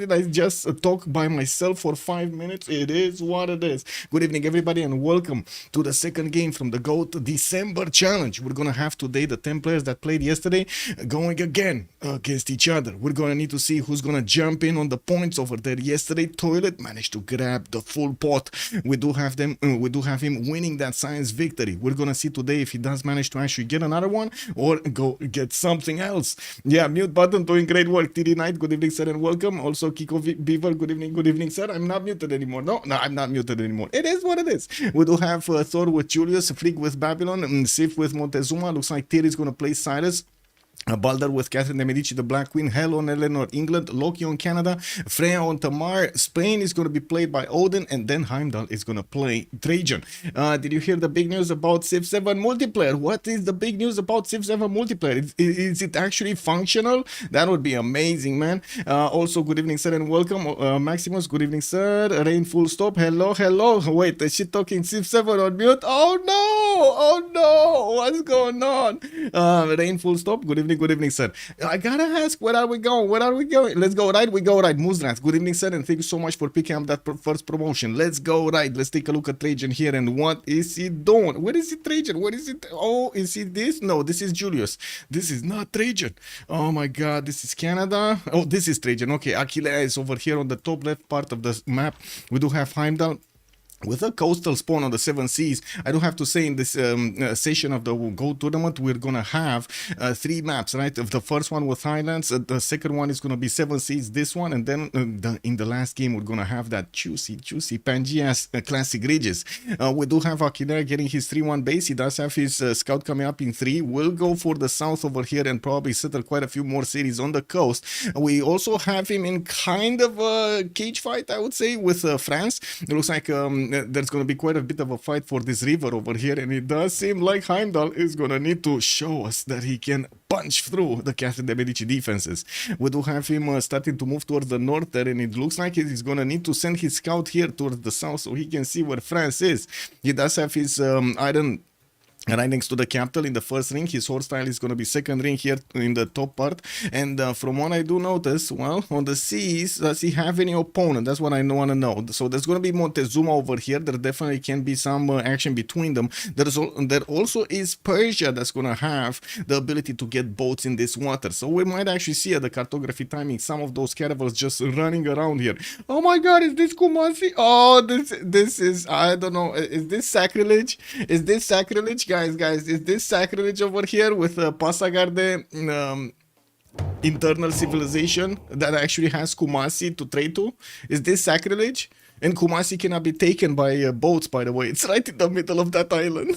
Did I just talk by myself for 5 minutes? It is what it is. Good evening, everybody, and welcome to the second game from the G.O.A.T December Challenge. We're gonna have today the 10 players that played yesterday going again against each other. We're gonna need to see who's gonna jump in on the points over there. Yesterday, Toilet managed to grab the full pot. We do have him winning that science victory. We're gonna see today if he does manage to actually get another one or go get something else. Yeah, mute button doing great work. TD Knight, good evening, sir, and welcome. Also, Kiko Beaver, good evening, sir. I'm not muted anymore. No, I'm not muted anymore. It is what it is. We do have Thor with Julius, Freak with Babylon, Civ with Montezuma. Looks like Terry's gonna play Cyrus. Balder with Catherine de Medici, the Black Queen, Hell on Eleanor, England, Loki on Canada, Freya on Tamar, Spain is going to be played by Odin, and then Heimdall is going to play Trajan. Did you hear the big news about Civ7 multiplayer? What is the big news about Civ7 multiplayer? Is it actually functional? That would be amazing, man. Also, good evening, sir, and welcome. Maximus, good evening, sir. Rain full stop. Hello. Wait, is she talking Civ7 on mute? Oh no, what's going on? Rain full stop. Good evening, sir. I gotta ask, where are we going? Let's go right. We go right. Muzrat, good evening, sir, and thank you so much for picking up that first promotion. Let's go right. Let's take a look at Trajan here, and what is he doing? Where is it, Trajan? What is it? Oh, is it this? No, this is Julius. This is not Trajan. Oh my God, this is Canada. Oh, this is Trajan. Okay, Aquila is over here on the top left part of the map. We do have Heimdall with a coastal spawn on the 7 seas. I do have to say, in this session of the Go tournament, we're gonna have 3 maps, right? The first one with Highlands, the second one is gonna be 7 seas, this one, and then in the last game we're gonna have that juicy Pangea's classic ridges. We do have Akira getting his 3-1 base. He does have his scout coming up in 3. We'll go for the south over here and probably settle quite a few more cities on the coast. We also have him in kind of a cage fight, I would say, with France. It looks like there's going to be quite a bit of a fight for this river over here, and it does seem like Heimdall is going to need to show us that he can punch through the Catherine de Medici defenses. We do have him starting to move towards the north there, and it looks like he's going to need to send his scout here towards the south so he can see where France is. He does have his iron right next to the capital in the first ring. His horse style is going to be second ring here in the top part. And from what I do notice, well, on the seas, does he have any opponent? That's what I want to know. So there's going to be Montezuma over here. There definitely can be some action between them. There also is Persia that's going to have the ability to get boats in this water. So we might actually see at the cartography timing some of those caravels just running around here. Oh my God, is this Kumasi? Oh, this is, I don't know, is this sacrilege? Is this sacrilege? Guys, is this sacrilege over here with Pasagarde internal civilization that actually has Kumasi to trade to? Is this sacrilege? And Kumasi cannot be taken by boats, by the way. It's right in the middle of that island.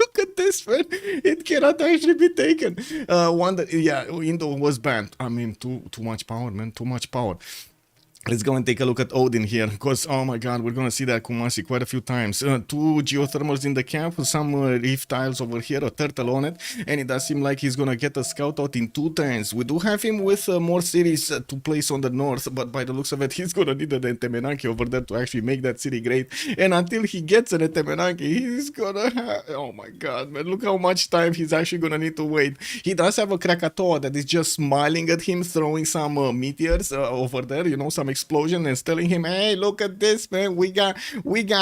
Look at this, man. It cannot actually be taken. Indo was banned. I mean, too much power, man. Too much power. Let's go and take a look at Odin here, because, oh my God, we're going to see that Kumasi quite a few times. 2 geothermals in the camp, some reef tiles over here, a turtle on it, and it does seem like he's going to get a scout out in 2 turns. We do have him with more cities to place on the north, but by the looks of it, he's going to need an Entemenanki over there to actually make that city great. And until he gets an Entemenanki, he's going to have... Oh my God, man, look how much time he's actually going to need to wait. He does have a Krakatoa that is just smiling at him, throwing some meteors over there, you know, some explosion, and telling him, hey, look at this, man, we got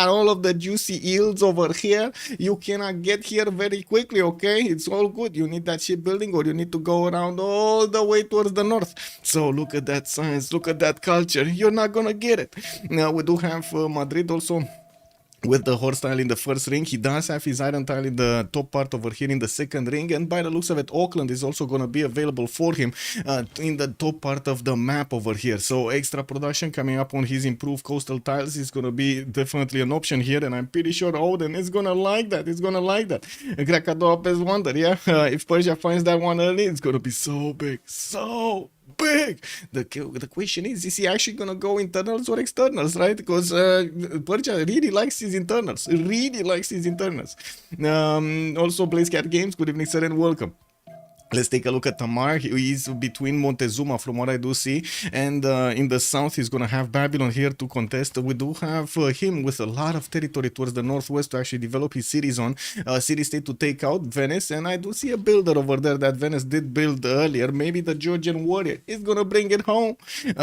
all of the juicy yields over here. You cannot get here very quickly, okay? It's all good. You need that shipbuilding, or you need to go around all the way towards the north. So look at that science, look at that culture. You're not gonna get it. Now we do have Madrid also with the horse tile in the first ring. He does have his iron tile in the top part over here in the second ring, and by the looks of it, Auckland is also going to be available for him in the top part of the map over here. So extra production coming up on his improved coastal tiles is going to be definitely an option here, and I'm pretty sure Odin is going to like that. He's going to like that. Krakatoa Pez Wonder, yeah? If Persia finds that one early, it's going to be so big. So big. The question is he actually gonna go internals or externals, right? Because Persia really likes his internals. Also, Blazecat Games, good evening, sir, and welcome. Let's take a look at Tamar. He is between Montezuma, from what I do see, and in the south, he's going to have Babylon here to contest. We do have him with a lot of territory towards the northwest to actually develop his cities on. City state to take out Venice, and I do see a builder over there that Venice did build earlier. Maybe the Georgian warrior is going to bring it home.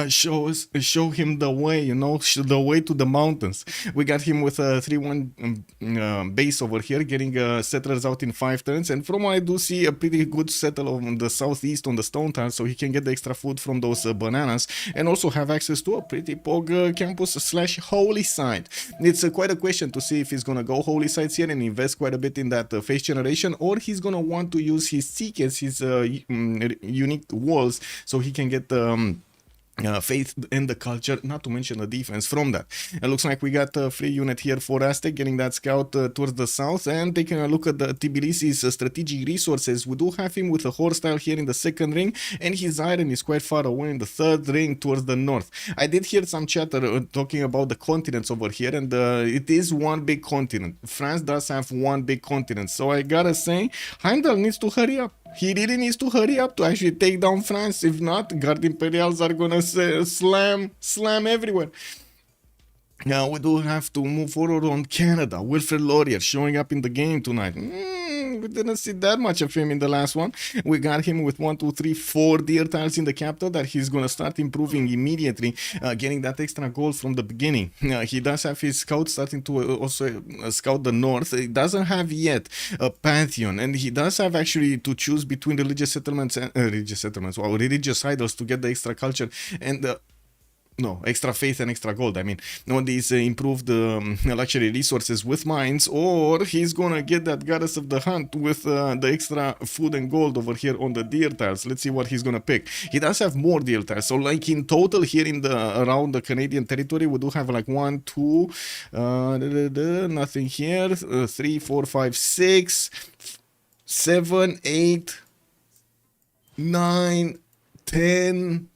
Show him the way, you know, the way to the mountains. We got him with a 3-1 base over here, getting settlers out in 5 turns, and from what I do see, a pretty good settle on the southeast on the stone tile, so he can get the extra food from those bananas, and also have access to a pretty pog campus slash holy site. It's quite a question to see if he's gonna go holy sites here and invest quite a bit in that face generation, or he's gonna want to use his seekers, his unique walls, so he can get faith in the culture, not to mention the defense from that. It looks like we got a free unit here for Aztec, getting that scout towards the south, and taking a look at the Tbilisi's strategic resources. We do have him with a horse style here in the second ring, and his iron is quite far away in the third ring towards the north. I did hear some chatter talking about the continents over here, and it is one big continent. France does have one big continent, so I gotta say, Heimdall needs to hurry up. He really needs to hurry up to actually take down France. If not, Guard Imperials are gonna slam everywhere. Now we do have to move forward on Canada. Wilfred Laurier showing up in the game tonight. We didn't see that much of him in the last one. We got him with 1, 2, 3, 4 deer tiles in the capital that he's gonna start improving immediately, getting that extra gold from the beginning. He does have his scout starting to also scout the north. He doesn't have yet a pantheon, and he does have actually to choose between religious settlements and religious idols to get the extra culture and no, extra faith and extra gold. I mean, on these improved luxury resources with mines, or he's gonna get that goddess of the hunt with the extra food and gold over here on the deer tiles. Let's see what he's gonna pick. He does have more deer tiles, so like in total here in the around the Canadian territory, we do have like 1, 2, nothing here, 3, 4, 5, 6, 7, 8, 9, 10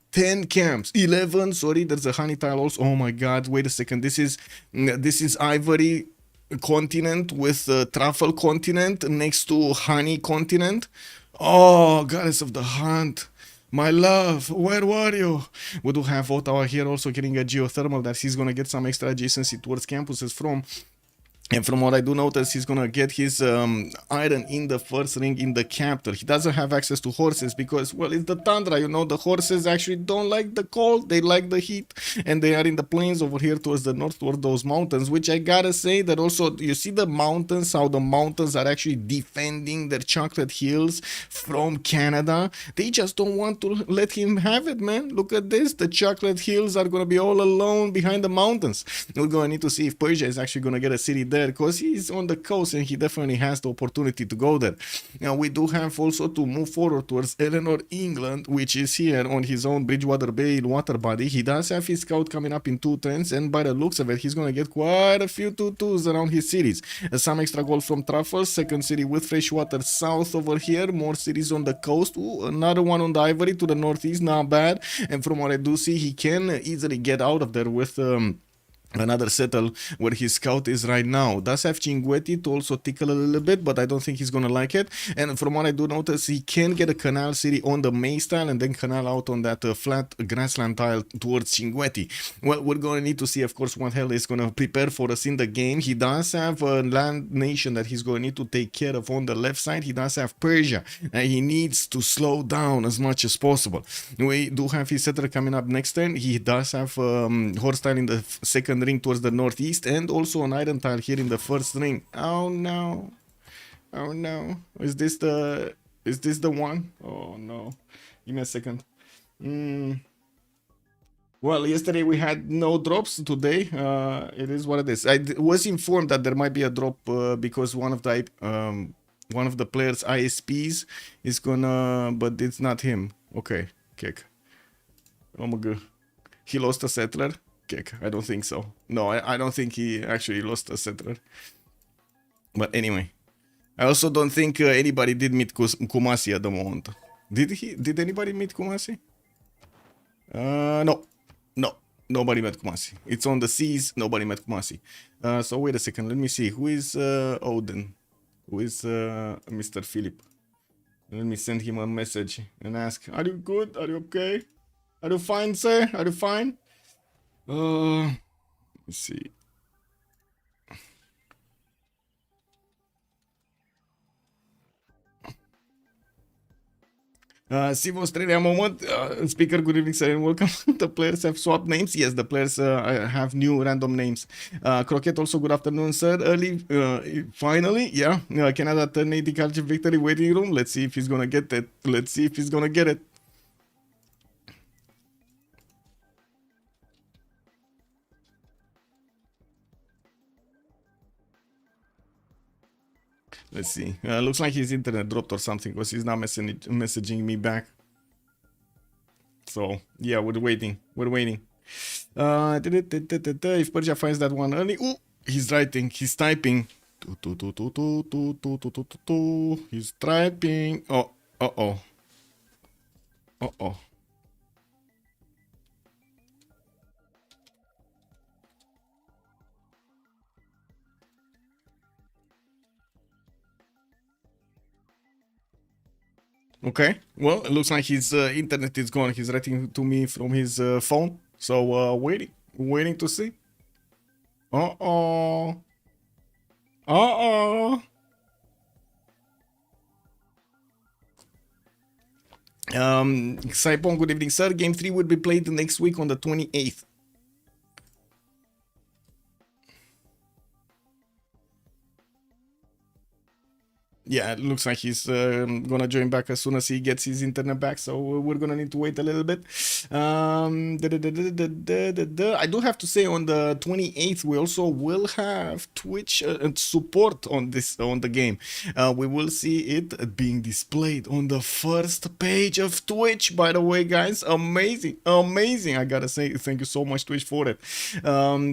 camps, 11, sorry, there's a honey tile also. Oh my god, wait a second, this is ivory continent with truffle continent next to honey continent. Oh, goddess of the hunt, my love, where were you? We do have Ottawa here also getting a geothermal that he's gonna get some extra adjacency towards campuses from. And from what I do notice, he's gonna get his iron in the first ring in the capital. He doesn't have access to horses because, well, it's the tundra, you know, the horses actually don't like the cold, they like the heat, and they are in the plains over here towards the north, toward those mountains, which I gotta say that also, you see the mountains, how the mountains are actually defending their chocolate hills from Canada. They just don't want to let him have it, man. Look at this, the chocolate hills are gonna be all alone behind the mountains. We're gonna need to see if Persia is actually gonna get a city there, because he's on the coast and he definitely has the opportunity to go there. Now we do have also to move forward towards Eleanor, England, which is here on his own Bridgewater Bay water body. He does have his scout coming up in 2 turns, and by the looks of it, he's gonna get quite a few 2-2s around his cities. Some extra gold from Truffles, second city with freshwater south over here, more cities on the coast. Ooh, another one on the Ivory to the northeast, not bad. And from what I do see, he can easily get out of there with another settle where his scout is right now. Does have G.O.A.T to also tickle a little bit, but I don't think he's gonna like it. And from what I do notice, he can get a canal city on the maze tile and then canal out on that flat grassland tile towards G.O.A.T. Well, we're gonna need to see, of course, what hell is gonna prepare for us in the game. He does have a land nation that he's gonna need to take care of on the left side. He does have Persia, and he needs to slow down as much as possible. We do have his settler coming up next turn. He does have horse tile in the second ring towards the northeast, and also an iron tile here in the first ring. Oh no, oh no, is this the one? Oh no, give me a second. Well, yesterday we had no drops. Today it is what it is. I was informed that there might be a drop because one of the players ISPs is gonna, but it's not him. Okay, kick. Oh my god, he lost a settler. I don't think so. No, I don't think he actually lost a settler. But anyway, I also don't think anybody did meet Kumasi at the moment. Did anybody meet Kumasi? No, nobody met Kumasi. It's on the seas. Nobody met Kumasi. So wait a second. Let me see. Who is Odin? Who is Mr. Philip? Let me send him a message and ask, are you good? Are you okay? Are you fine, sir? Are you fine? Let's see. Civ Australia moment. Speaker, good evening, sir, and welcome. The players have swapped names. Yes, the players have new random names. Croquet also, good afternoon, sir. Early, finally, yeah. Canada turn 80 culture victory waiting room. Let's see if he's gonna get it. Let's see if he's gonna get it. Let's see. Looks like his internet dropped or something because he's not messaging me back. So yeah, we're waiting. We're waiting. If Persia finds that one early, ooh, he's writing. He's typing. He's typing. Oh, oh. Okay. Well, it looks like his internet is gone. He's writing to me from his phone. So waiting to see. Uh-oh. Uh-oh. Saipon, good evening, sir. Game 3 will be played next week on the 28th. Yeah, it looks like he's gonna join back as soon as he gets his internet back, so we're gonna need to wait a little bit. I do have to say, on the 28th we also will have Twitch support on the game. We will see it being displayed on the first page of Twitch, by the way, guys. Amazing. I gotta say thank you so much, Twitch, for it.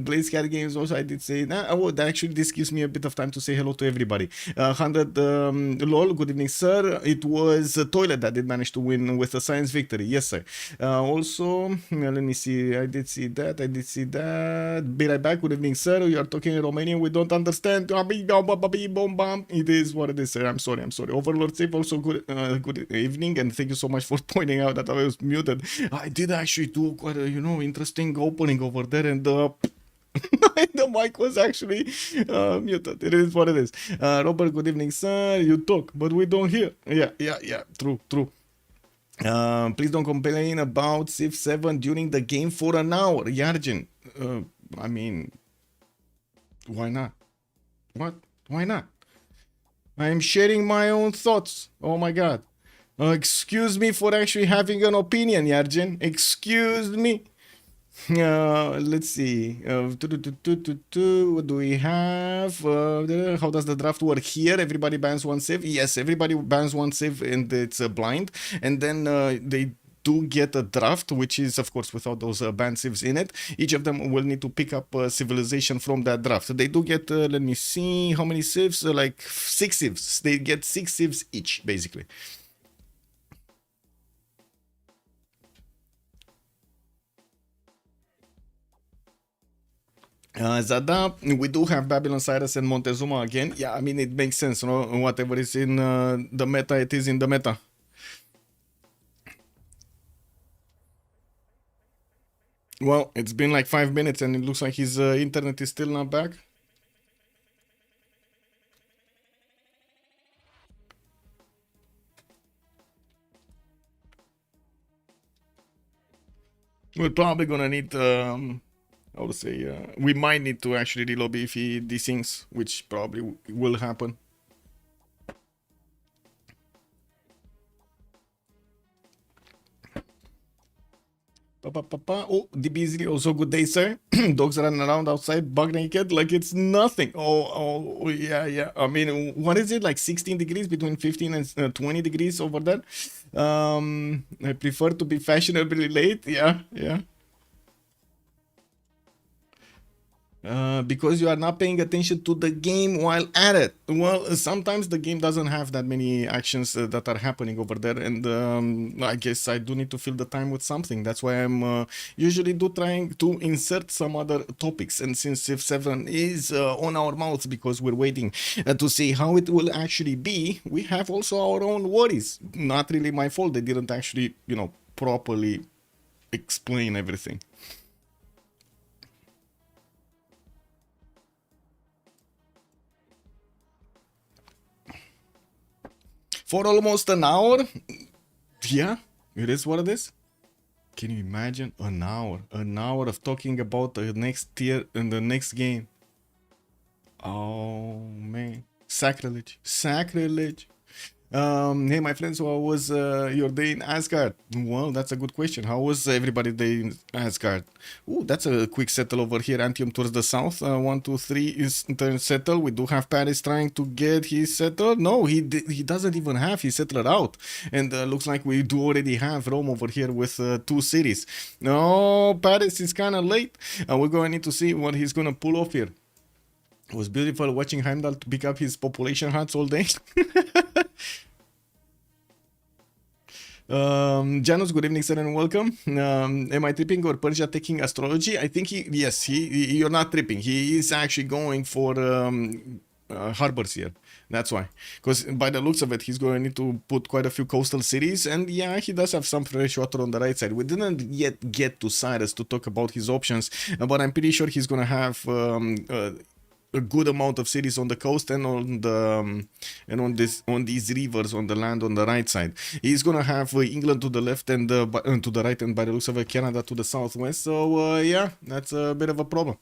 Blaze Cat Games also, I did say that. Actually, this gives me a bit of time to say hello to everybody. 100 lol, good evening, sir. It was Toilet that did manage to win with a science victory. Yes, sir. Also, let me see. I did see that. Be right back. Good evening, sir. You are talking in Romanian. We don't understand. It is what it is, sir. I'm sorry. Overlord Safe also, good evening, and thank you so much for pointing out that I was muted. I did actually do quite a interesting opening over there, and the mic was actually muted. It is what it is. Robert, good evening, sir. You talk, but we don't hear. Yeah. True. Please don't complain about Civ7 during the game for an hour. Yarjin. I mean, why not? What? Why not? I'm sharing my own thoughts. Oh my god. Excuse me for actually having an opinion, Yarjin. Excuse me. Let's see. What do we have? How does the draft work here? Everybody bans one save. Yes, everybody bans one save, and it's blind. And then they do get a draft, which is, of course, without those banned civs in it. Each of them will need to pick up a civilization from that draft. They do get, let me see, how many civs? Like 6 civs. They get 6 civs each, basically. Zada, we do have Babylon, Cyrus, and Montezuma again. Yeah, I mean, it makes sense, you know, whatever is in the meta, it is in the meta. Well, it's been like 5 minutes and it looks like his internet is still not back. We're probably gonna need, I would say, we might need to actually relobby if he desyncs, which probably will happen. Oh, the Beasley, also good day, sir. Dogs running around outside, bug naked, like it's nothing. Oh, yeah. I mean, what is it, like 16 degrees, between 15 and 20 degrees over there? I prefer to be fashionably late. Yeah. Because you are not paying attention to the game while at it. Well, sometimes the game doesn't have that many actions that are happening over there, and I guess I do need to fill the time with something. That's why I'm usually do trying to insert some other topics. And since Civ 7 is on our mouths because we're waiting to see how it will actually be, we have also our own worries. Not really my fault. They didn't actually, properly explain everything. For almost an hour, yeah, it is what it is. Can you imagine an hour of talking about the next tier in the next game? Oh man, sacrilege, sacrilege. Hey, my friends, how was your day in Asgard? Well, that's a good question. How was everybody day in Asgard? Ooh, that's a quick settle over here. Antium towards the south. 1, 2, 3 is settle. We do have Paris trying to get his settle. No, he doesn't even have his settler out. And looks like we do already have Rome over here with 2 cities. No, Paris is kind of late. We're going to need to see what he's going to pull off here. It was beautiful watching Heimdall to pick up his population huts all day. Janus, good evening, sir, and welcome. Am I tripping or Persia taking astrology? I think you're not tripping. He is actually going for harbors here. That's why. Because by the looks of it, he's going to need to put quite a few coastal cities. And yeah, he does have some fresh water on the right side. We didn't yet get to Cyrus to talk about his options, but I'm pretty sure he's going to have a good amount of cities on the coast and on the and on these rivers on the land on the right side. He's gonna have England to the left and to the right, and by the looks of it, Canada to the southwest. So yeah, that's a bit of a problem.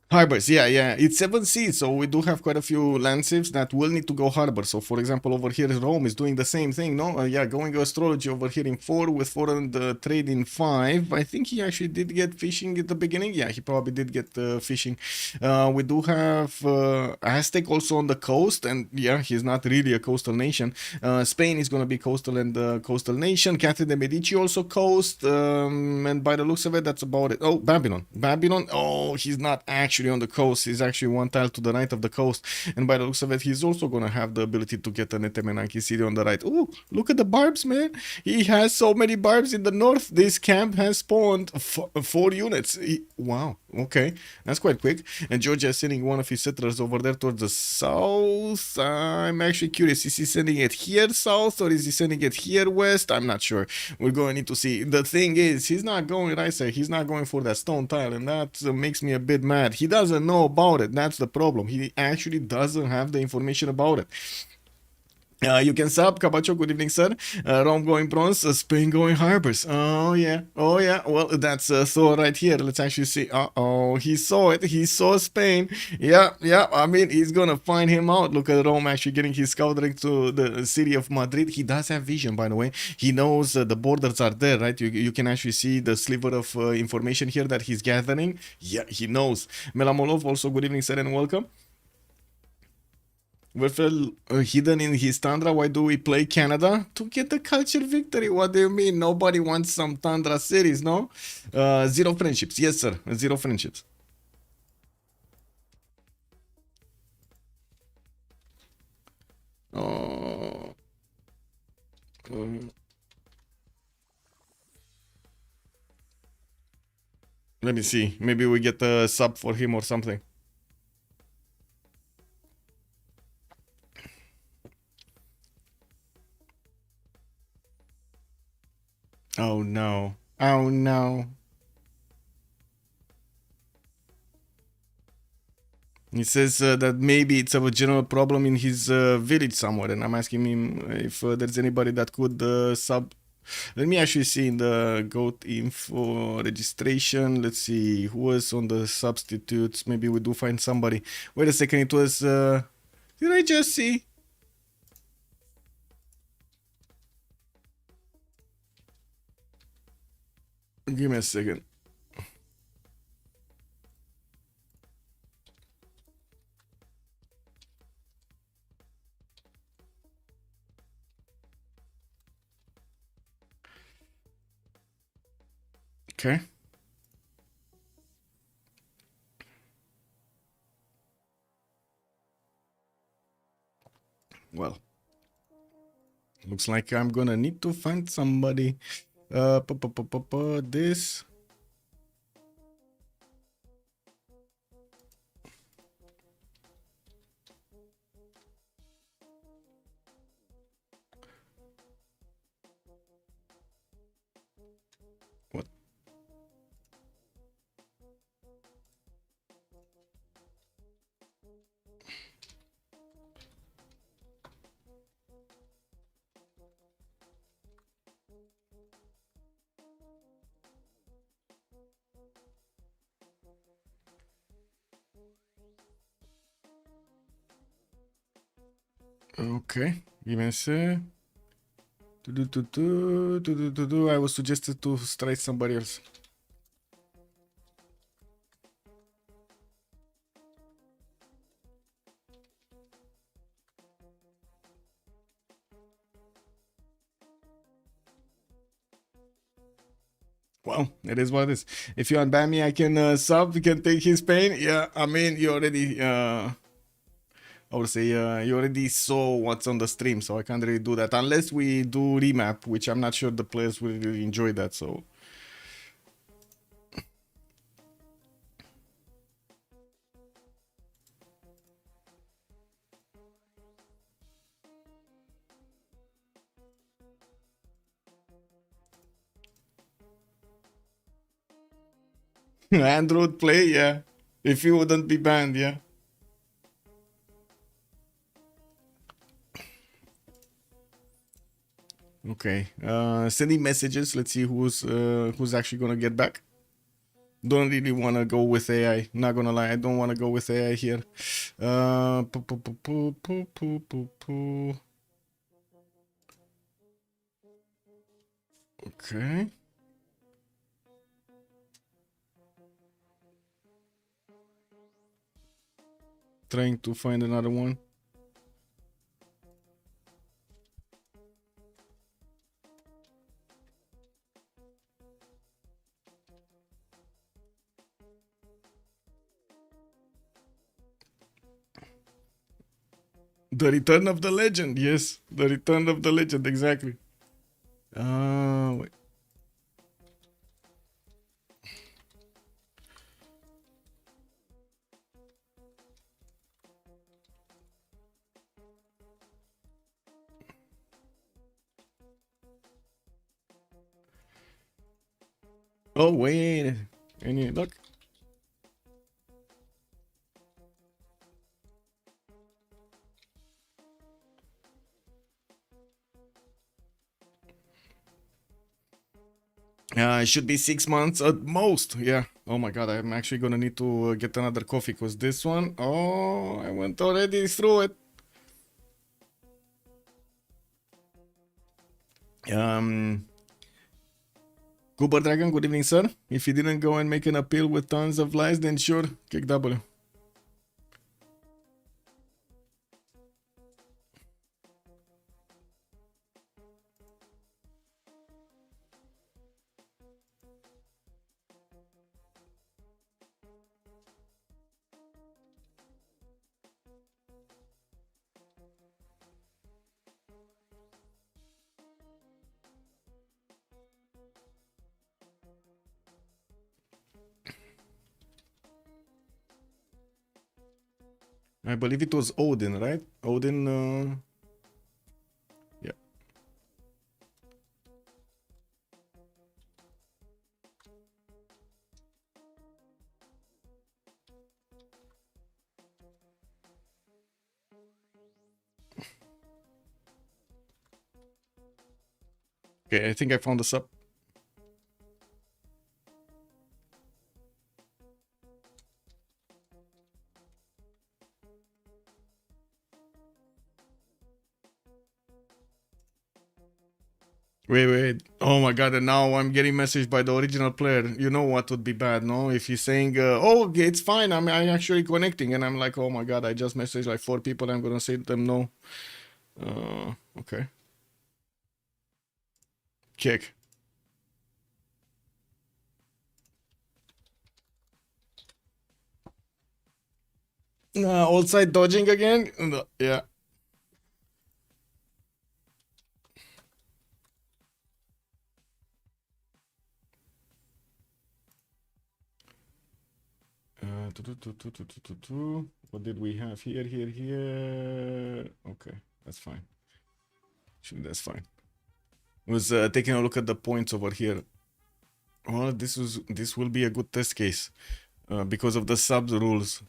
Harbors, yeah. It's 7 seas, so we do have quite a few land civs that will need to go harbor. So, for example, over here, Rome is doing the same thing, no? Yeah, going astrology over here in 4 with foreign trade in 5. I think he actually did get fishing at the beginning. Yeah, he probably did get fishing. We do have Aztec also on the coast, and yeah, he's not really a coastal nation. Spain is going to be coastal and coastal nation. Catherine de Medici also coast, and by the looks of it, that's about it. Oh, Babylon. Oh, he's not actually on the coast. He's actually one tile to the right of the coast, and by the looks of it, he's also gonna have the ability to get an Etemenanki city on the right. Oh, look at the barbs, man! He has so many barbs in the north. This camp has spawned 4 units. Wow. Okay, that's quite quick. And Georgia is sending one of his settlers over there towards the south. I'm actually curious. Is he sending it here south or is he sending it here west? I'm not sure. We're going to need to see. The thing is, he's not going right side. He's not going for that stone tile, and that makes me a bit mad. He doesn't know about it. That's the problem. He actually doesn't have the information about it. You can sub, Cabacho, good evening, sir. Rome going bronze, Spain going harbors. Oh, yeah. Well, that's Thor right here. Let's actually see. Uh-oh, he saw it. He saw Spain. Yeah. I mean, he's gonna find him out. Look at Rome actually getting his scout direct to the city of Madrid. He does have vision, by the way. He knows the borders are there, right? You can actually see the sliver of information here that he's gathering. Yeah, he knows. Melamolov, also good evening, sir, and welcome. We feel hidden in his Tundra. Why do we play Canada? To get the culture victory. What do you mean? Nobody wants some Tundra cities, no? 0 friendships. Yes, sir. 0 friendships. Oh. Let me see. Maybe we get a sub for him or something. Oh no. Oh no. He says that maybe it's a general problem in his village somewhere, and I'm asking him if there's anybody that could sub. Let me actually see in the G.O.A.T info registration. Let's see who was on the substitutes. Maybe we do find somebody. Wait a second. It was. Did I just see? Give me a second. Okay. Well, looks like I'm gonna need to find somebody. This. What? Okay. Give me a sec. I was suggested to strike somebody else. Well, it is what it is. If you unban me, I can sub. You can take his pain. Yeah, I mean, you already, I would say, you already saw what's on the stream, so I can't really do that unless we do remap, which I'm not sure the players will really enjoy that. So. Andrew would play, yeah. If he wouldn't be banned, yeah. Okay. Sending messages. Let's see who's actually gonna get back. Don't really wanna go with AI. Not gonna lie, I don't wanna go with AI here. Okay. Trying to find another one. The Return of the Legend, yes. The Return of the Legend, exactly. Wait. Oh, wait. Any luck? It should be 6 months at most. Yeah. Oh my god, I'm actually gonna need to get another coffee because this one, oh, I went already through it. Goober Dragon, good evening, sir. If you didn't go and make an appeal with tons of lies, then sure, kick W. I believe it was Odin, right? Odin, yeah. Okay, I think I found the sub. Wait. Oh my god, and now I'm getting messaged by the original player. You know what would be bad, no? If he's saying, oh, okay, it's fine, I'm actually connecting. And I'm like, oh my god, I just messaged like 4 people. I'm gonna say to them no. Okay. Kick. Outside dodging again? No, yeah. What did we have here, here, here? Okay, that's fine. That's fine. I was taking a look at the points over here. Well, this will be a good test case because of the subs rules.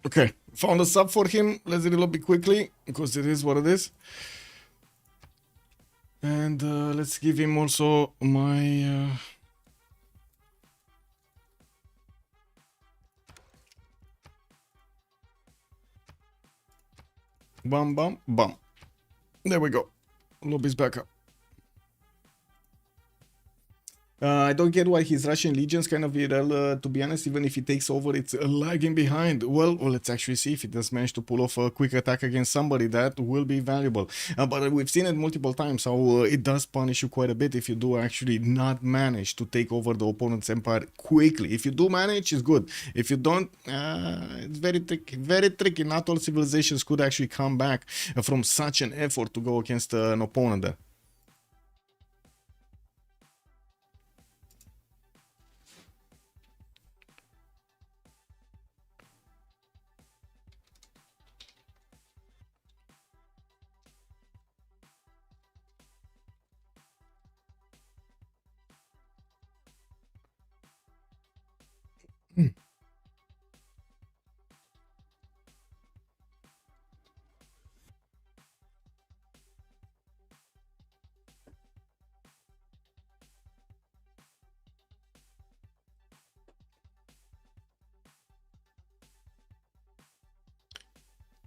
Okay, found a sub for him. Let's reload it quickly because it is what it is. And let's give him also my... Bum, bum, bum. There we go. Lobby's back up. I don't get why his Russian Legion's kind of viral, to be honest, even if he takes over, it's lagging behind. Well, let's actually see if he does manage to pull off a quick attack against somebody. That will be valuable. But we've seen it multiple times how it does punish you quite a bit if you do actually not manage to take over the opponent's empire quickly. If you do manage, it's good. If you don't, it's very tricky. Very tricky. Not all civilizations could actually come back from such an effort to go against an opponent there.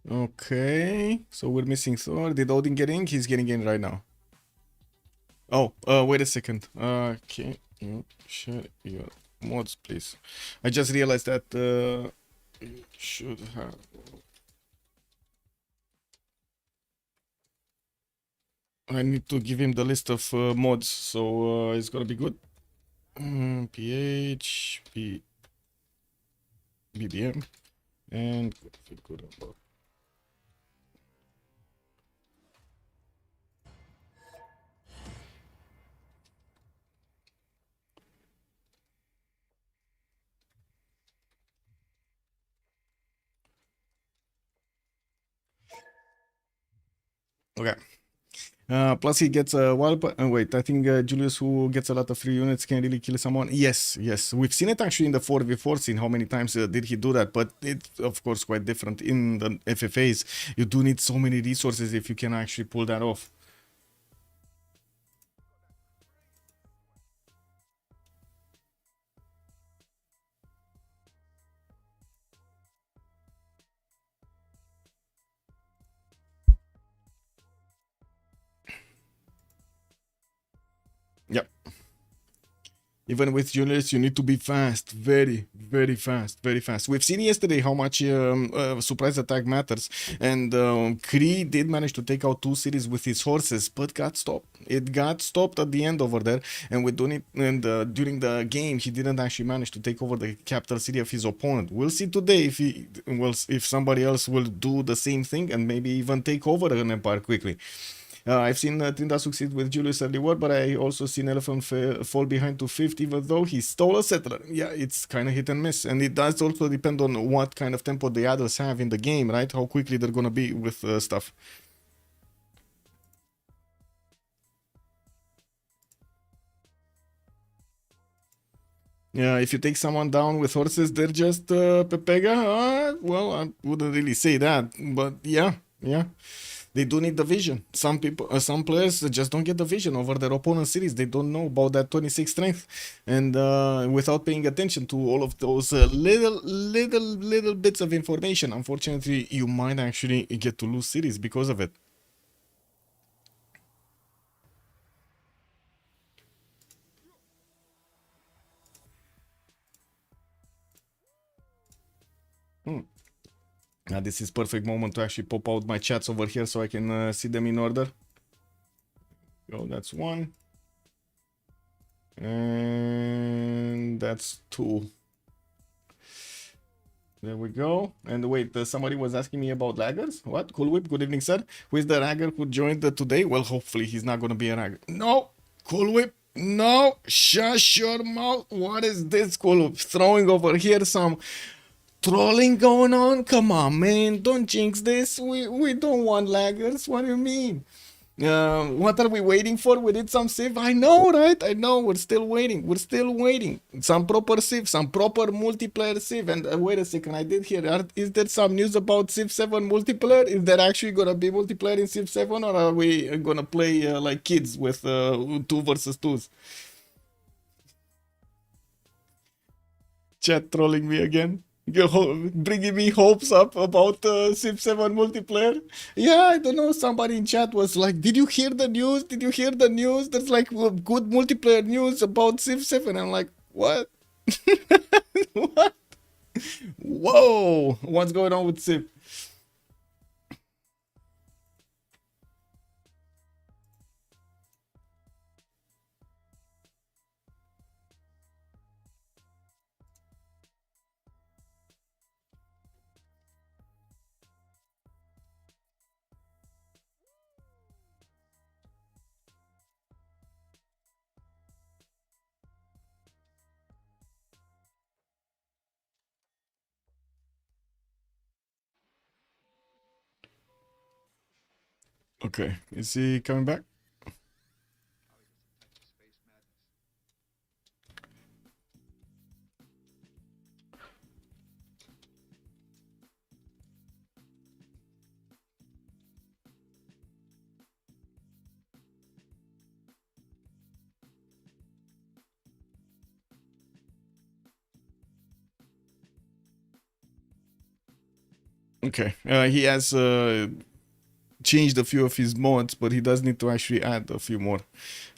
Okay, so we're missing Thor. Did Odin get in? He's getting in right now. Oh, wait a second. Can you share your mods, please? I just realized that you should have. I need to give him the list of mods, so it's gonna be good. PH, BBM, and okay. Plus he gets a wild. Wait, I think Julius, who gets a lot of free units, can really kill someone. Yes, yes, we've seen it actually in the 4v4 scene. How many times did he do that? But it's of course quite different in the FFAs. You do need so many resources if you can actually pull that off. Yep. Even with Julius, you need to be fast, very, very fast, very fast. We've seen yesterday how much surprise attack matters, and Kree did manage to take out 2 cities with his horses, but got stopped. It got stopped at the end over there, and we don't. And during the game, he didn't actually manage to take over the capital city of his opponent. We'll see today if he will, if somebody else will do the same thing and maybe even take over an empire quickly. I've seen Trinda succeed with Julius early war, but I also seen Elephant fall behind to 5th, even though he stole a settler. Yeah, it's kind of hit and miss, and it does also depend on what kind of tempo the others have in the game, right? How quickly they're gonna be with stuff. Yeah, if you take someone down with horses, they're just Pepega. Well, I wouldn't really say that, but yeah, yeah. They do need the vision. Some people, some players just don't get the vision over their opponent's series. They don't know about that 26 strength, and without paying attention to all of those little bits of information, unfortunately, you might actually get to lose series because of it. Now this is perfect moment to actually pop out my chats over here so I can see them in order. Go, that's one. And that's two. There we go. And wait, somebody was asking me about laggers. What? Cool Whip, good evening, sir. Who is the lagger who joined today? Well, hopefully he's not going to be a lagger. No, Cool Whip. No, shush your mouth. What is this, Cool Whip? Throwing over here some trolling going on? Come on, man. Don't jinx this. We don't want laggers. What do you mean? What are we waiting for? We did some Civ. I know, right? I know. We're still waiting. We're still waiting. Some proper Civ, some proper multiplayer Civ. And wait a second, I did hear. Is there some news about Civ 7 multiplayer? Is there actually gonna be multiplayer in Civ 7, or are we gonna play like kids with 2 versus 2s? Chat trolling me again. Bringing me hopes up about Civ 7 multiplayer. Yeah, I don't know. Somebody in chat was like, "Did you hear the news? Did you hear the news? There's like good multiplayer news about Civ 7." I'm like, what? What? Whoa! What's going on with Civ? Okay, is he coming back? Okay, he has changed a few of his mods, but he does need to actually add a few more.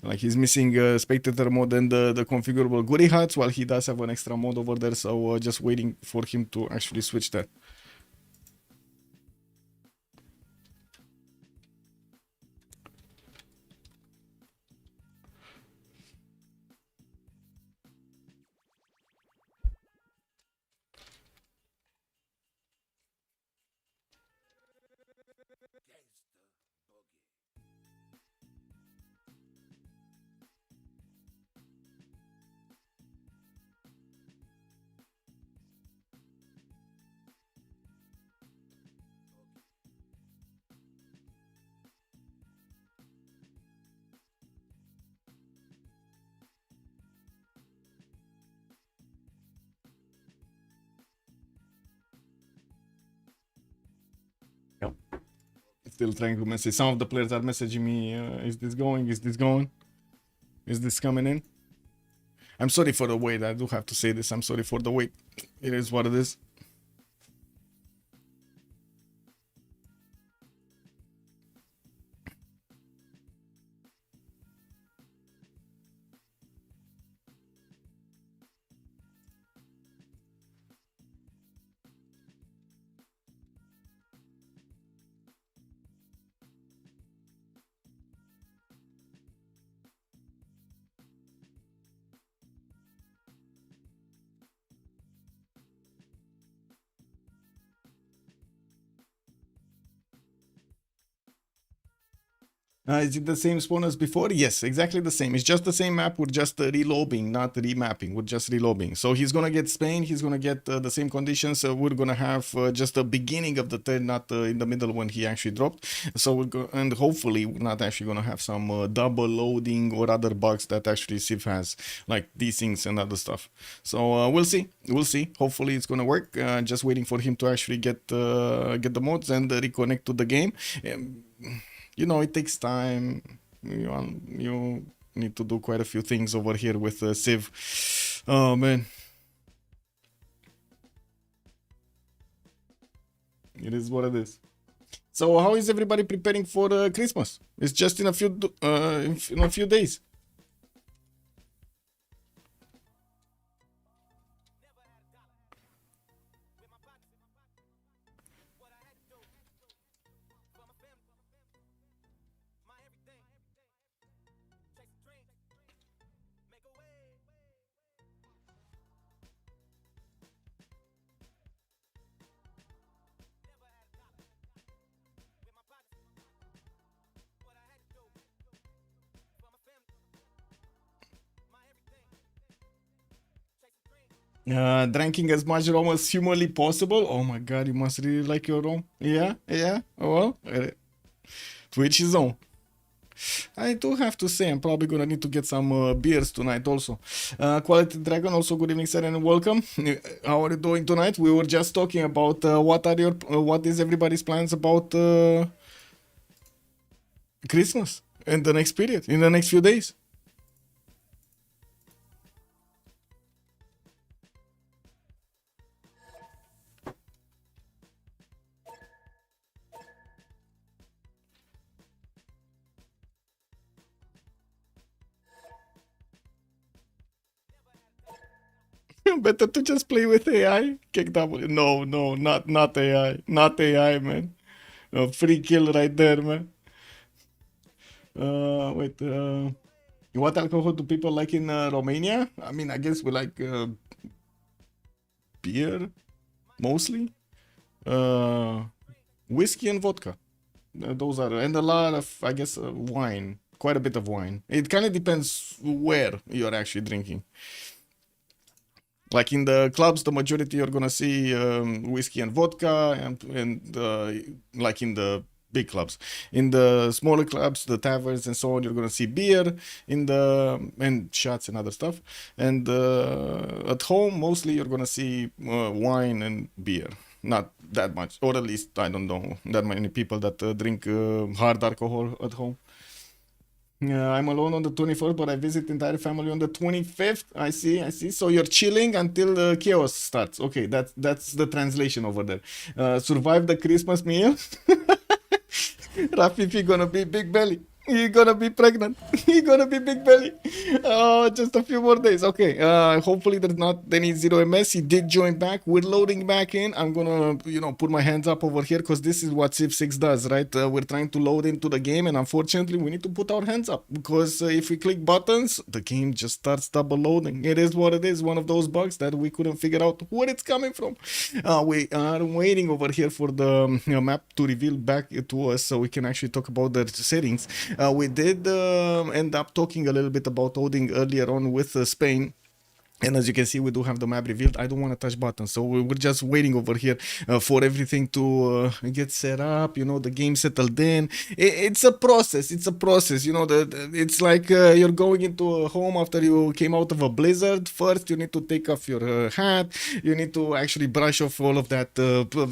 Like he's missing spectator mode and the configurable goodie hats, while he does have an extra mode over there. So just waiting for him to actually switch that. Yep. Still trying to message. Some of the players are messaging me, is this going? Is this going? Is this coming in? I'm sorry for the wait. I do have to say this. I'm sorry for the wait. It is what it is. Is it the same spawn as before? Yes, exactly the same. It's just the same map. We're just reloading, not remapping. We're just reloading. So he's gonna get Spain. He's gonna get the same conditions. We're gonna have just the beginning of the turn, not in the middle when he actually dropped. So we're and hopefully we're not actually gonna have some double loading or other bugs that actually Civ has, like these things and other stuff. So we'll see. We'll see. Hopefully it's gonna work. Just waiting for him to actually get the mods and reconnect to the game. you know, it takes time. You need to do quite a few things over here with Civ. Oh man, it is what it is. So how is everybody preparing for Christmas? It's just in a in a few days. Drinking as much rum as humanly possible. Oh my god, you must really like your rum. Yeah, yeah. Well, to each his own. I do have to say, I'm probably gonna need to get some beers tonight also. Quality Dragon, also good evening, sir, and welcome. How are you doing tonight? We were just talking about what is everybody's plans about Christmas and the next period, in the next few days. Better to just play with AI. Kick W. No, no, not AI. Not AI, man. A free kill right there, man. Wait. What alcohol do people like in Romania? I mean, I guess we like beer mostly. Uh, Whiskey and vodka. Those are, and a lot of, I guess, wine. Quite a bit of wine. It kind of depends where you're actually drinking. Like in the clubs, the majority you're gonna see whiskey and vodka, and like in the big clubs. In the smaller clubs, the taverns and so on, you're gonna see beer and shots and other stuff. And at home, mostly you're gonna see wine and beer. Not that much, or at least I don't know that many people that drink hard alcohol at home. Yeah, I'm alone on the 24th, but I visit entire family on the 25th. I see, I see. So you're chilling until the chaos starts. Okay, that's the translation over there. Survive the Christmas meal. Rafifi gonna be big belly. He gonna be pregnant. He gonna be big belly. Just a few more days. Okay. Hopefully there's not any zero MS. He did join back. We're loading back in. I'm gonna, put my hands up over here because this is what Civ 6 does, right? We're trying to load into the game, and unfortunately, we need to put our hands up because if we click buttons, the game just starts double loading. It is what it is. One of those bugs that we couldn't figure out where it's coming from. We are waiting over here for the map to reveal back to us so we can actually talk about the settings. We did end up talking a little bit about loading earlier on with Spain. And as you can see, we do have the map revealed. I don't want to touch buttons, so we're just waiting over here for everything to get set up. The game settled in. It's a process. It's a process. It's like you're going into a home after you came out of a blizzard. First, you need to take off your hat. You need to actually brush off all of that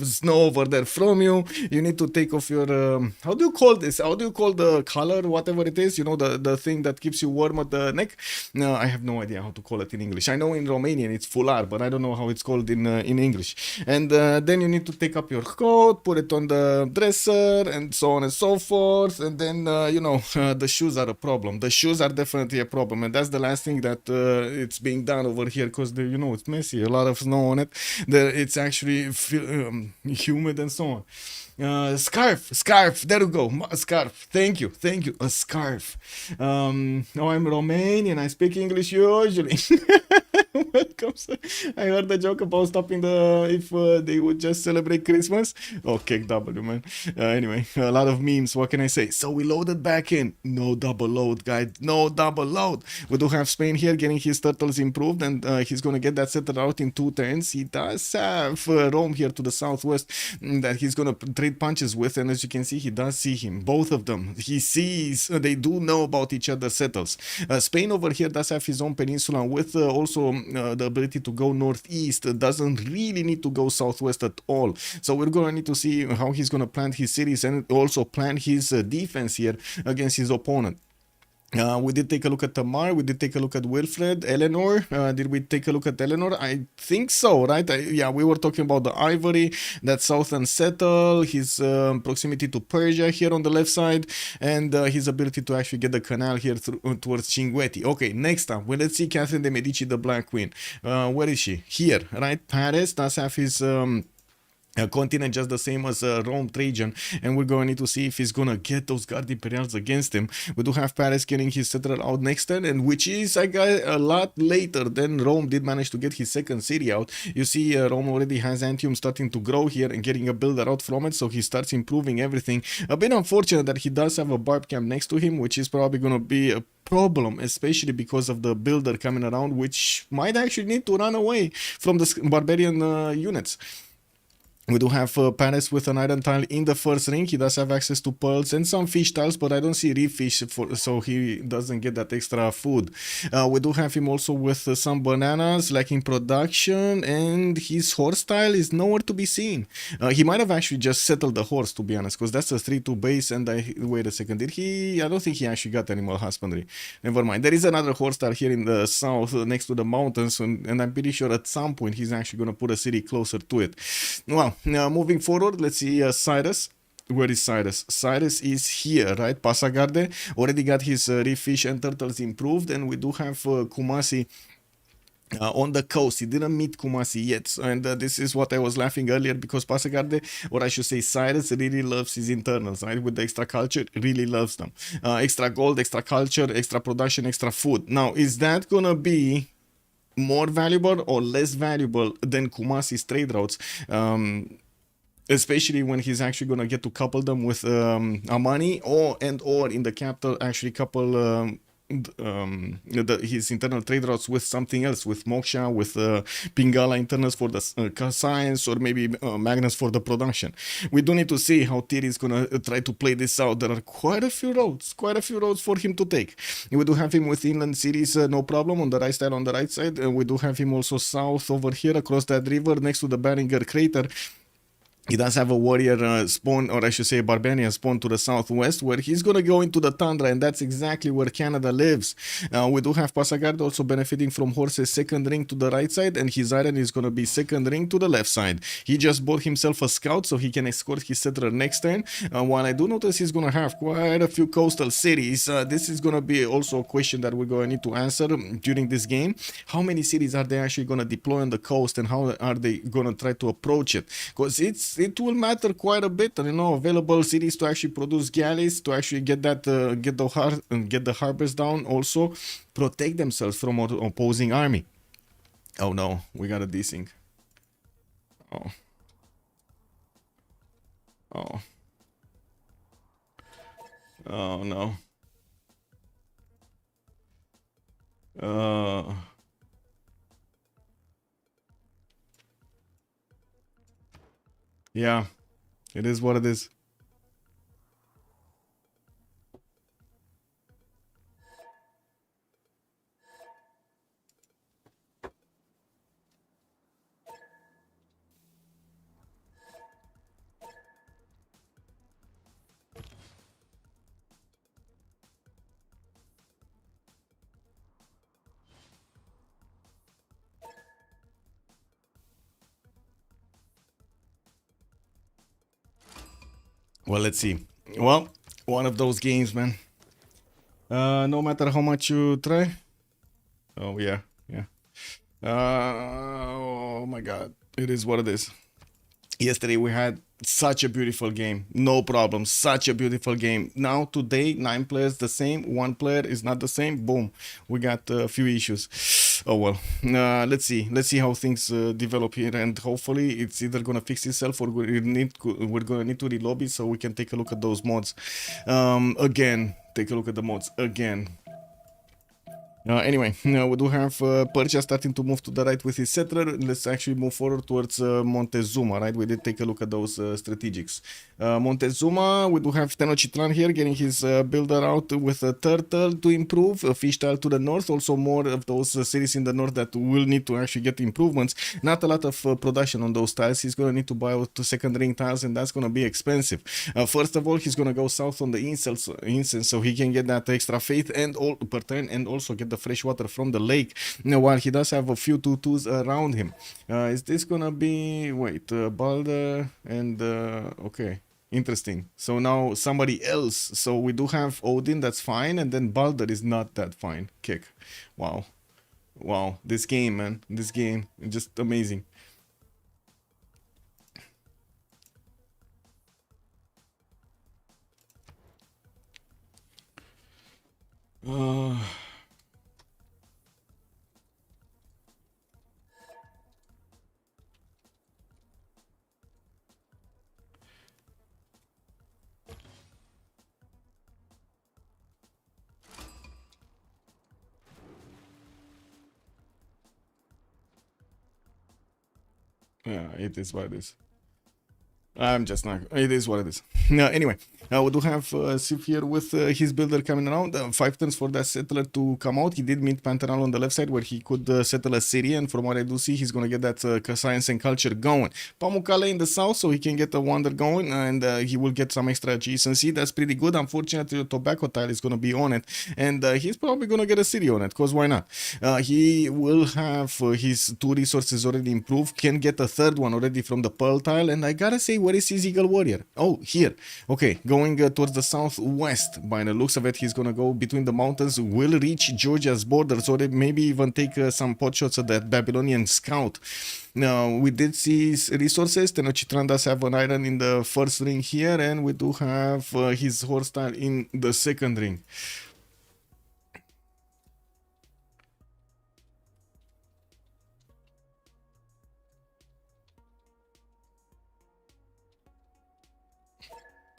snow over there from you. You need to take off your how do you call this? How do you call the color, whatever it is? The thing that keeps you warm at the neck. No, I have no idea how to call it in English. I know in Romanian it's fular, but I don't know how it's called in English. And then you need to take up your coat, put it on the dresser, and so on and so forth. And then the shoes are a problem. The shoes are definitely a problem, and that's the last thing that it's being done over here because it's messy, a lot of snow on it. It's actually humid and so on. Scarf. There we go. A scarf. Thank you. A scarf. Oh, I'm Romanian. I speak English usually. Welcome. Sir. I heard the joke about stopping if they would just celebrate Christmas. Oh, kick W, man. Anyway, a lot of memes. What can I say? So we loaded back in. No double load, guys. No double load. We do have Spain here getting his turtles improved, and he's gonna get that settled out in 2 turns. He does have Rome here to the southwest that he's gonna trade punches with, and as you can see, he does see him. Both of them. He sees. They do know about each other's settles. Spain over here does have his own peninsula with also the ability to go northeast, doesn't really need to go southwest at all. So we're gonna need to see how he's gonna plant his cities and also plan his defense here against his opponent. We did take a look at Tamar, we did take a look at Wilfred, Eleanor. Did we take a look at Eleanor? I think so, right? Yeah, we were talking about the Ivory, that southern settle, his proximity to Persia here on the left side, and his ability to actually get the canal here towards G.O.A.T. Okay, next up, well, let's see Catherine de Medici, the Black Queen. Where is she? Here, right? Paris does have his... continent just the same as Rome, Trajan, and we're going to need to see if he's gonna get those Guard Imperials against him. We do have Paris getting his settler out next turn, and which is a lot later than Rome did manage to get his second city out. You see Rome already has Antium starting to grow here and getting a builder out from it, so he starts improving everything. A bit unfortunate that he does have a barb camp next to him, which is probably gonna be a problem, especially because of the builder coming around, which might actually need to run away from the barbarian units. We do have Paris with an iron tile in the first ring. He does have access to pearls and some fish tiles, but I don't see reef fish, so he doesn't get that extra food. We do have him also with some bananas, lacking production, and his horse tile is nowhere to be seen. He might have actually just settled the horse, to be honest, because that's a 3-2 base, and wait a second, did he? I don't think he actually got animal husbandry. Never mind. There is another horse tile here in the south, next to the mountains, and I'm pretty sure at some point he's actually going to put a city closer to it. Well, now moving forward, let's see Cyrus. Where is Cyrus? Cyrus is here, right? Pasagarde already got his reef fish and turtles improved, and we do have Kumasi on the coast. He didn't meet Kumasi yet, and this is what I was laughing earlier, because Pasagarde, or I should say Cyrus, really loves his internals, right? With the extra culture, really loves them. Extra gold, extra culture, extra production, extra food. Now, is that gonna be more valuable or less valuable than Kumasi's trade routes? Especially when he's actually gonna get to couple them with Amani, or in the capital actually couple his internal trade routes with something else, with Moksha, with Pingala internals for the science, or maybe Magnus for the production. We do need to see how Tiri is gonna try to play this out. There are quite a few roads for him to take. We do have him with inland cities, no problem, on the right side, on the right side. We do have him also south over here across that river next to the Beringer crater. He does have a warrior spawn, or I should say a barbarian spawn to the southwest, where he's gonna go into the tundra, and that's exactly where Canada lives. We do have Pasagard also benefiting from horses second ring to the right side, and his iron is gonna be second ring to the left side. He just bought himself a scout so he can escort his settler next turn. While I do notice he's gonna have quite a few coastal cities, this is gonna be also a question that we're gonna need to answer during this game. How many cities are they actually gonna deploy on the coast, and how are they gonna try to approach it? Because it will matter quite a bit, you know, available cities to actually produce galleys, to actually get that get the harbors down, also protect themselves from opposing army. Oh no, we got a desync. Oh. Oh. Oh no. Yeah, it is what it is. Well, let's see. Well, one of those games, man. No matter how much you try. Oh yeah, yeah. Oh my God, it is what it is. Yesterday we had such a beautiful game, no problem, such a beautiful game. Now today, 9 players the same, 1 player is not the same. Boom, we got a few issues. Oh well, let's see how things develop here, and hopefully it's either gonna fix itself, or we're gonna need to relobby so we can take a look at those mods again. Take a look at the mods again. Anyway, we do have Persia starting to move to the right with his settler. Let's actually move forward towards Montezuma, right? We did take a look at those strategics. Montezuma, we do have Tenochtitlan here getting his builder out with a turtle to improve, a fish tile to the north, also more of those cities in the north that will need to actually get improvements. Not a lot of production on those tiles. He's going to need to buy out 2nd ring tiles, and that's going to be expensive. First of all, he's going to go south on the incense so he can get that extra faith and all per turn, and also get the fresh water from the lake. Now, while he does have a few tutus around him. Is this gonna be, wait, Balder and okay, interesting. So now somebody else. So we do have Odin, that's fine, and then Balder is not that fine. Kick. Wow. Wow, this game, man, this game, just amazing. uh yeah, it is what it is. I'm just not. It is what it is. Anyway, we do have Civ here with his builder coming around. 5 turns for that settler to come out. He did meet Pantanal on the left side where he could settle a city. And from what I do see, he's going to get that science and culture going. Pamukkale in the south, so he can get a wonder going. And he will get some extra adjacency. That's pretty good. Unfortunately, the tobacco tile is going to be on it. And he's probably going to get a city on it, because why not? He will have his 2 resources already improved. Can get a 3rd one already from the pearl tile. And I gotta say, where is his Eagle Warrior? Oh, here. Okay, going towards the southwest. By the looks of it, he's gonna go between the mountains, will reach Georgia's borders, or maybe even take some pot shots at that Babylonian scout. Now, we did see his resources. Tenochtitlan does have an iron in the 1st ring here, and we do have his horse tile in the 2nd ring.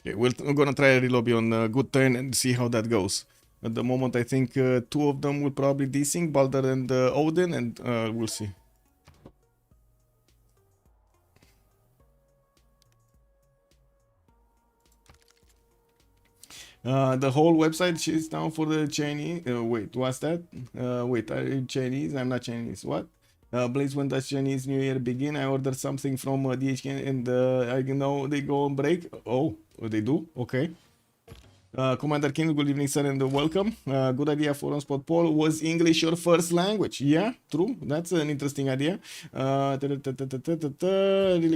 Okay, we're gonna try a relobby on a good turn and see how that goes. At the moment, I think 2 of them will probably desync, Balder and Odin, and we'll see. The whole website is down for the Chinese. Wait, what's that? Wait, are you Chinese? I'm not Chinese. What? Blaze, when does Chinese New Year begin? I ordered something from DHK and I know they go on break. Oh, they do? Okay. Commander King, good evening, sir, and welcome. Good idea for on spot poll. Was English your first language? Yeah, true. That's an interesting idea. Really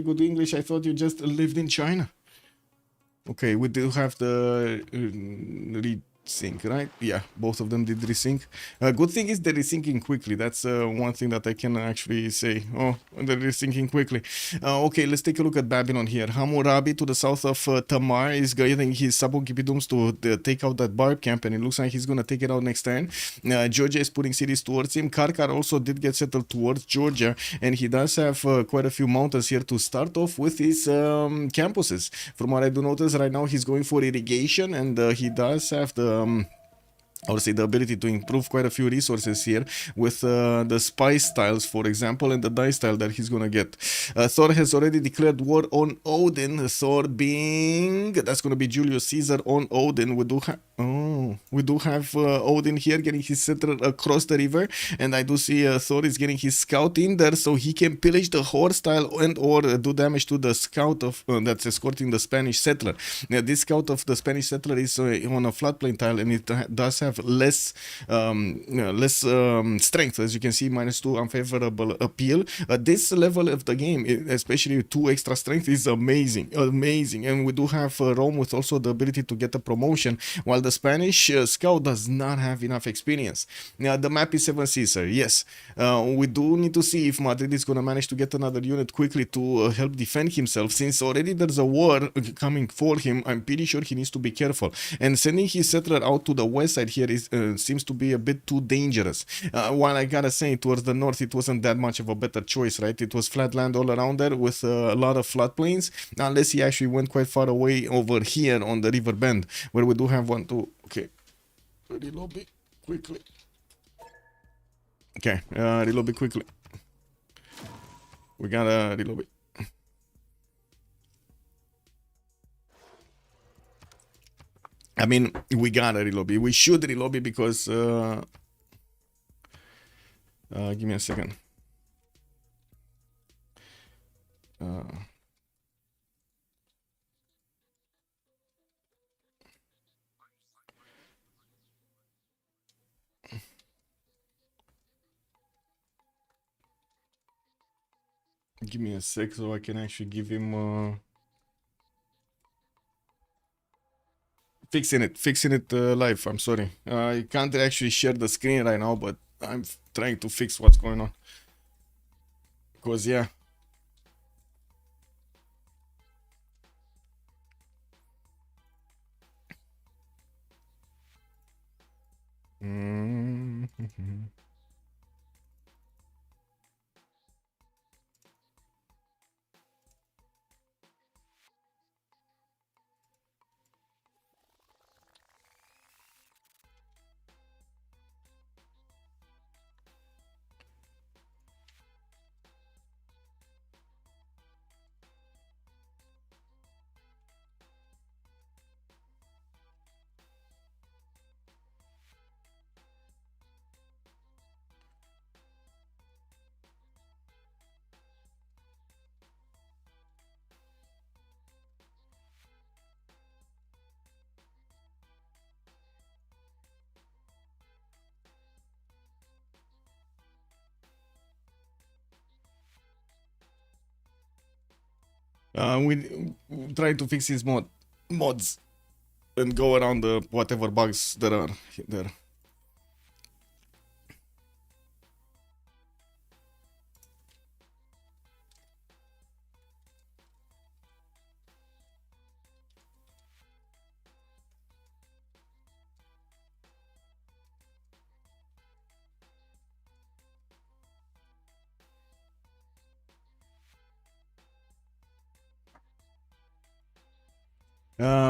good English. I thought you just lived in China. Okay, we do have the resync, right? Yeah, both of them did resync. Good thing is they're resyncing quickly. That's one thing that I can actually say. Oh, they're resyncing quickly. Okay, let's take a look at Babylon here. Hammurabi to the south of Tamar is getting his Sabukipidums to take out that barb camp, and it looks like he's going to take it out next turn. Georgia is putting cities towards him. Karkar also did get settled towards Georgia, and he does have quite a few mountains here to start off with his campuses. From what I do notice right now, he's going for irrigation, and he does have the I would say the ability to improve quite a few resources here with the spice tiles, for example, and the dice tile that he's gonna get. Thor has already declared war on Odin. Thor being, that's gonna be Julius Caesar on Odin. We do have Odin here getting his settler across the river, and I do see Thor is getting his scout in there so he can pillage the horse tile and or do damage to the scout of that's escorting the Spanish settler. This scout of the Spanish settler is on a floodplain tile, and it does have less strength, as you can see, -2 unfavorable appeal. This level of the game, especially 2 extra strength, is amazing, and we do have Rome with also the ability to get a promotion, while the Spanish scout does not have enough experience. Now the map is 7 Caesar. Yes, we do need to see if Madrid is going to manage to get another unit quickly to help defend himself, since already there's a war coming for him. I'm pretty sure he needs to be careful, and sending his settler out to the west side here is seems to be a bit too dangerous. While I gotta say, towards the north it wasn't that much of a better choice, right? It was flat land all around there with a lot of floodplains, unless he actually went quite far away over here on the river bend, where we do have one too. Okay, ready lobby quickly. Okay, reload it quickly. We gotta reload it. I mean, we gotta reload it. We should reload it because give me a second. Give me a sec so I can actually give him fixing it live. I'm sorry. I can't actually share the screen right now, but I'm trying to fix what's going on. Because yeah. We try to fix his mods and go around the whatever bugs there are there.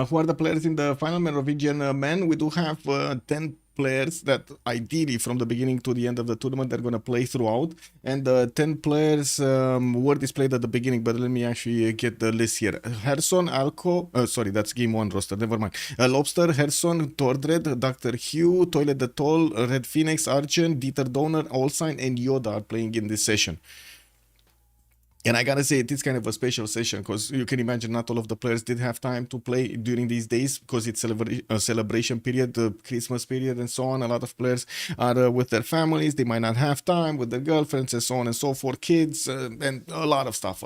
Who are the players in the final Merovingian men? We do have 10 players that ideally from the beginning to the end of the tournament they're going to play throughout, and 10 players were displayed at the beginning, but let me actually get the list here. Herson, Alco, sorry, that's game 1 roster, never mind. Lobster, Herson, Tordred, Dr. Hugh, Toilet the Toll, Red Phoenix, Archon, Dieter Donner, Allsign, and Yoda are playing in this session. And I gotta say, it is kind of a special session because you can imagine not all of the players did have time to play during these days because it's a celebration period, the Christmas period, and so on. A lot of players are with their families; they might not have time with their girlfriends and so on and so forth, kids, and a lot of stuff.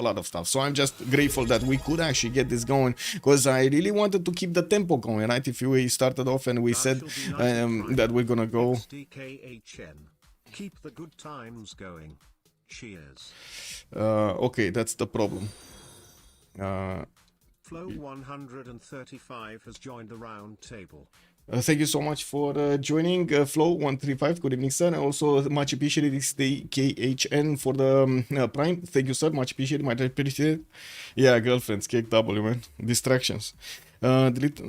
So I'm just grateful that we could actually get this going because I really wanted to keep the tempo going. Right? If we started off and we said that we're gonna go. Keep the good times going. Cheers. Okay, that's the problem. Flow 135 has joined the round table. Thank you so much for joining Flow 135. Good evening, sir. Also, much appreciated is the KHN for the Prime. Thank you, sir. Much appreciated. Much appreciated. Yeah, girlfriends, cake W, man. Distractions. Delete.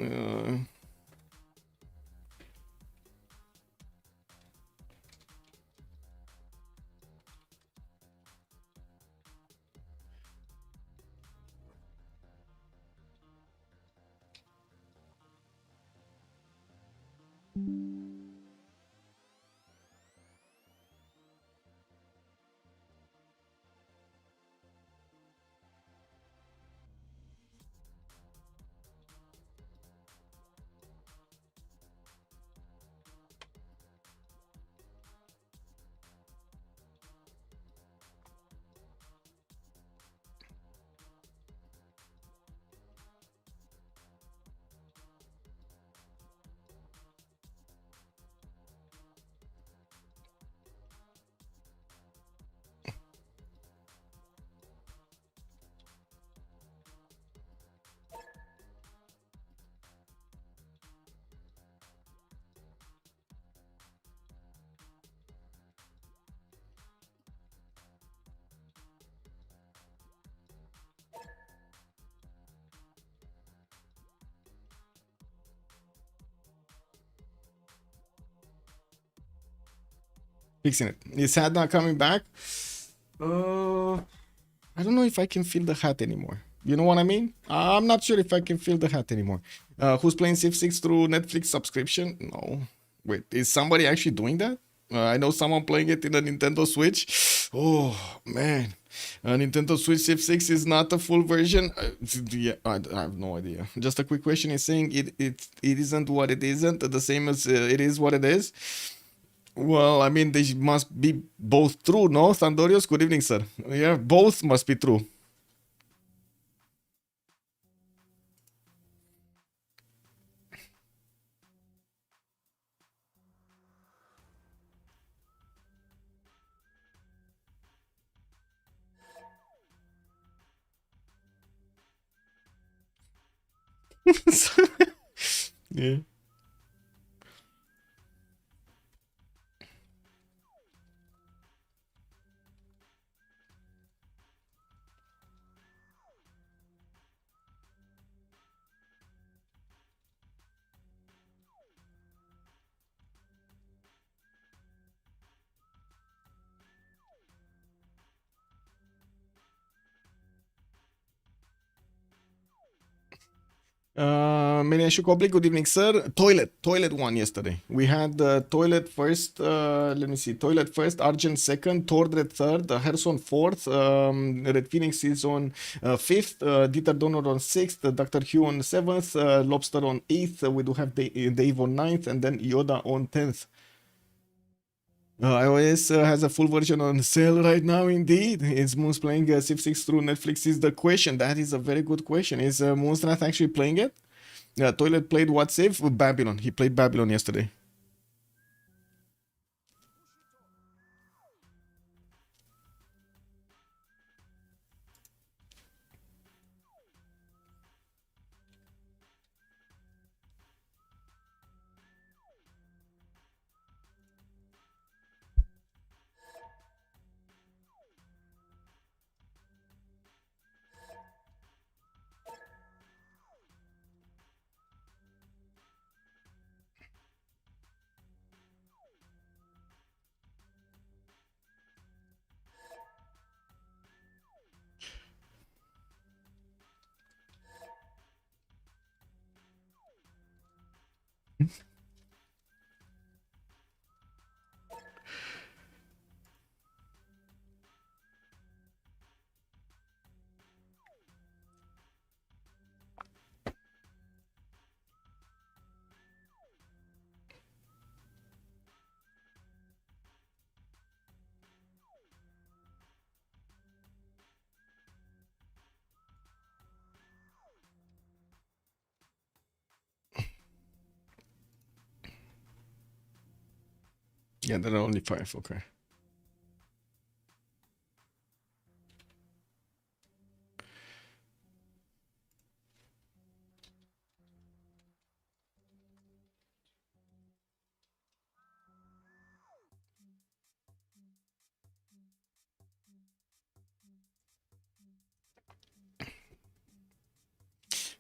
Fixing it. Is hat not coming back? I don't know if I can feel the hat anymore. You know what I mean? I'm not sure if I can feel the hat anymore. Who's playing Civ6 through Netflix subscription? No. Wait, is somebody actually doing that? I know someone playing it in a Nintendo Switch. Oh, man. Nintendo Switch Civ6 is not a full version. Yeah, I have no idea. Just a quick question is saying it isn't what it isn't, the same as it is what it is. Well, I mean, they must be both true, no? Sandorios, good evening, sir. Yeah, both must be true. Yeah. Meniashu Kobli, good evening, sir. Toilet won yesterday. We had toilet first. Let me see. Toilet first, Argent second, Tordred third, Herson fourth, Red Phoenix is on fifth, Dieter Donner on sixth, Dr. Hugh on seventh, Lobster on eighth. We do have Dave on ninth, and then Yoda on 10th. iOS has a full version on sale right now, indeed. Is Moon's playing Civ6 through Netflix? Is the question. That is a very good question. Is Moonstrath actually playing it? Toilet played what save? Babylon. He played Babylon yesterday. Yeah, there are only 5. Okay.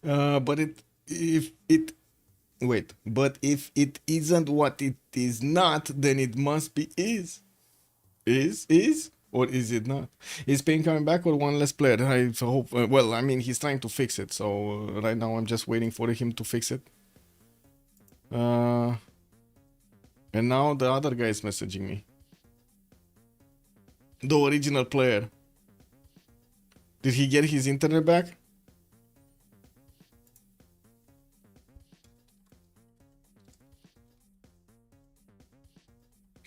But if it wait, but if it isn't what it is not, then it must be is. Is or is it not? Is Payne coming back or one less player? I hope. Well, I mean, he's trying to fix it, so right now I'm just waiting for him to fix it. And now the other guy is messaging me. The original player. Did he get his internet back?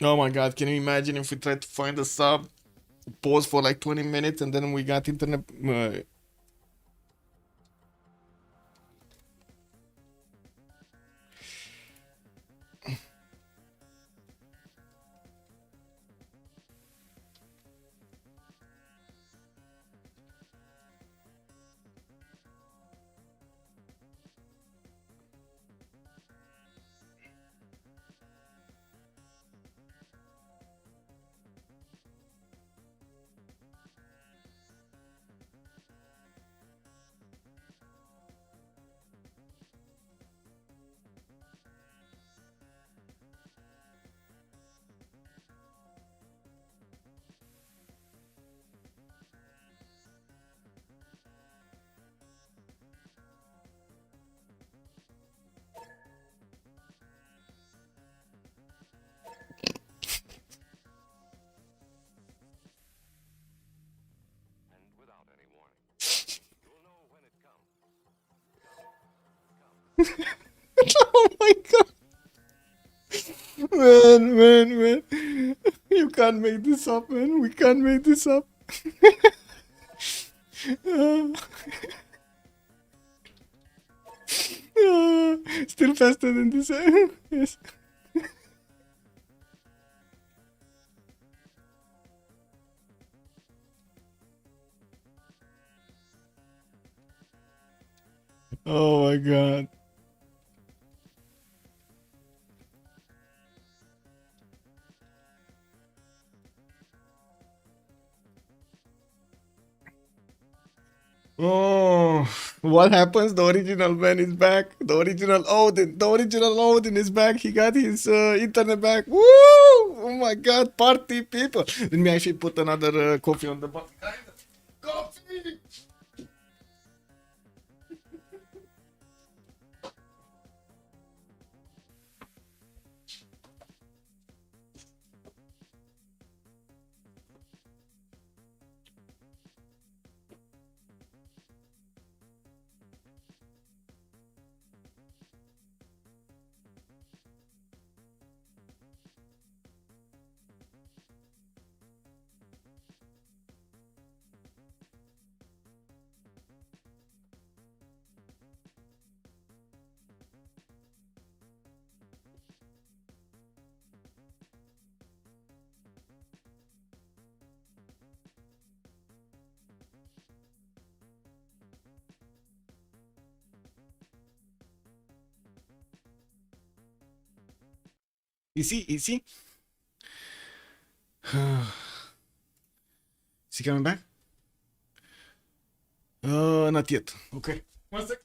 Oh my god, can you imagine if we tried to find a sub, pause for like 20 minutes, and then we got internet? Man. You can't make this up, man. We can't make this up. Still faster than this. Yes. Oh my god. Oh, what happens? The original man is back. The original Odin. The original Odin is back. He got his internet back. Woo! Oh my god, party people. Let me actually put another coffee on the button. Coffee! You see? You see? Is he coming back? Not yet. Okay. One sec.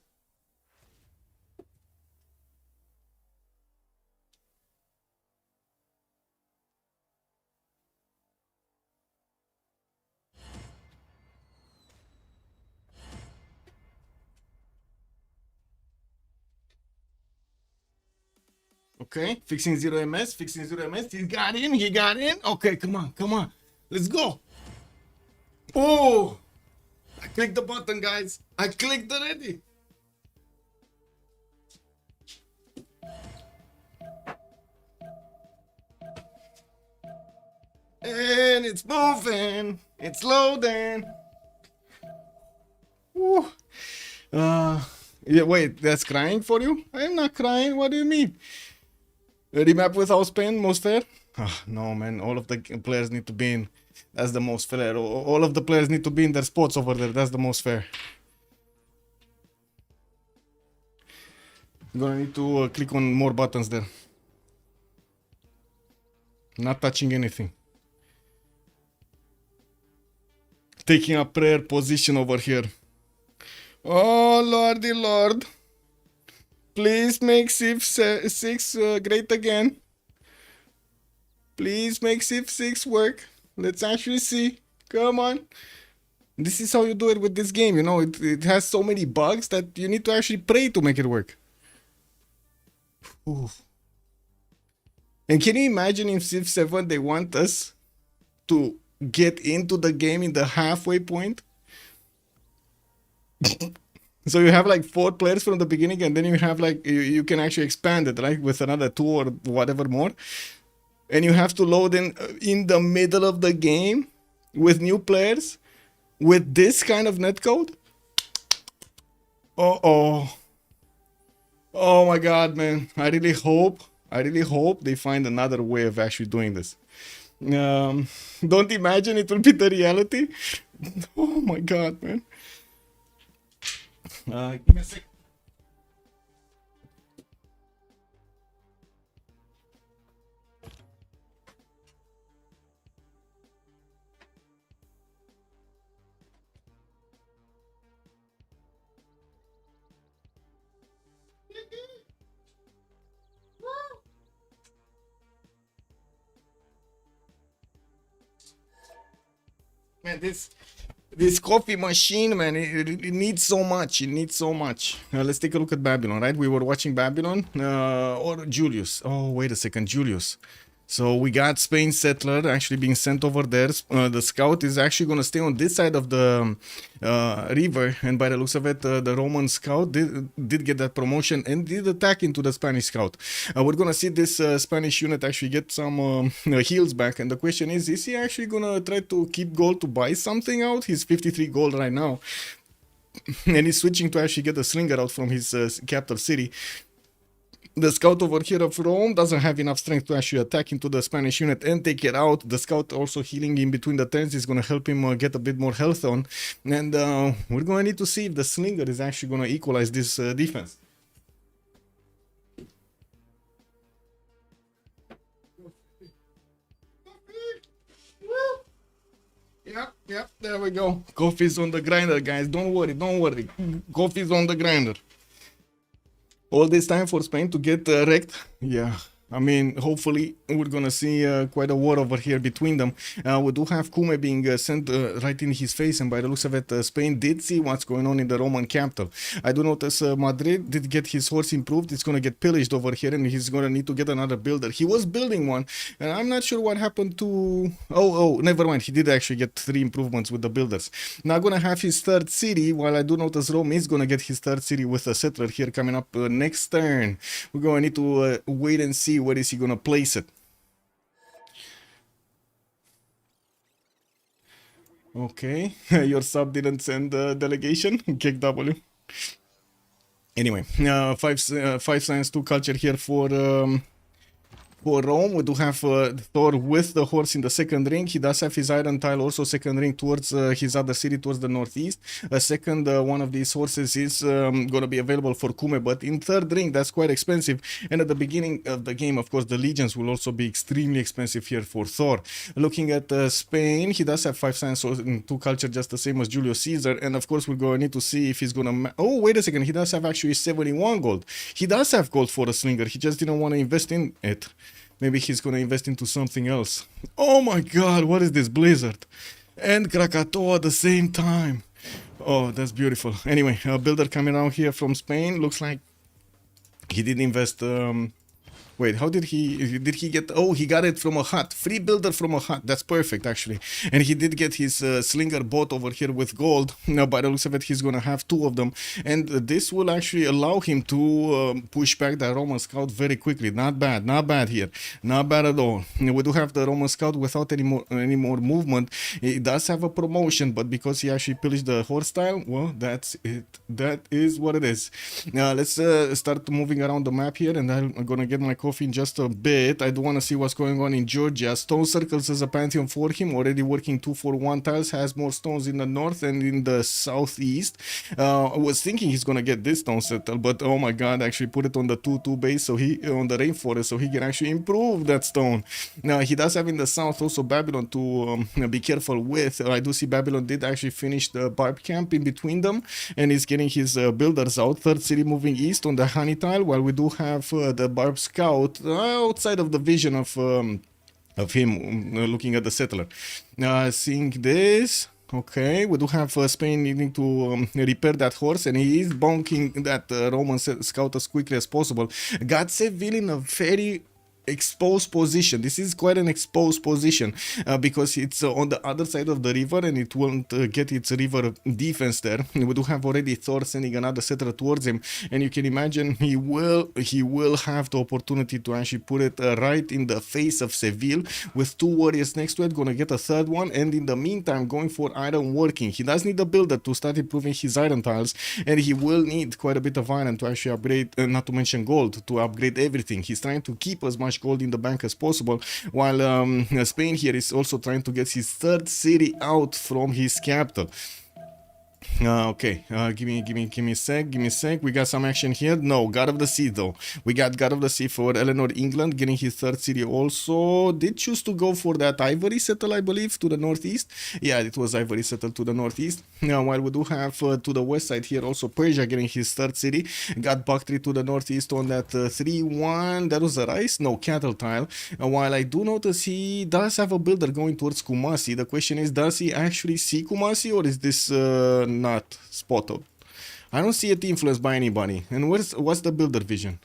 Okay, fixing 0 MS, fixing 0 MS. He got in, he got in. Okay, come on, come on. Let's go. Oh, I clicked the button, guys. I clicked already. And it's moving. It's loading. Woo. Yeah, wait, that's crying for you? I'm not crying. What do you mean? Remap without Spain, most fair? Ah, no, man. All of the players need to be in. That's the most fair. All of the players need to be in their spots over there. That's the most fair. I'm gonna need to click on more buttons there. Not touching anything. Taking a prayer position over here. Oh, lordy lord. Please make Civ6 great again. Please make Civ6 work. Let's actually see. Come on. This is how you do it with this game, you know. It has so many bugs that you need to actually pray to make it work. Oof. And can you imagine in Civ7 they want us to get into the game in the halfway point? So you have like 4 players from the beginning, and then you have like you can actually expand it, right, with another 2 or whatever more, and you have to load in the middle of the game with new players with this kind of netcode. Oh my god, man. I really hope they find another way of actually doing this. Don't imagine it will be the reality. Oh my god, man. Give me a sec. Man, this coffee machine, man, it needs so much. It needs so much. Let's take a look at Babylon, right? We were watching Babylon or Julius. Oh, wait a second, Julius. So we got Spain settler actually being sent over there. The scout is actually going to stay on this side of the river, and by the looks of it, the Roman scout did get that promotion and did attack into the Spanish scout. We're going to see this Spanish unit actually get some heals back, and the question is he actually going to try to keep gold to buy something out? He's 53 gold right now, and he's switching to actually get a slinger out from his capital city. The scout over here of Rome doesn't have enough strength to actually attack into the Spanish unit and take it out. The scout also healing in between the turns is going to help him get a bit more health on. And we're going to need to see if the slinger is actually going to equalize this defense. Yep, there we go. Coffee's on the grinder, guys. Don't worry. Coffee's on the grinder. All this time for Spain to get wrecked? Yeah. I mean, hopefully we're gonna see quite a war over here between them. We do have Cume being sent right in his face, and by the looks of it, Spain did see what's going on in the Roman capital. I do notice Madrid did get his horse improved. It's gonna get pillaged over here, and he's gonna need to get another builder. He was building one, and I'm not sure what happened to... Oh, never mind. He did actually get 3 improvements with the builders. Now gonna have his third city, while I do notice Rome is gonna get his third city with a settler here coming up next turn. We're gonna need to wait and see where is he gonna place it. Okay, your sub didn't send the delegation. Kick W. Anyway, 5 science, 2 culture here for Rome. We do have Thor with the horse in the second ring. He does have his iron tile also second ring towards his other city, towards the northeast. A second one of these horses is going to be available for Cume, but in third ring, that's quite expensive. And at the beginning of the game, of course, the legions will also be extremely expensive here for Thor. Looking at Spain, he does have 5 science and 2 culture, just the same as Julius Caesar. And of course, we're going to need to see if he's going to... Oh, wait a second. He does have actually 71 gold. He does have gold for a slinger. He just didn't want to invest in it. Maybe he's gonna invest into something else. Oh my god, what is this blizzard? And Krakatoa at the same time. Oh, that's beautiful. Anyway, a builder coming out here from Spain. Looks like he did invest... Wait, how did he get... Oh, he got it from a hut. Free builder from a hut. That's perfect, actually. And he did get his slinger bot over here with gold. Now, by the looks of it, he's going to have 2 of them. And this will actually allow him to push back the Roman scout very quickly. Not bad here. Not bad at all. We do have the Roman scout without any more movement. He does have a promotion, but because he actually pillaged the horse style, well, that's it. That is what it is. Now, let's start moving around the map here, and I'm going to get my coffee in just a bit. I do want to see what's going on in Georgia. Stone circles as a pantheon for him, already working 2-for-1 tiles, has more stones in the north and in the southeast. I was thinking he's gonna get this stone settle, but oh my god, actually put it on the 2-2 base, so he on the rainforest, so he can actually improve that stone. Now he does have in the south also Babylon to be careful with. I do see Babylon did actually finish the barb camp in between them, and he's getting his builders out. Third city moving east on the honey tile, while we do have the barb scout outside of the vision of him looking at the settler. Seeing this, okay, we do have Spain needing to repair that horse, and he is bonking that Roman scout as quickly as possible. Got Seville in a very exposed position. This is quite an exposed position because it's on the other side of the river, and it won't get its river defense there. We do have already Thor sending another settler towards him, and you can imagine he will have the opportunity to actually put it right in the face of Seville with 2 warriors next to it. Gonna get a third one, and in the meantime going for iron working. He does need a builder to start improving his iron tiles, and he will need quite a bit of iron to actually upgrade, not to mention gold, to upgrade everything. He's trying to keep as much gold in the bank as possible, while Spain here is also trying to get his third city out from his capital. Okay, give me a sec. We got some action here. No, God of the Sea though. We got God of the Sea for Eleanor, England, getting his third city also. Did choose to go for that Ivory settle, I believe, to the northeast. Yeah, it was Ivory settle to the northeast. Now, while we do have to the west side here also Persia getting his third city. Got Bactri to the northeast on that 3-1. That was a rice? No, cattle tile. While I do notice he does have a builder going towards Kumasi. The question is, does he actually see Kumasi, or is this not spotted? I don't see it influenced by anybody. And what's the builder vision?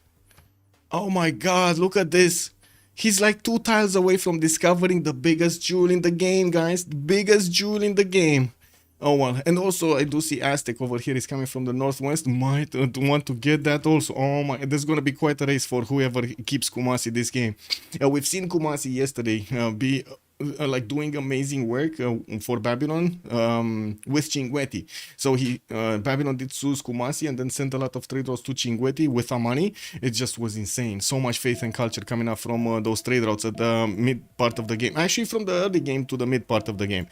Oh my god, look at this. He's like 2 tiles away from discovering the biggest jewel in the game, guys. The biggest jewel in the game. Oh well, and also I do see Aztec over here is coming from the northwest. Might want to get that also. Oh my, there's gonna be quite a race for whoever keeps Kumasi this game. We've seen Kumasi yesterday be like doing amazing work for Babylon with G.O.A.T. So Babylon did choose Kumasi and then sent a lot of trade routes to G.O.A.T with Amani. It just was insane. So much faith and culture coming up from those trade routes at the mid part of the game. Actually, from the early game to the mid part of the game.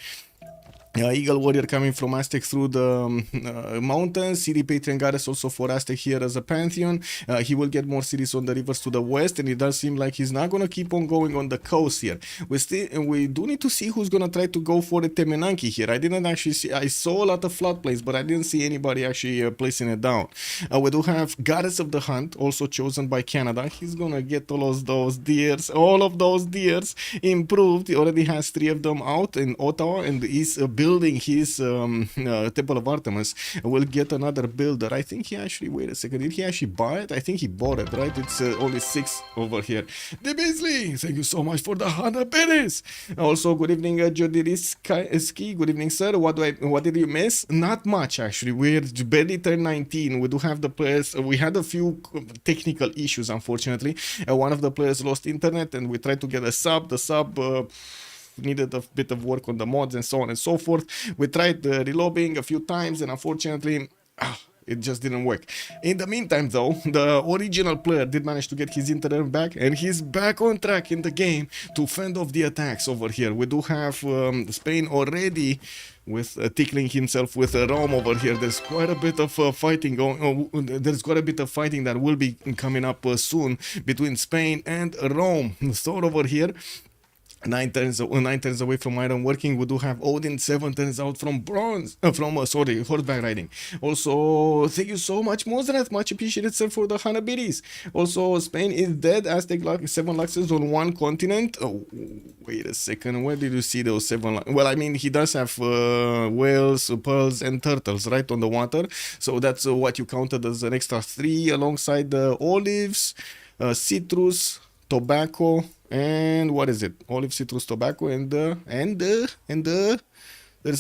Eagle Warrior coming from Aztec through the mountains. City Patriot Goddess also for Aztec here as a Pantheon. He will get more cities on the rivers to the west, and it does seem like he's not going to keep on going on the coast here. We do need to see who's going to try to go for the Temenanki here. I didn't actually see, I saw a lot of floodplains, but I didn't see anybody actually placing it down. We do have Goddess of the Hunt, also chosen by Canada. He's going to get all of those deers improved. He already has 3 of them out in Ottawa, and is building his Temple of Artemis. Will get another builder. I think he actually, wait a second, did he actually buy it? I think he bought it, right? It's only 6 over here. The Beasley, thank you so much for the 100 pennies. Also, good evening, Jodiriski. Good evening, sir. What did you miss? Not much, actually. We're barely turned 19. We do have the players. We had a few technical issues, unfortunately. One of the players lost internet, and we tried to get a sub. The sub needed a bit of work on the mods and so on and so forth. We tried relobbying a few times, and unfortunately it just didn't work. In the meantime, though, the original player did manage to get his internet back, and he's back on track in the game to fend off the attacks over here. We do have Spain already with tickling himself with Rome over here. There's quite a bit of fighting going. There's quite a bit of fighting that will be coming up soon between Spain and Rome. So over here, 9 turns away from iron working. We do have Odin 7 turns out from bronze, horseback riding. Also, thank you so much, Mozart. Much appreciated, sir, for the Hanabiris. Also, Spain is dead. Aztec 7 Luxes on 1 continent. Oh, wait a second. Where did you see those 7? Well, I mean, he does have whales, pearls, and turtles right on the water. So that's what you counted as an extra 3 alongside the olives, citrus, tobacco, and what is it? Olive, citrus, tobacco, and there's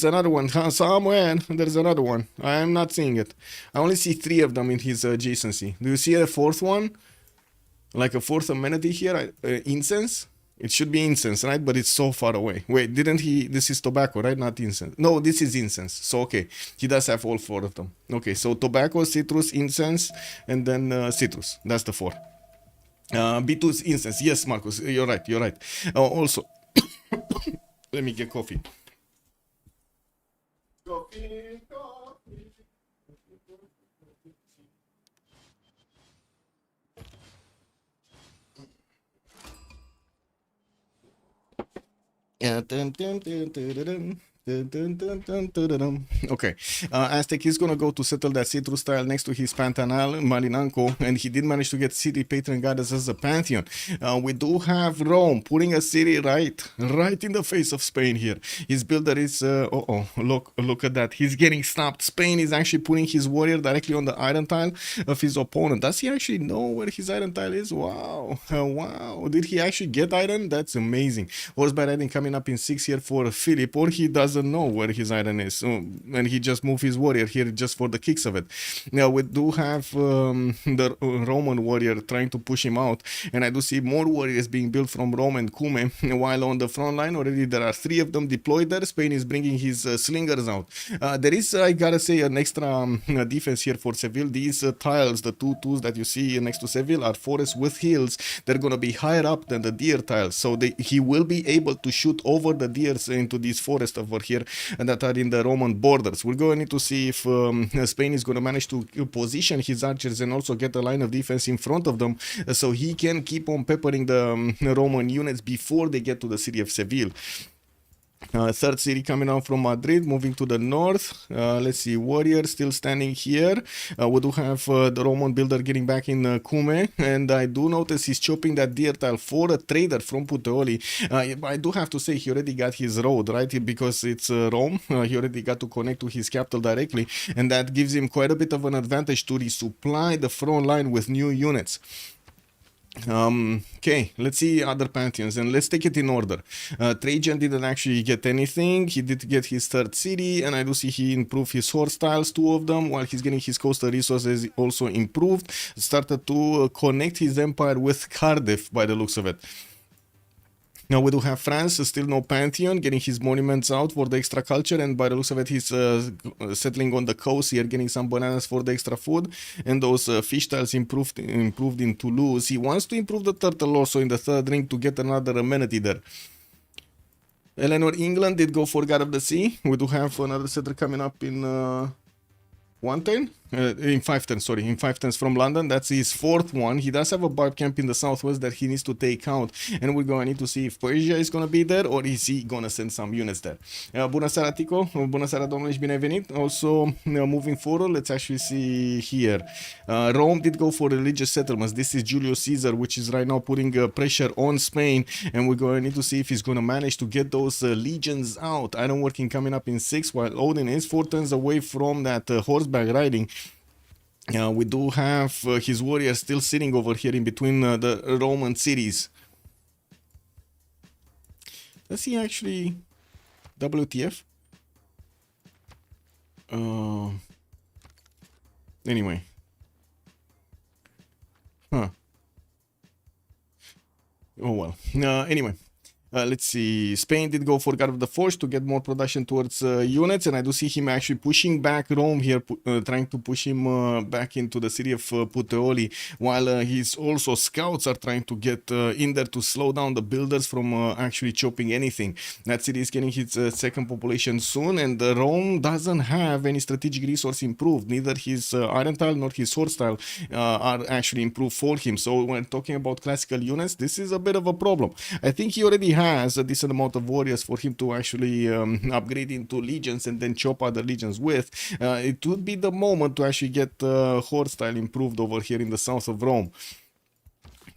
another one somewhere. There's another one. I am not seeing it. I only see 3 of them in his adjacency. Do you see a 4th one? Like a 4th amenity here? Incense? It should be incense, right? But it's so far away. Wait, didn't he? This is tobacco, right? Not incense. No, this is incense. So, okay. He does have all 4 of them. Okay, so tobacco, citrus, incense, and then citrus. That's the 4. B2's instance. Yes, Marcus, you're right. Also, let me get coffee. Coffee. Okay, Aztec is gonna go to settle that citrus tile next to his Pantanal Malinanco, and he did manage to get City Patron Goddess as a Pantheon. We do have Rome putting a city right in the face of Spain here. His builder is look at that. He's getting stopped. Spain is actually putting his warrior directly on the iron tile of his opponent. Does he actually know where his iron tile is? Wow. Wow. Did he actually get iron? That's amazing. Horseback riding coming up in 6 here for Philip, or he doesn't know where his iron is, and he just moved his warrior here just for the kicks of it. Now we do have the Roman warrior trying to push him out, and I do see more warriors being built from Rome and Cume, while on the front line already there are 3 of them deployed there. Spain is bringing his slingers out. There is, I gotta say, an extra defense here for Seville. These tiles, the 2-2s that you see next to Seville, are forests with hills. They're gonna be higher up than the deer tiles, so he will be able to shoot over the deers into these forests over here that are in the Roman borders. We're going to need to see if Spain is going to manage to position his archers and also get a line of defense in front of them, so he can keep on peppering the Roman units before they get to the city of Seville. 3rd city coming out from Madrid, moving to the north. Let's see, warrior still standing here. We do have the Roman builder getting back in Cume, and I do notice he's chopping that deer tile for a trader from Puteoli. I do have to say he already got his road, right? Because it's Rome. He already got to connect to his capital directly, and that gives him quite a bit of an advantage to resupply the front line with new units. Okay, let's see other pantheons and let's take it in order. Trajan didn't actually get anything. He did get his third city, and I do see he improved his horse styles, two of them, while he's getting his coastal resources also improved. Started to connect his empire with Cardiff by the looks of it. Now we do have France, still no pantheon, getting his monuments out for the extra culture, and by the looks of it, he's settling on the coast here, getting some bananas for the extra food, and those fish tiles improved in Toulouse. He wants to improve the turtle also in the third ring to get another amenity there. Eleanor, England did go for God of the Sea. We do have another setter coming up in 1 turn? In 5 turns, sorry, in 5 turns from London. That's his fourth one. He does have a barb camp in the southwest that he needs to take out, and we're going to need to see if Persia is going to be there or is he going to send some units there. Bună seara, Tico. Bună seara, domnule, și bine venit. Also, moving forward, let's actually see here. Rome did go for religious settlements. This is Julius Caesar, which is right now putting pressure on Spain, and we're going to need to see if he's going to manage to get those legions out. Iron working coming up in 6, while Odin is 4 turns away from that horseback riding. We do have his warriors still sitting over here in between the Roman cities. Does he actually WTF? Anyway. Huh. Oh well. Anyway. Let's see. Spain did go for God of the Forge to get more production towards units, and I do see him actually pushing back Rome here, trying to push him back into the city of Puteoli, while his also scouts are trying to get in there to slow down the builders from actually chopping anything. That city is getting its second population soon, and Rome doesn't have any strategic resource improved. Neither his iron tile nor his sword tile are actually improved for him. So when talking about classical units, this is a bit of a problem. I think he already has a decent amount of warriors for him to actually upgrade into legions and then chop other legions with. It would be the moment to actually get horde style improved over here in the south of Rome.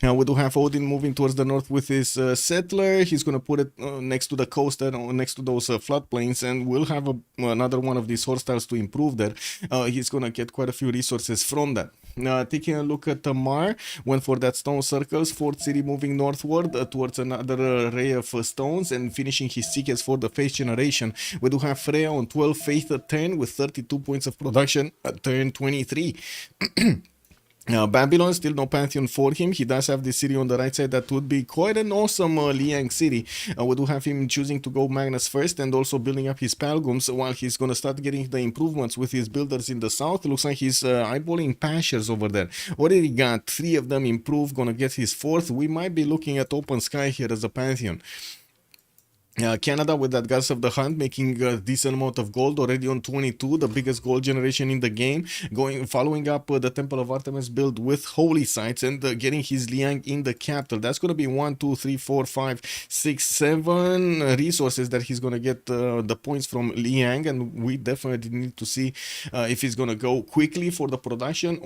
Now we do have Odin moving towards the north with his settler. He's going to put it next to the coast and next to those floodplains, and we'll have another one of these horse tiles to improve there. He's going to get quite a few resources from that. Taking a look at Tamar, went for that stone circles, fourth city moving northward towards another array of stones and finishing his tickets for the faith generation. We do have Freya on 12 faith at 10 with 32 points of production at turn 23. Babylon, still no pantheon for him. He does have this city on the right side that would be quite an awesome Liang city. We do have him choosing to go Magnus first and also building up his Palgums while he's going to start getting the improvements with his builders in the south. Looks like he's eyeballing pastures over there. Already got 3 of them improved, gonna get his 4th. We might be looking at open sky here as a pantheon. Canada with that Goddess of the Hunt making a decent amount of gold already on 22, the biggest gold generation in the game, following up the Temple of Artemis build with holy sites and getting his Liang in the capital. That's going to be 1, 2, 3, 4, 5, 6, 7 resources that he's going to get the points from Liang, and we definitely need to see if he's going to go quickly for the production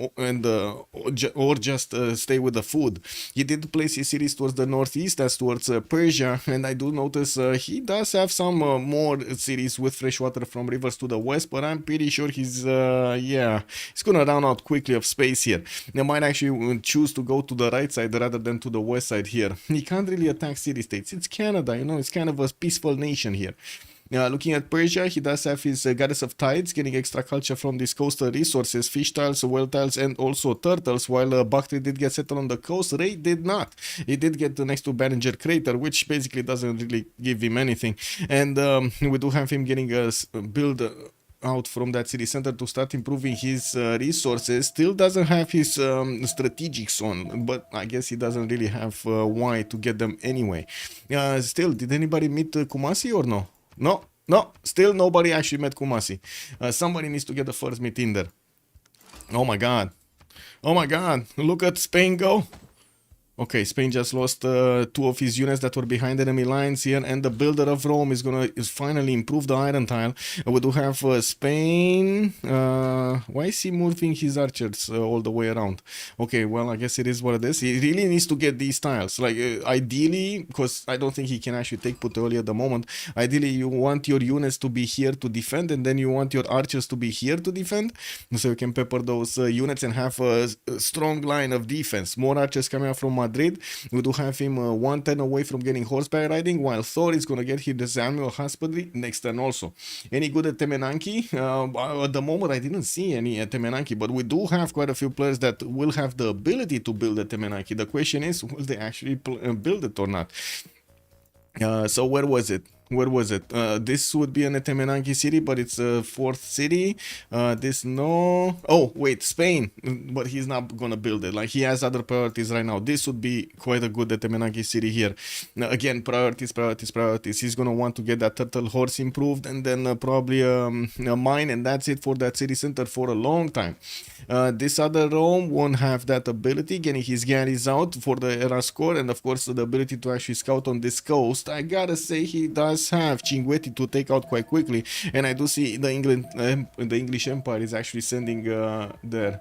or just stay with the food. He did place his cities towards the northeast, as towards Persia, and I do notice he does have some more cities with fresh water from rivers to the west, but I'm pretty sure he's gonna run out quickly of space here. They might actually choose to go to the right side rather than to the west side here. He can't really attack city-states. It's Canada, you know, it's kind of a peaceful nation here. Looking at Persia, he does have his Goddess of Tides, getting extra culture from these coastal resources, fish tiles, whale tiles, and also turtles, while Bactri did get settled on the coast. Ray did not. He did get next to Behringer Crater, which basically doesn't really give him anything. And we do have him getting a build out from that city center to start improving his resources. Still doesn't have his strategics on, but I guess he doesn't really have why to get them anyway. Still, did anybody meet Kumasi or no? No, still nobody actually met Kumasi. Somebody needs to get the first meet in there. Oh my god, look at Spain go. Okay, Spain just lost 2 of his units that were behind enemy lines here, and the builder of Rome is finally improve the iron tile. We do have Spain. Why is he moving his archers all the way around? Okay, well, I guess it is what it is. He really needs to get these tiles. Like, ideally, because I don't think he can actually take Puteoli at the moment, ideally you want your units to be here to defend, and then you want your archers to be here to defend, so you can pepper those units and have a strong line of defense. More archers coming out from Madrid. We do have him 1 turn away from getting horseback riding, while Thor is going to get his annual husbandry next turn also. Any good at Temenanki? At the moment, I didn't see any at Temenanki, but we do have quite a few players that will have the ability to build a Temenanki. The question is, will they actually build it or not? So where was it? This would be an Temenanki city, but it's a fourth city. This no. Oh wait, Spain, but he's not gonna build it. Like he has other priorities right now. This would be quite a good Temenanki city here. Now, again, priorities. He's gonna want to get that turtle horse improved, and then probably a mine, and that's it for that city center for a long time. This other Rome won't have that ability. Getting his galleys out for the era score, and of course the ability to actually scout on this coast. I gotta say he does have G.O.A.T to take out quite quickly, and I do see the English Empire is actually sending there.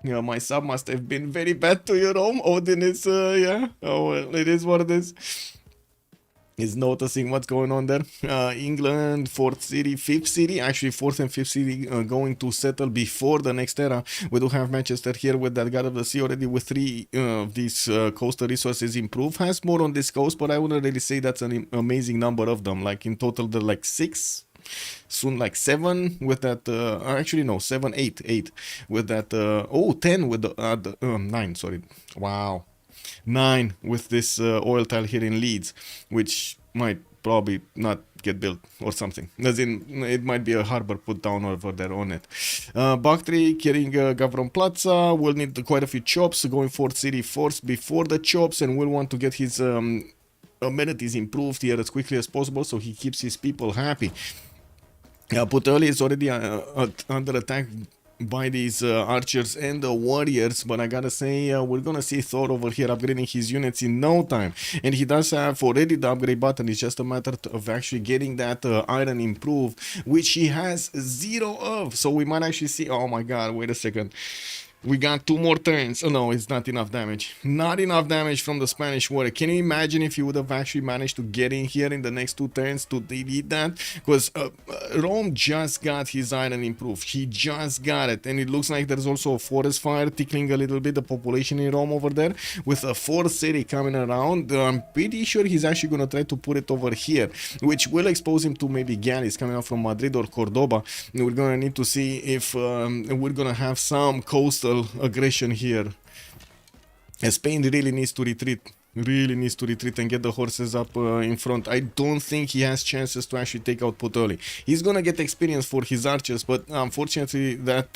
Yeah, my sub must have been very bad to you, Rome. Odin is yeah. Oh well, it is what it is. Is noticing what's going on there. England, 4th city, 5th city, actually 4th and 5th city going to settle before the next era. We do have Manchester here with that God of the Sea already with 3 of these coastal resources improved. Has more on this coast, but I wouldn't really say that's an amazing number of them. Like in total, they're like 6. Soon like 7 with that actually no 7 8 with that 10 with the 9, sorry, wow, 9 with this oil tile here in Leeds, which might probably not get built or something, as in it might be a harbor put down over there on it. Bactri carrying Gavron Plaza will need quite a few chops, going for city force before the chops, and will want to get his amenities improved here as quickly as possible so he keeps his people happy. Puteoli is already under attack by these archers and the warriors, but I gotta say we're gonna see Thor over here upgrading his units in no time, and he does have already the upgrade button. It's just a matter of actually getting that iron improved, which he has 0 of, so we might actually see, oh my god, wait a second, we got 2 more turns. Oh no, it's not enough damage. Not enough damage from the Spanish warrior. Can you imagine if you would have actually managed to get in here in the next 2 turns to delete that? Because Rome just got his iron improved. He just got it. And it looks like there's also a forest fire tickling a little bit the population in Rome over there. With a 4th city coming around, I'm pretty sure he's actually going to try to put it over here, which will expose him to maybe galleys coming out from Madrid or Cordoba. And we're going to need to see if we're going to have some coastal aggression here. Spain really needs to retreat. And get the horses up in front. I don't think he has chances to actually take out Puteoli. He's gonna get experience for his archers, but unfortunately that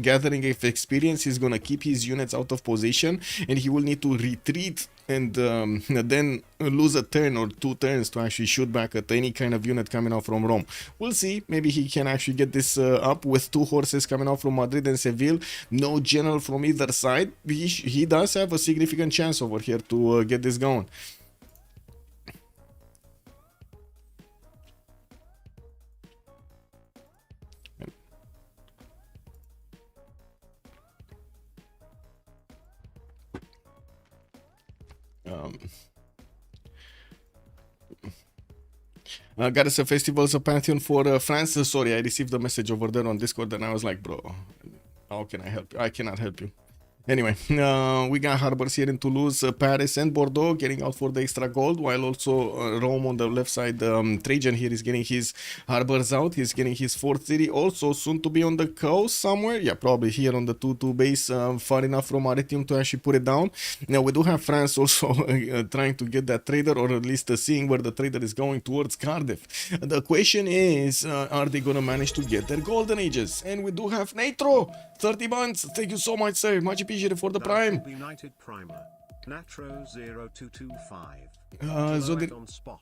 gathering of experience is gonna keep his units out of position, and he will need to retreat and then lose a turn or 2 turns to actually shoot back at any kind of unit coming out from Rome. We'll see. Maybe he can actually get this up with 2 horses coming out from Madrid and Seville. No general from either side. He does have a significant chance over here to get this going. Goddess of Festivals, a Pantheon for France. Sorry, I received a message over there on Discord and I was like, bro, how can I help you? I cannot help you. Anyway, we got harbors here in Toulouse, Paris and Bordeaux getting out for the extra gold, while also Rome on the left side, Trajan here is getting his harbors out. He's getting his 4th city also soon to be on the coast somewhere. Yeah, probably here on the 2-2 base, far enough from Arretium to actually put it down. Now we do have France also trying to get that trader, or at least seeing where the trader is going towards Cardiff. The question is, are they going to manage to get their golden ages? And we do have Natro, 30 months. Thank you so much, sir. Much appreciated for the prime. United Primer. Natro 0225. On spot.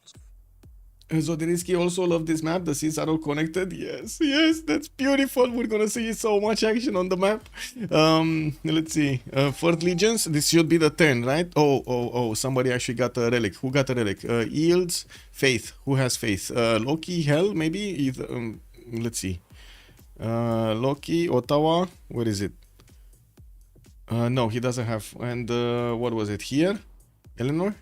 Zodiriski also love this map. The seas are all connected. Yes, that's beautiful. We're gonna see so much action on the map. Let's see. 4th Legions. This should be the 10, right? Oh, somebody actually got a relic. Who got a relic? Yields, Faith. Who has Faith? Loki, Hell, maybe? Either, let's see. Loki, Ottawa. Where is it? No, he doesn't have. And what was it here? Eleanor?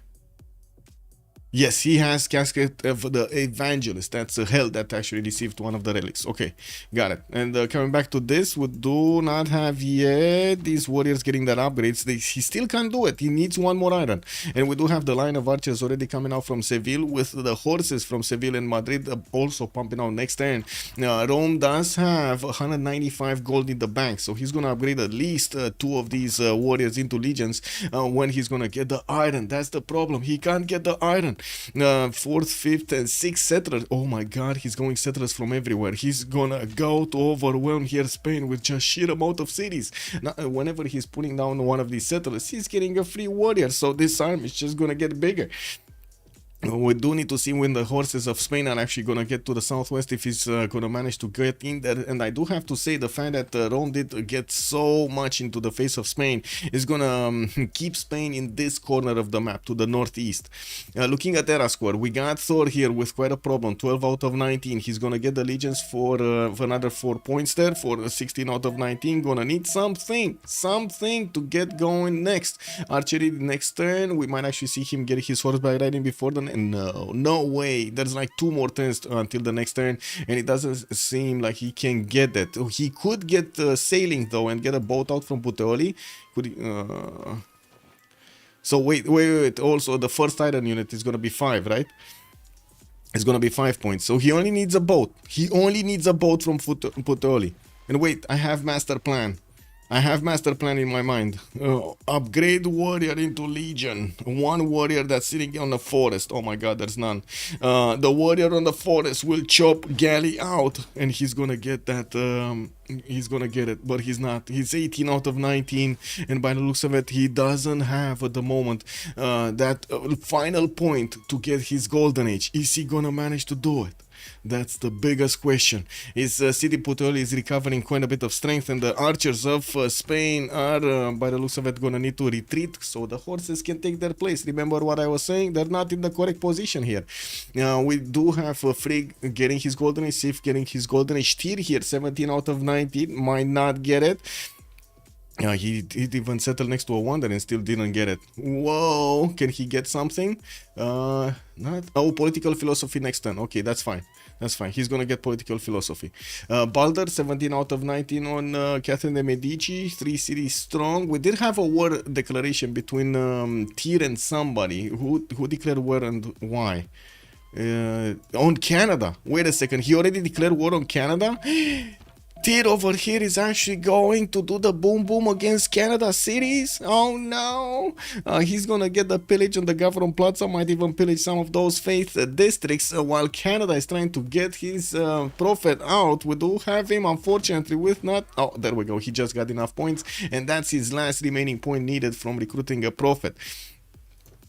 Yes, he has Casket of the Evangelist. That's a hell that actually received one of the relics. Okay, got it. And coming back to this, we do not have yet these warriors getting that upgrades. He still can't do it. He needs one more iron. And we do have the line of archers already coming out from Seville, with the horses from Seville and Madrid also pumping out next turn. Rome does have 195 gold in the bank, so he's going to upgrade at least two of these warriors into legions when he's going to get the iron. That's the problem. He can't get the iron. Fourth, fifth, and sixth settlers. Oh my god, he's going settlers from everywhere. He's gonna go to overwhelm here Spain with just sheer amount of cities. Now, whenever he's putting down one of these settlers, he's getting a free warrior, so this army is just gonna get bigger. We do need to see when the horses of Spain are actually going to get to the southwest, if he's going to manage to get in there. And I do have to say, the fact that Rome did get so much into the face of Spain is going to keep Spain in this corner of the map to the northeast. Looking at Era score, we got Thor here with quite a problem, 12 out of 19. He's going to get the legions for another 4 points there, for 16 out of 19. Gonna need something to get going next. Archery next turn, we might actually see him get his horseback riding before the no way. There's like 2 more turns until the next turn, and it doesn't seem like he can get that. He could get sailing though and get a boat out from Puteoli. Could he, so wait. Also, the first iron unit is gonna be 5, right? It's gonna be 5 points. So he only needs a boat. He only needs a boat from Puteoli. And wait, I have master plan. I have master plan in my mind. Upgrade warrior into legion. One warrior that's sitting on the forest. Oh my god, there's none. The warrior on the forest will chop Galley out, and he's gonna get that. He's gonna get it, but he's not. He's 18 out of 19, and by the looks of it, he doesn't have at the moment that final point to get his golden age. Is he gonna manage to do it? That's the biggest question. His city Puteoli is recovering quite a bit of strength, and the archers of Spain are, by the looks of it, gonna need to retreat so the horses can take their place. Remember what I was saying? They're not in the correct position here. We do have Frigg getting his golden age, Sif getting his golden age. Tyr here, 17 out of 19, might not get it. He even settled next to a wonder and still didn't get it. Whoa, can he get something? Not. Oh, political philosophy next turn. Okay, that's fine. That's fine. He's gonna get political philosophy. Balder, 17 out of 19 on Catherine de Medici. 3 cities strong. We did have a war declaration between Tyr and somebody. Who declared war and why? On Canada. Wait a second. He already declared war on Canada? Tyr over here is actually going to do the boom boom against Canada cities. Oh no, he's gonna get the pillage on the Gavron Plaza, might even pillage some of those faith districts, while Canada is trying to get his prophet out. We do have him, unfortunately, with not. Oh, there we go. He just got enough points, and that's his last remaining point needed from recruiting a prophet.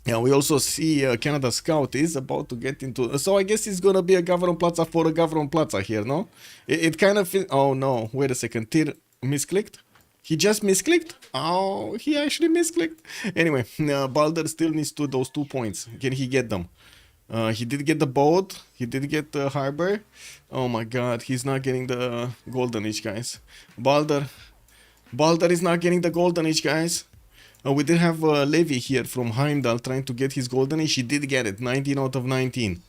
Yeah, we also see Canada Scout is about to get into. So I guess it's gonna be a Gavron Plaza for a Gavron Plaza here, no? It kind of. Oh no! Wait a second. Tyr misclicked. He just misclicked. Oh, he actually misclicked. Anyway, Balder still needs those 2 points. Can he get them? He did get the boat. He did get the harbor. Oh my god, he's not getting the golden age, guys. Balder is not getting the golden age, guys. We did have Levi here from Heimdall trying to get his golden age. He did get it, 19 out of 19.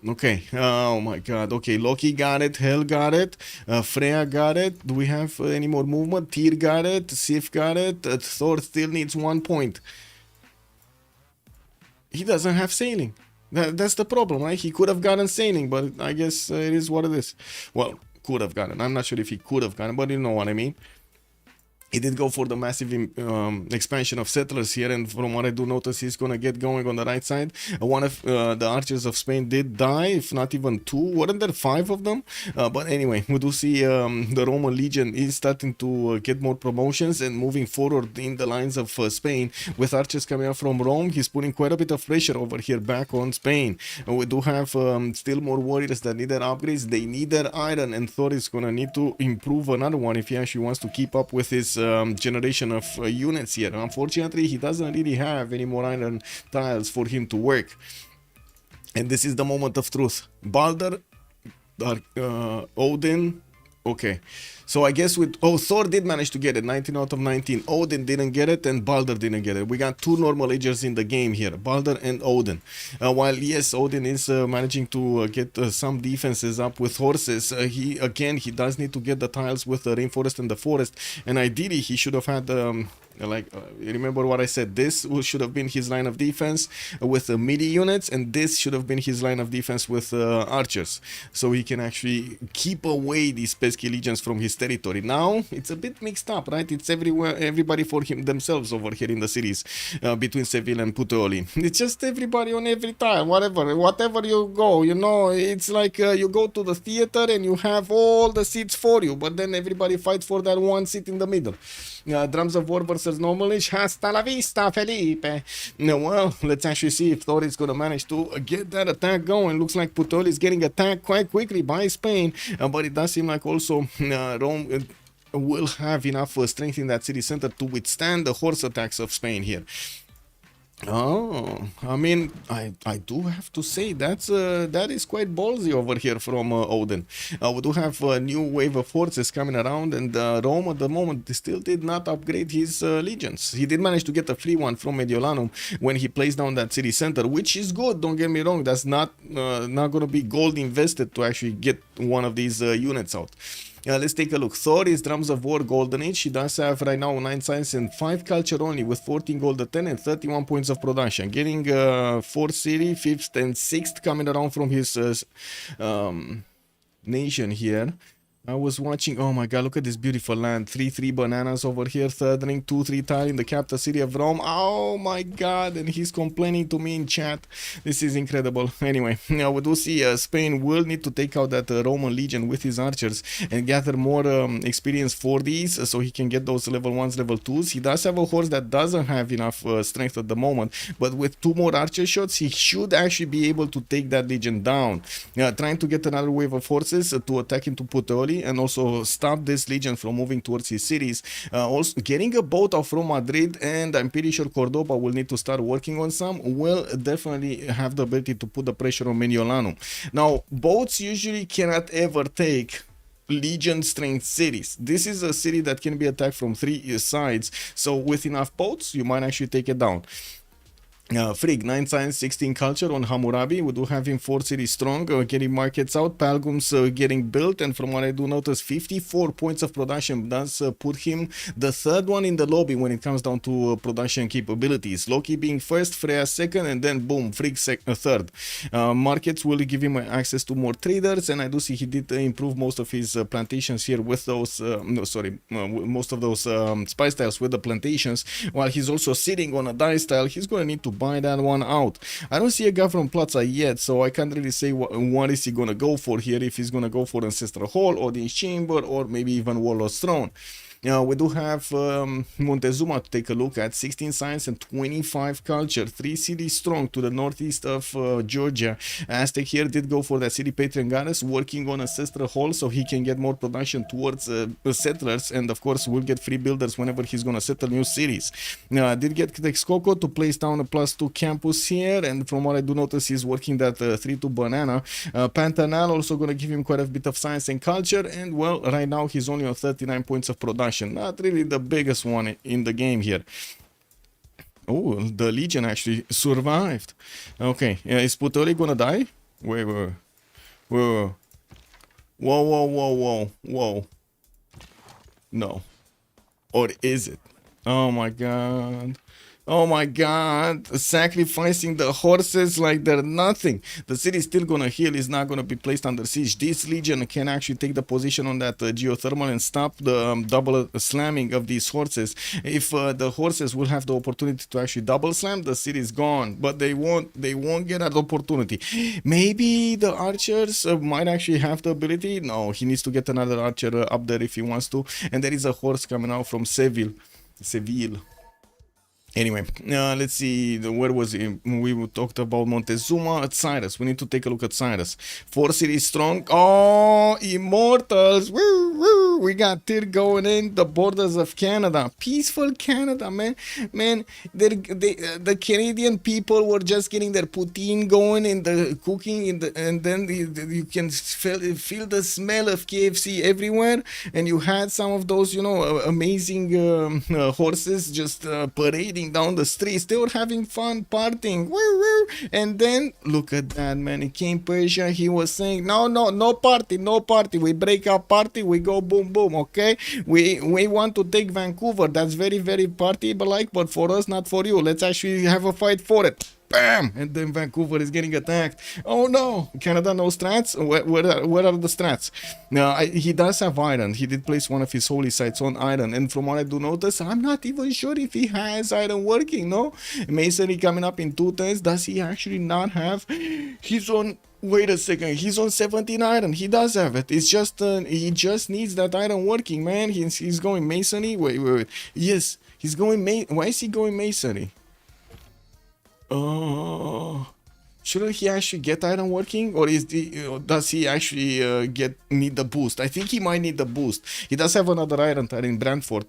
Okay, oh my god. Okay, Loki got it, Hel got it, Freya got it. Do we have any more movement? Tyr got it, Sif got it, Thor still needs 1 point. He doesn't have sailing. That's the problem, right? He could have gotten sailing, but I guess it is what it is. Well, could have gotten. I'm not sure if he could have gotten, but you know what I mean. He did go for the massive expansion of settlers here, and from what I do notice, he's gonna get going on the right side. One of the archers of Spain did die, if not even 2. Weren't there 5 of them? But anyway, we do see the Roman legion is starting to get more promotions and moving forward in the lines of Spain. With archers coming up from Rome, he's putting quite a bit of pressure over here back on Spain. We do have still more warriors that need their upgrades. They need their iron, and Thor is gonna need to improve another one if he actually wants to keep up with his generation of units here. Unfortunately, he doesn't really have any more iron tiles for him to work. And this is the moment of truth. Balder, Odin, Okay, so I guess with Thor did manage to get it, 19 out of 19. Odin didn't get it, and Balder didn't get it. We got two normal agers in the game here, Balder and Odin. While yes, Odin is managing to get some defenses up with horses, he does need to get the tiles with the rainforest and the forest, and ideally he should have had remember what I said, this should have been his line of defense with MIDI units, and this should have been his line of defense with archers, so he can actually keep away these pesky legions from his territory. Now it's a bit mixed up, right? It's everywhere, everybody for him themselves over here in the cities, between Seville and Puteoli. It's just everybody on every tile, whatever you go, you know, it's like you go to the theater and you have all the seats for you, but then everybody fights for that one seat in the middle. Drums of War versus Normalish. Hasta la vista, Felipe. Well, let's actually see if Thor is going to manage to get that attack going. Looks like Puteoli is getting attacked quite quickly by Spain, but it does seem like also Rome will have enough strength in that city center to withstand the horse attacks of Spain here. Oh, I mean, I do have to say that is quite ballsy over here from Odin. We do have a new wave of forces coming around, and Rome at the moment still did not upgrade his legions. He did manage to get a free one from Mediolanum when he placed down that city center, which is good. Don't get me wrong. That's not going to be gold invested to actually get one of these units out. Let's take a look. Thor is Drums of War Golden Age. He does have right now 9 science and 5 culture only, with 14 gold at 10 and 31 points of production. Getting 4th city, 5th and 6th coming around from his nation here. I was watching, oh my god, look at this beautiful land. 3-3 bananas over here, third ring, 2-3 tile in the capital city of Rome. Oh my god, and he's complaining to me in chat. This is incredible. Anyway, now we do see Spain will need to take out that Roman legion with his archers and gather more experience for these, so he can get those level 1s, level 2s. He does have a horse that doesn't have enough strength at the moment, but with 2 more archer shots, he should actually be able to take that legion down. Trying to get another wave of horses to attack into Puteoli and also stop this legion from moving towards his cities. Also getting a boat out from Madrid, and I'm pretty sure Cordoba will need to start working on some. Will definitely have the ability to put the pressure on Mediolanum. Now, boats usually cannot ever take legion strength cities. This is a city that can be attacked from 3 sides, so with enough boats you might actually take it down. Frigg, 9 science, 16 culture on Hammurabi. We do have him 4 cities strong, getting markets out. Palgum's getting built, and from what I do notice, 54 points of production does put him the 3rd one in the lobby when it comes down to production capabilities. Loki being 1st, Freya 2nd, and then boom, Frigg 3rd. Markets will give him access to more traders, and I do see he did improve most of his plantations here with those, most of those spice tiles with the plantations, while he's also sitting on a dice tile. He's going to need to buy that one out. I don't see a guy from Plaza yet, so I can't really say what is he gonna go for here, if he's gonna go for Ancestral Hall, Odin's Chamber, or maybe even Warlord's Throne. We do have Montezuma to take a look at. 16 science and 25 culture, 3 cities strong to the northeast of Georgia. Aztec here did go for that city patron goddess, working on Ancestral Hall so he can get more production towards settlers, and of course will get free builders whenever he's gonna settle new cities. Did get Texcoco to place down a +2 campus here, and from what I do notice, he's working that 3-2 banana. Pantanal also gonna give him quite a bit of science and culture, and well, right now he's only on 39 points of production. Not really the biggest one in the game here. Oh, the Legion actually survived. Okay, is Puteoli gonna die? Wait. Whoa. No. Or is it? Oh my god. Oh my god, sacrificing the horses like they're nothing. The city is still gonna heal, is not gonna be placed under siege. This legion can actually take the position on that geothermal and stop the double slamming of these horses. If the horses will have the opportunity to actually double slam, the city is gone, but they won't get that opportunity. Maybe the archers might actually have the ability. No, he needs to get another archer up there if he wants to, and there is a horse coming out from Seville. Anyway, let's see. Where was it? We talked about Montezuma at Cyrus. We need to take a look at Cyrus. 4 cities strong. Oh, Immortals. Woo, woo. We got Tyr going in the borders of Canada. Peaceful Canada, man. Man, the Canadian people were just getting their poutine going in the cooking, and then you can feel the smell of KFC everywhere. And you had some of those, amazing horses just parading down the streets. They were having fun partying. Woo, woo. And then look at that, man. It came Persia. He was saying, no party, no party. We break up party. We go boom, boom. Okay. We want to take Vancouver. That's very, very party like, but for us, not for you. Let's actually have a fight for it. Bam! And then Vancouver is getting attacked. Oh no! Canada no strats? Where are the strats? Now, he does have iron. He did place one of his holy sites on iron. And from what I do notice, I'm not even sure if he has iron working, no? Masonry coming up in 2 turns. Does he actually not have? He's on... Wait a second, he's on 17 iron. He does have it. It's just he just needs that iron working, man. He's going masonry. Wait. Yes, he's going why is he going masonry? Oh, shouldn't he actually get iron working, or does he actually need the boost? I think he might need the boost. He does have another iron tile in Brantford.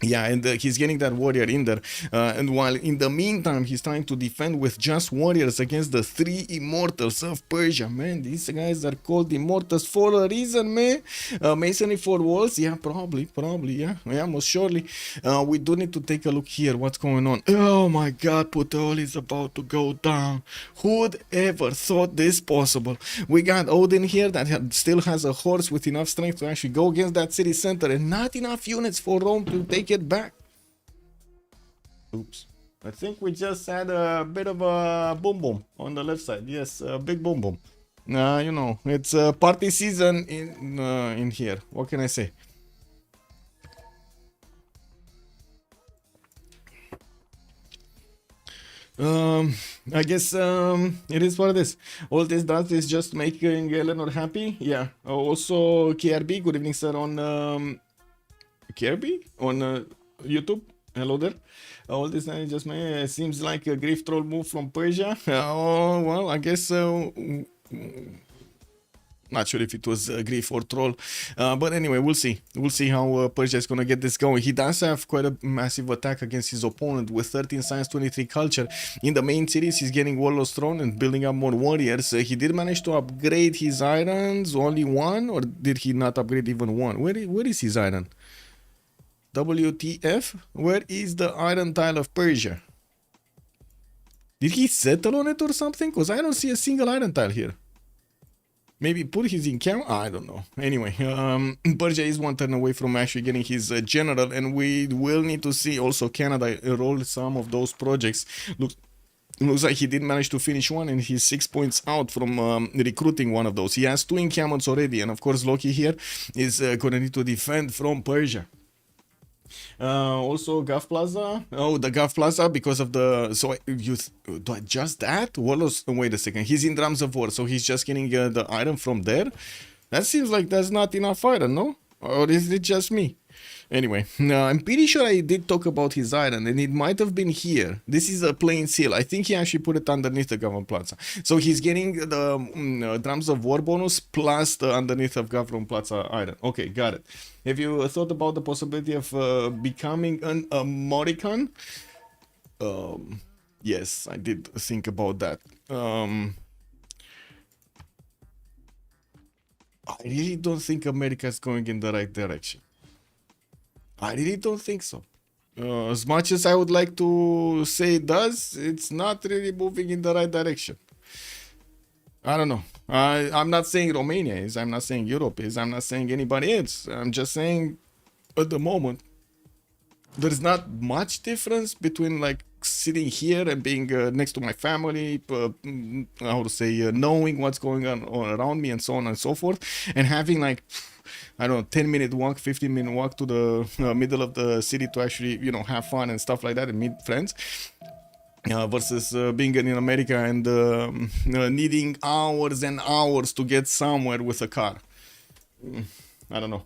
Yeah, and he's getting that warrior in there. And while in the meantime, he's trying to defend with just warriors against the 3 immortals of Persia. Man, these guys are called immortals for a reason, man. Masonry for walls? Yeah, probably, yeah. Yeah, most surely. We do need to take a look here. What's going on? Oh my god, Puteoli is about to go down. Who'd ever thought this possible? We got Odin here that still has a horse with enough strength to actually go against that city center, and not enough units for Rome to take it back. Oops. I think we just had a bit of a boom boom on the left side. Yes, a big boom boom. It's party season in here. What can I say? I guess it is what it is. All this does is just making Eleanor happy. Yeah. Also, KRB, good evening, sir, on Kirby on YouTube. Hello there. All this just seems like a grief troll move from Persia. Oh well, I guess not sure if it was a grief or troll, but anyway, we'll see. We'll see how Persia is gonna get this going. He does have quite a massive attack against his opponent with 13 science, 23 culture. In the main series, he's getting Warlord's Throne and building up more warriors. He did manage to upgrade his irons, only 1, or did he not upgrade even 1? Where is his iron? WTF? Where is the iron tile of Persia? Did he settle on it or something? Because I don't see a single iron tile here. Maybe put his in camp? I don't know. Anyway, Persia is 1 turn away from actually getting his general, and we will need to see also Canada roll some of those projects. Looks like he did manage to finish one, and he's 6 points out from recruiting one of those. He has 2 encampments already, and of course Loki here is going to need to defend from Persia. Also Gulf Plaza. Oh, the Gulf Plaza because of the... So just that? Wait a second. He's in Drums of War, so he's just getting the iron from there? That seems like there's not enough iron, no? Or is it just me? Anyway, I'm pretty sure I did talk about his iron, and it might have been here. This is a plain seal. I think he actually put it underneath the Government Plaza. So he's getting the Drums of War bonus plus the underneath of Government Plaza iron. Okay, got it. Have you thought about the possibility of becoming an American? Yes, I did think about that. I really don't think America is going in the right direction. I really don't think so. As much as I would like to say it does, it's not really moving in the right direction. I don't know. I'm not saying Romania is. I'm not saying Europe is. I'm not saying anybody else. I'm just saying at the moment, there's not much difference between like sitting here and being next to my family, how to say, knowing what's going on around me and so on and so forth, and having like, I don't know, 10-minute walk, 15-minute walk to the middle of the city to actually, have fun and stuff like that and meet friends. Versus being in America and needing hours and hours to get somewhere with a car. I don't know.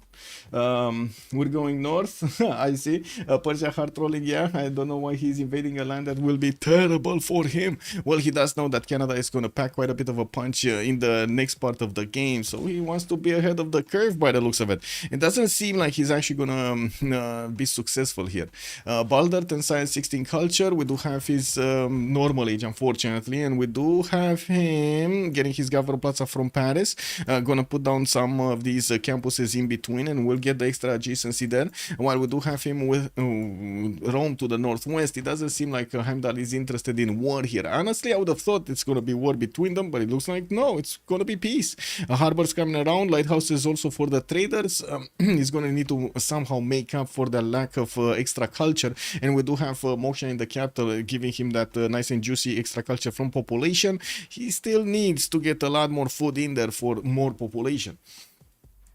We're going north. I see. Persia hard trolling. Yeah, I don't know why he's invading a land that will be terrible for him. Well, he does know that Canada is going to pack quite a bit of a punch in the next part of the game, so he wants to be ahead of the curve by the looks of it. It doesn't seem like he's actually going to be successful here. Balder, 10 science, 16 culture. We do have his normal age, unfortunately, and we do have him getting his Governor Plaza from Paris. Gonna put down some of these campuses in between, and we'll get the extra adjacency there. While we do have him with Rome to the northwest, it doesn't seem like Heimdall is interested in war here. Honestly, I would have thought it's gonna be war between them, but it looks like no, it's gonna be peace. Harbor's coming around, lighthouses also for the traders. He's gonna need to somehow make up for the lack of extra culture, and we do have Moksha in the capital giving him that nice and juicy extra culture from population. He still needs to get a lot more food in there for more population.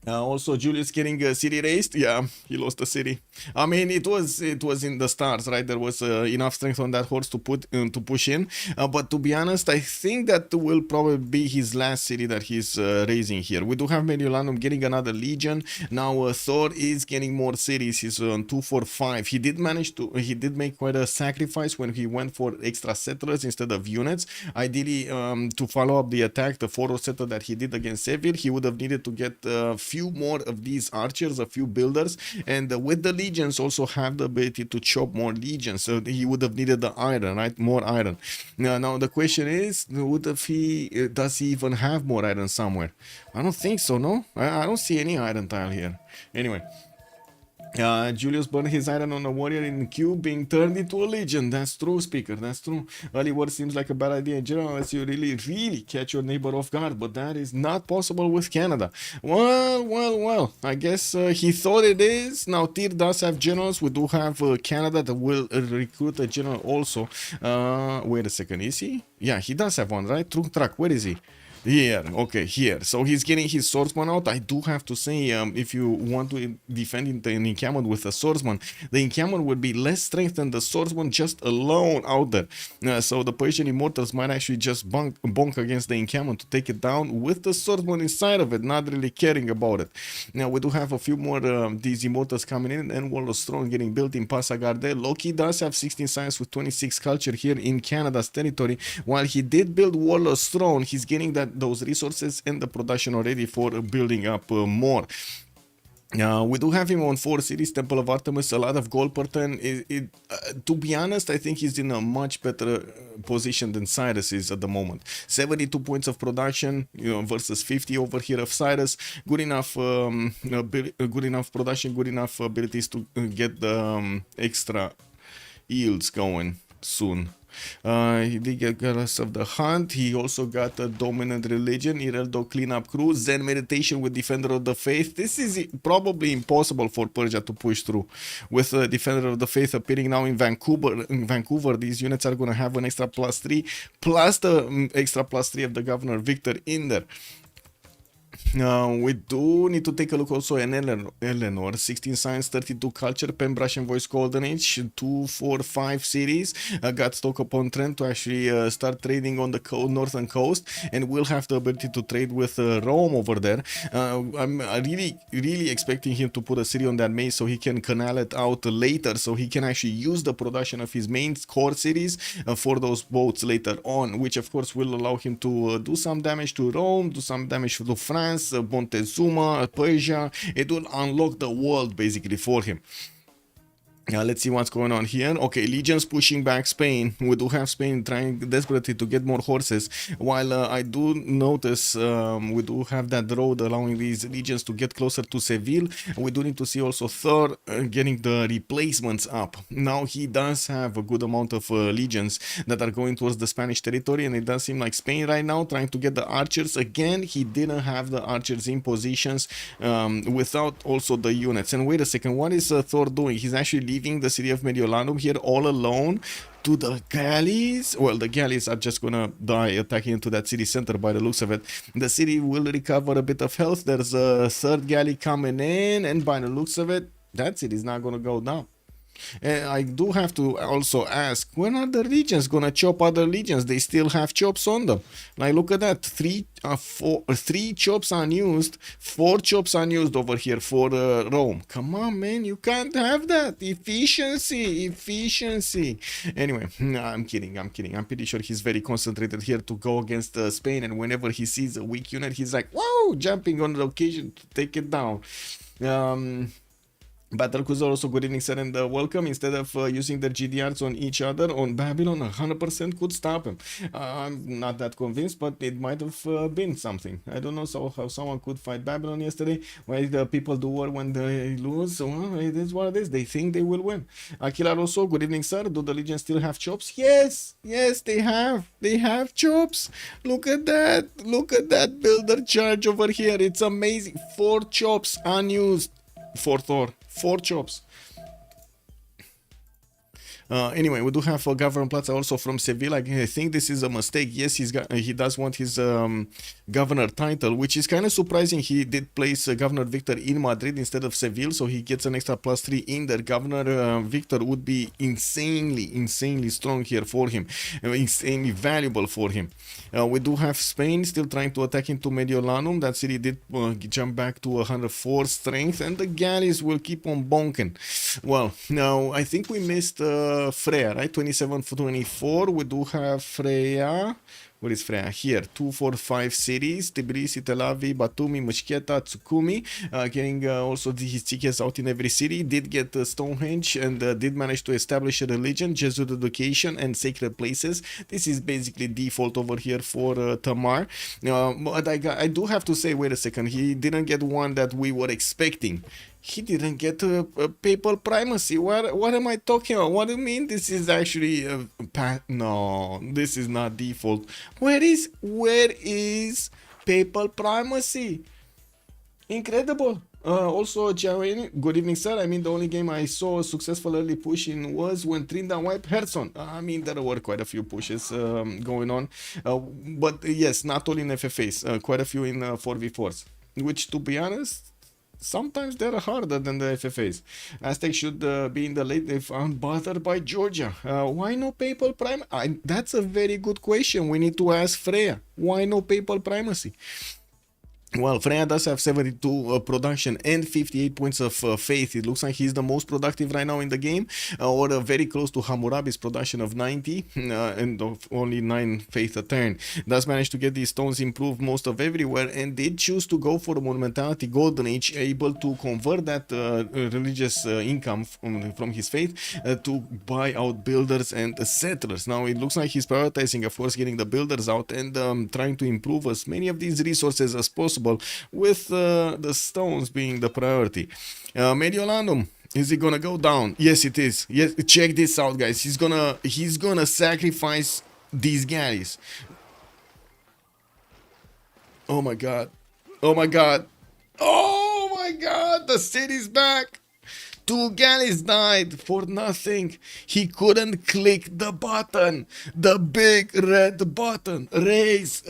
Also, Julius getting a city raised. Yeah, he lost the city. I mean, it was in the stars, right? There was enough strength on that horse to push in. But to be honest, I think that will probably be his last city that he's raising here. We do have Mediolanum getting another legion. Now Thor is getting more cities. He's on 245. He did make quite a sacrifice when he went for extra settlers instead of units. Ideally, to follow up the attack, the 4 settler that he did against Seville, he would have needed to get few more of these archers, a few builders, and with the legions also have the ability to chop more legions, so he would have needed the iron, right? More iron. Now the question is, does he even have more iron somewhere? I don't think so. No, I don't see any iron tile here. Anyway, Julius burned his iron on a warrior in Q, being turned into a legion. That's true, speaker. That's true. Early war seems like a bad idea in general unless you really catch your neighbor off guard, but that is not possible with Canada. Well. I guess he thought it is. Now Tyr does have generals. We do have Canada that will recruit a general also. Wait a second. Is he? Yeah, he does have one, right? True track. Where is he? Here, okay, here. So he's getting his swordsman out. I do have to say, if you want to defend an encampment with a swordsman, the encampment would be less strength than the swordsman just alone out there. So the Persian immortals might actually just bonk against the encampment to take it down with the swordsman inside of it, not really caring about it. Now we do have a few more these immortals coming in, and Warlord's Throne getting built in Passagarde. Loki does have 16 science with 26 culture here in Canada's territory. While he did build Warlord's Throne, he's getting those resources and the production already for building up more. We do have him on 4 cities, Temple of Artemis, a lot of gold per turn. To be honest, I think he's in a much better position than Cyrus is at the moment. 72 points of production, versus 50 over here of Cyrus. Good enough production, good enough abilities to get the extra yields going soon. He did get Goddess of the Hunt. He also got a dominant religion, Ireldo cleanup crew, Zen meditation with Defender of the Faith. This is probably impossible for Persia to push through. With Defender of the Faith appearing now in Vancouver, these units are going to have an extra +3 plus the extra +3 of the Governor Victor in there. We do need to take a look also at Eleanor, 16 science, 32 culture, Pembrush and Voice Golden Age, 2, 4, 5 cities. Got stock upon trend to actually start trading on the northern coast, and we'll have the ability to trade with Rome over there. I'm really expecting him to put a city on that maze so he can canal it out later, so he can actually use the production of his main core cities for those boats later on, which of course will allow him to do some damage to Rome, do some damage to France, Montezuma, Persia. It will unlock the world basically for him. Let's see what's going on here. Okay, legions pushing back Spain. We do have Spain trying desperately to get more horses. While I do notice we do have that road allowing these legions to get closer to Seville. We do need to see also Thor getting the replacements up. Now he does have a good amount of legions that are going towards the Spanish territory, and it does seem like Spain right now trying to get the archers. Again, he didn't have the archers in positions without also the units. And wait a second, what is Thor doing? He's actually leaving the city of Mediolanum here all alone to the galleys. Well, the galleys are just gonna die attacking into that city center by the looks of it. The city will recover a bit of health. There's a third galley coming in, and by the looks of it, that city is not gonna go down. And I do have to also ask, when are the legions gonna chop other legions? They still have chops on them. Like, look at that, three chops unused, 4 chops unused over here for Rome. Come on, man, you can't have that. Efficiency. Anyway, nah, I'm kidding. I'm pretty sure he's very concentrated here to go against Spain, and whenever he sees a weak unit, he's like, whoa, jumping on the occasion to take it down. Battle Cruiser also, good evening, sir, and welcome. Instead of using their GDRs on each other, on Babylon, 100% could stop him. I'm not that convinced, but it might have been something. I don't know how someone could fight Babylon yesterday. Why the people do war when they lose? Well, it is what it is. They think they will win. Aquila also, good evening, sir. Do the Legions still have chops? Yes, they have. They have chops. Look at that. Look at that builder charge over here. It's amazing. 4 chops unused for Thor. 4 chops. Anyway, we do have Governor Plaza also from Seville. I think this is a mistake. Yes, he does want his governor title, which is kind of surprising. He did place Governor Victor in Madrid instead of Seville, so he gets an extra +3 in there. Governor Victor would be insanely strong here for him, insanely valuable for him. We do have Spain still trying to attack into Mediolanum. That city did jump back to 104 strength, and the galleys will keep on bonking. Well, now I think we missed Freya, right? 27 for 24. We do have Freya. Where is Freya? Here. 245 cities. Tbilisi, Tel Aviv, Batumi, Mushketa, Tsukumi. Getting also his tickets out in every city. Did get Stonehenge and did manage to establish a religion, Jesuit education, and sacred places. This is basically default over here for Tamar. But I do have to say, wait a second. He didn't get one that we were expecting. He didn't get a papal primacy. What am I talking about? What do you mean this is actually no, this is not default. Where is papal primacy? Incredible. Also, G.O.A.T, good evening, sir. I mean, the only game I saw a successful early push in was when Trinda wiped Herson. I mean, there were quite a few pushes going on. But yes, not all in FFAs, quite a few in 4v4s, which, to be honest, sometimes they're harder than the FFAs. Aztec should be in the late. They found bothered by Georgia. Why no papal primacy? That's a very good question. We need to ask Freya. Why no papal primacy? Well, Freya does have 72 production and 58 points of faith. It looks like he's the most productive right now in the game, or very close to Hammurabi's production of 90 and of only 9 faith a turn. Does manage to get these stones improved most of everywhere, and did choose to go for the Monumentality Golden Age, able to convert that religious income from his faith to buy out builders and settlers. Now it looks like he's prioritizing, of course, getting the builders out and trying to improve as many of these resources as possible, with the stones being the priority. Mediolanum, is it gonna go down? Yes, it is. Yes, check this out, guys. He's gonna sacrifice these galleys. Oh my god. Oh my god. Oh my god, the city's back. 2 galleys died for nothing. He couldn't click the button. The big red button. Raise.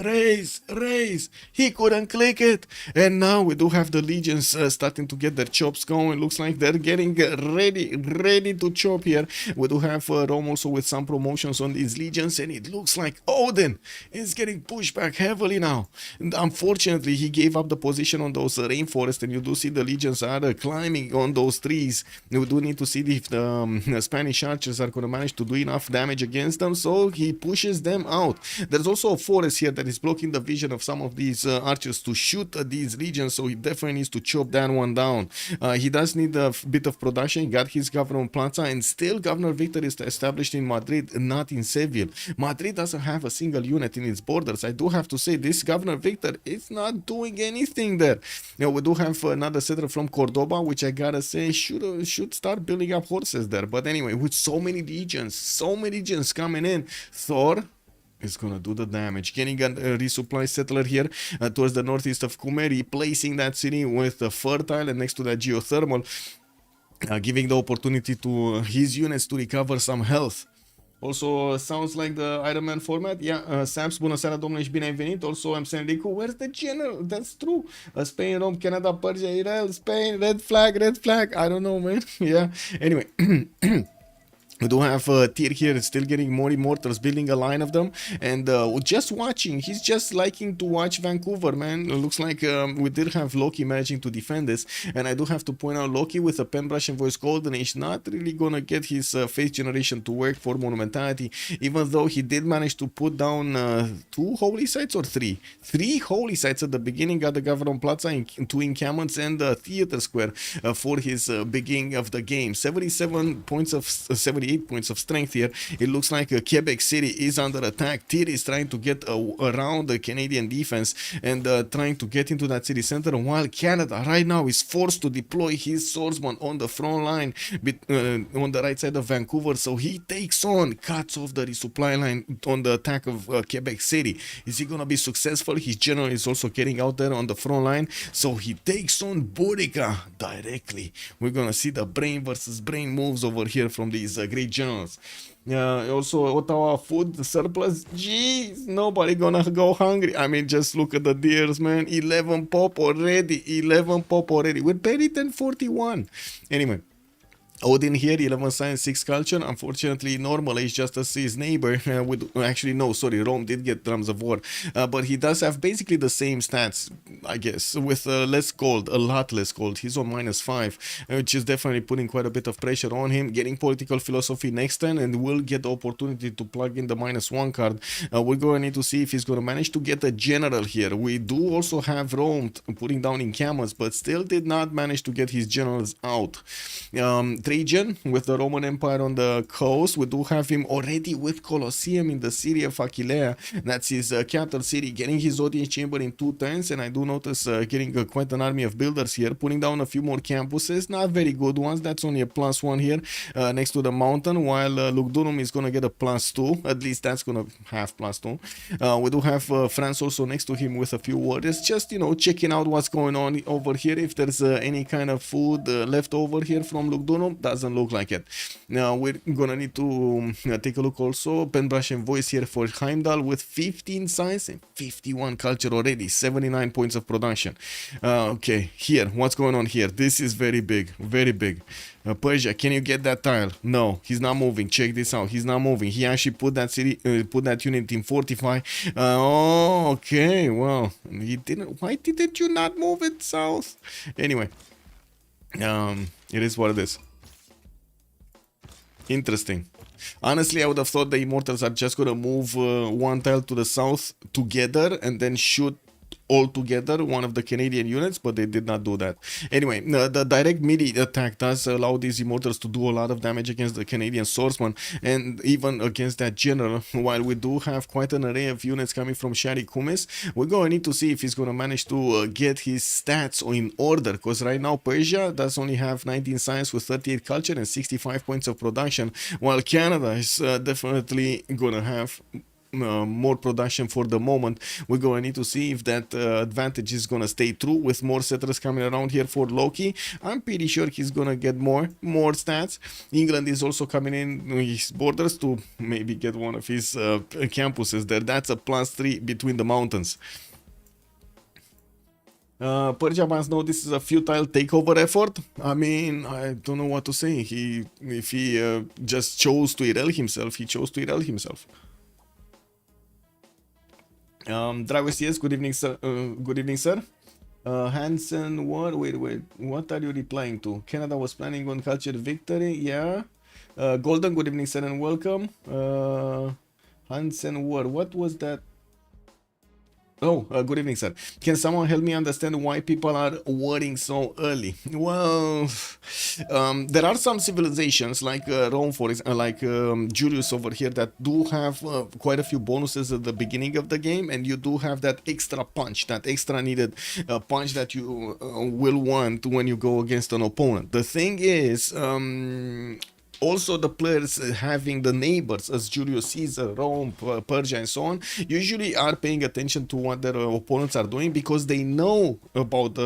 He couldn't click it. And now we do have the legions starting to get their chops going. Looks like they're getting ready to chop here. We do have Rome also with some promotions on these legions. And it looks like Odin is getting pushed back heavily now. And unfortunately, he gave up the position on those rainforests. And you do see the legions are climbing on those trees. We do need to see if the Spanish archers are going to manage to do enough damage against them, so he pushes them out. There's also a forest here that is blocking the vision of some of these archers to shoot at these legions, so he definitely needs to chop that one down. He does need a bit of production. He got his Governor Plaza, and still Governor Victor is established in Madrid, not in Seville. Madrid doesn't have a single unit in its borders. I do have to say, this Governor Victor is not doing anything there. Now, we do have another settler from Cordoba, which I gotta say should start building up horses there. But anyway, with so many legions coming in, Thor is gonna do the damage. Getting a resupply settler here towards the northeast of Cume, replacing that city with a fertile, and next to that geothermal, giving the opportunity to his units to recover some health. Also, sounds like the Iron Man format. Yeah, Saps, bună seara, domnule, și bine ai venit. Also, I'm saying, Rico, where's the general? That's true. Spain, Rome, Canada, Persia, Israel, Spain, red flag. I don't know, man. Yeah. Anyway. We do have Tyr here still getting more immortals, building a line of them, and just watching. He's just liking to watch Vancouver, man. It looks like we did have Loki managing to defend this, and I do have to point out Loki with a pen brush and voice golden age not really gonna get his face generation to work for monumentality, even though he did manage to put down 2 holy sites or 3 holy sites at the beginning, got the Gavron Plaza in 2 encampments and the theater square for his beginning of the game. 77 points of 78 points of strength here. It looks like Quebec City is under attack. Tyr is trying to get around the Canadian defense and trying to get into that city center, while Canada right now is forced to deploy his swordsman on the front line on the right side of Vancouver, so he takes on, cuts off the resupply line on the attack of Quebec City. Is he gonna be successful? His general is also getting out there on the front line, so he takes on Borica directly. We're gonna see the brain versus brain moves over here from these great generals. Also, Ottawa food surplus. Jeez, nobody gonna go hungry. I mean, just look at the deers, man. 11 pop already. 11 pop already. We're better than 41. Anyway. Odin here, 11 science, 6 culture. Unfortunately, normal age just as his neighbor. Actually, no, sorry, Rome did get drums of war. But he does have basically the same stats, I guess, with less gold, a lot less gold. He's on -5, which is definitely putting quite a bit of pressure on him. Getting political philosophy next turn, and will get the opportunity to plug in the -1 card. We're going to need to see if he's going to manage to get a general here. We do also have Rome putting down encampments, but still did not manage to get his generals out. Trajan with the Roman Empire on the coast. We do have him already with Colosseum in the city of Aquileia. That's his capital city, getting his audience chamber in 2 turns, and I do notice getting quite an army of builders here, putting down a few more campuses, not very good ones. That's only a +1 here next to the mountain, while Lugdunum is gonna get a +2. At least that's gonna have +2. We do have France also next to him with a few warriors, just, you know, checking out what's going on over here, if there's any kind of food left over here from Lugdunum. Doesn't look like it. Now we're gonna need to take a look also. Penbrush and voice here for Heimdall with 15 science and 51 culture already, 79 points of production. Okay, here, what's going on here? This is very big, very big. Persia, can you get that tile? No, he's not moving. Check this out. He's not moving. He actually put that city, put that unit in fortify. Oh, okay. Well, he didn't. Why didn't you not move it south? Anyway, it is what it is. Interesting. Honestly, I would have thought the Immortals are just gonna move 1 tile to the south together and then shoot all together one of the Canadian units, but they did not do that. Anyway, the direct melee attack does allow these Immortals to do a lot of damage against the Canadian swordsman and even against that general. While we do have quite an array of units coming from Shari Kumis, we're going to need to see if he's going to manage to get his stats in order, because right now Persia does only have 19 science with 38 culture and 65 points of production, while Canada is definitely going to have more production for the moment. We're going to need to see if that advantage is going to stay true with more settlers coming around here for Loki. I'm pretty sure he's going to get more stats. England is also coming in his borders to maybe get one of his campuses there. That's a +3 between the mountains. Persia must know this is a futile takeover effort. I mean, I don't know what to say. If he just chose to irrel himself, he chose to irrel himself. Dragos, yes, good evening, sir. Good evening, sir. Hansen, what? Wait, what are you replying to? Canada was planning on culture victory, yeah. Golden, good evening, sir, and welcome. Hansen, what was that? Oh, good evening, sir. Can someone help me understand why people are warring so early? Well, there are some civilizations like Rome, for example, like Julius over here, that do have quite a few bonuses at the beginning of the game, and you do have that extra punch, that extra needed punch that you will want when you go against an opponent. The thing is, Also, the players having the neighbors as Julius Caesar, Rome, Persia, and so on, usually are paying attention to what their opponents are doing because they know about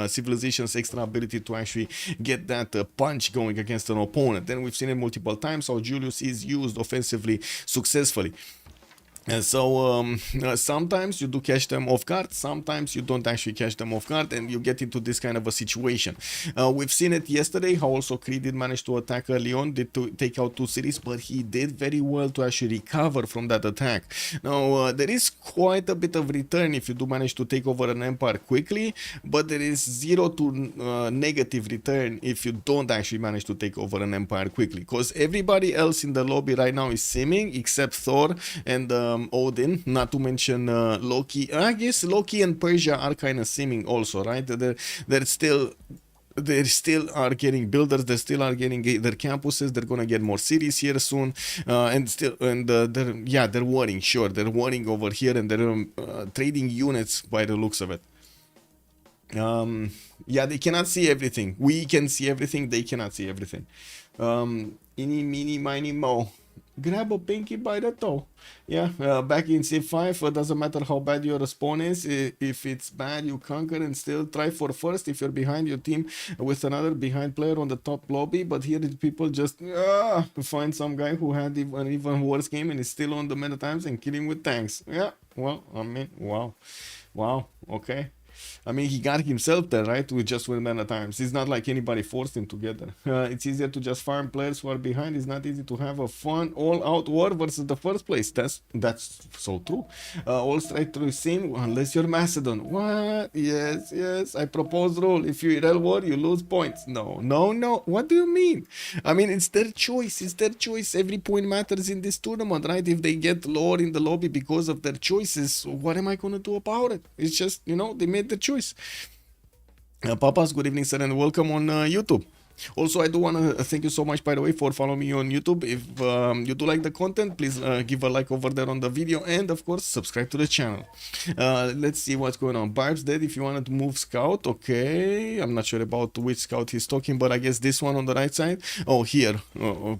civilization's extra ability to actually get that punch going against an opponent. Then we've seen it multiple times how Julius is used offensively successfully. And so sometimes you do catch them off guard, sometimes you don't actually catch them off guard, and you get into this kind of a situation. We've seen it yesterday how also Kree did manage to attack early on, did to take out 2 cities, but he did very well to actually recover from that attack. Now there is quite a bit of return if you do manage to take over an empire quickly, but there is 0 to negative return if you don't actually manage to take over an empire quickly, because everybody else in the lobby right now is simming except Thor and Odin, not to mention Loki. I guess Loki and Persia are kind of simming also, right? They're still they still are getting builders, they still are getting their campuses, they're gonna get more cities here soon, they're worrying, sure, they're worrying over here, and they're trading units by the looks of it. Yeah, they cannot see everything. We can see everything, they cannot see everything. Eeny, meeny, miny, mo. Grab a pinky by the toe. Yeah, back in Civ 5, it doesn't matter how bad your spawn is. If it's bad, you conquer and still try for first if you're behind your team with another behind player on the top lobby. But here people just find some guy who had an even worse game and is still on the meta times and kill him with tanks. Yeah, well, I mean, wow, okay. I mean, he got himself there, right? With just with meta times. It's not like anybody forced him to get there. It's easier to just farm players who are behind. It's not easy to have a fun all-out war versus the first place. That's so true. All straight through sim unless you're Macedon. What? Yes. I propose rule. If you IRL war, you lose points. No. What do you mean? I mean, it's their choice. Every point matters in this tournament, right? If they get lower in the lobby because of their choices, what am I gonna do about it? It's just, they made the choice. Papas, good evening, sir, and welcome on YouTube. Also, I do want to thank you so much, by the way, for following me on YouTube. If you do like the content, please give a like over there on the video, and of course subscribe to the channel. Let's see what's going on. Barb's dead. If you wanted to move scout, okay, I'm not sure about which scout he's talking, but I guess this one on the right side. Oh, here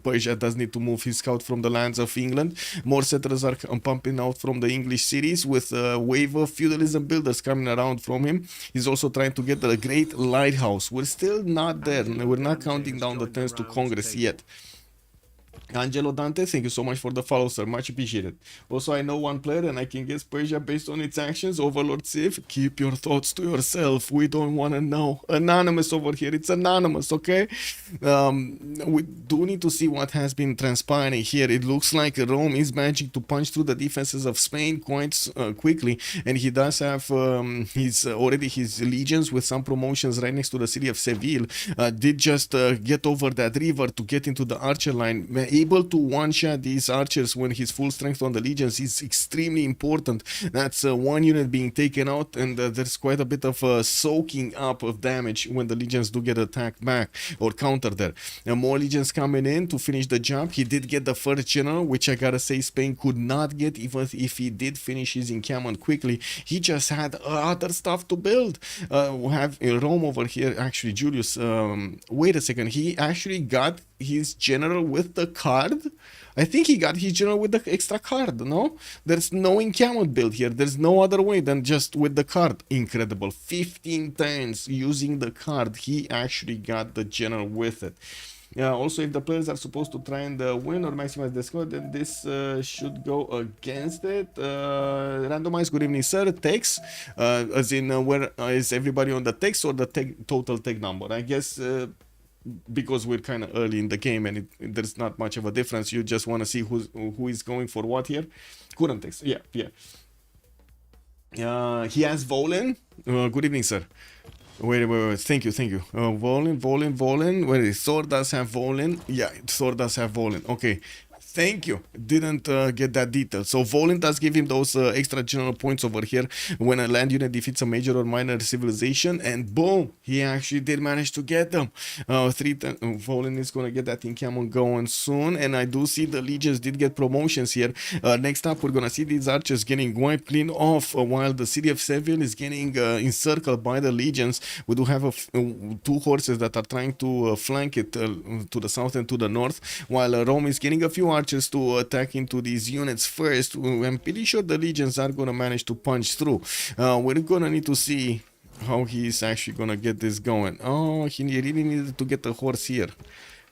Persia does need to move his scout from the lands of England. More settlers are pumping out from the English cities with a wave of feudalism builders coming around from him. He's also trying to get the great lighthouse. We're still not there. We're not counting down the turns to Congress yet. Angelo Dante, thank you so much for the follow, sir. Much appreciated. Also, I know one player and I can guess Persia based on its actions. Overlord Civ, keep your thoughts to yourself. We don't want to know. Anonymous over here. It's anonymous, okay? We do need to see what has been transpiring here. It looks like Rome is managing to punch through the defenses of Spain quite quickly. And he does have his legions with some promotions right next to the city of Seville. Did just get over that river to get into the archer line. Able to one-shot these archers when he's full strength on the legions is extremely important. That's one unit being taken out, and there's quite a bit of soaking up of damage when the legions do get attacked back or countered there. And more legions coming in to finish the job. He did get the first general, which I gotta say Spain could not get even if he did finish his encampment quickly. He just had other stuff to build. We have Rome over here, actually Julius, wait a second, he actually got his general with the card. I think he got his general with the extra card, no? There's no encampment build here. There's no other way than just with the card. Incredible. 15 turns using the card. He actually got the general with it. Also, if the players are supposed to try and win or maximize the score, then this should go against it. Randomized, good evening, sir. Text, as in where is everybody on the text or the total tech number? I guess because we're kind of early in the game and there's not much of a difference. You just want to see who is going for what here. Couldn't text. Yeah. He has Volen. Good evening, sir. Wait. Thank you. Volen. Where is Thor does have Volen? Yeah, Thor does have Volen. Okay. Thank you. Didn't get that detail. So Volin does give him those extra general points over here when a land unit defeats a major or minor civilization, and boom, he actually did manage to get them. Volin is gonna get that in Camon going soon, and I do see the legions did get promotions here. Next up, we're gonna see these archers getting wiped clean off, while the city of Seville is getting encircled by the legions. We do have two horses that are trying to flank it to the south and to the north, while Rome is getting a few archers to attack into these units first. I'm pretty sure the legions are gonna manage to punch through. We're gonna need to see how he's actually gonna get this going. Oh, he really needed to get a horse here.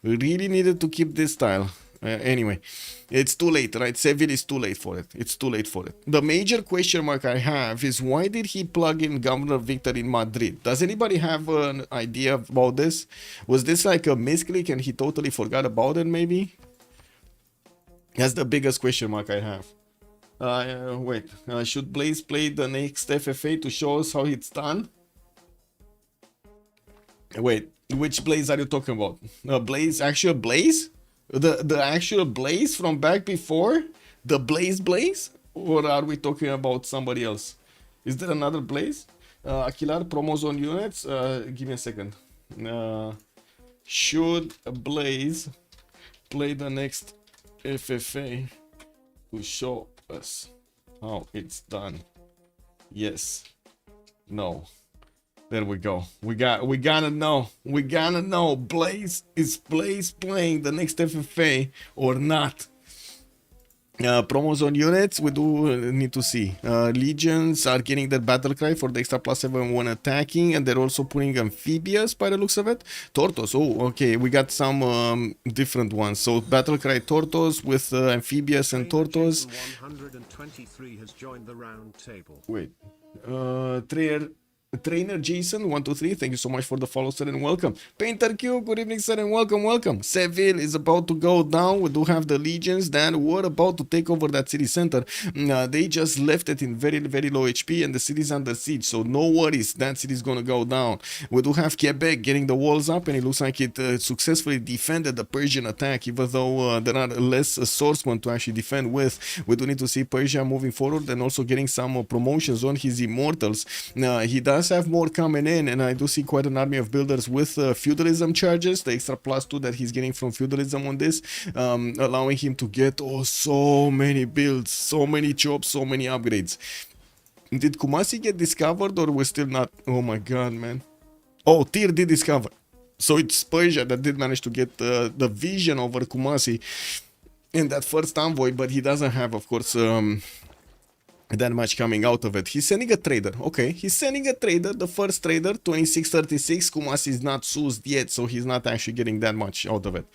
Really needed to keep this style. Anyway, it's too late, right? Seville is too late for it. It's too late for it. The major question mark I have is, why did he plug in Governor Victor in Madrid? Does anybody have an idea about this? Was this like a misclick and he totally forgot about it, maybe? That's the biggest question mark I have. Wait, should Blaze play the next FFA to show us how it's done? Wait, which Blaze are you talking about? Blaze, actual Blaze? The actual Blaze from back before? The Blaze? Or are we talking about somebody else? Is there another Blaze? Aquilar, promos on units? Give me a second. Should Blaze play the next FFA to show us how it's done? Yes. No. There we go. We gotta know. Blaze, is Blaze playing the next FFA or not? Promos on units, we do need to see. Legions are getting their battle cry for the extra +7 when attacking, and they're also putting amphibious by the looks of it. Tortos, oh, okay, we got some different ones. So battle cry Tortos with amphibious and Tortos. 123 has joined the round table. Wait, Trainer Jason 123, thank you so much for the follow, sir, and welcome. Painter Q, good evening, sir, and welcome. Seville is about to go down. We do have the legions that were about to take over that city center. They just left it in very, very low HP, and the city's under siege, so no worries, that city's gonna go down. We do have Quebec getting the walls up, and it looks like it successfully defended the Persian attack, even though there are less swordsmen to actually defend with. We do need to see Persia moving forward and also getting some promotions on his immortals. He does have more coming in, and I do see quite an army of builders with feudalism charges, the extra +2 that he's getting from feudalism on this, allowing him to get so many builds, so many chops, so many upgrades. Did Kumasi get discovered, or we're still not? Oh my god, man. Oh, Tyr did discover. So it's Persia that did manage to get the vision over Kumasi in that first envoy, but he doesn't have, of course, that much coming out of it. He's sending a trader. Okay, he's sending a trader, the first trader, 2636. Kumasi is not soused yet, so he's not actually getting that much out of it.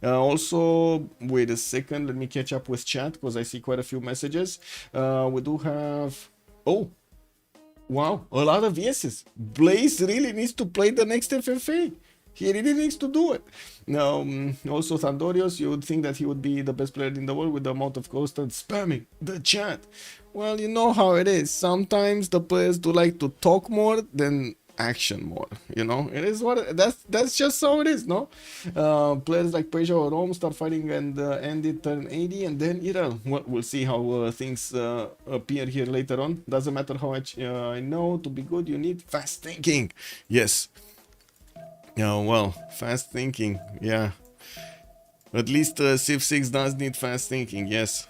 Also, wait a second, let me catch up with chat because I see quite a few messages. We do have... Oh, wow, a lot of yeses. Blaze really needs to play the next FFA. He really needs to do it. Now, also Thandorios, you would think that he would be the best player in the world with the amount of constant spamming the chat. Well, you know how it is. Sometimes the players do like to talk more than action more. You know, it is what that's just how it is, no? Players like Persia or Rome start fighting and end it turn 80, and then we'll see how things appear here later on. Doesn't matter how much I know. To be good, you need fast thinking. Yes. Yeah, well, fast thinking, yeah. At least Civ6 does need fast thinking, yes.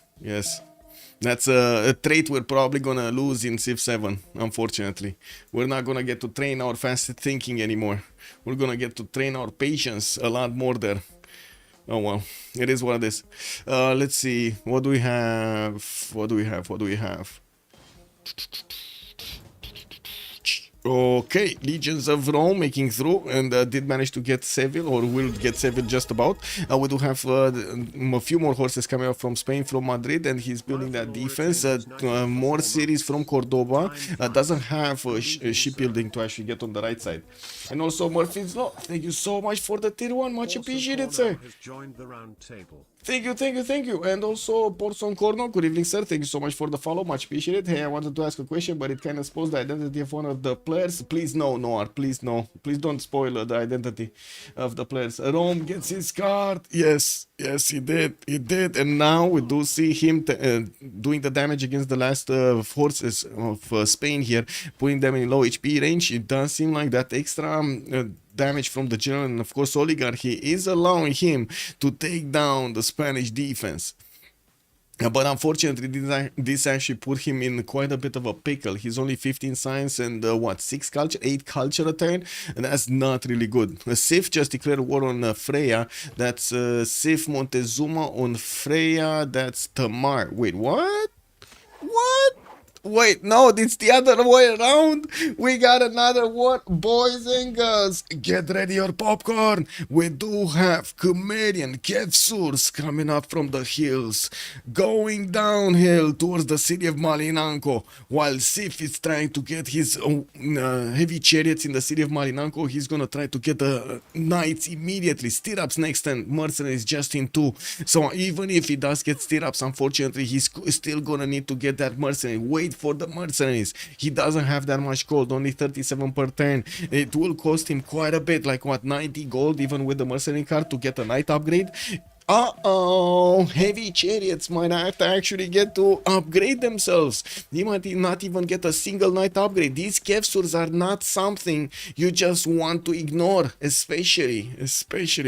That's a trait we're probably gonna lose in Civ7, unfortunately. We're not gonna get to train our fast thinking anymore. We're gonna get to train our patience a lot more there. Oh well, it is what it is. Let's see, what do we have? Okay, Legions of Rome making through, and did manage to get Seville, or will get Seville just about. We do have a few more horses coming up from Spain, from Madrid, and he's building that defense. More cities from Cordoba. Doesn't have shipbuilding to actually get on the right side. And also Murphy's Law, thank you so much for the tier 1, much appreciated, sir. Thank you, thank you, thank you. And also, Porson Corno, good evening, sir. Thank you so much for the follow. Much appreciated. Hey, I wanted to ask a question, but it kind of spoils the identity of one of the players. Please, no, Noir. Please, no. Please don't spoil the identity of the players. Rome gets his card. Yes, yes, he did. He did. And now we do see him doing the damage against the last forces of Spain here, putting them in low HP range. It does seem like that extra. Damage from the general and of course oligarchy is allowing him to take down the Spanish defense. But unfortunately, this actually put him in quite a bit of a pickle. He's only 15 science and what, 6 culture, 8 culture attained, and that's not really good. Civ just declared war on Freya. That's Civ Montezuma on Freya. That's Tamar. Wait, what? What? Wait, no, it's the other way around. We got another one. Boys and girls, get ready your popcorn. We do have comedian Kevsurs coming up from the hills, going downhill towards the city of Malinanco. While Sif is trying to get his heavy chariots in the city of Malinanco, he's gonna try to get the knights immediately. Stirrups next and mercenaries just in 2. So even if he does get stirrups, unfortunately, he's still gonna need to get that mercenary. Wait for the mercenaries. He doesn't have that much gold, only 37 per turn. It will cost him quite a bit, like what, 90 gold even with the mercenary card to get a knight upgrade. Uh-oh, heavy chariots might have to actually get to upgrade themselves. They might not even get a single knight upgrade. These Kevsurs are not something you just want to ignore, especially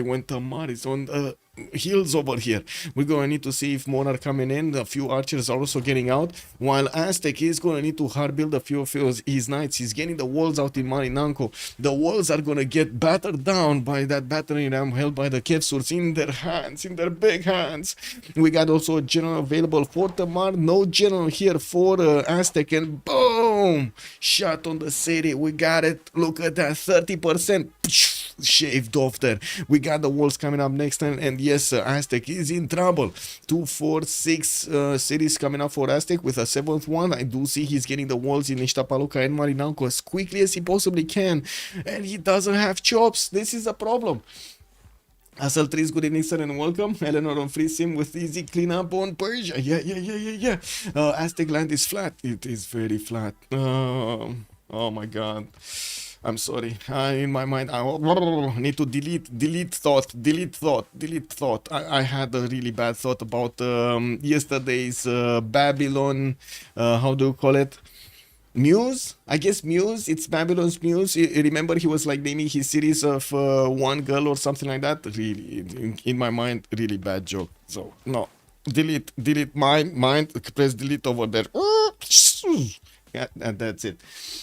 when Tamar is on the hills over here. We're gonna need to see if more are coming in. A few archers are also getting out, while Aztec is gonna need to hard build a few of his knights. He's getting the walls out in Marinanco. The walls are gonna get battered down by that battering ram held by the Kevsurs in their hands, in their big hands. We got also a general available for Tamar. No general here for Aztec, and boom, shot on the city. We got it. Look at that, 30% shaved off there. We got the walls coming up next time, and yes, Aztec is in trouble. 2, 4, 6 cities coming up for Aztec with a 7th one. I do see he's getting the walls in Ixtapaluca and Marinanco as quickly as he possibly can, and he doesn't have chops. This is a problem. Asal 3, good evening, sir, and welcome. Eleanor on free sim with easy cleanup on Persia. Yeah. Aztec land is flat. It is very flat. Oh my god. I'm sorry. In my mind, I need to delete thought. I had a really bad thought about yesterday's Babylon. How do you call it? Muse? I guess Muse. It's Babylon's Muse. Remember, he was like naming his series of one girl or something like that. Really, in my mind, really bad joke. So no, delete. Mind. Press delete over there. Yeah, and that's it.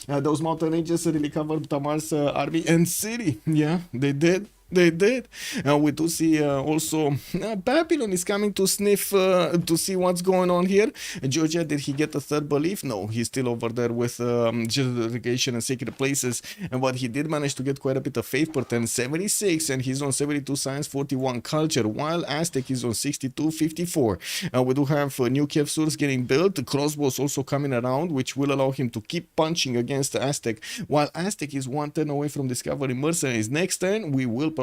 Those mountain ranges really covered Tamar's army and city. Yeah, they did. We do see also Babylon is coming to sniff to see what's going on here. Georgia, did he get a third belief? No, he's still over there with justification and sacred places. But he did manage to get quite a bit of faith per 10, 76, and he's on 72 science, 41 culture, while Aztec is on 62, 54. We do have new Kevsurs getting built, crossbows also coming around, which will allow him to keep punching against Aztec, while Aztec is 1 turn away from discovering mercenaries. Next turn, we will probably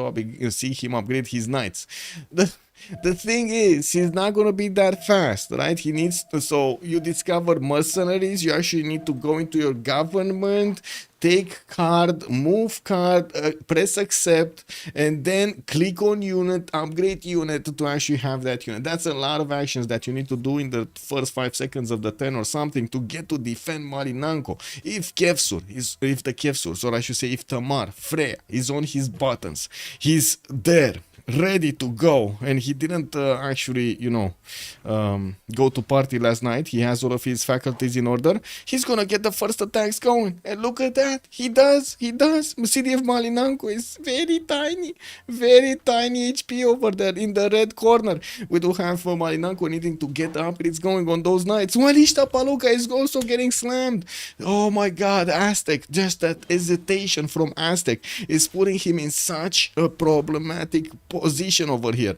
see him upgrade his knights. The thing is, he's not gonna be that fast, right? He needs to, so you discover mercenaries, you actually need to go into your government, take card, move card, press accept, and then click on unit, upgrade unit to actually have that unit. That's a lot of actions that you need to do in the first 5 seconds of the turn or something to get to defend Marinanco. If the Kevsur, or I should say if Tamar, Freya, is on his buttons, he's there, ready to go, and he didn't actually, go to party last night. He has all of his faculties in order. He's gonna get the first attacks going, and look at that, he does. The city of Malinanco is very tiny HP over there in the red corner. We do have Malinanco needing to get the upgrades going on those knights, while Ixtapaluca is also getting slammed. Oh my god, Aztec, just that hesitation from Aztec is putting him in such a problematic position over here.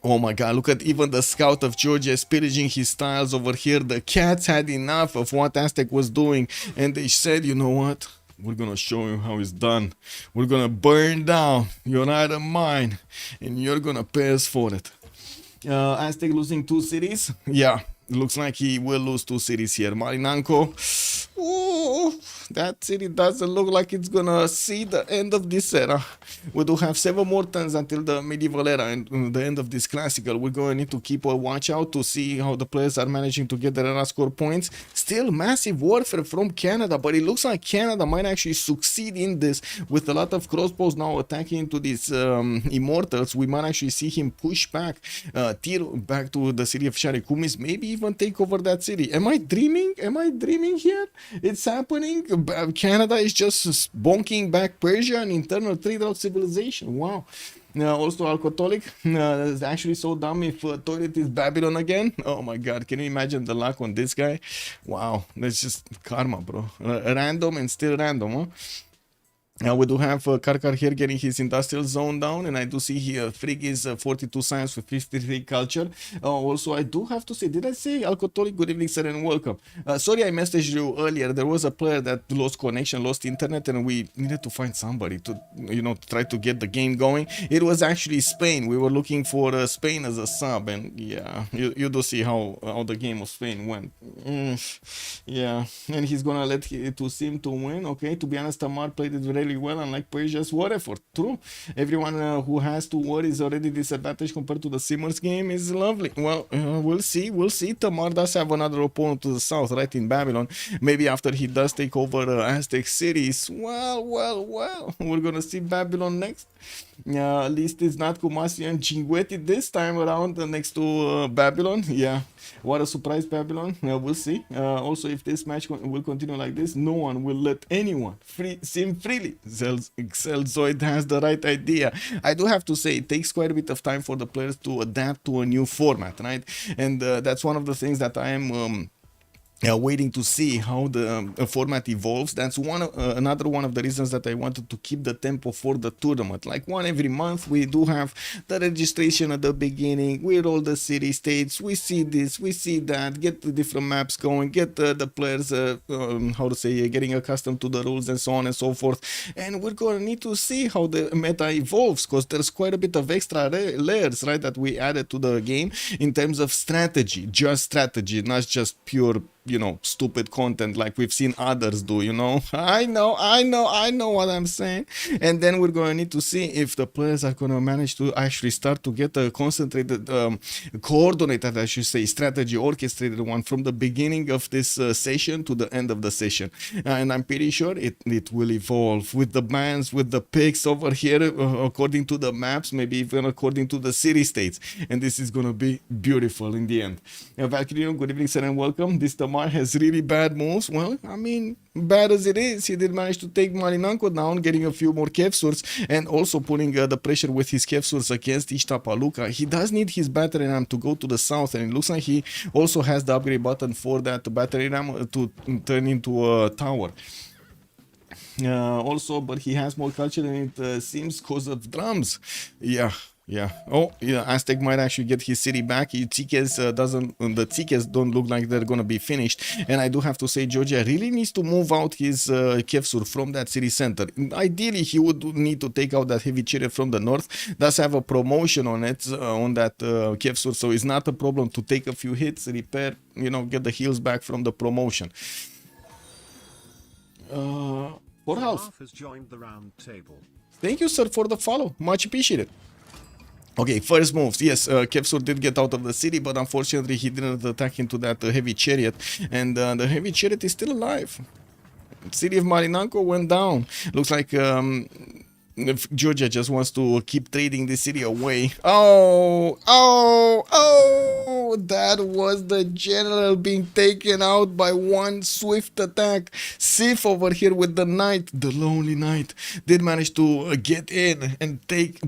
Oh my god, look at even the scout of Georgia is pillaging his tiles over here. The cats had enough of what Aztec was doing, and they said, you know what? We're gonna show you how it's done. We're gonna burn down your item mine, and you're gonna pay us for it. Aztec losing 2 cities. Yeah, looks like he will lose 2 cities here. Marinanko. Ooh, that city doesn't look like it's gonna see the end of this era. We do have 7 more turns until the medieval era and the end of this classical. We're going to need to keep a watch out to see how the players are managing to get their era score points. Still massive warfare from Canada, but it looks like Canada might actually succeed in this with a lot of crossbows now attacking into these immortals. We might actually see him push back Tyr back to the city of Sharikumis, maybe even take over that city. Am I dreaming? Am I dreaming here? It's happening. Canada is just bonking back Persia and internal trade route civilization. Wow. Also, Alcoholic is actually so dumb if toilet is Babylon again. Oh my god, can you imagine the luck on this guy? Wow, that's just karma, bro. Random and still random, huh? We do have Karkar here getting his industrial zone down, and I do see here Frigg is 42 science with 53 culture. Also, I do have to say, did I say Alcoholic? Good evening, sir, and welcome. Sorry, I messaged you earlier. There was a player that lost connection, lost internet, and we needed to find somebody to, to try to get the game going. It was actually Spain. We were looking for Spain as a sub, and yeah, you do see how the game of Spain went. Yeah, and he's gonna let to Sim to win. Okay, to be honest, Tamar played it very well, unlike Persia's war effort. True. Everyone who has to war is already disadvantaged compared to the Simmers game is lovely. Well, we'll see. We'll see. Tamar does have another opponent to the south, right in Babylon. Maybe after he does take over Aztec cities. Well. We're gonna see Babylon next. At least it's not Kumasi and G.O.A.T this time around next to Babylon. Yeah, what a surprise, Babylon. We'll see. Also, if this match will continue like this, no one will let anyone sim freely. Zelzoid has the right idea. I do have to say, it takes quite a bit of time for the players to adapt to a new format, right? And that's one of the things that I am waiting to see how the format evolves. That's another one of the reasons that I wanted to keep the tempo for the tournament. Like one every month, we do have the registration at the beginning. We roll the city states. We see this, we see that. Get the different maps going. Get the players, getting accustomed to the rules and so on and so forth. And we're going to need to see how the meta evolves, because there's quite a bit of extra layers, right, that we added to the game in terms of strategy. Just strategy, not just pure stupid content like we've seen others do. I know what I'm saying. And then we're going to need to see if the players are going to manage to actually start to get a concentrated, coordinated, I should say, strategy, orchestrated one from the beginning of this session to the end of the session. And I'm pretty sure it will evolve with the bans, with the picks over here, according to the maps, maybe even according to the city states. And this is going to be beautiful in the end. Valkyrie, good evening, sir, and welcome. This Tamar has really bad moves. Well, I mean, bad as it is, he did manage to take Marinanko down, getting a few more Kevsurs, and also putting the pressure with his Kevsurs against Ishtapaluka. He does need his battery ram to go to the south, and it looks like he also has the upgrade button for that battery ram to turn into a tower. Also, but he has more culture than it seems because of drums. Yeah. Oh, yeah. Aztec might actually get his city back. The Tzikes don't look like they're gonna be finished. And I do have to say, Georgia really needs to move out his Kevsur from that city center. Ideally, he would need to take out that heavy chariot from the north. Does have a promotion on it on that Kevsur, so it's not a problem to take a few hits, repair, get the heals back from the promotion. For half has joined the round table. Thank you, sir, for the follow. Much appreciated. Okay, first moves. Yes, Kevsur did get out of the city, but unfortunately he didn't attack into that heavy chariot. And the heavy chariot is still alive. City of Marinanko went down. Looks like Georgia just wants to keep trading the city away. Oh, that was the general being taken out by one swift attack. Sif over here with the knight, the lonely knight, did manage to get in and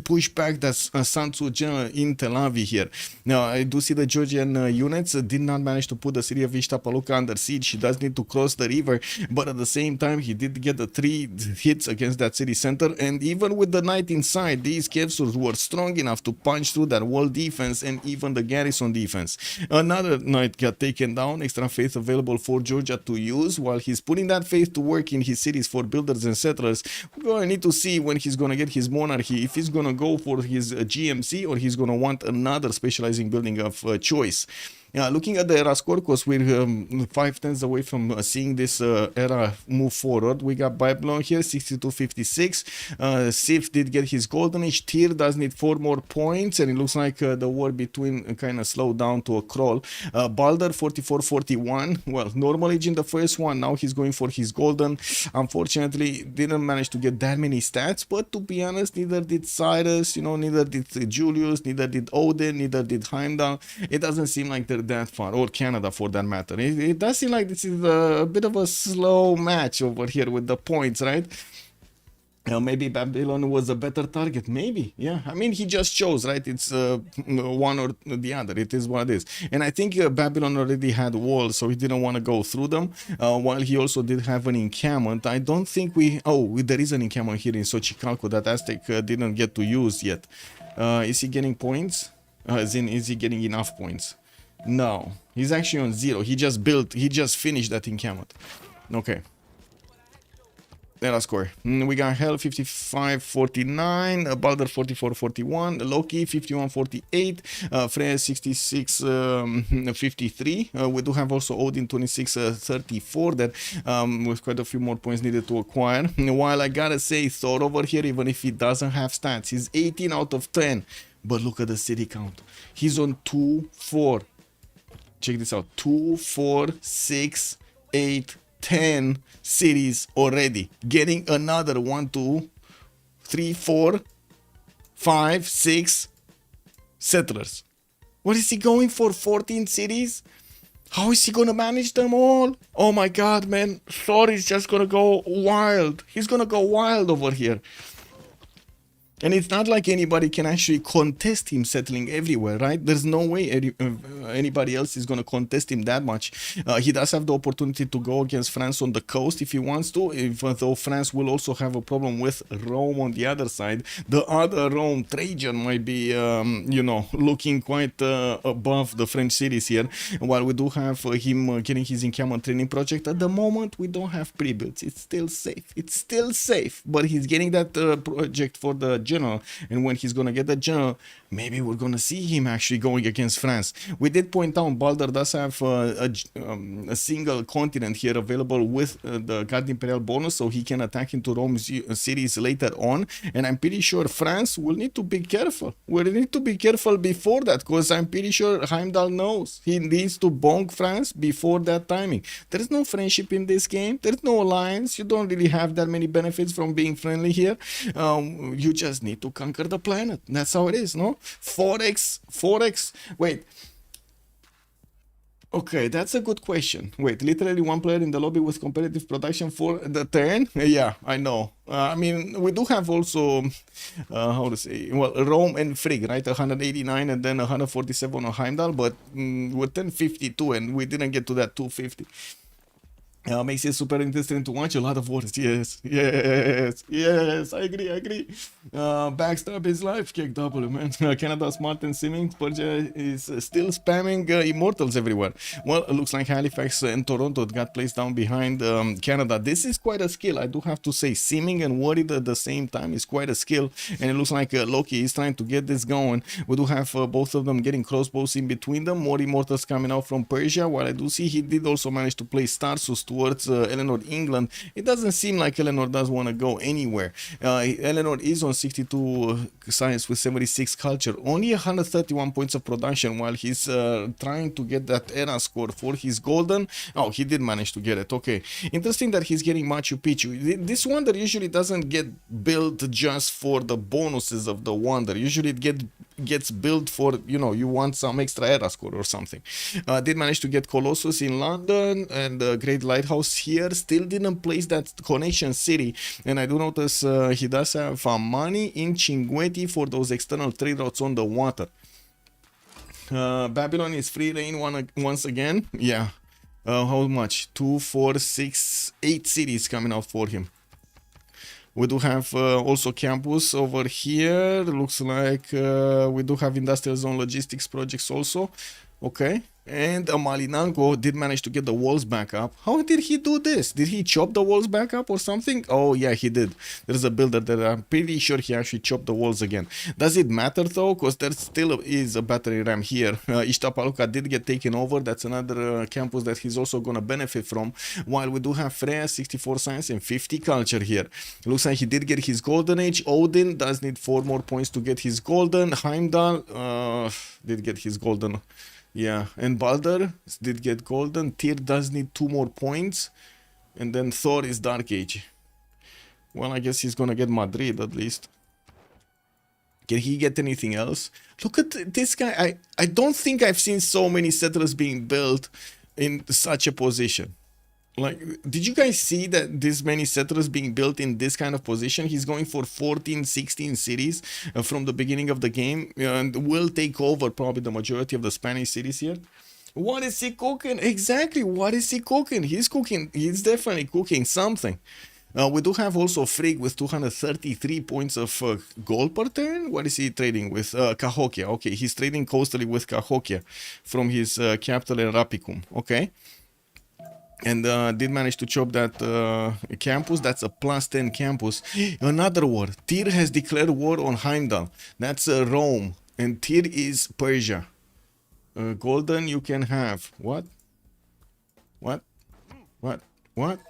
push back that Sun Tzu general in Tel Aviv here. Now, I do see the Georgian units did not manage to put the city of Ishtapaluka under siege. He does need to cross the river, but at the same time, he did get the 3 hits against that city center, and even with the knight inside, these Kevsurs were strong enough to punch through that wall defense and even the garrison defense. cities. Another knight got taken down, extra faith available for Georgia to use. While he's putting that faith to work in his cities for builders and settlers, we're going to need to see when he's going to get his monarchy, if he's going to go for his GMC or he's going to want another specializing building of choice. Looking at the era score, because we're 5 tenths away from seeing this era move forward. We got Babylon here, 62.56. Civ did get his golden age. Tyr does need 4 more points, and it looks like the war between kind of slowed down to a crawl. Balder, 44.41. Well, normal age in the first one. Now he's going for his golden. Unfortunately, didn't manage to get that many stats, but to be honest, neither did Cyrus, neither did Julius, neither did Odin, neither did Heimdall. It doesn't seem like they're that far, or Canada for that matter. It does seem like this is a bit of a slow match over here with the points, right? Maybe Babylon was a better target. Maybe, yeah. I mean, he just chose, right? It's one or the other. It is what it is. And I think Babylon already had walls, so he didn't want to go through them. While he also did have an encampment. I don't think we... Oh, there is an encampment here in Xochicalco that Aztec didn't get to use yet. Is he getting points? As in, is he getting enough points? No, he's actually on 0. He just finished that encampment. Okay. Let us score. We got Hell 55.49, Balder 44.41, Loki 51.48, Freya 66.53. We do have also Odin 26.34 that with quite a few more points needed to acquire. While I gotta say, Thor over here, even if he doesn't have stats, he's 18 out of 10. But look at the city count. He's on 2, 4. Check this out. 2, 4, 6, 8, 10 cities already. Getting another 1, 2, 3, 4, 5, 6 settlers. What is he going for? 14 cities? How is he gonna manage them all? Oh my god, man. Thor is just gonna go wild. He's gonna go wild over here. And it's not like anybody can actually contest him settling everywhere, right? There's no way anybody else is going to contest him that much. He does have the opportunity to go against France on the coast if he wants to, though France will also have a problem with Rome on the other side. The other Rome, Trajan, might be, looking quite above the French cities here. While we do have him getting his encampment training project, at the moment we don't have pre-builds. It's still safe. It's still safe, but he's getting that project for the general, and when he's gonna get the general, maybe we're gonna see him actually going against France. We did point out Balder does have a single continent here available with the Guard Imperial bonus, so he can attack into Rome's cities later on, and I'm pretty sure France will need to be careful. We'll need to be careful before that, because I'm pretty sure Heimdall knows he needs to bonk France before that timing. There's no friendship in this game. There's no alliance. You don't really have that many benefits from being friendly here. You just need to conquer the planet. That's how it is, no? 4x. Wait. Okay, that's a good question. Wait, literally one player in the lobby with competitive production for the turn? Yeah, I know. I mean, we do have also, how to say, well, Rome and Frigg, right? 189 and then 147 on Heimdall, but we're 1052 and we didn't get to that 250. Makes it super interesting to watch. A lot of wars. Yes. I agree. Backstab is life. Kick W, man. Canada smart and simming. Persia is still spamming immortals everywhere. Well, it looks like Halifax and Toronto got placed down behind Canada. This is quite a skill, I do have to say. Simming and worried at the same time is quite a skill. And it looks like Loki is trying to get this going. We do have both of them getting crossbows in between them. More immortals coming out from Persia. While I do see he did also manage to play Starsus towards Eleanor, England. It doesn't seem like Eleanor does want to go anywhere. Eleanor is on 62 science with 76 culture, only 131 points of production, while he's trying to get that era score for his golden. Oh, he did manage to get it. Okay, interesting that he's getting Machu Picchu. This wonder usually doesn't get built just for the bonuses of the wonder. Usually it gets built for, you want some extra era score or something. Did manage to get Colossus in London and Great Lighthouse here. Still didn't place that connection city, and I do notice he does have money in Cinguetti for those external trade routes on the water. Babylon is free reign once again. Yeah. How much? 2, 4, 6, 8 cities coming out for him. We do have also campus over here. Looks like we do have industrial zone logistics projects also. Okay. And Malinanko did manage to get the walls back up. How did he do this? Did he chop the walls back up or something? Oh, yeah, he did. There's a builder that I'm pretty sure he actually chopped the walls again. Does it matter though? Because there still is a battery ram here. Ishtapaluka did get taken over. That's another campus that he's also going to benefit from. While we do have Freya, 64 science and 50 culture here. Looks like he did get his golden age. Odin does need 4 more points to get his golden. Heimdall did get his golden. Yeah, and Balder did get golden. Tyr does need 2 more points. And then Thor is Dark Age. Well, I guess he's gonna get Madrid at least. Can he get anything else? Look at this guy. I don't think I've seen so many settlers being built in such a position. Like, did you guys see that this many settlers being built in this kind of position? He's going for 14, 16 cities from the beginning of the game and will take over probably the majority of the Spanish cities here. What is he cooking? Exactly, what is he cooking? He's cooking, he's definitely cooking something. We do have also Frigg with 233 points of gold per turn. What is he trading with? Cahokia. Okay, he's trading coastally with Cahokia from his capital in Rapicum. Okay. And did manage to chop that campus. That's a +10 campus. Another war. Tyr has declared war on Heimdall. That's Rome. And Tyr is Persia. Golden you can have. What? What? What? What?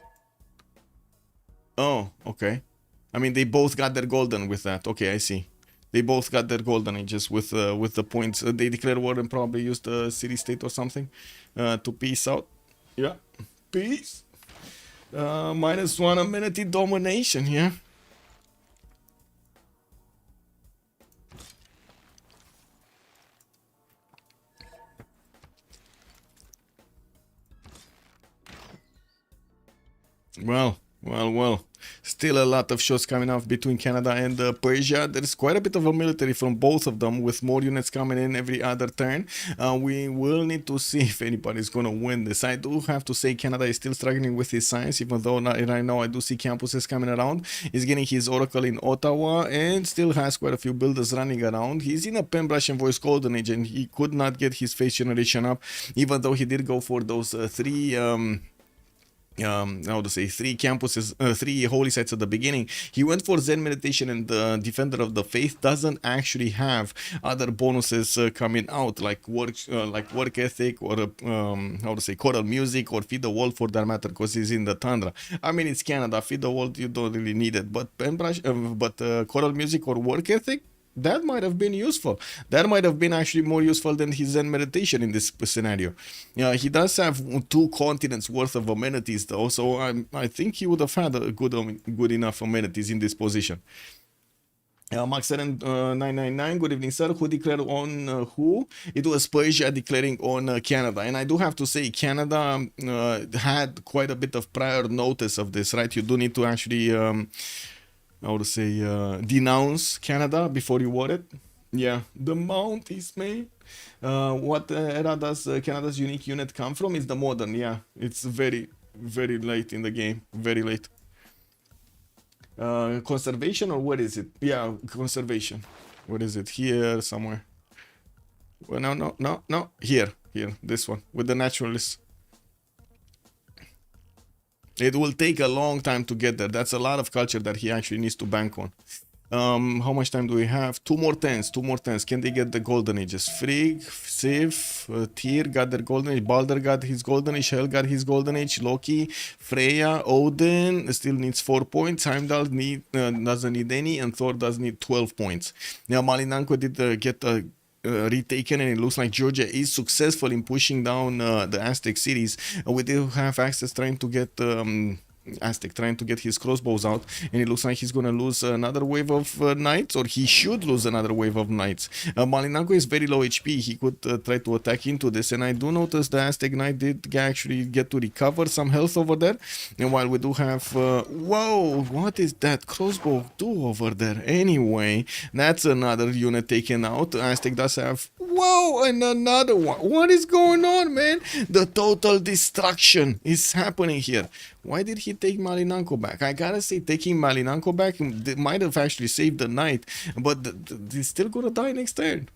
Oh, okay. I mean, they both got their golden with that. Okay, I see. They both got their golden ages with the points. They declared war and probably used the city-state or something to peace out. Yeah. Peace. -1 amenity domination here. Well. Still a lot of shots coming off between Canada and Persia. There's quite a bit of a military from both of them with more units coming in every other turn. We will need to see if anybody's going to win this. I do have to say Canada is still struggling with his science, even though right now I do see campuses coming around. He's getting his Oracle in Ottawa and still has quite a few builders running around. He's in a Pembrush and Voice Golden Age and he could not get his face generation up, even though he did go for those 3 how to say, 3 campuses, 3 holy sites at the beginning. He went for Zen meditation, and the Defender of the Faith doesn't actually have other bonuses coming out like work ethic or how to say, choral music or feed the world for that matter, because he's in the tundra. I mean, it's Canada. Feed the world, you don't really need it, but choral music or work ethic, that might have been useful. That might have been actually more useful than his Zen meditation in this scenario. He does have 2 continents worth of amenities though, so I think he would have had a good enough amenities in this position. Maxeren 999, good evening, sir. Who declared on who? It was Persia declaring on Canada. And I do have to say, Canada had quite a bit of prior notice of this, right? You do need to actually how to say, denounce Canada before you war it. Yeah, the Mounties, man. What era does Canada's unique unit come from? It's the modern, yeah. It's very, very late in the game. Very late. Conservation or what is it? Yeah, conservation. What is it? Here somewhere. Well, no. Here. This one with the naturalists. It will take a long time to get there. That's a lot of culture that he actually needs to bank on. How much time do we have? 2 more turns. Can they get the golden ages? Frigg, Civ, Tyr got their golden age. Balder got his golden age. Hel got his golden age. Loki, Freya, Odin still needs 4 points. Heimdall doesn't need any, and Thor does need 12 points. Now Malinanko did get retaken, and it looks like Georgia is successful in pushing down the Aztec cities. We do have Access trying to get Aztec trying to get his crossbows out, and it looks like he's gonna lose another wave of knights, or he should lose another wave of knights. Malinanko is very low HP. He could try to attack into this, and I do notice the Aztec knight did actually get to recover some health over there. And while we do have whoa, what is that crossbow do over there? Anyway, that's another unit taken out. Aztec does have whoa, and another one. What is going on, man? The total destruction is happening here. Why did he take Malinanko back? I gotta say, taking Malinanko back might have actually saved the knight, but he's still gonna die next turn.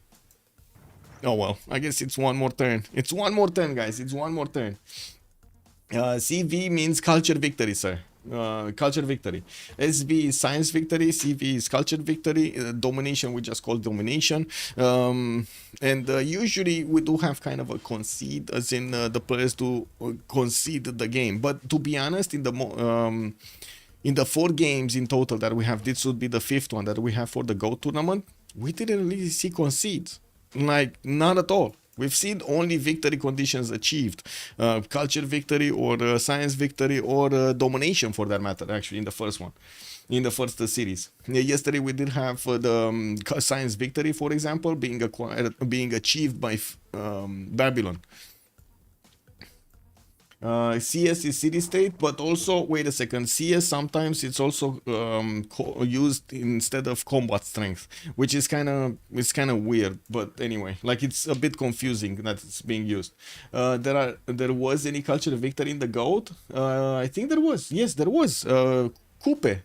Oh well, I guess it's one more turn. It's one more turn, guys. It's one more turn. CV means culture victory, sir. Culture victory. SV is science victory. CV is culture victory. Domination we just call domination. And usually we do have kind of a concede, as in the players do concede the game. But to be honest, in the 4 games in total that we have, this would be the 5th one that we have for the Go tournament. We didn't really see concedes, like not at all. We've seen only victory conditions achieved, culture victory or science victory or domination for that matter. Actually, in the first one, in the first series. Yesterday we did have the science victory, for example, being achieved by Babylon. CS is city state, but also wait a second. CS sometimes it's also used instead of combat strength, which is kind of weird. But anyway, like it's a bit confusing that it's being used. There was any culture victory in the GOAT? I think there was. Yes, there was. Coupe.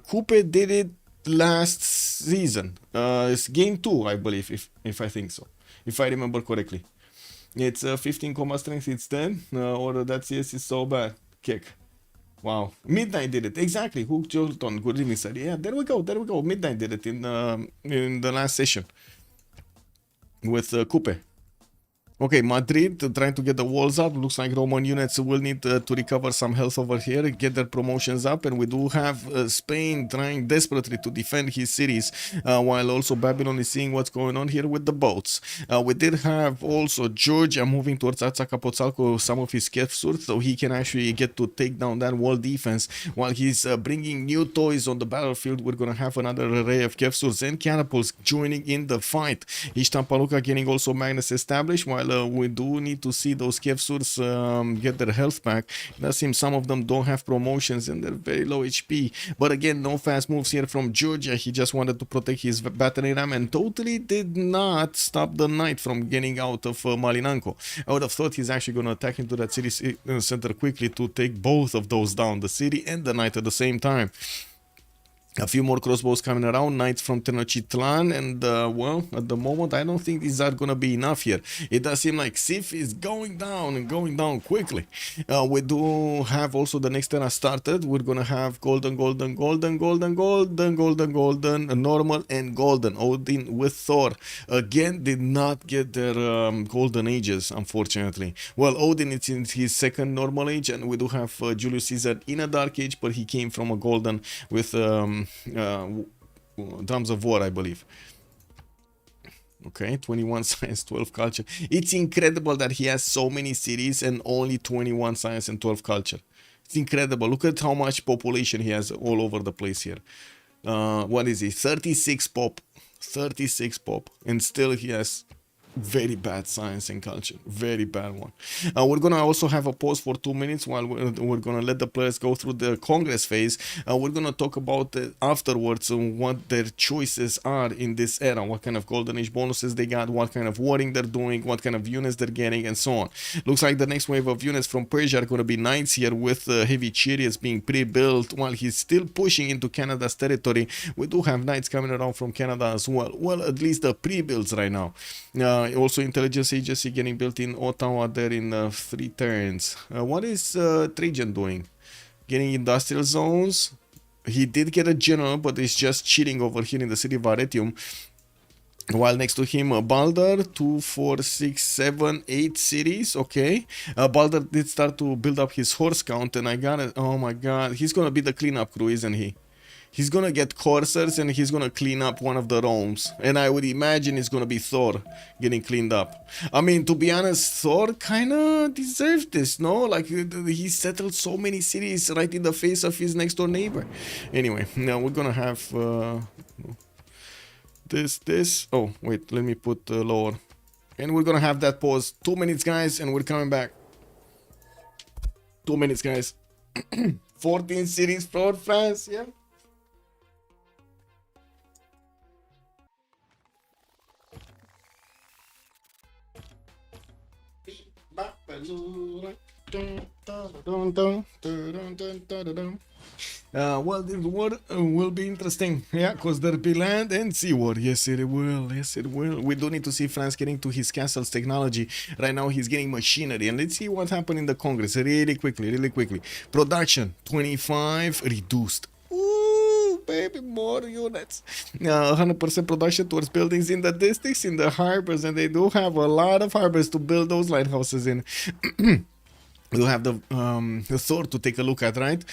Coupe did it last season. It's game 2, I believe, if I think so, if I remember correctly. It's 15 combat strength, it's 10, or that CS is so bad. Kick. Wow. Midnight did it. Exactly. Hook Jolton. Good evening, sir. Yeah, there we go. There we go. Midnight did it in the last session with Coupe. Okay, Madrid trying to get the walls up. Looks like Roman units will need to recover some health over here, get their promotions up, and we do have Spain trying desperately to defend his cities, while also Babylon is seeing what's going on here with the boats. We did have also Georgia moving towards Azcapotzalco, some of his captures, so he can actually get to take down that wall defense while he's bringing new toys on the battlefield. We're gonna have another array of captures and catapults joining in the fight. Ishtampaluka getting also Magnus established, while we do need to see those Kevsurs get their health back. It does seem some of them don't have promotions and they're very low HP. But again, no fast moves here from Georgia. He just wanted to protect his battery ram and totally did not stop the knight from getting out of Malinanko. I would have thought he's actually going to attack into that city center quickly to take both of those down, the city and the knight at the same time. A few more crossbows coming around, knights from Tenochtitlan, and well, at the moment, I don't think these are gonna be enough here. It does seem like Civ is going down and going down quickly. We do have also the next era started. We're gonna have golden, golden, golden, golden, golden, golden, golden, normal, and golden. Odin with Thor again did not get their golden ages, unfortunately. Well, Odin is in his second normal age, and we do have Julius Caesar in a dark age, but he came from a golden with drums of war, I believe. Okay, 21 science, 12 culture. It's incredible that he has so many cities and only 21 science and 12 culture. It's incredible. Look at how much population he has all over the place here. What is he? 36 pop. 36 pop. And still he has very bad science and culture, very bad one. We're gonna also have a pause for 2 minutes while we're gonna let the players go through the Congress phase. We're gonna talk about afterwards what their choices are in this era, what kind of golden age bonuses they got, what kind of warring they're doing, what kind of units they're getting, and so on. Looks like the next wave of units from Persia are gonna be knights here with heavy chariots being pre-built while he's still pushing into Canada's territory. We do have knights coming around from Canada as well. Well, at least the pre-builds right now. Also intelligence agency getting built in Ottawa there in 3 turns. What is Trajan doing? Getting industrial zones. He did get a general, but he's just cheating over here in the city of Arretium. While next to him, Balder, 2, 4, 6, 7, 8 cities. Okay. Balder did start to build up his horse count, and I got it. Oh my god. He's gonna be the cleanup crew, isn't he? He's gonna get coursers and he's gonna clean up one of the realms. And I would imagine it's gonna be Thor getting cleaned up. I mean, to be honest, Thor kinda deserves this, no? Like, he settled so many cities right in the face of his next door neighbor. Anyway, now we're gonna have this. Oh, wait, let me put lower. And we're gonna have that pause. 2 minutes, guys, and we're coming back. 2 minutes, guys. 14 cities for France, yeah? Well, this war will be interesting, yeah, because there'll be land and sea war. Yes, it will. Yes, it will. We do need to see France getting to his castle's technology. Right now, he's getting machinery, and let's see what happened in the Congress really quickly, really quickly. Production 25 reduced. Ooh, baby, more units. 100% production towards buildings in the districts, in the harbors, and they do have a lot of harbors to build those lighthouses in. We'll have the Thor to take a look at, right?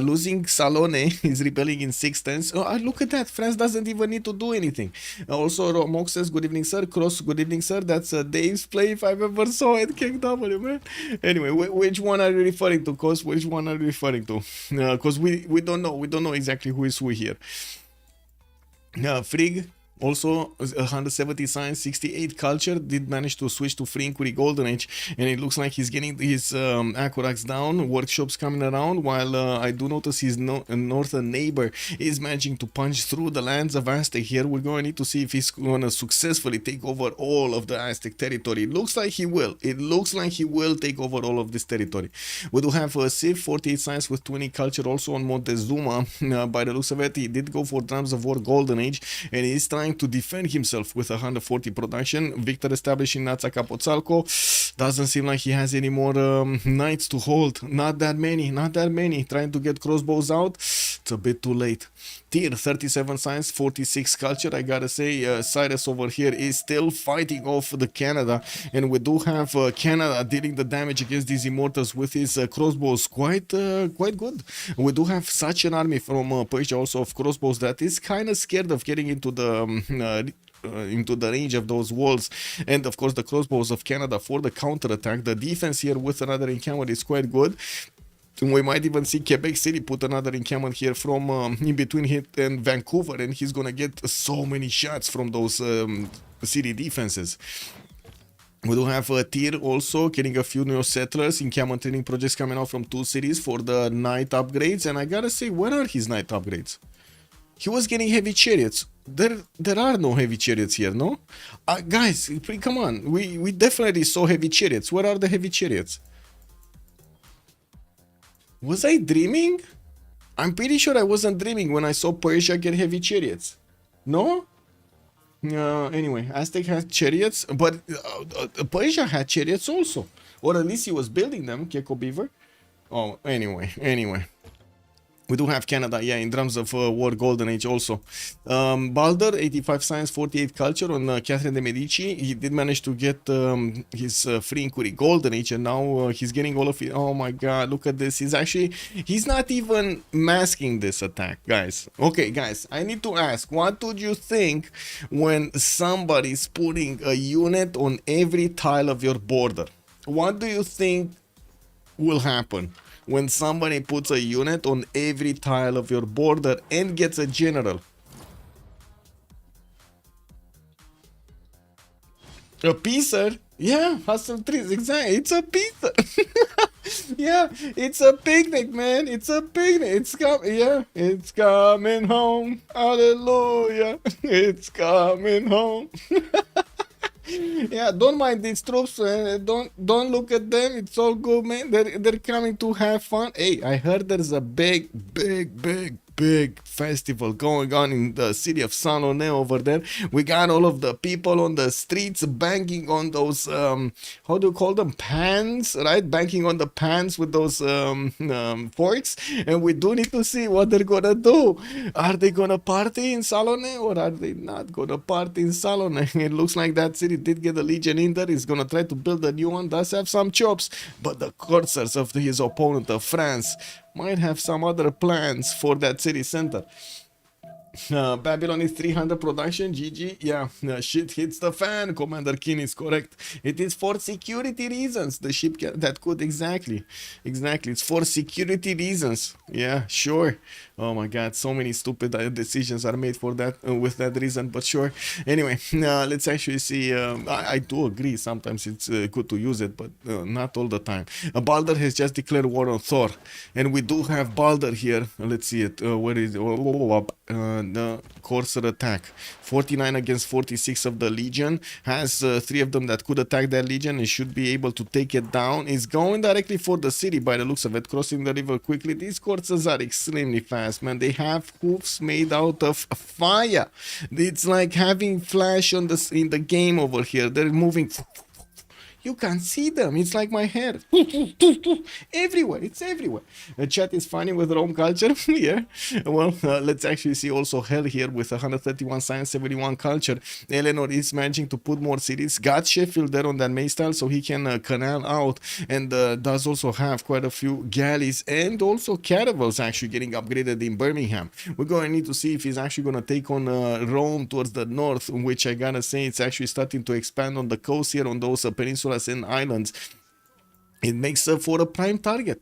Losing Salone is rebelling in 6 turns. Oh, look at that. France doesn't even need to do anything. Also, Romok says, good evening, sir. Cross, good evening, sir. That's Dave's play if I've ever saw it. King W, man. Anyway, which one are you referring to, Cos? Which one are you referring to? Because we don't know. We don't know exactly who is who here. Frigg. Also, 170 science, 68 culture, did manage to switch to free inquiry golden age, and it looks like he's getting his accorax down, workshops coming around, while I do notice his northern neighbor is managing to punch through the lands of Aztec here. We're going to need to see if he's going to successfully take over all of the Aztec territory. It looks like he will. It looks like he will take over all of this territory. We do have Civ, 48 science with 20 culture also on Montezuma. By the looks of it, he did go for drums of war golden age, and he's trying to defend himself with 140 production. Victor establishing Nața Capoțalco. Doesn't seem like he has any more knights to hold. Not that many, not that many. Trying to get crossbows out. It's a bit too late. Tier 37 science, 46 culture. I gotta say, Cyrus over here is still fighting off the Canada, and we do have Canada dealing the damage against these immortals with his crossbows quite good. We do have such an army from Persia also of crossbows that is kind of scared of getting into the range of those walls, and of course the crossbows of Canada for the counter-attack. The defense here with another encampment is quite good. We might even see Quebec City put another encampment here from in between him and Vancouver, and he's gonna get so many shots from those city defenses. We do have a tier also getting a few new settlers, encampment training projects coming out from 2 cities for the knight upgrades, and I gotta say, where are his knight upgrades? He was getting heavy chariots. There are no heavy chariots here, no? Guys, come on. We definitely saw heavy chariots. Where are the heavy chariots? Was I dreaming? I'm pretty sure I wasn't dreaming when I saw Persia get heavy chariots. No? Anyway, Aztec had chariots, but Persia had chariots also. Or at least he was building them, Keko Beaver. Oh, anyway. We do have Canada, yeah, in terms of war golden age also. Balder, 85 science, 48 culture on Catherine de Medici. He did manage to get his free inquiry golden age, and now he's getting all of it. Oh my god, look at this. He's not even masking this attack, guys. Okay, guys, I need to ask, what would you think when somebody's putting a unit on every tile of your border? What do you think will happen when somebody puts a unit on every tile of your border and gets a general? A pizza? Yeah, Hustle Trees, exactly. It's a pizza. Yeah, it's a picnic, man. It's a picnic. It's coming home. Hallelujah. It's coming home. Yeah, don't mind these troops, man. Don't look at them. It's all good, man. They're coming to have fun. Hey, I heard there's a big festival going on in the city of San One over there. We got all of the people on the streets banging on those how do you call them, pans, right? Banging on the pans with those forks, and we do need to see what they're gonna do. Are they gonna party in Salone, or are they not gonna party in Salone? It looks like that city did get a legion in there. He's gonna try to build a new one. Does have some chops, but the corsairs of his opponent of France might have some other plans for that city center. Babylon is 300 production. GG. Yeah, shit hits the fan. Commander King is correct. It is for security reasons. The ship that could exactly. It's for security reasons. Yeah, sure. Oh my god, so many stupid decisions are made for that with that reason. But sure. Anyway, let's actually see. I do agree. Sometimes it's good to use it, but not all the time. Balder has just declared war on Thor, and we do have Balder here. Let's see it. Where is it? the Corsair attack. 49 against 46 of the Legion. Has 3 of them that could attack that Legion and should be able to take it down. It's going directly for the city by the looks of it, crossing the river quickly. These Corsairs are extremely fast, man. They have hoofs made out of fire. It's like having flash on in the game over here. They're moving. You can't see them. It's like my hair. Everywhere. It's everywhere. The chat is funny with Rome culture. Yeah. Well, let's actually see also Hell here with 131 science, 71 culture. Eleanor is managing to put more cities. Got Sheffield there on that Maystyle so he can canal out. And does also have quite a few galleys and also caravels actually getting upgraded in Birmingham. We're going to need to see if he's actually going to take on Rome towards the north, which I gotta say it's actually starting to expand on the coast here on those peninsulas and islands. It makes for a prime target.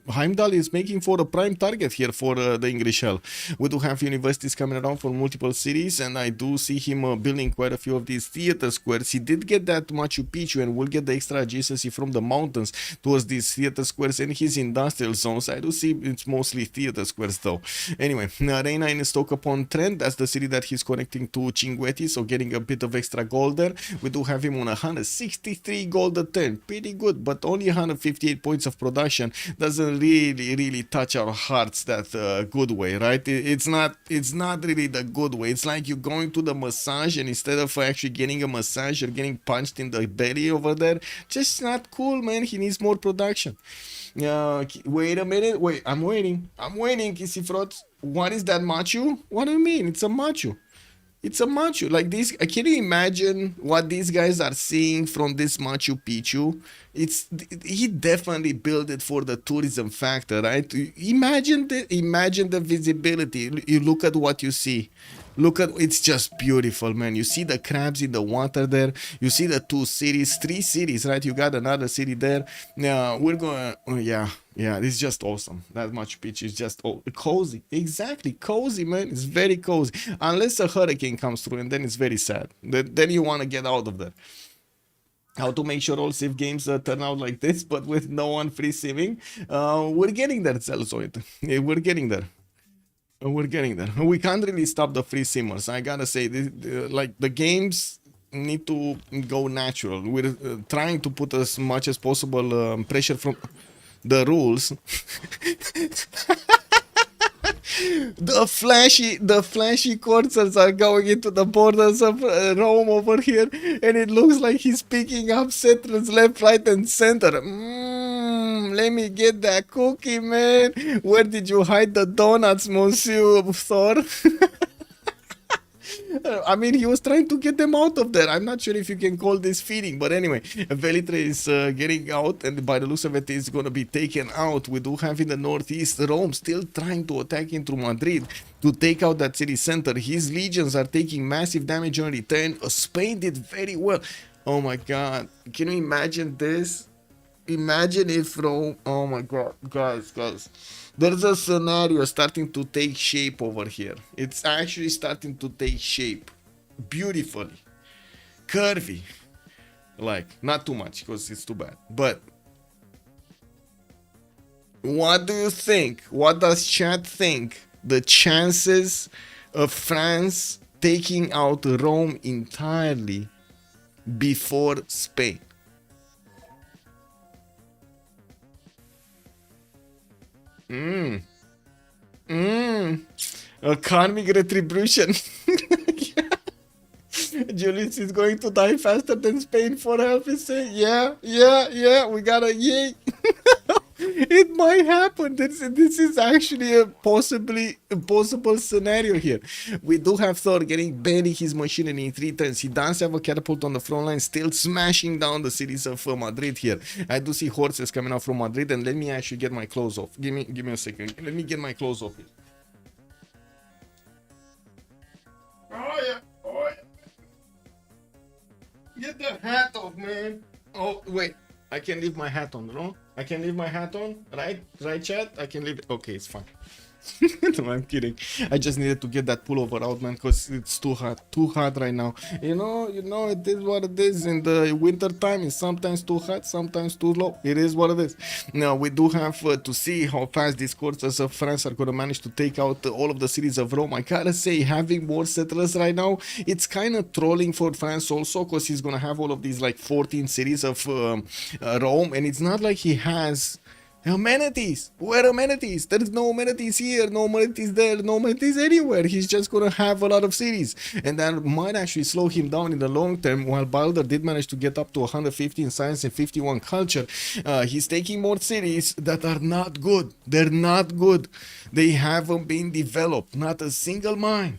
Heimdall is making for a prime target here for the English Hell. We do have universities coming around for multiple cities, and I do see him building quite a few of these theater squares. He did get that Machu Picchu and will get the extra adjacency from the mountains towards these theater squares and his industrial zones. I do see it's mostly theater squares though. Anyway, Reina in Stoke-upon-Trent, that's the city that he's connecting to G.O.A.T, so getting a bit of extra gold there. We do have him on 163 gold a turn. Pretty good, but only 158 points of production doesn't really touch our hearts that good way, right? It's not really the good way. It's like you're going to the massage and instead of actually getting a massage, you're getting punched in the belly over there. Just not cool, man. He needs more production. Wait a minute. Wait, I'm waiting, Kisifrot. What is that machu? What do you mean? It's a machu. It's a Machu. Like this, can you imagine what these guys are seeing from this Machu Picchu? He definitely built it for the tourism factor, right? Imagine the visibility. You look at what you see. It's just beautiful, man. You see the crabs in the water there. You see the 2 cities, 3 cities, right? You got another city there. Now we're going. Oh, yeah, this is just awesome. That Machu Picchu is just cozy. Exactly, cozy, man. It's very cozy. Unless a hurricane comes through, and then it's very sad. Then you want to get out of there. How to make sure all Civ games turn out like this, but with no one free simming. We're getting there, Celsoid. We're getting there. We're getting there. We can't really stop the free simmers. I gotta say, like the games need to go natural. We're trying to put as much as possible pressure from the rules. The flashy Corsairs are going into the borders of Rome over here, and it looks like he's picking up settlers left, right, and center. Let me get that cookie, man. Where did you hide the donuts, Monsieur Thor? I mean, he was trying to get them out of there. I'm not sure if you can call this feeding, but anyway, Velitre is getting out, and by the looks of it, is going to be taken out. We do have in the northeast Rome still trying to attack into Madrid to take out that city center. His legions are taking massive damage on return. Spain did very well. Oh my god, can you imagine this? Imagine if Rome. Oh my god, guys. There's a scenario starting to take shape over here. It's actually starting to take shape beautifully. Curvy. Like, not too much because it's too bad. But what do you think? What does chat think? The chances of France taking out Rome entirely before Spain? A karmic retribution. Julius is going to die faster than Spain for help, is saying. Yeah, we got a yay. It might happen. This is actually a possible scenario here. We do have Thor getting buried his machinery in 3 turns. He does have a catapult on the front line, still smashing down the cities of Madrid here. I do see horses coming out from Madrid, and let me actually get my clothes off. Give me a second. Let me get my clothes off here. Oh yeah. Get the hat off, man. Oh wait. I can leave my hat on, no? I can leave my hat on, right? Right, chat? I can leave it. Okay, it's fine. No, I'm kidding. I just needed to get that pullover out, man, because it's too hot right now. It is what it is. In the winter time, it's sometimes too hot, sometimes too low. It is what it is. Now we do have to see how fast these courses of France are gonna manage to take out all of the cities of Rome. I gotta say, having more settlers right now, it's kind of trolling for France also, because he's gonna have all of these like 14 cities of Rome, and it's not like he has amenities. Where amenities? There is no amenities here, no amenities there, no amenities anywhere. He's just gonna have a lot of cities, and that might actually slow him down in the long term. While Balder did manage to get up to 150 in science and 51 culture, he's taking more cities that are not good. They're not good. They haven't been developed. Not a single mine.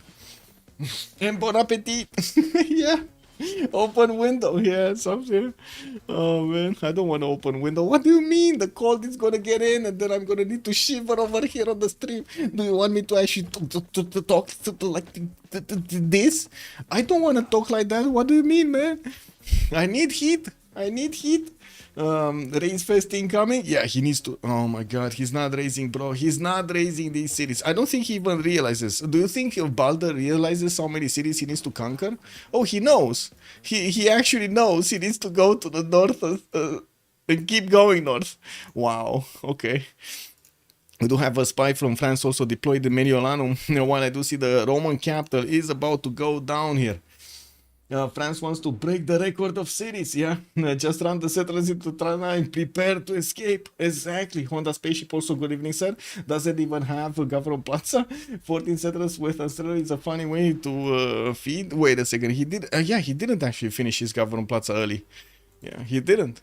And bon appetit. Yeah. Open window, yeah, something. Oh man, I don't want to open window. What do you mean? The cold is gonna get in, and then I'm gonna need to shiver over here on the stream. Do you want me to actually talk like this? I don't want to talk like that. What do you mean, man? I need heat. I need heat. Raise first incoming. Yeah, he needs to. Oh my god, he's not raising, bro. He's not raising these cities. I don't think he even realizes. Do you think Balder realizes how many cities he needs to conquer? Oh, he knows. He actually knows he needs to go to the north and keep going north. Wow. Okay. We do have a spy from France also deployed in Mediolanum. While I do see the Roman capital is about to go down here. France wants to break the record of cities, yeah? Just run the settlers into Trana and prepare to escape. Exactly. Honda Spaceship also, good evening, sir. Does it even have a government plaza? 14 settlers with Australia is a funny way to feed. Wait a second, he did, yeah, he didn't actually finish his government plaza early. Yeah, he didn't.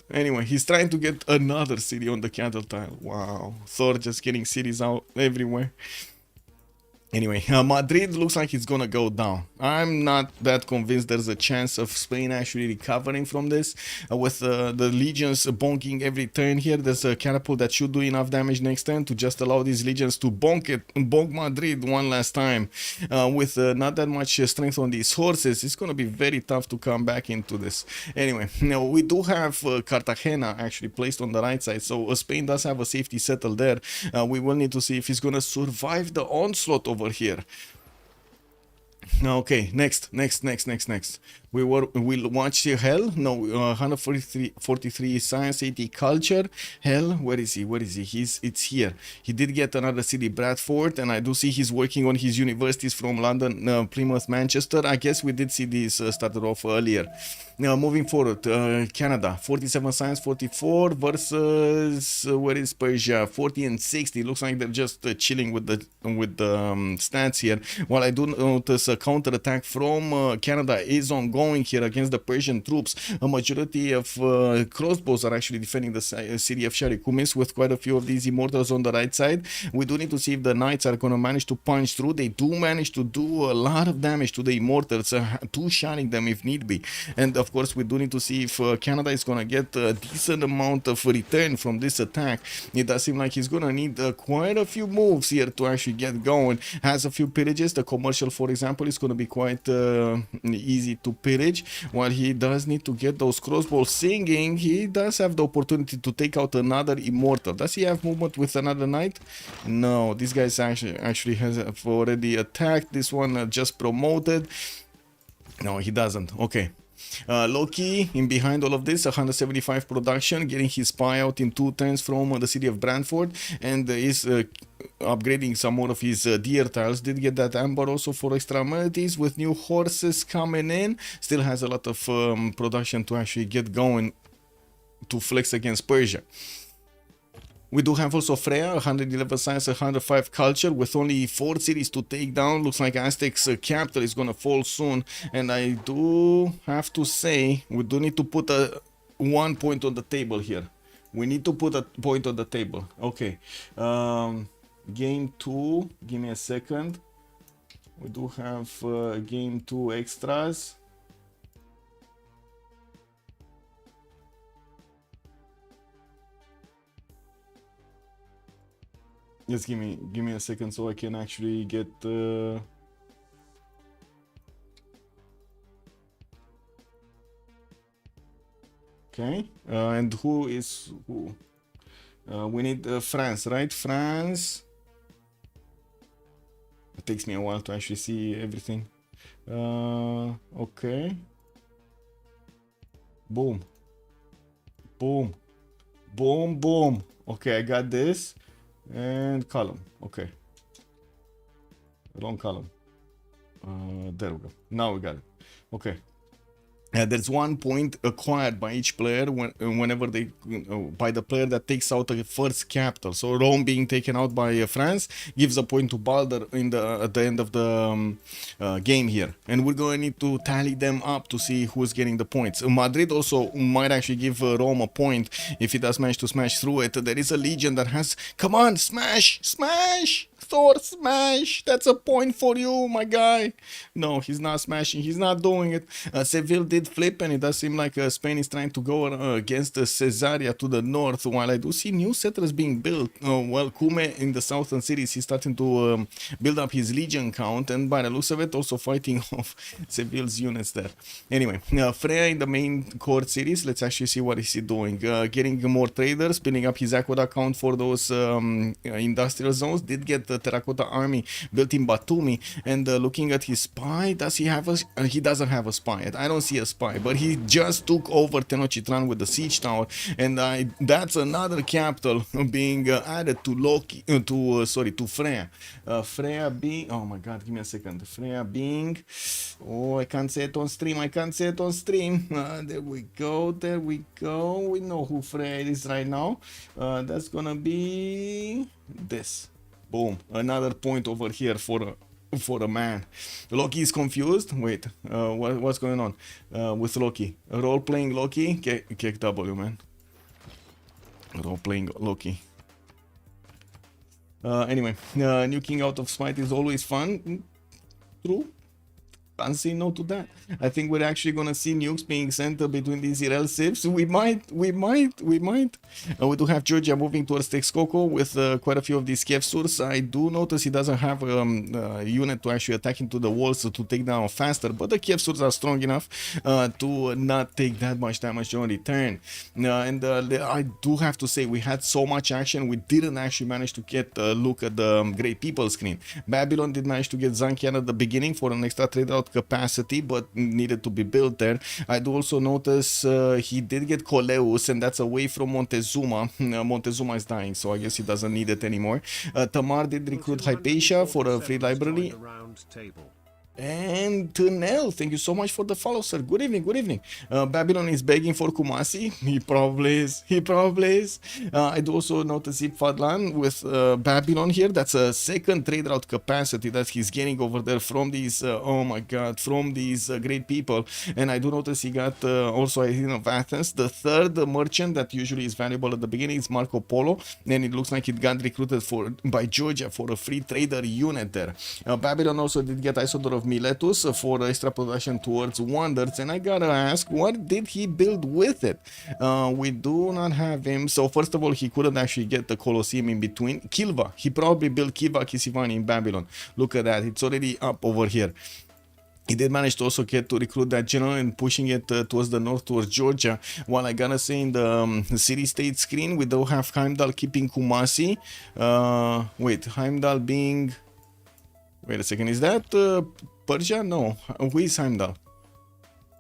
Anyway, he's trying to get another city on the cattle tile. Wow. Thor just getting cities out everywhere. Anyway, Madrid looks like it's gonna go down. I'm not that convinced there's a chance of Spain actually recovering from this. With the legions bonking every turn here, there's a catapult that should do enough damage next turn to just allow these legions to bonk Madrid one last time. With not that much strength on these horses, it's gonna be very tough to come back into this. Anyway, now we do have Cartagena actually placed on the right side, so Spain does have a safety settle there. We will need to see if he's gonna survive the onslaught over here. Okay, next. We'll watch Hell. No, 143 science, 80 culture. Hell, where is he? It's here. He did get another city, Bradford, and I do see he's working on his universities from London, Plymouth, Manchester. I guess we did see these started off earlier. Now, moving forward, Canada, 47 science, 44 versus where is Persia? 40 and 60. Looks like they're just chilling with the stats here. While I do notice a counter attack from Canada is ongoing here against the Persian troops. A majority of crossbows are actually defending the city of Sharikumis with quite a few of these immortals on the right side. We do need to see if the knights are going to manage to punch through. They do manage to do a lot of damage to the immortals, two-shotting them if need be. And of course, we do need to see if Canada is going to get a decent amount of return from this attack. It does seem like he's going to need quite a few moves here to actually get going. Has a few pillages. The commercial, for example, is going to be quite easy to pillage. While he does need to get those crossbows singing, he does have the opportunity to take out another immortal. Does he have movement with another knight? No, this guy actually has already attacked. This one just promoted. No, he doesn't. Okay. Loki in behind all of this, 175 production, getting his spy out in 2 turns from the city of Brantford, and is upgrading some more of his deer tiles. Did get that amber also for extra amenities with new horses coming in. Still has a lot of production to actually get going to flex against Persia. We do have also Freya, 111 science, 105 culture, with only 4 cities to take down. Looks like Aztec's capital is gonna fall soon, and I do have to say we do need to put a 1 point on the table here. We need to put a point on the table. Okay, game 2. Give me a second. We do have game 2 extras. Just give me a second so I can actually get okay, and who is who? We need France, right? France. takes me a while to actually see everything. Okay. Boom. Boom. Boom, boom. Okay, I got this. And column. Okay. Wrong column. There we go. Now we got it. Okay. There's 1 point acquired by each player whenever they by the player that takes out the first capital. So Rome being taken out by France gives a point to Balder at the end of the game here, and we're going to need to tally them up to see who's getting the points. Madrid also might actually give Rome a point if he does manage to smash through it. There is a legion that has, come on, smash, smash, Thor, smash. That's a point for you, my guy. No, he's not smashing. He's not doing it. Seville did flip, and it does seem like Spain is trying to go against Caesarea to the north, while I do see new settlers being built. Well, Cume in the southern cities, he's starting to build up his legion count, and by the looks of it, also fighting off Seville's units there. Anyway, Freya in the main core cities, let's actually see what is he doing. Getting more traders, building up his aqueduct count for those industrial zones. Did get the terracotta army built in Batumi, and looking at his spy, does he have a he doesn't have a spy yet. I don't see a spy, but he just took over Tenochtitlan with the siege tower, and that's another capital being added to Loki to Freya. Freya being, oh my god, give me a second. Freya being, oh, I can't say it on stream, there we go, we know who Freya is right now. That's gonna be this. Boom, another point over here for a man. Loki is confused. Wait, what's going on with Loki? Role-playing Loki? Kick W, man. Role-playing Loki. Anyway, nuking out of Smite is always fun. True. Can't say no to that. I think we're actually gonna see nukes being sent between these Irel Civs. We might. We do have Georgia moving towards Texcoco with quite a few of these Civ6. I do notice he doesn't have a unit to actually attack into the walls to take down faster, but the Civ6 are strong enough to not take that much damage on return. I do have to say, we had so much action, we didn't actually manage to get a look at the Great People screen. Babylon did manage to get Zankian at the beginning for an extra trade out capacity, but needed to be built there. I do also notice he did get Coleus, and that's away from Montezuma. Montezuma is dying, so I guess he doesn't need it anymore. Tamar did recruit Hypatia for a free library. And Tunel, thank you so much for the follow, sir. Good evening, good evening. Babylon is begging for Kumasi. He probably is. I do also notice Fadlan with Babylon here. That's a second trade route capacity that he's getting over there from these, oh my god, from these great people. And I do notice he got also Athena of Athens. The third merchant that usually is valuable at the beginning is Marco Polo. And it looks like it got recruited by Georgia for a free trader unit there. Babylon also did get Isodor of Miletus for extra production towards wonders, and I gotta ask, what did he build with it? We do not have him. So first of all, he couldn't actually get the Colosseum in between. Kilva, he probably built Kiva Kisivani in Babylon. Look at that, it's already up over here. He did manage to also get to recruit that general and pushing it towards the north, towards Georgia. While I gotta say, in the city-state screen, we do have Heimdall keeping Kumasi. Wait, Heimdall being... Wait a second, is that Persia? No. Who is Heimdall?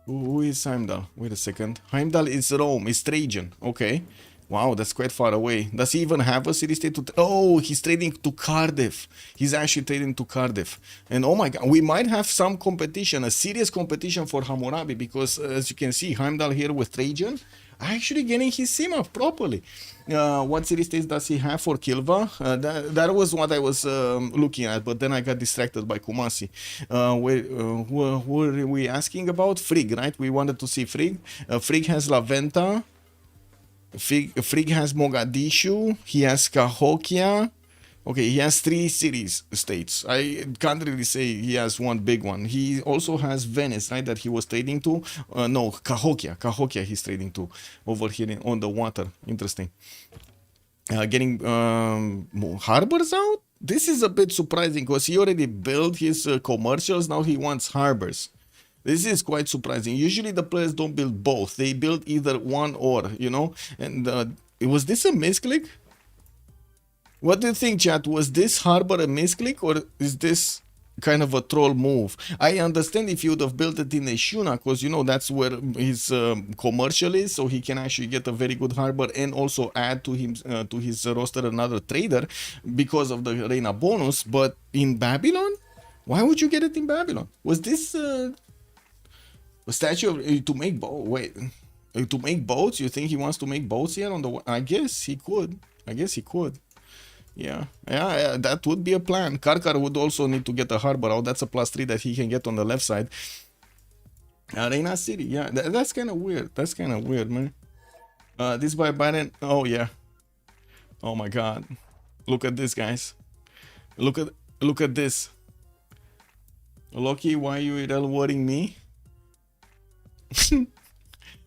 Who is Heimdall? Wait a second. Heimdall is Rome, is Trajan. Okay. Wow, that's quite far away. Does he even have a city-state to... Oh, he's trading to Cardiff. He's actually trading to Cardiff. And oh my god, we might have some competition, a serious competition for Hammurabi, because as you can see, Heimdall here with Trajan actually getting his sim up properly. What city-states does he have for Kilva? That was what I was looking at, but then I got distracted by Kumasi. Who were we asking about? Frigg, right? We wanted to see Frigg. Frigg has La Venta. Frigg has Mogadishu. He has Cahokia. Okay, he has 3 states. I can't really say he has one big one. He also has Venice, right, that he was trading to. No, Cahokia he's trading to over here on the water. Interesting. Getting harbors out? This is a bit surprising because he already built his commercials. Now he wants harbors. This is quite surprising. Usually the players don't build both. They build either one or, you know. And was this a misclick? What do you think, chat? Was this harbor a misclick, or is this kind of a troll move. I understand if you would have built it in Eshuna, because you know that's where his commercial is, so he can actually get a very good harbor and also add to him to his roster another trader because of the Reina bonus. But in Babylon, why would you get it in Babylon? Was this a statue of, to make to make boats? You think he wants to make boats here on the? I guess he could. I guess he could. Yeah, that would be a plan. Karkar would also need to get a harbor out. That's a +3 that he can get on the left side. Arena City, yeah, that's kind of weird. That's kind of weird, man. This by Biden. Oh yeah. Oh my God. Look at this, guys. Look at this. Loki, why you worrying me?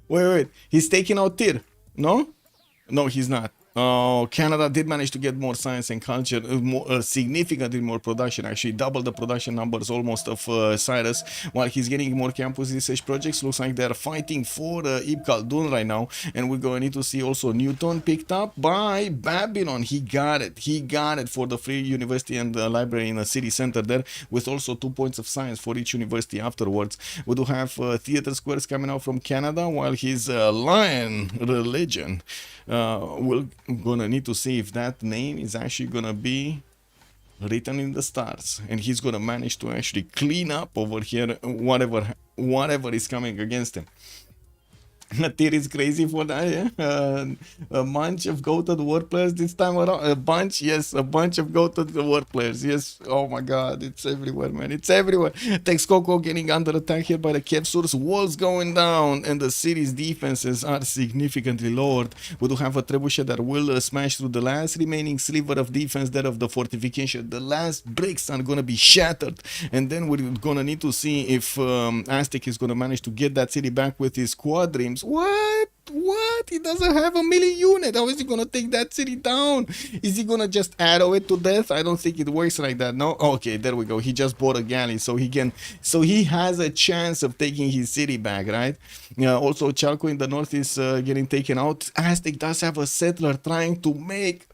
Wait. He's taking out Tyr. No? No, he's not. Oh, Canada did manage to get more science and culture, significantly more production, actually double the production numbers almost of Cyrus, while he's getting more campus research projects. Looks like they're fighting for Ibn Khaldun right now, and we're going to need to see also Newton picked up by Babylon. He got it for the free university and library in the city center there, with also 2 points of science for each university afterwards. We do have theater squares coming out from Canada, while his lion religion we're gonna need to see if that name is actually gonna be written in the stars, and he's gonna manage to actually clean up over here whatever is coming against him. Tyr is crazy for that, yeah? A bunch of G.O.A.T war players this time around. A bunch of G.O.A.T war players. Yes, oh my God, it's everywhere, man. It's everywhere. Texcoco getting under attack here by the Kevsurs. Walls going down, and the city's defenses are significantly lowered. We do have a trebuchet that will smash through the last remaining sliver of defense there of the fortification. The last bricks are gonna be shattered, and then we're gonna need to see if Aztec is gonna manage to get that city back with his quadrims. What? He doesn't have a melee unit. How is he gonna take that city down? Is he gonna just arrow it to death? I don't think it works like that. No. Okay, there we go. He just bought a galley, so he has a chance of taking his city back, right? Also, Chalco in the north is getting taken out. Aztec does have a settler trying to make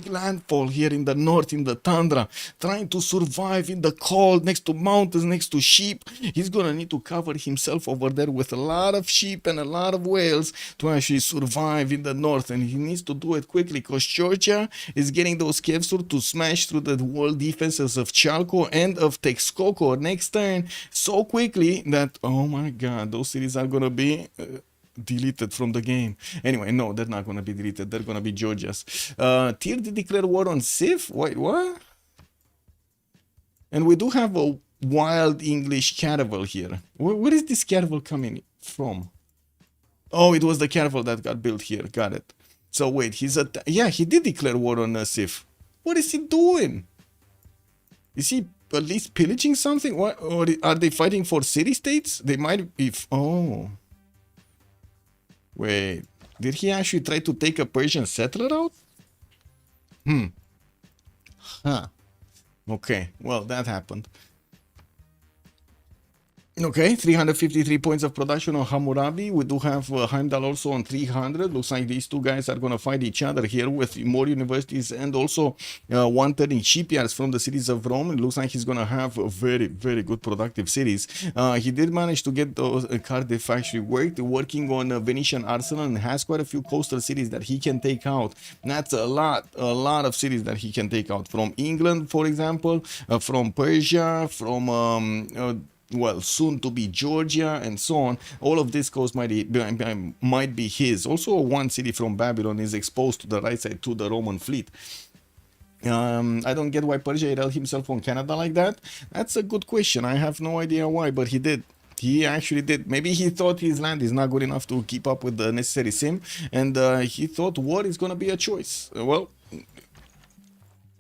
landfall here in the north, in the tundra, trying to survive in the cold, next to mountains, next to sheep. He's gonna need to cover himself over there with a lot of sheep and a lot of whales to actually survive in the north, and he needs to do it quickly because Georgia is getting those Kevsur to smash through the wall defenses of Chalco and of Texcoco next turn so quickly that, oh my God, those cities are gonna be deleted from the game. Anyway, no, they're not gonna be deleted. They're gonna be Georgia's. Tyr did declare war on Civ. Wait, what? And we do have a wild English caravel here. Where is this caravel coming from? Oh, it was the caravel that got built here. Got it. So wait, yeah, he did declare war on Civ. What is he doing? Is he at least pillaging something? What? Or are they fighting for city-states? They might be. Oh. Wait, did he actually try to take a Persian settler out? Huh. Okay, well, that happened. Okay, 353 points of production on Hammurabi. We do have Heimdall also on 300. Looks like these two guys are going to fight each other here with more universities and also one turning shipyards from the cities of Rome. It looks like he's going to have a very, very good productive cities. He did manage to get those Cardiff actually working on Venetian arsenal, and has quite a few coastal cities that he can take out. That's a lot of cities that he can take out. From England, for example, from Persia, from well, soon to be Georgia, and so on. All of this coast might be his. Also, one city from Babylon is exposed to the right side to the Roman fleet. I don't get why Persia held himself on Canada like that. That's a good question. I have no idea why, but he did. He actually did. Maybe he thought his land is not good enough to keep up with the necessary sim, and he thought war is going to be a choice. Well,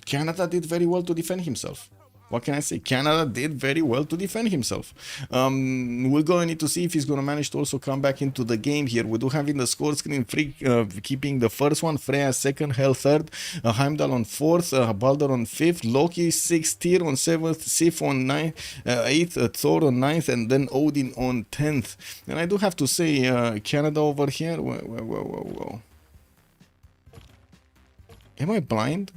Canada did very well to defend himself. What can I say? Canada did very well to defend himself. We're going to need to see if he's going to manage to also come back into the game here. We do have in the score screen Free keeping the first one, Freya second, Hel third, Heimdall on fourth, Baldur on fifth, Loki sixth, Tyr on seventh, Sif on ninth, eighth, Thor on ninth, and then Odin on 10th. And I do have to say, Canada over here. Whoa. Am I blind?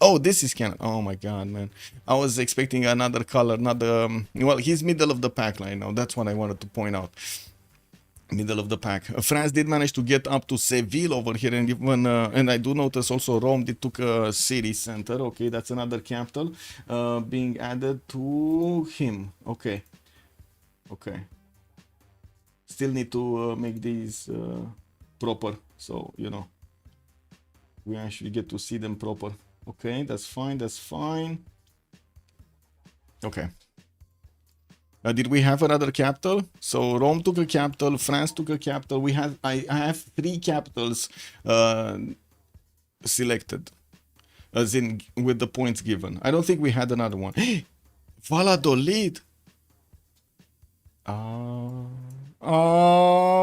Oh, this is Canada. Oh my god, man. I was expecting another color, another... well, he's middle of the pack right now. That's what I wanted to point out. Middle of the pack. France did manage to get up to Seville over here, and even and I do notice also Rome did took a city center. Okay, that's another capital being added to him. Okay, okay. Still need to make these proper, so you know we actually get to see them proper. Okay, that's fine. That's fine. Okay. Did we have another capital? So Rome took a capital, France took a capital. We have I have 3 capitals selected, as in with the points given. I don't think we had another one. Valladolid.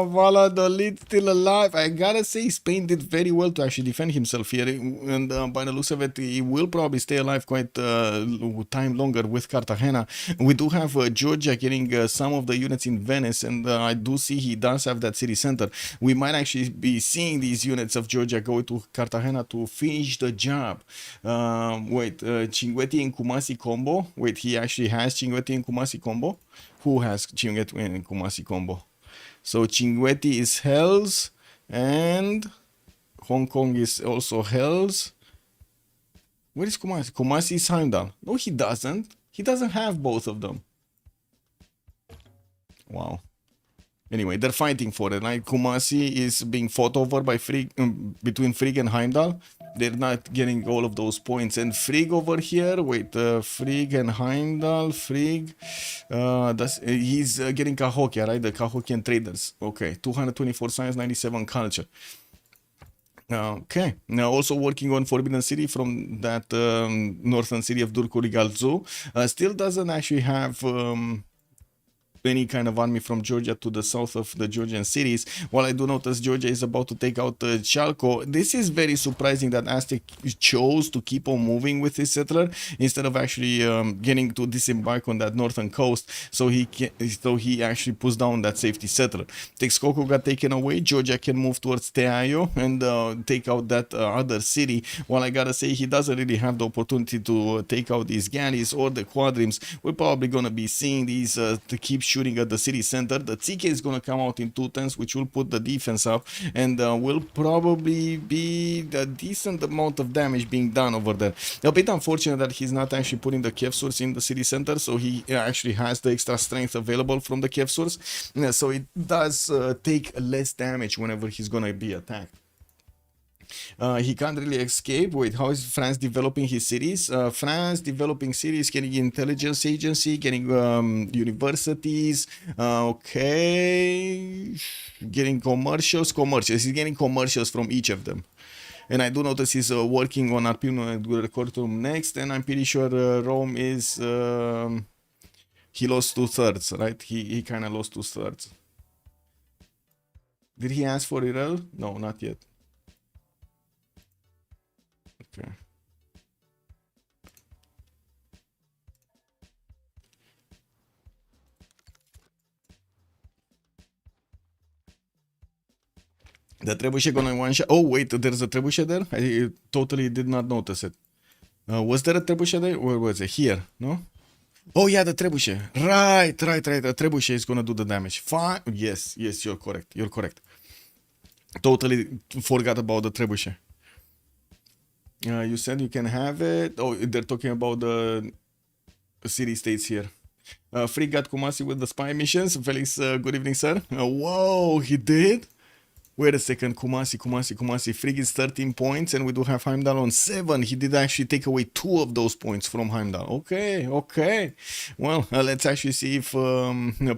Valladolid still alive. I gotta say, Spain did very well to actually defend himself here, and by the looks of it, he will probably stay alive quite time longer with Cartagena. We do have Georgia getting some of the units in Venice, and I do see he does have that city center. We might actually be seeing these units of Georgia go to Cartagena to finish the job. Wait, Cinquetti and Kumasi combo. Wait, he actually has Cinquetti and Kumasi combo. Who has Cinquetti and Kumasi combo? So Cinquetti is Hells, and Hong Kong is also Hells. Where is Kumasi? Kumasi is Heimdall. No, he doesn't. He doesn't have both of them. Wow. Anyway, they're fighting for it, right? Kumasi is being fought over by between Frigg and Heimdall. They're not getting all of those points. And Frigg over here, wait, Frigg and Heimdall, Frigg, he's getting Cahokia, right? The Cahokian traders. Okay, 224 science, 97 culture. Okay, now also working on Forbidden City from that northern city of Durkurigalzu. Still doesn't actually have... any kind of army from Georgia to the south of the Georgian cities. While I do notice Georgia is about to take out Chalco, this is very surprising that Aztec chose to keep on moving with his settler instead of actually getting to disembark on that northern coast. So he actually puts down that safety settler. Texcoco got taken away. Georgia can move towards Teayo and take out that other city. While I gotta say he doesn't really have the opportunity to take out these galleys or the quadrims, we're probably gonna be seeing these to keep shooting at the city center. The TK is going to come out in 2 turns, which will put the defense up, and will probably be a decent amount of damage being done over there. A bit unfortunate that he's not actually putting the Kiev source in the city center, so he actually has the extra strength available from the Kiev source, so it does take less damage whenever he's going to be attacked. He can't really escape. Wait, how is France developing his cities? France developing cities, getting intelligence agency, getting universities, okay, getting commercials. He's getting commercials from each of them. And I do notice he's working on Arpino and Recordum next, and I'm pretty sure Rome is... he lost 2/3, right? He kind of lost 2/3. Did he ask for Irel? No, not yet. Okay. The trebuchet gonna one shot. Oh wait, there's a trebuchet there. I totally did not notice it. Was there a trebuchet there? Where was it? Here? No. Oh yeah, the trebuchet. Right. The trebuchet is gonna do the damage. Fine. Yes, you're correct. You're correct. Totally forgot about the trebuchet. You said you can have it. Oh, they're talking about the city states here. Free got Kumasi with the spy missions. Felix, good evening, sir. Whoa, he did? Wait a second, Kumasi. Frigg is 13 points, and we do have Heimdall on 7. He did actually take away 2 of those points from Heimdall. Okay. Well, let's actually see if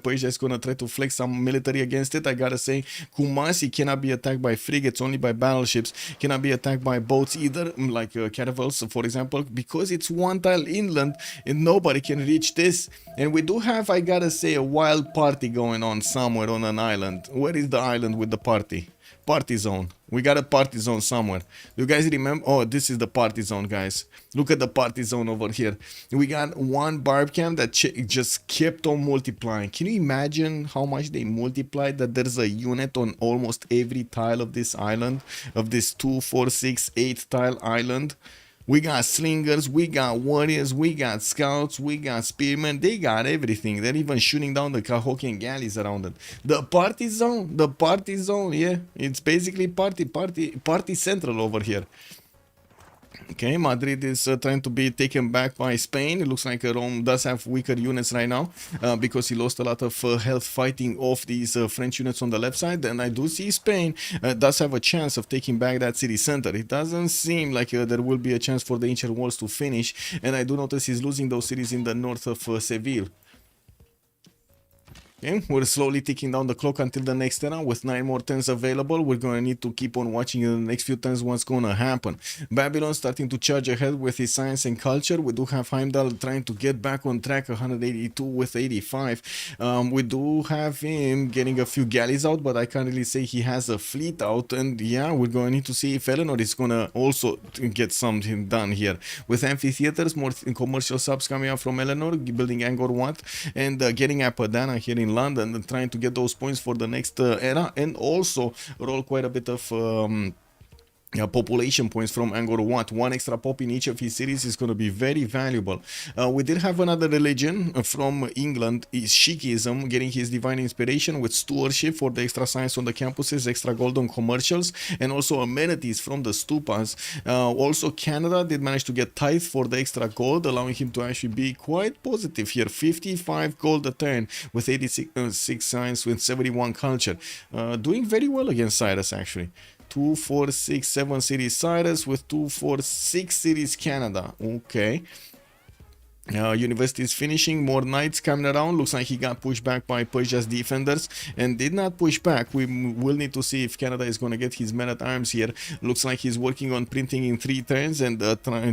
Persia is gonna try to flex some military against it. I gotta say, Kumasi cannot be attacked by frigates, only by battleships. Cannot be attacked by boats either, like caravels, for example, because it's 1 tile inland, and nobody can reach this. And we do have, I gotta say, a wild party going on somewhere on an island. Where is the island with the party? Party zone. We got a party zone somewhere. Do you guys remember? Oh, this is the party zone, guys. Look at the party zone over here. We got 1 barb camp that just kept on multiplying. Can you imagine how much they multiplied? That there's a unit on almost every tile of this island, of this 2, 4, 6, 8 tile island. We got slingers, we got warriors, we got scouts, we got spearmen. They got everything. They're even shooting down the Cahokian galleys around it. The party zone, yeah. It's basically party central over here. Okay, Madrid is trying to be taken back by Spain. It looks like Rome does have weaker units right now because he lost a lot of health fighting off these French units on the left side. And I do see Spain does have a chance of taking back that city center. It doesn't seem like there will be a chance for the ancient walls to finish. And I do notice he's losing those cities in the north of Seville. Okay, we're slowly ticking down the clock until the next era with 9 more turns available. We're going to need to keep on watching in the next few turns what's going to happen. Babylon starting to charge ahead with his science and culture. We do have Heimdall trying to get back on track, 182 with 85. We do have him getting a few galleys out, but I can't really say he has a fleet out. And yeah, we're going to need to see if Eleanor is going to also get something done here. With amphitheaters, more commercial subs coming out from Eleanor, building Angkor Wat, and getting Apadana here in London and trying to get those points for the next era, and also roll quite a bit of population points from Angkor Wat. 1 extra pop in each of his cities is going to be very valuable. We did have another religion from England, is Sikhism, getting his divine inspiration with stewardship for the extra science on the campuses, extra gold on commercials, and also amenities from the stupas. Also, Canada did manage to get tithe for the extra gold, allowing him to actually be quite positive here. 55 gold a turn with 86 science with 71 culture. Doing very well against Cyrus, actually. 2, 4, 6, 7 cities Cyrus with 2, 4, 6 cities Canada. Okay. University is finishing, more knights coming around. Looks like he got pushed back by Persia's defenders and did not push back. We will need to see if Canada is going to get his men at arms here. Looks like he's working on printing in 3 turns and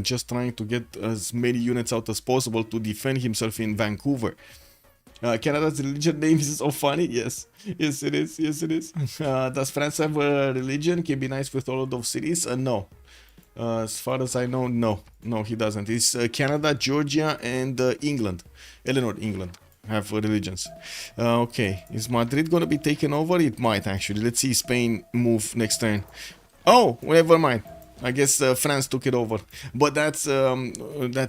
just trying to get as many units out as possible to defend himself in Vancouver. Canada's religion name is so funny. Yes, yes it is. Yes it is. Does France have a religion? Can be nice with all of those cities? No. As far as I know, no, he doesn't. It's Canada, Georgia, and England. Eleanor, England have religions. Okay, is Madrid gonna be taken over? It might actually. Let's see Spain move next turn. Oh, never mind. I guess France took it over, but that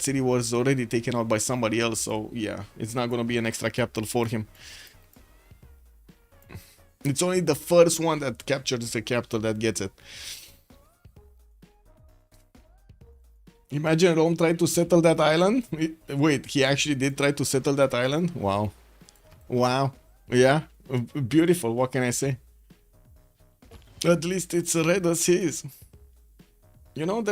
city was already taken out by somebody else, so yeah, it's not gonna be an extra capital for him. It's only the first one that captures the capital that gets it. Imagine Rome tried to settle that island. Wait, he actually did try to settle that island? Wow. Wow. Yeah, beautiful, what can I say? At least it's red as his. You know,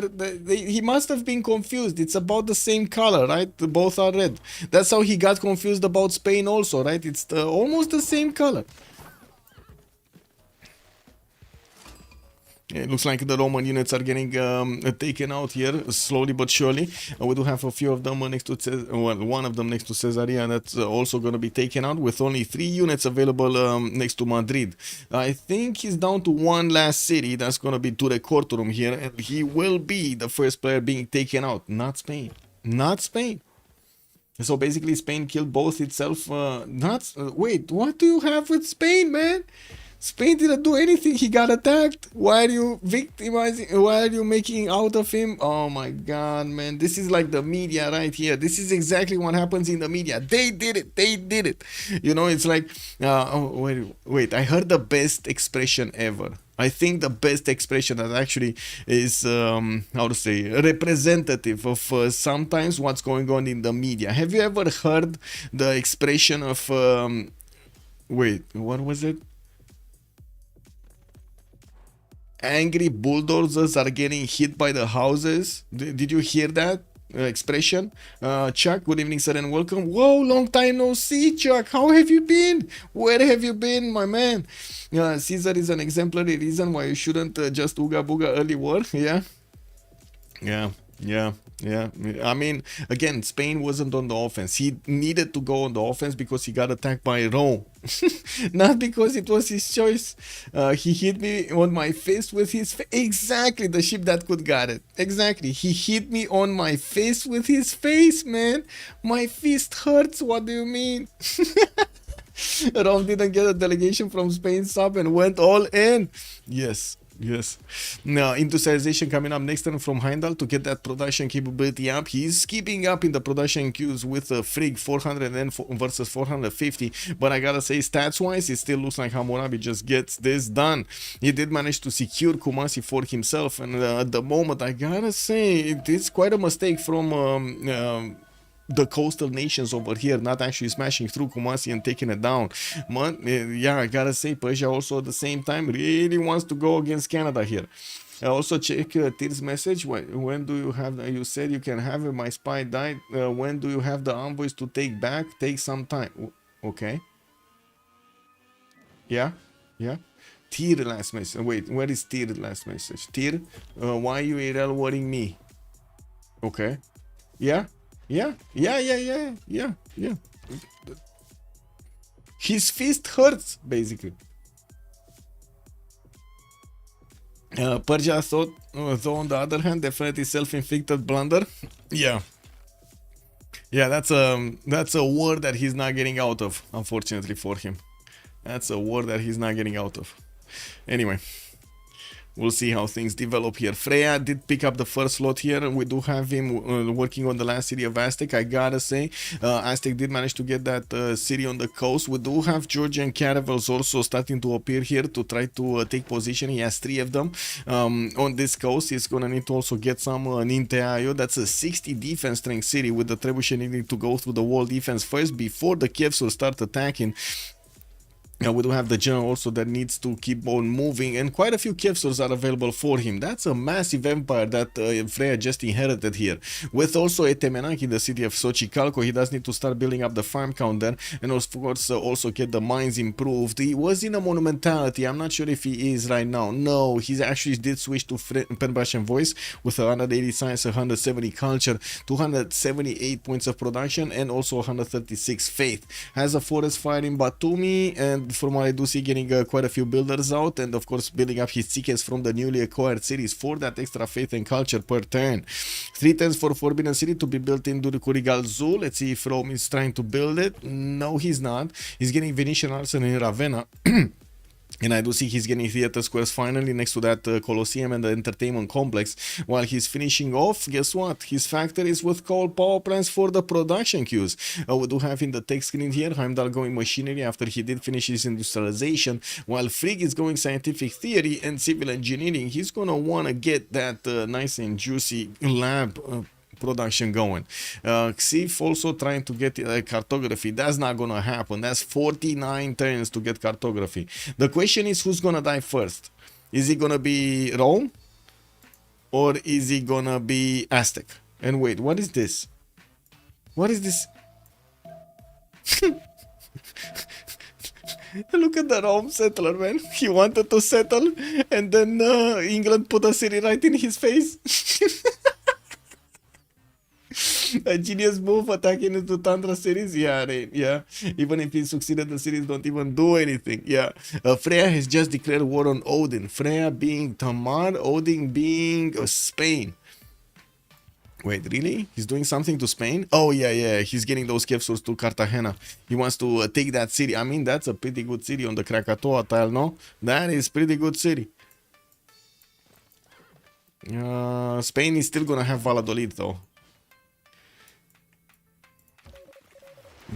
he must have been confused. It's about the same color, right? Both are red. That's how he got confused about Spain also, right? It's almost the same color. It looks like the Roman units are getting taken out here slowly but surely. We do have a few of them next to one of them next to Caesarea that's also going to be taken out with only 3 units available next to Madrid. I think he's down to one last city. That's going to be Ture Cortorum here, and he will be the first player being taken out. Not Spain. Not Spain. So basically Spain killed both itself. Wait, what do you have with Spain, man? Spain didn't do anything. He got attacked. Why are you victimizing? Why are you making out of him? Oh my god, man. This is like the media right here. This is exactly what happens in the media. They did it. They did it. You know, it's like, wait. I heard the best expression ever. I think the best expression that actually is, how to say, representative of sometimes what's going on in the media. Have you ever heard the expression of, wait, what was it? Angry bulldozers are getting hit by the houses. Did you hear that expression? Chuck, good evening, sir, and welcome. Whoa, long time no see, Chuck. How have you been? Where have you been, my man? Caesar is an exemplary reason why you shouldn't just ooga booga early war. Yeah. I mean, again, Spain wasn't on the offense. He needed to go on the offense because he got attacked by Rome. Not because it was his choice. He hit me on my face with his face. Exactly, the ship that could got it. Exactly. He hit me on my face with his face, man. My fist hurts. What do you mean? Rome didn't get a delegation from Spain sub and went all in. Yes. Yes. Now, industrialization coming up next turn from Heimdall to get that production capability up. He's keeping up in the production queues with a Frigg 400 versus 450. But I gotta say, stats-wise, it still looks like Hammurabi just gets this done. He did manage to secure Kumasi for himself. And at the moment, I gotta say, it is quite a mistake from the coastal nations over here not actually smashing through Kumasi and taking it down. Man, yeah, I gotta say, Persia also at the same time really wants to go against Canada here. I also check Tir's message. When do you have? You said you can have it. My spy died. When do you have the envoys to take back? Take some time. Okay. Yeah, yeah. Tir last message. Wait, where is Tir last message? Tir, why you ARL worrying me? Okay. Yeah. Yeah. His fist hurts, basically. Persia thought, though, on the other hand, definitely self-inflicted blunder. Yeah. Yeah, that's a war that he's not getting out of, unfortunately for him. That's a war that he's not getting out of. Anyway. We'll see how things develop here. Freya did pick up the first slot here. We do have him working on the last city of Aztec. I gotta say, Aztec did manage to get that city on the coast. We do have Georgian caravels also starting to appear here to try to take position. He has 3 of them on this coast. He's gonna need to also get some Ninteayo. That's a 60 defense strength city with the Trebuchet needing to go through the wall defense first before the Kievs will start attacking. We do have the general also that needs to keep on moving, and quite a few Kievsors are available for him. That's a massive empire that Freya just inherited here. With also Etemenaki in the city of Xochicalco, he does need to start building up the farm count there, and of course also get the mines improved. He was in a monumentality. I'm not sure if he is right now. No, he actually did switch to Pen-Russian voice with 180 science, 170 culture, 278 points of production, and also 136 faith. Has a forest fire in Batumi, and from what I do see, getting quite a few builders out, and of course building up his tickets from the newly acquired cities for that extra faith and culture per turn. 3 turns for Forbidden City to be built in Durikurigal Zoo. Let's see if Rome is trying to build it. No, he's not. He's getting Venetian arsenal in Ravenna. And I do see he's getting theater squares finally next to that Colosseum and the entertainment complex. While he's finishing off, guess what? His factories with coal power plants for the production queues. We do have in the text screen here Heimdall going machinery after he did finish his industrialization. While Frigg is going scientific theory and civil engineering. He's gonna wanna get that nice and juicy lab production going. Civ also trying to get cartography. That's not gonna happen. That's 49 turns to get cartography. The question is, who's gonna die first? Is it gonna be Rome or is it gonna be Aztec? And wait, what is this? What is this? Look at the Rome settler, man. He wanted to settle and then England put a city right in his face. A genius move attacking into Tundra cities. Yeah, yeah. Even if he succeeded, the cities don't even do anything. Yeah. Freya has just declared war on Odin. Freya being Tamar, Odin being Spain. Wait, really? He's doing something to Spain? Oh, yeah. He's getting those Kievsors to Cartagena. He wants to take that city. I mean, that's a pretty good city on the Krakatoa tile, no? That is pretty good city. Spain is still gonna have Valladolid, though.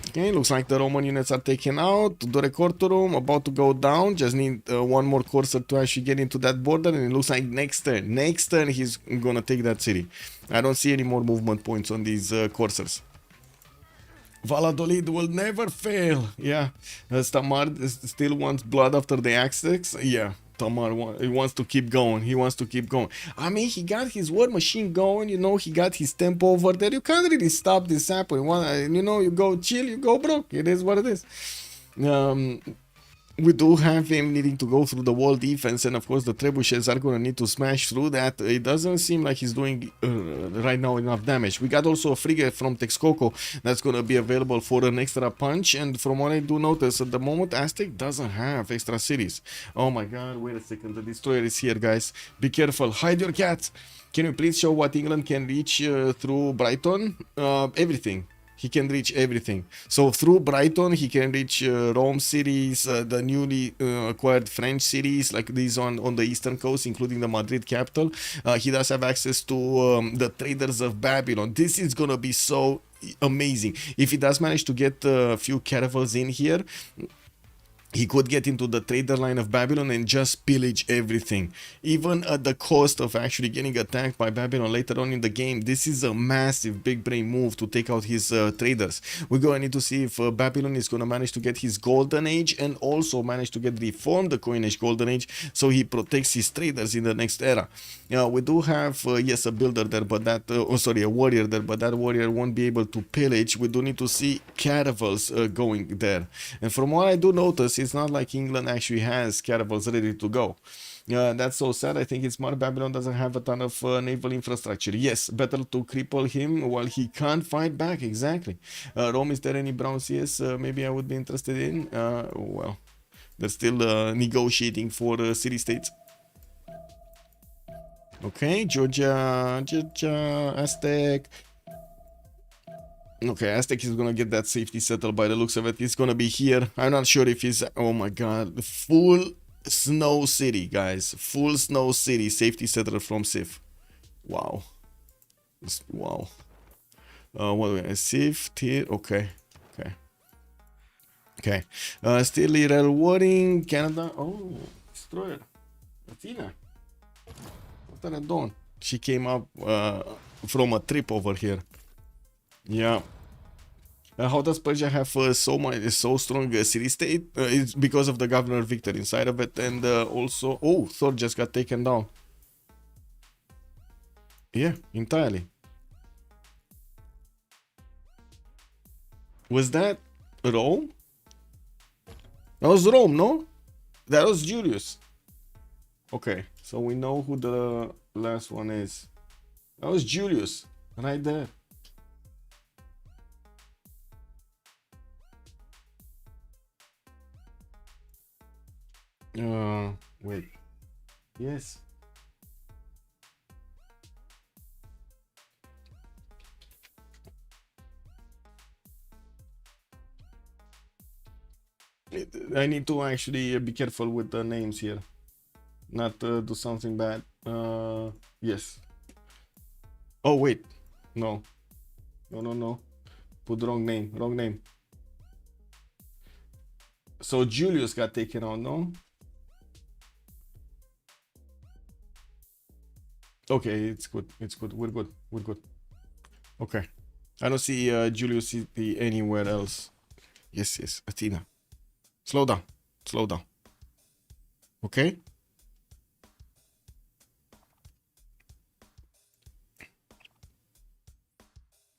Okay, looks like the Roman units are taken out. Dore Cortorum about to go down. Just need one more courser to actually get into that border. And it looks like next turn he's gonna take that city. I don't see any more movement points on these coursers. Valladolid will never fail. Yeah, Tamar still wants blood after the Aztecs. Yeah. Tamar he wants to keep going. He wants to keep going. I mean, he got his war machine going. You know, he got his tempo over there. You can't really stop this happening. You know, you go chill, you go broke. It is what it is. We do have him needing to go through the wall defense, and of course the trebuchets are going to need to smash through that. It doesn't seem like he's doing right now enough damage. We got also a frigate from Texcoco that's going to be available for an extra punch, and from what I do notice at the moment, Aztec doesn't have extra cities. Oh my god, wait a second, the destroyer is here, guys. Be careful, hide your cat. Can you please show what England can reach through Brighton? Everything. He can reach everything. So through Brighton, he can reach Rome cities, the newly acquired French cities, like these on the eastern coast, including the Madrid capital. He does have access to the traders of Babylon. This is gonna be so amazing. If he does manage to get a few caravels in here, he could get into the trader line of Babylon and just pillage everything, even at the cost of actually getting attacked by Babylon later on in the game. This is a massive big brain move to take out his traders. We're going to need to see if Babylon is going to manage to get his golden age and also manage to get reformed the coinage golden age, so he protects his traders in the next era. We do have yes, a builder there, but that a warrior there, but that warrior won't be able to pillage. We do need to see caravels going there, and from what I do notice, it's not like England actually has caravels ready to go. That's so sad. I think it's smart. Babylon doesn't have a ton of naval infrastructure. Yes, better to cripple him while he can't fight back. Exactly. Rome, is there any brown CS maybe I would be interested in? Well, they're still negotiating for city-states. Okay, Georgia, Aztec. Okay, Aztec is gonna get that safety settled by the looks of it. He's gonna be here. I'm not sure if he's... Oh my god. Full snow city, guys. Full snow city. Safety settled from Civ. Wow. Wow. What do we have? Civ, tier... Okay. Okay. Okay. Still Irel Warring. Canada. Oh. Destroyer. Athena. What are they doing? She came up from a trip over here. Yeah. How does Persia have so strong city state? It's because of the governor Victor inside of it, and also Thor just got taken down. Yeah, entirely. Was that Rome? That was Rome, no? That was Julius. Okay, so we know who the last one is. That was Julius, right there. Wait. Yes. I need to actually be careful with the names here. Not do something bad. Yes. Oh, wait. No. No. Put the wrong name. Wrong name. So Julius got taken out, no? Okay, it's good. It's good. We're good. We're good. Okay. I don't see Julius anywhere else. Yes. Athena. Slow down. Slow down. Okay?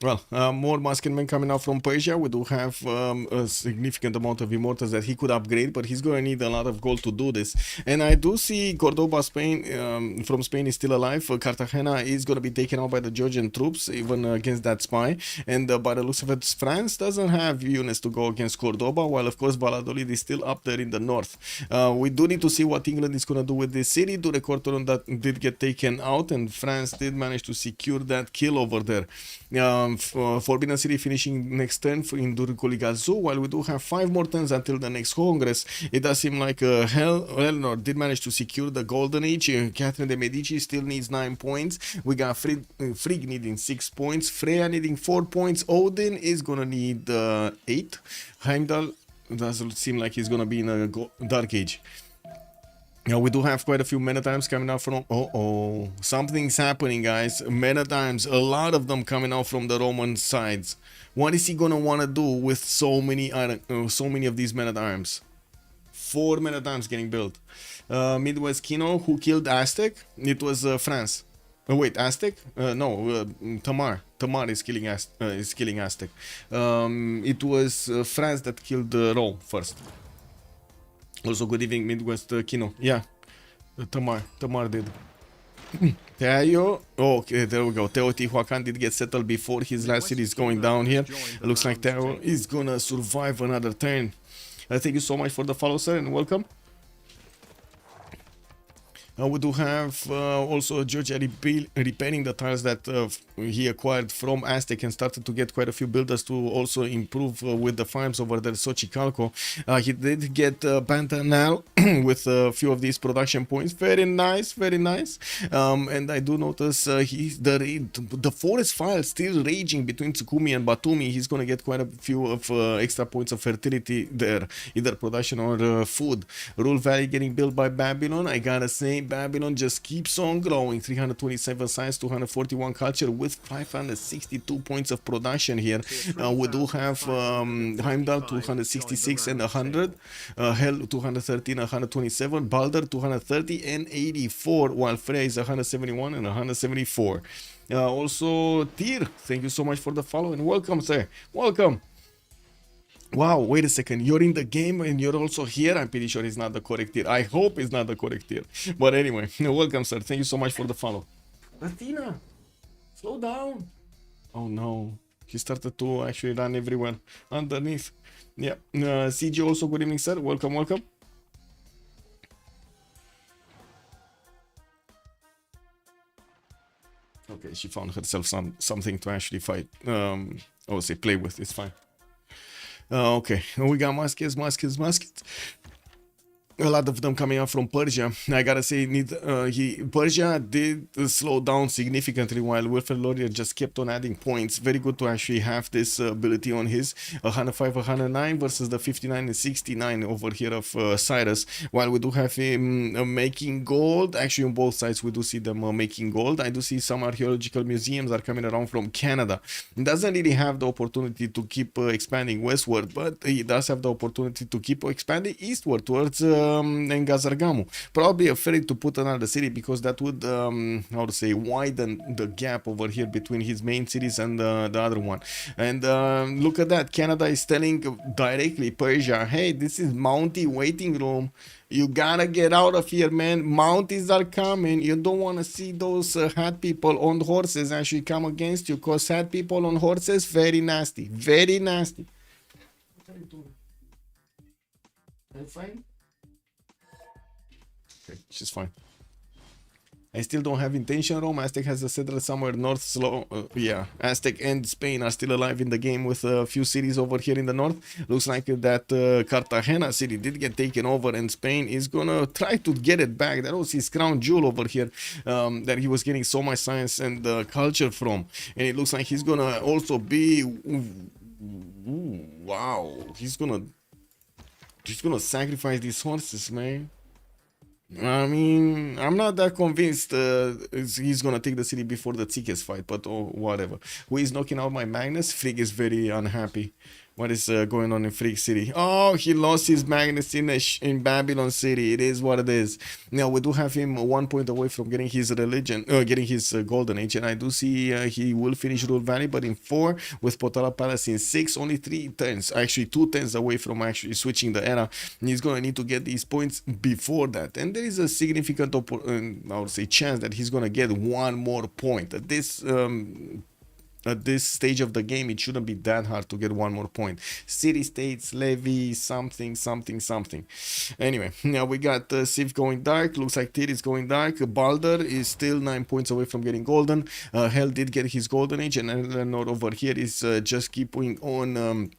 Well, more Muskemen coming out from Persia. We do have a significant amount of immortals that he could upgrade, but he's going to need a lot of gold to do this. And I do see Cordoba, Spain, from Spain is still alive. Cartagena is going to be taken out by the Georgian troops, even against that spy. And by the looks of it, France doesn't have units to go against Cordoba, while of course Valladolid is still up there in the north. We do need to see what England is going to do with this city. Durecortoron that did get taken out, and France did manage to secure that kill over there. Forbidden City finishing next turn in Durkuligazu, while we do have 5 more turns until the next Congress. It does seem like Eleanor did manage to secure the Golden Age. Catherine de Medici still needs 9 points. We got Frigg needing 6 points. Freya needing 4 points. Odin is gonna need 8. Heimdall doesn't seem like he's gonna be in a Dark Age. Now we do have quite a few men-at-arms coming out from... something's happening, guys. Men-at-arms, a lot of them coming out from the Roman sides. What is he gonna want to do with so many of these men-at-arms? 4 men-at-arms getting built. Midwest Kino, who killed Aztec? It was France. Wait, Aztec? No, Tamar. Tamar is killing Aztec. It was France that killed Rome first. Also, good evening, Midwest Kino. Yeah, Tamar did. Teo. Oh, okay, there we go. Teotihuacan did get settled before his last city is going down here. It looks like Teo is gonna survive another turn. Thank you so much for the follow, sir, and welcome. We do have also Georgia repairing the tiles that he acquired from Aztec and started to get quite a few builders to also improve with the farms over there. Xochicalco. He did get Pantanal with a few of these production points. Very nice, very nice. And I do notice the forest fire still raging between Tsukumi and Batumi. He's going to get quite a few of extra points of fertility there, either production or food. Rule Valley getting built by Babylon. I gotta say, Babylon just keeps on growing. 327 science, 241 culture with 562 points of production here. We do have Heimdall 266 and 100, Hell 213 and 127, Balder 230 and 84, while Freya is 171 and 174. Also, Tyr, thank you so much for the follow and welcome, sir. Welcome. Wow, wait a second. You're in the game and you're also here. I'm pretty sure it's not the correct tier. I hope it's not the correct tier. But anyway, welcome, sir. Thank you so much for the follow. Athena, slow down. Oh no, he started to actually run everywhere underneath. Yeah, CG also, good evening, sir. Welcome, welcome. Okay, she found herself something to actually fight. I would say play with. It's fine. Okay, we got muskets. A lot of them coming up from Persia. I gotta say, Persia did slow down significantly while Wilfred Laurier just kept on adding points. Very good to actually have this ability on his 105, 109 versus the 59 and 69 over here of Cyrus. While we do have him making gold, actually on both sides we do see them making gold. I do see some archaeological museums are coming around from Canada. He doesn't really have the opportunity to keep expanding westward, but he does have the opportunity to keep expanding eastward towards Ngazargamu. Probably afraid to put another city because that would how to say widen the gap over here between his main cities and the other one. And look at that, Canada is telling directly Persia, hey, this is Mountie waiting room, you gotta get out of here, man. Mounties are coming. You don't want to see those hat people on horses actually come against you, because hat people on horses, very nasty, very nasty. What are you doing? Are you fine? Okay, she's fine. I still don't have intention. Rome. Aztec has a settler somewhere north. Yeah, Aztec and Spain are still alive in the game with a few cities over here in the north. Looks like that Cartagena city did get taken over, and Spain is gonna try to get it back. That was his crown jewel over here that he was getting so much science and culture from, and it looks like he's gonna also be. Wow, he's gonna sacrifice these horses, man. I mean, I'm not that convinced he's gonna take the city before the Tsikes fight, but oh, whatever. Who is knocking out my Magnus? Frigg is very unhappy. What is going on in Frigg City? Oh, he lost his Magnus in Babylon City. It is what it is. Now, we do have him 1 point away from getting his getting his Golden Age. And I do see he will finish Rule Valley, but in 4, with Potala Palace in 6, only 3 turns. Actually, 2 turns away from actually switching the era. And he's going to need to get these points before that. And there is a significant, I would say, chance that he's going to get 1 more point. At this stage of the game, it shouldn't be that hard to get 1 more point. City states, levy, something. Anyway, now we got Civ going dark. Looks like Tyr is going dark. Balder is still 9 points away from getting golden. Hell did get his golden age, and Eleanor over here is just keeping on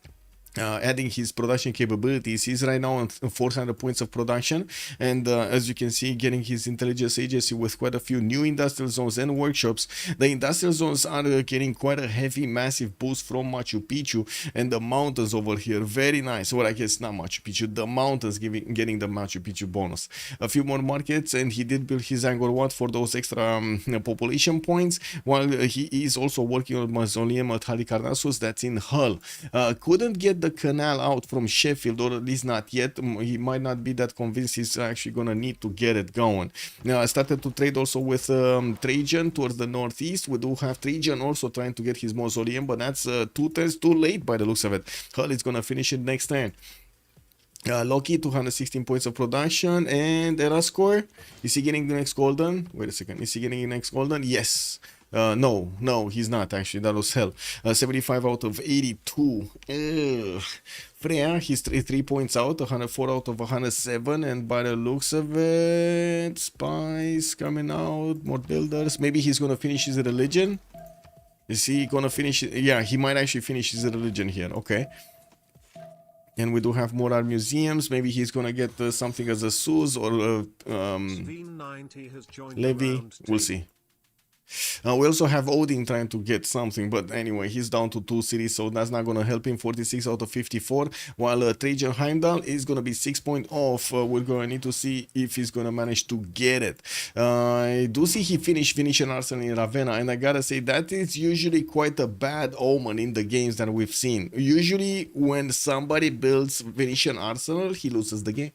adding his production capabilities. He's right now on 400 points of production, and as you can see, getting his intelligence agency with quite a few new industrial zones and workshops. The industrial zones are getting quite a heavy, massive boost from Machu Picchu, and the mountains over here, very nice. Well, I guess not Machu Picchu, the mountains getting the Machu Picchu bonus. A few more markets, and he did build his Angkor Wat for those extra population points, while he is also working on mausoleum at Halicarnassus that's in Hull. Couldn't get the canal out from Sheffield, or at least not yet. He might not be that convinced he's actually gonna need to get it going. Now, I started to trade also with Trajan towards the northeast. We do have Trajan also trying to get his mausoleum, but that's 2 turns too late by the looks of it. Hull is gonna finish it next turn. Loki, 216 points of production, and Erascore, is he getting the next golden? Wait a second, is he getting the next golden? Yes. No, he's not actually. That was hell. 75 out of 82. Ugh. Freya, he's 3 points out, 104 out of 107, and by the looks of it, spies coming out, more builders. Maybe he's gonna finish his religion. Is he gonna finish it? Yeah, he might actually finish his religion here. Okay. And we do have more art museums. Maybe he's gonna get something as a Suz or Sveen90 has joined the Levy. round We'll too. see. We also have Odin trying to get something, but anyway, he's down to 2 cities, so that's not going to help him. 46 out of 54, while Trajan Heimdall is going to be 6 point off. We're going to need to see if he's going to manage to get it. I do see he finished Venetian Arsenal in Ravenna, and I gotta say that is usually quite a bad omen in the games that we've seen. Usually when somebody builds Venetian Arsenal, he loses the game.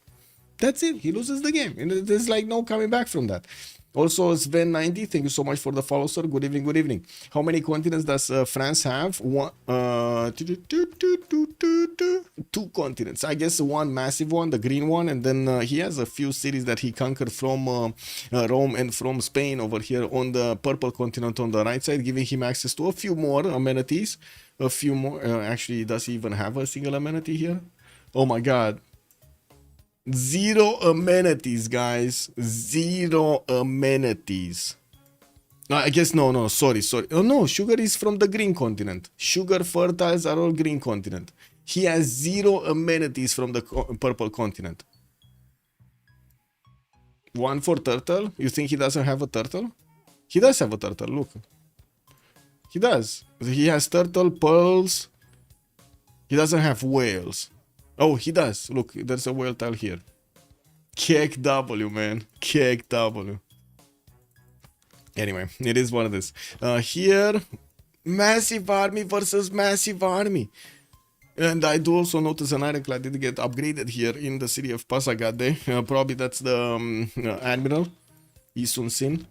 That's it. He loses the game. And there's like no coming back from that. Also, Sven90, thank you so much for the follow, sir. Good evening, good evening. How many continents does France have? One, 2 continents. I guess one massive one, the green one, and then he has a few cities that he conquered from Rome and from Spain over here on the purple continent on the right side, giving him access to a few more amenities. A few more. Actually, does he even have a single amenity here? Oh my god. 0 amenities, guys. 0 amenities. I guess no, sorry. Oh no, sugar is from the green continent. Sugar fertiles are all green continent. He has 0 amenities from the purple continent. 1 for turtle. You think he doesn't have a turtle? He does have a turtle, look. He does. He has turtle, pearls. He doesn't have whales. Oh, he does. Look, there's a whale tile here. Kek W, man. Kek W. Anyway, it is what it is. Here, massive army versus massive army. And I do also notice an ironclad did get upgraded here in the city of Pasagade. Probably that's the Admiral, Isun Sin.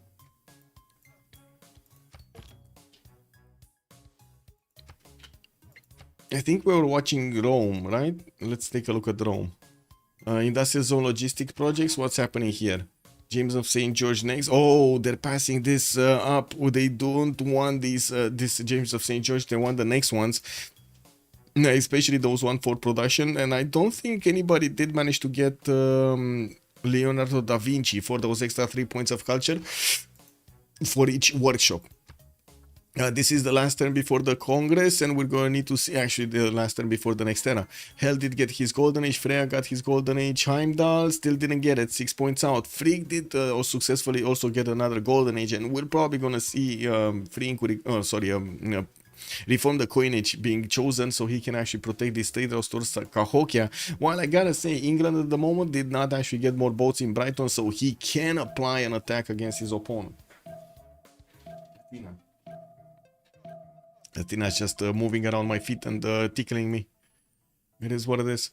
I think we were watching Rome, right? Let's take a look at Rome. Industrial zone logistic projects. What's happening here? James of St. George next. Oh, they're passing this up. They don't want this James of St. George. They want the next ones. Especially those one for production. And I don't think anybody did manage to get Leonardo da Vinci for those extra 3 points of culture for each workshop. This is the last turn before the Congress, and we're going to need to see actually the last turn before the next era. Hell did get his golden age, Freya got his golden age, Heimdall still didn't get it, 6 points out. Frigg did successfully also get another golden age, and we're probably going to see reform the coinage being chosen so he can actually protect these trade routes towards Cahokia. While I gotta say, England at the moment did not actually get more boats in Brighton, so he can apply an attack against his opponent. Athena's just moving around my feet and tickling me. It is what it is.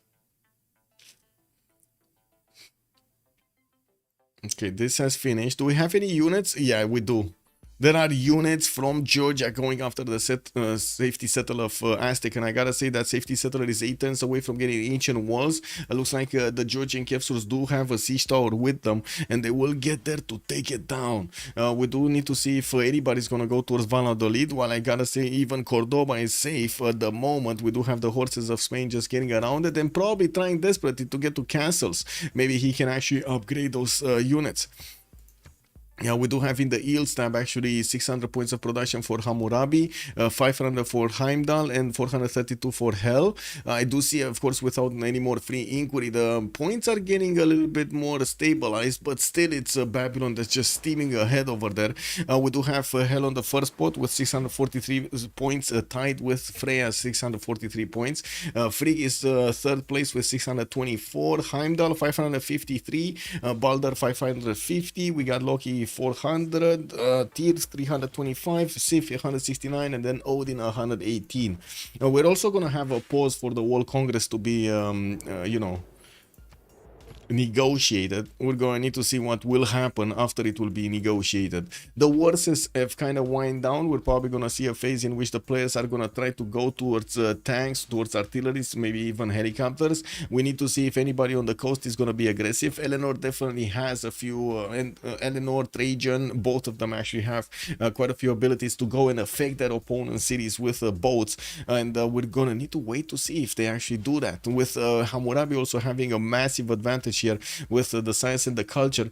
Okay, this has finished. Do we have any units? Yeah, we do. There are units from Georgia going after the safety settler of Aztec, and I gotta say that safety settler is 8 turns away from getting ancient walls. It looks like the Georgian Kevsurs do have a siege tower with them, and they will get there to take it down. We do need to see if anybody's gonna go towards Valladolid, while I gotta say even Cordoba is safe at the moment. We do have the horses of Spain just getting around it and probably trying desperately to get to castles. Maybe he can actually upgrade those units. Yeah, we do have in the yields tab actually 600 points of production for Hammurabi, 500 for Heimdall, and 432 for Hell. I do see, of course, without any more free inquiry, the points are getting a little bit more stabilized, but still it's Babylon that's just steaming ahead over there. We do have Hell on the first spot with 643 points, tied with Freya 643 points. Frigg is third place with 624, Heimdall 553, Balder 550, we got Loki 400, Tears 325, Sif 169, and then Odin 118. We're also gonna have a pause for the World Congress to be, negotiated. We're going to need to see what will happen after it will be negotiated. The wars have kind of wind down. We're probably going to see a phase in which the players are going to try to go towards tanks, towards artillery, maybe even helicopters. We need to see if anybody on the coast is going to be aggressive. Eleanor definitely has a few, and Eleanor, Trajan, both of them actually have quite a few abilities to go and affect their opponent's cities with boats, and we're going to need to wait to see if they actually do that. With Hammurabi also having a massive advantage here with the science and the culture.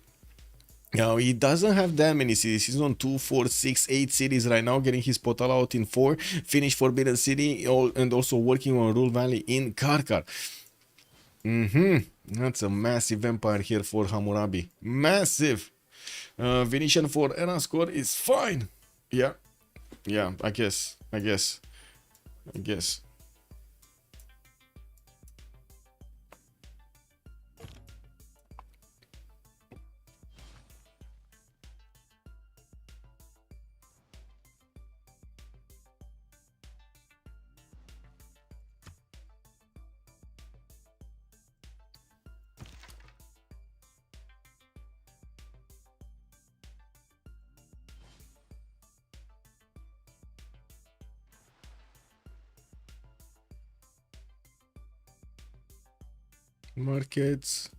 Now, he doesn't have that many cities. He's on 2, 4, 6, 8 cities right now, getting his Potala out in 4, finish Forbidden City, and also working on Rule Valley in Karkar. That's a massive empire here for Hammurabi. Massive. Venetian for Era score is fine. Yeah, I guess. Markets,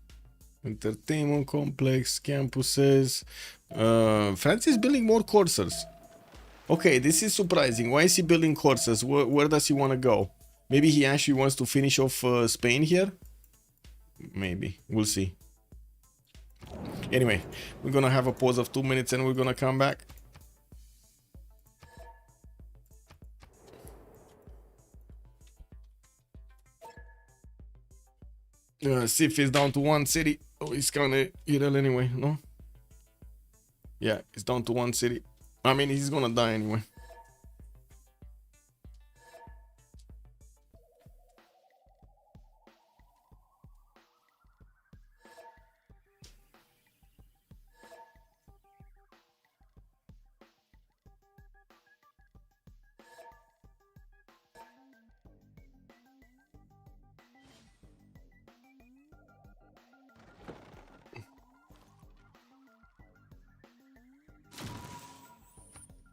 entertainment complex, campuses. France is building more coursers. Okay, this is surprising. Why is he building coursers? Where does he want to go? Maybe he actually wants to finish off Spain here? Maybe. We'll see. Anyway, we're gonna have a pause of 2 minutes and we're gonna come back. Civ is down to 1 city. Oh, he's kinda irrelevant anyway, no? Yeah, it's down to 1 city. I mean, he's gonna die anyway.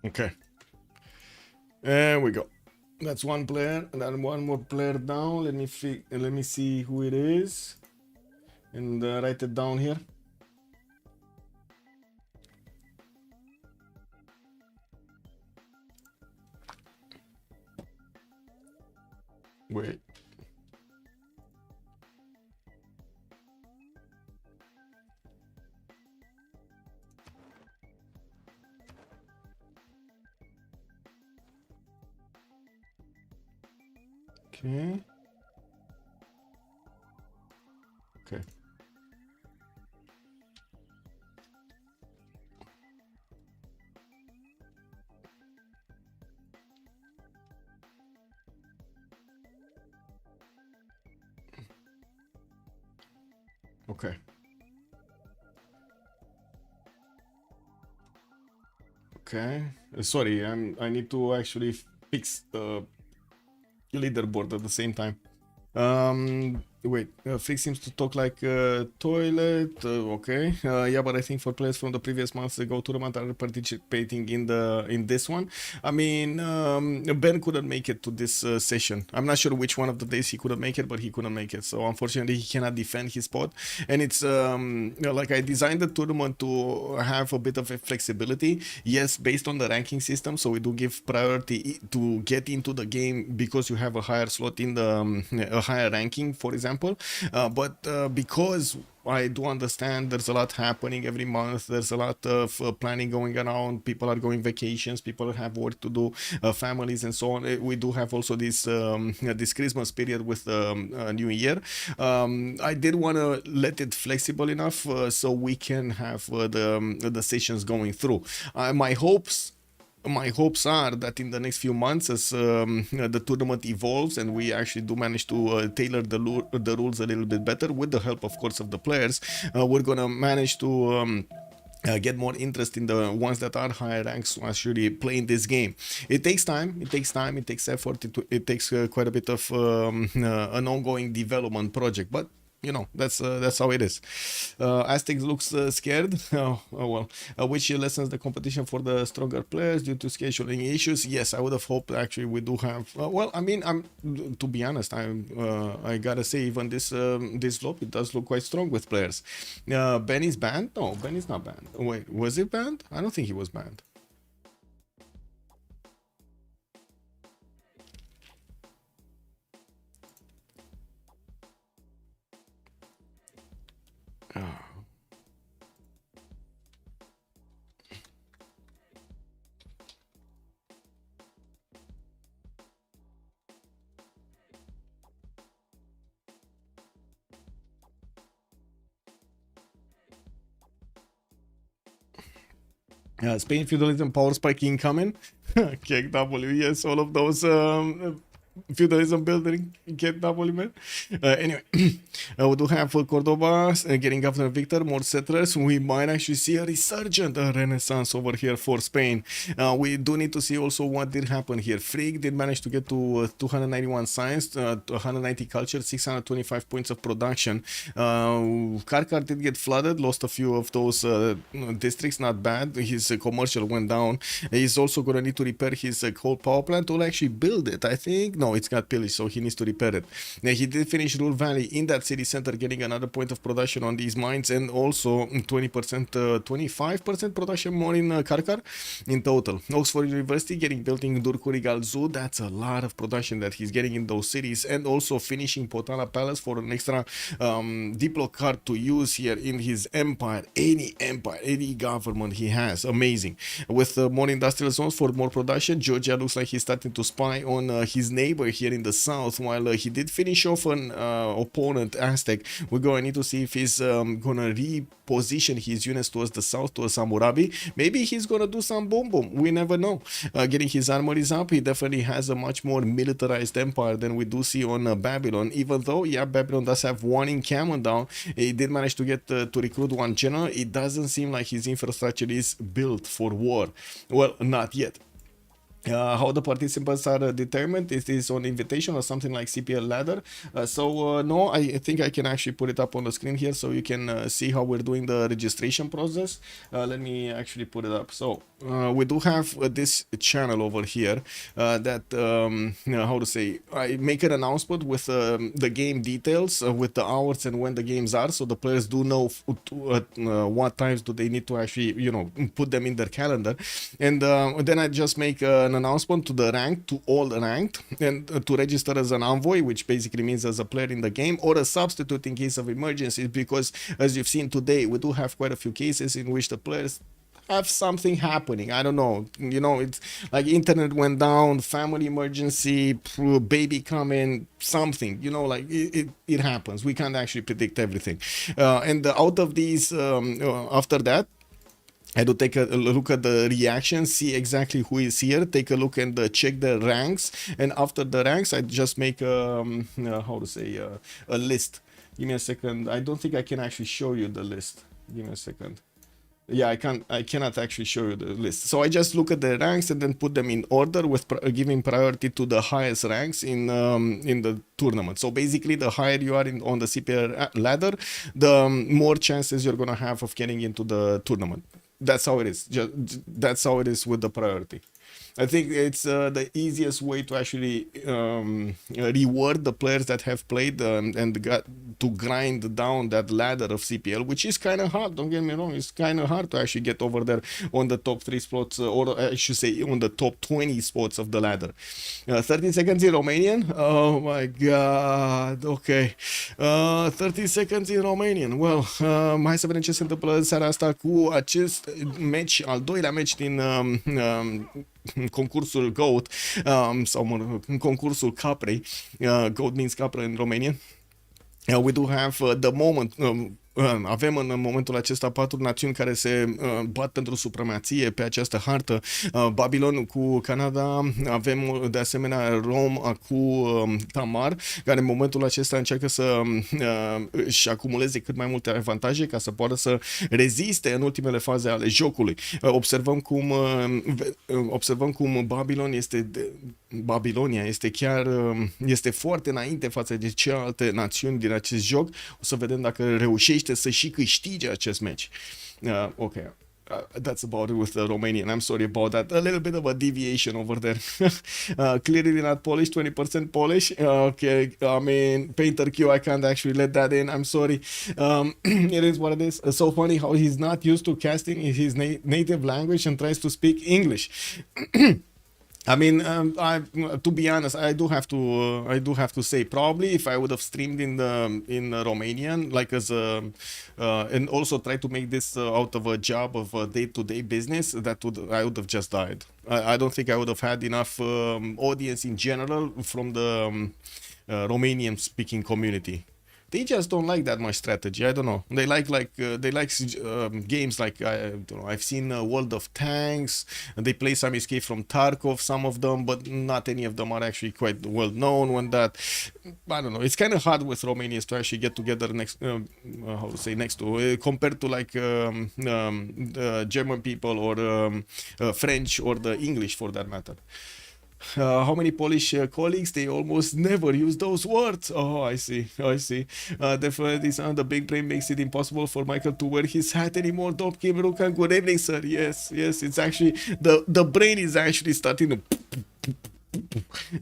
Okay. There we go. That's one player, and then one more player down. Let me see who it is, and write it down here. Wait. Okay. Okay. Okay. Okay. Sorry, I need to actually fix the leaderboard at the same time. Wait, Fix seems to talk like toilet. Okay, yeah, but I think for players from the previous months ago tournament are participating in this one. I mean, Ben couldn't make it to this session. I'm not sure which one of the days he couldn't make it, but he couldn't make it. So unfortunately, he cannot defend his spot. And it's like I designed the tournament to have a bit of a flexibility. Yes, based on the ranking system, so we do give priority to get into the game because you have a higher slot in the a higher ranking, for example. But because I do understand there's a lot happening every month, there's a lot of planning going around, people are going vacations, people have work to do, families and so on. We do have also this this Christmas period with New Year. I did want to let it flexible enough so we can have the sessions going through. My hopes are that in the next few months, as the tournament evolves and we actually do manage to tailor the rules a little bit better, with the help, of course, of the players, we're gonna manage to get more interest in the ones that are higher ranks actually playing this game. It takes time, it takes effort, it takes quite a bit of an ongoing development project, but you know, that's how it is. Aztecs looks scared. Well, which lessens the competition for the stronger players due to scheduling issues. Yes, I would have hoped actually we do have. Well, I mean, I'm to be honest, I gotta say even this flop it does look quite strong with players. Ben is banned. No, Ben is not banned. Wait, was it banned? I don't think he was banned. Spain feudalism power spike incoming. KW, yes, all of those feudalism building KW, man. Anyway, we do have Cordoba getting after Victor, more settlers. We might actually see a resurgent renaissance over here for Spain. We do need to see also what did happen here. Freak did manage to get to 291 science, 190 culture, 625 points of production. Karkar did get flooded, lost a few of those districts, not bad. His commercial went down. He's also going to need to repair his coal power plant or actually build it, I think. No, it's got pillaged, so he needs to repair it. Now, he did finish Ruhr Valley in that city center, getting another point of production on these mines, and also 20%, 25% production more in Karkar in total. Oxford University getting built in Durkurigal Zoo. That's a lot of production that he's getting in those cities, and also finishing Potala Palace for an extra Diplo card to use here in his empire. Any government he has, amazing. With more industrial zones for more production, Georgia looks like he's starting to spy on his neighbor here in the south. While he did finish off an opponent, Aztec, we're going to need to see if he's going to reposition his units towards the south, towards Hammurabi. Maybe he's going to do some boom boom. We never know. Getting his armories up, he definitely has a much more militarized empire than we do see on Babylon. Even though, yeah, Babylon does have one encampment down, he did manage to get to recruit one general. It doesn't seem like his infrastructure is built for war. Well, not yet. How the participants are determined, is this on invitation or something like CPL ladder? No, I think I can actually put it up on the screen here so you can see how we're doing the registration process. Let me actually put it up. So we do have this channel over here that how to say, I make an announcement with the game details with the hours and when the games are, so the players do know what times do they need to actually, you know, put them in their calendar. And then I just make an announcement to the ranked, to all ranked, and to register as an envoy, which basically means as a player in the game, or a substitute in case of emergencies, because as you've seen today, we do have quite a few cases in which the players have something happening. I don't know, you know, it's like internet went down, family emergency, baby coming, something, you know, like it happens. We can't actually predict everything. And out of these, after that, I had to take a look at the reaction, see exactly who is here, take a look and check the ranks. And after the ranks, I just make how to say, a list. Give me a second. I don't think I can actually show you the list. Give me a second. Yeah, I cannot actually show you the list. So I just look at the ranks and then put them in order with giving priority to the highest ranks in the tournament. So basically, the higher you are on the CPR ladder, the more chances you're gonna have of getting into the tournament. That's how it is. That's how it is with the priority. I think it's the easiest way to actually reward the players that have played and got to grind down that ladder of CPL, which is kind of hard. Don't get me wrong, it's kind of hard to actually get over there on the top 3 spots, or I should say on the top 20 spots of the ladder. 30 seconds in Romanian. Oh my god. Okay. 30 seconds in Romanian. Well, hai să vedem ce se întâmplă în seara asta cu acest match, al doilea match din concursul G.O.A.T, sau concursul caprei. G.O.A.T means capra in Romanian. We do have the moment avem în momentul acesta 4 națiuni care se bat pentru supremație pe această hartă. Babilon cu Canada, avem de asemenea Roma cu Tamar, care în momentul acesta încearcă să își acumuleze cât mai multe avantaje ca să poată să reziste în ultimele faze ale jocului. Observăm cum Babilonia este chiar este foarte înainte față de celelalte națiuni din acest joc. O să vedem dacă reușește să și câștige acest meci. Ok. That's about it with the Romanian. I'm sorry about that. A little bit of a deviation over there. Clearly not Polish, 20% Polish. Okay, I mean, Painter Q, I can't actually let that in. I'm sorry. It is what it is. So funny how he's not used to casting in his native language and tries to speak English. I mean, to be honest, I do have to say, probably if I would have streamed in Romanian, like as a, and also try to make this out of a job of a day-to-day business, I would have just died. I don't think I would have had enough audience in general from the Romanian speaking community. They just don't like that much strategy. I don't know. They like games like I've seen World of Tanks. They play some Escape from Tarkov, some of them, but not any of them are actually quite well known. When that, I don't know. It's kind of hard with Romanians to actually get together next to compared to like German people or French or the English for that matter. How many Polish colleagues? They almost never use those words. Oh, I see. Definitely, the big brain makes it impossible for Michael to wear his hat anymore. Top Kim Rukan, good evening, sir. Yes. It's actually the brain is actually starting to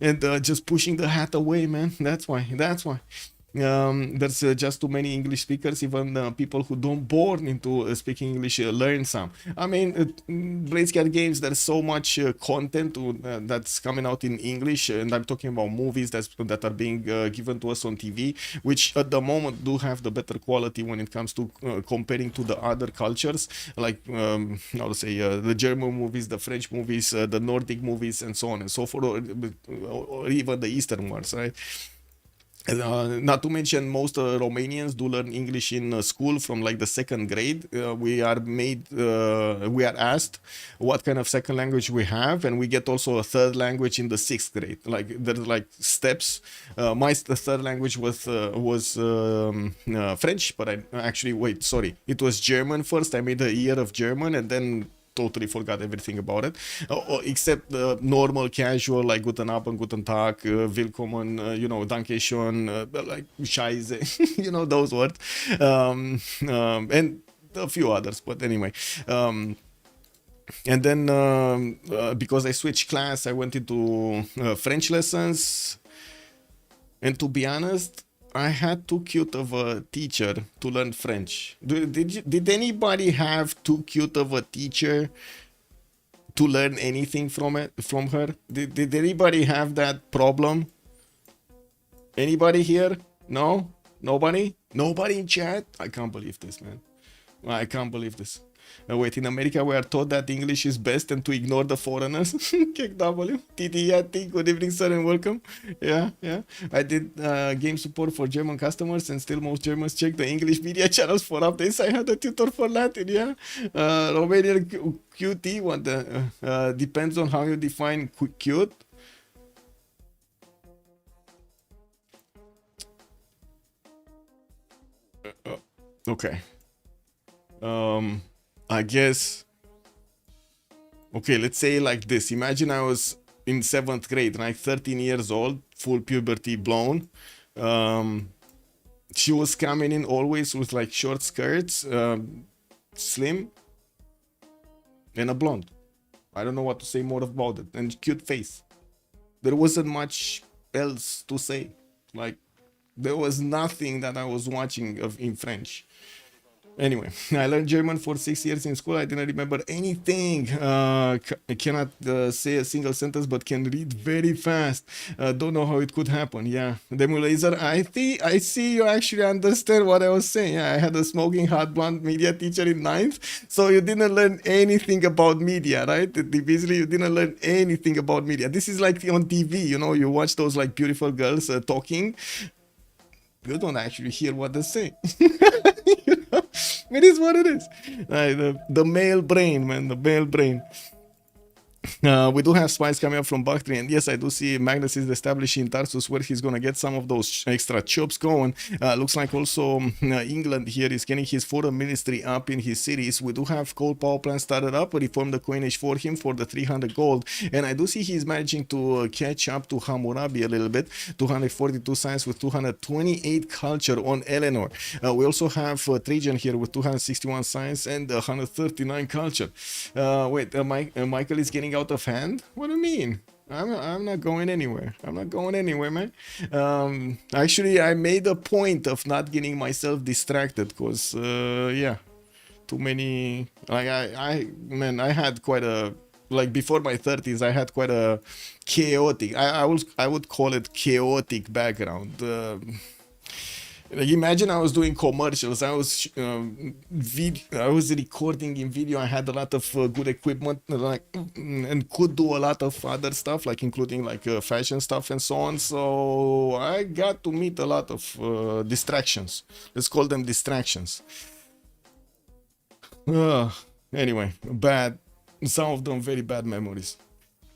and just pushing the hat away, man. That's why. There's just too many English speakers. Even people who don't born into speaking English learn some. I mean, Blazecard games, there's so much content that's coming out in English, and I'm talking about movies that are being given to us on TV, which at the moment do have the better quality when it comes to comparing to the other cultures, like the German movies, the French movies, the Nordic movies, and so on and so forth, or even the Eastern ones, right? Not to mention, most Romanians do learn English in school from like the second grade. We are asked what kind of second language we have, and we get also a third language in the sixth grade. Like there's like steps. My third language was French, but it was German first. I made a year of German, and then totally forgot everything about it, except the normal casual like Guten Abend, Guten Tag, Willkommen, Danke schön, like Scheiße, those words, and a few others, but anyway. And then because I switched class, I went into French lessons, and to be honest, I had too cute of a teacher to learn French. Did anybody have too cute of a teacher to learn anything from her? Did anybody have that problem? Anybody here? No? Nobody? Nobody in chat? I can't believe this, man. I can't believe this. Wait, in America we are taught that English is best and to ignore the foreigners. KW, TTT, good evening, sir, and welcome. Yeah. I did game support for German customers, and still most Germans check the English media channels for updates. I had a tutor for Latin, yeah. Romanian QT, what depends on how you define cute. Okay. I guess, okay, let's say like this. Imagine I was in 7th grade, like 13 years old, full puberty blown. She was coming in always with like short skirts, slim, and a blonde. I don't know what to say more about it. And cute face. There wasn't much else to say. Like, there was nothing that I was watching in French. Anyway, I learned German for 6 years in school. I didn't remember anything. I cannot say a single sentence, but can read very fast. Don't know how it could happen. Yeah, Demulaser, I see you actually understand what I was saying. Yeah, I had a smoking hot blonde media teacher in 9th, so you didn't learn anything about media, right? Basically, you didn't learn anything about media. This is like on TV, you watch those like beautiful girls talking. You don't actually hear what they say. It is what it is. The male brain, man, the male brain. We do have spies coming up from Bactria, and yes, I do see Magnus is establishing Tarsus where he's gonna get some of those extra chops going. Looks like also England here is getting his foreign ministry up in his cities. We do have coal power plant started up. We reformed the coinage for him for the 300 gold, and I do see he's managing to catch up to Hammurabi a little bit. 242 science with 228 culture on Eleanor. We also have Trajan here with 261 science and 139 culture. Michael is getting out of hand. What do you mean? I'm not going anywhere. I'm not going anywhere, man. Actually, I made a point of not getting myself distracted because yeah, too many. Like I had quite a, like before my 30s, I had quite a chaotic. I would call it chaotic background. Like imagine I was doing commercials. I was recording in video. I had a lot of good equipment, like, and could do a lot of other stuff, like including like fashion stuff and so on. So I got to meet a lot of distractions. Let's call them distractions. Anyway, bad. Some of them very bad memories.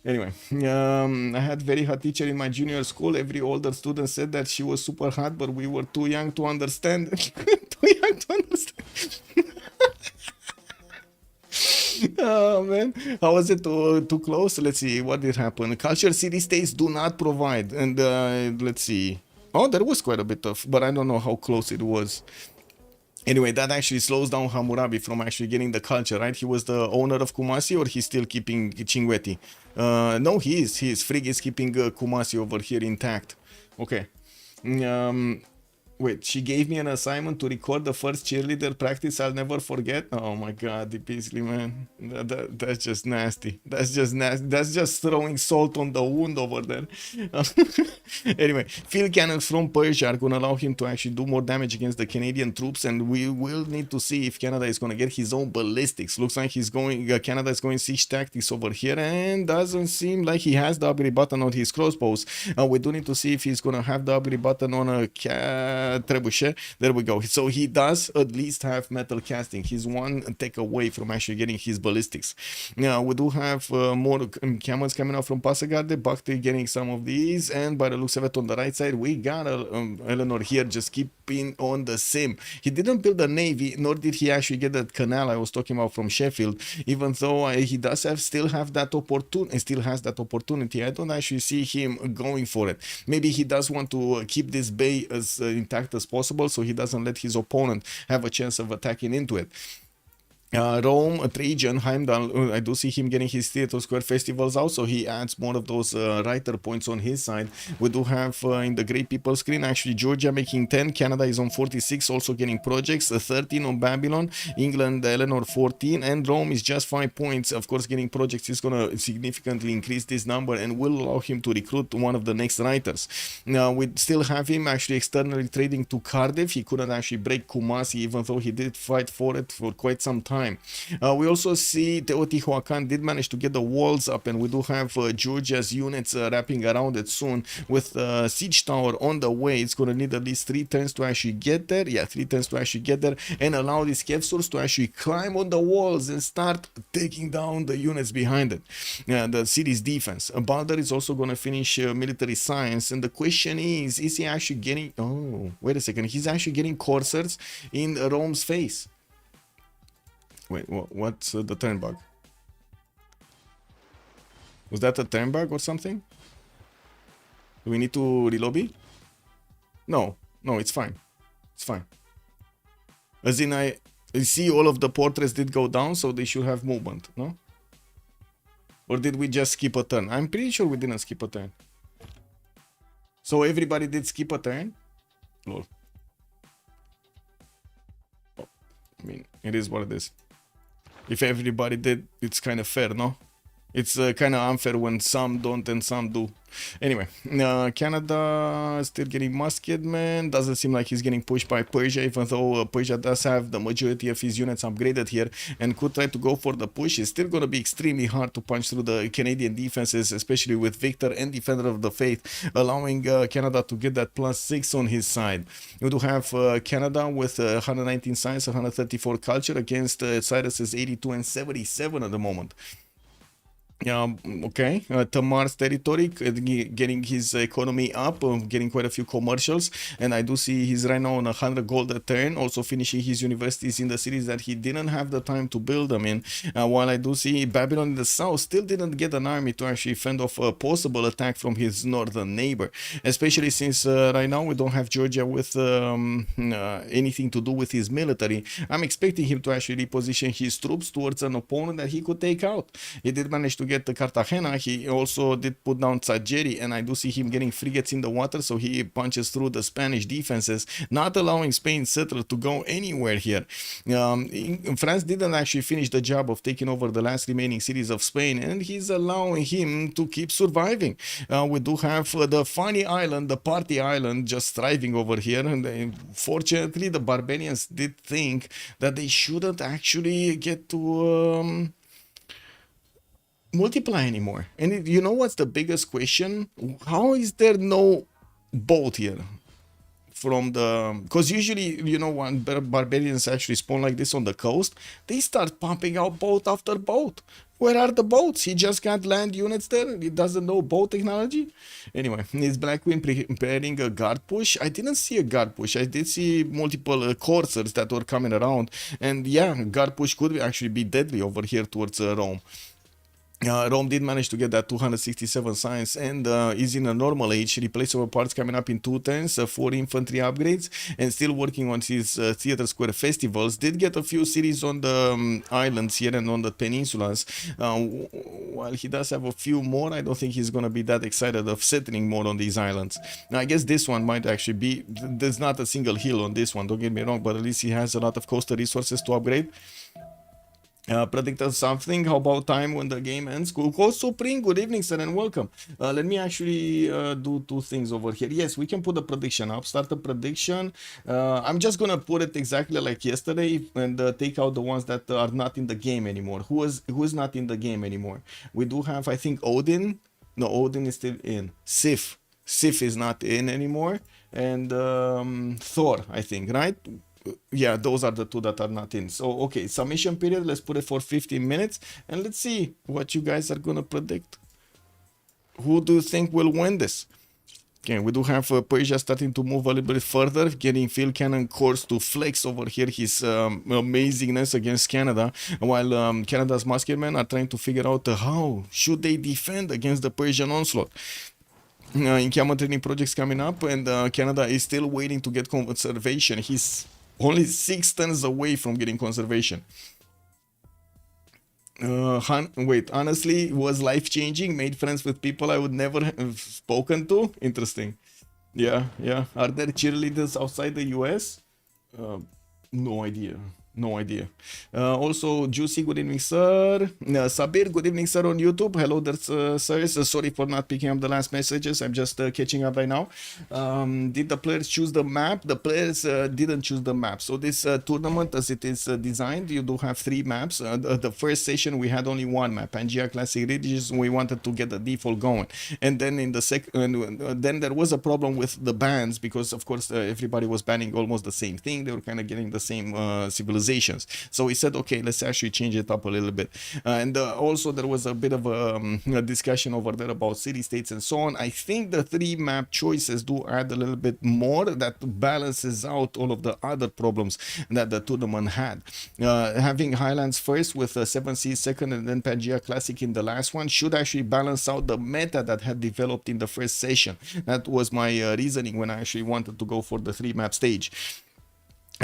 Anyway, I had very hot teacher in my junior school. Every older student said that she was super hot, but we were too young to understand. Too young to understand. Oh man, how was it too close? Let's see what did happen. Culture city states do not provide, and let's see. Oh, there was quite a bit of, but I don't know how close it was. Anyway, that actually slows down Hammurabi from actually getting the culture, right? He was the owner of Kumasi, or he's still keeping G.O.A.T? No, he is. Frigg is keeping Kumasi over here intact. Okay. Wait, she gave me an assignment to record the first cheerleader practice I'll never forget. Oh my god, the Beasley, man. That's just nasty. That's just nasty. That's just throwing salt on the wound over there. Anyway, field cannons from Persia are going to allow him to actually do more damage against the Canadian troops, and we will need to see if Canada is going to get his own ballistics. Looks like he's going, Canada is going siege tactics over here, and doesn't seem like he has the ability button on his crossbows. We do need to see if he's going to have the ability button on a trebuchet. There we go. So he does at least have metal casting. He's one take away from actually getting his ballistics. Now we do have more camels coming out from Passagarde. Bhakti getting some of these, and by the looks of it on the right side, we got Eleanor here just keeping on the sim. He didn't build a navy, nor did he actually get that canal I was talking about from Sheffield, even though he does still have that opportunity, still has that opportunity. I don't actually see him going for it. Maybe he does want to keep this bay as intact as possible, so he doesn't let his opponent have a chance of attacking into it. Rome, Trajan, Heimdall, I do see him getting his Theatre Square festivals out, so he adds more of those writer points on his side. We do have in the Great People screen, actually Georgia making 10, Canada is on 46, also getting projects, 13 on Babylon, England, Eleanor 14, and Rome is just 5 points. Of course, getting projects is going to significantly increase this number and will allow him to recruit one of the next writers. Now, we still have him actually externally trading to Cardiff. He couldn't actually break Kumasi, even though he did fight for it for quite some time. We also see Teotihuacan did manage to get the walls up, and we do have Georgia's units wrapping around it soon with siege tower on the way. It's going to need at least 3 turns to actually get there. Yeah, 3 turns to actually get there and allow these Kevsurs to actually climb on the walls and start taking down the units behind it. The city's defense. Balder is also going to finish military science, and the question is he actually getting... Oh, wait a second. He's actually getting coursers in Rome's face. Wait, what's the turn bug? Was that a turn bug or something? Do we need to relobby? No, it's fine. It's fine. As in, I see all of the portraits did go down, so they should have movement, no? Or did we just skip a turn? I'm pretty sure we didn't skip a turn. So everybody did skip a turn? Lol. Oh, I mean, it is what it is. If everybody did, it's kind of fair, no? It's kind of unfair when some don't and some do. Anyway, Canada still getting musketmen. Doesn't seem like he's getting pushed by Persia, even though Persia does have the majority of his units upgraded here and could try to go for the push. It's still going to be extremely hard to punch through the Canadian defenses, especially with Victor and Defender of the Faith, allowing Canada to get that +6 on his side. We do have Canada with 119 science, 134 culture against Cyrus's 82 and 77 at the moment. Okay, Tamar's territory, getting his economy up, getting quite a few commercials, and I do see he's right now on 100 gold a turn, also finishing his universities in the cities that he didn't have the time to build them in, while I do see Babylon in the south still didn't get an army to actually fend off a possible attack from his northern neighbor, especially since right now we don't have Georgia with anything to do with his military. I'm expecting him to actually reposition his troops towards an opponent that he could take out. He did manage to get the Cartagena. He also did put down Tzadjeri, and I do see him getting frigates in the water, so he punches through the Spanish defenses, not allowing Spain settler to go anywhere here. France didn't actually finish the job of taking over the last remaining cities of Spain, and he's allowing him to keep surviving. We do have the funny island, the party island, just thriving over here, and fortunately the barbarians did think that they shouldn't actually get to multiply anymore. And you know what's the biggest question? How is there no boat here from the, because usually, you know, when barbarians actually spawn like this on the coast, they start pumping out boat after boat. Where are the boats? He just got land units there. He doesn't know boat technology. Anyway, is Black Queen preparing a guard push? I didn't see a guard push. I did see multiple coursers that were coming around, and yeah, guard push could actually be deadly over here towards Rome. Rome did manage to get that 267 science and is in a normal age. Replaceable parts coming up in 2 turns, 4 infantry upgrades, and still working on his theater square festivals. Did get a few cities on the islands here and on the peninsulas. While he does have a few more, I don't think he's going to be that excited of settling more on these islands. Now, I guess this one might actually be, there's not a single hill on this one, don't get me wrong, but at least he has a lot of coastal resources to upgrade. Predicted something. How about time when the game ends? Go Supreme. Good evening, sir, and welcome. Let me actually do 2 things over here. Yes, we can put the prediction up. Start the prediction. I'm just gonna put it exactly like yesterday and take out the ones that are not in the game anymore. Who is not in the game anymore? We do have, I think, Odin. No, Odin is still in. Sif is not in anymore, and Thor, I think, right? Yeah, those are the 2 that are not in. So, okay, submission period, let's put it for 15 minutes, and let's see what you guys are gonna predict. Who do you think will win this? Okay, we do have Persia starting to move a little bit further, getting field cannon course to flex over here his amazingness against Canada, while Canada's musketmen are trying to figure out how should they defend against the Persian onslaught. Encampment training projects coming up, and Canada is still waiting to get conservation. He's only 6 turns away from getting conservation. Wait, honestly, was life-changing, made friends with people I would never have spoken to. Interesting. Yeah. Are there cheerleaders outside the US? No idea. Also, Juicy, good evening, sir. Sabir, good evening, sir, on YouTube. Hello there, sirs. Sorry for not picking up the last messages. I'm just catching up right now. Did the players choose the map? The players didn't choose the map. So this tournament, as it is designed, you do have 3 maps. The first session, we had only 1 map. Pangea Classic Ridges, we wanted to get the default going. And then in the second, then there was a problem with the bans because, of course, everybody was banning almost the same thing. They were kind of getting the same civilizations. So we said, okay, let's actually change it up a little bit. And also there was a bit of a discussion over there about city-states and so on. I think the 3 map choices do add a little bit more that balances out all of the other problems that the tournament had. Having Highlands first with 7 Seas second and then Pangea Classic in the last one should actually balance out the meta that had developed in the first session. That was my reasoning when I actually wanted to go for the 3 map stage.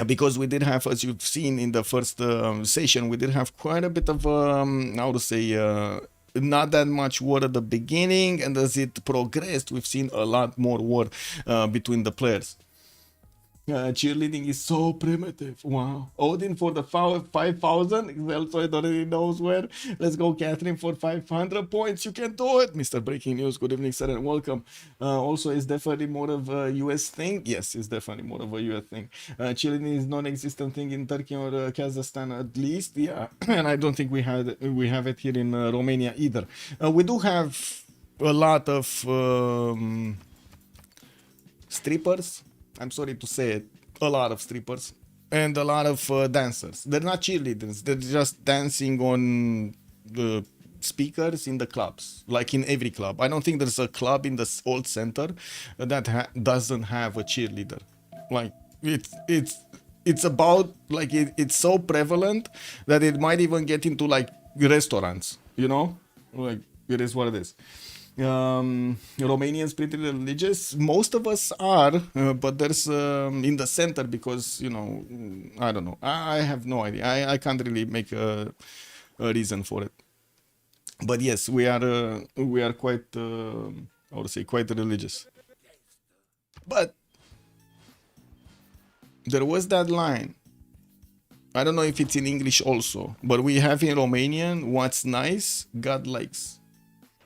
Because we did have, as you've seen in the first session, we did have quite a bit of, how to say, not that much war at the beginning, and as it progressed, we've seen a lot more war between the players. Cheerleading is so primitive. Wow. Odin for the 5,000. Xeltoid already knows where. Let's go, Catherine, for 500 points. You can do it. Mr. Breaking News. Good evening, sir, and welcome. Also, it's definitely more of a US thing. Yes, it's definitely more of a US thing. Cheerleading is non-existent thing in Turkey or Kazakhstan, at least. Yeah, and I don't think we have it here in Romania either. We do have a lot of strippers. I'm sorry to say it, a lot of strippers and a lot of dancers. They're not cheerleaders. They're just dancing on the speakers in the clubs, like in every club. I don't think there's a club in the old center that doesn't have a cheerleader. Like it's about like it's so prevalent that it might even get into like restaurants. You know, like it is what it is. Romanians pretty religious. Most of us are, but there's in the center because you know I don't know. I have no idea. I can't really make a reason for it. But yes, we are quite I would say quite religious. But there was that line. I don't know if it's in English also, but we have in Romanian, what's nice, God likes.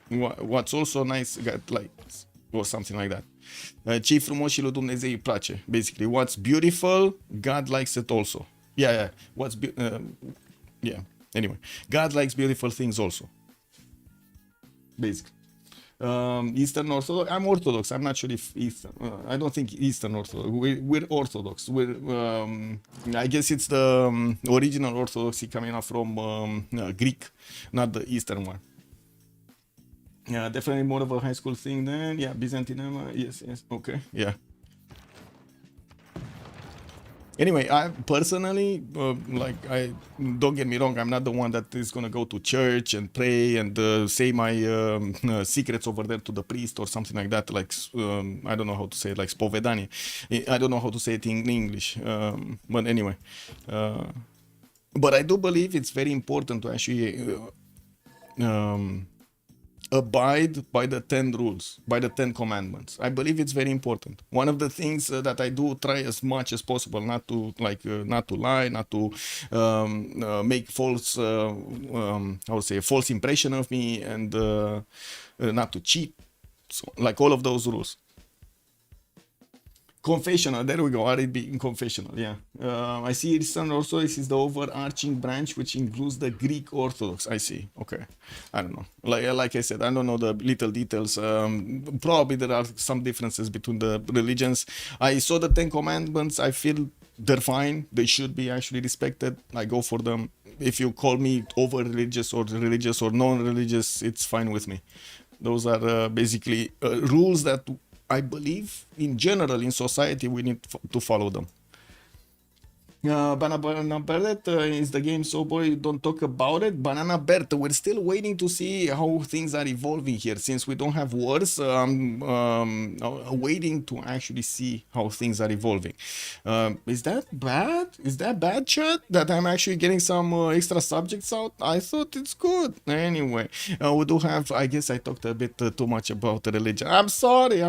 What's also nice, God likes, or something like that. Ce-i frumos și lui Dumnezeu îi place. Basically, what's beautiful, God likes it also. Yeah. Yeah. Anyway, God likes beautiful things also. Basically. Eastern Orthodox. I'm Orthodox. I'm not sure if Eastern. I don't think Eastern Orthodox. We're Orthodox. I guess it's the original Orthodoxy coming out from Greek, not the Eastern one. Yeah, definitely more of a high school thing then. Yeah, Byzantium. Yes. Okay. Yeah. Anyway, I personally, I don't get me wrong, I'm not the one that is gonna go to church and pray and say my secrets over there to the priest or something like that. Like I don't know how to say it, like spovedanie. I don't know how to say it in English. But anyway, but I do believe it's very important to actually abide by the 10 rules, by the 10 commandments. I believe it's very important. One of the things that I do try as much as possible not to not to lie, not to make false I would say a false impression of me, and not to cheat. So like all of those rules. Confessional, there we go, RB in confessional, yeah. I see Eastern Orthodox is the overarching branch which includes the Greek Orthodox. I see, okay. I don't know. Like I said, I don't know the little details. Probably there are some differences between the religions. I saw the 10 commandments. I feel they're fine. They should be actually respected. I go for them. If you call me over religious or non-religious, it's fine with me. Those are basically rules that I believe in general in society we need to follow them. Banana Bert is the game so boy, don't talk about it. Banana Bert, we're still waiting to see how things are evolving here since we don't have wars. Waiting to actually see how things are evolving. Is that bad? Is that bad, chat? That I'm actually getting some extra subjects out? I thought it's good. Anyway, we do have, I guess I talked a bit too much about the religion. I'm sorry.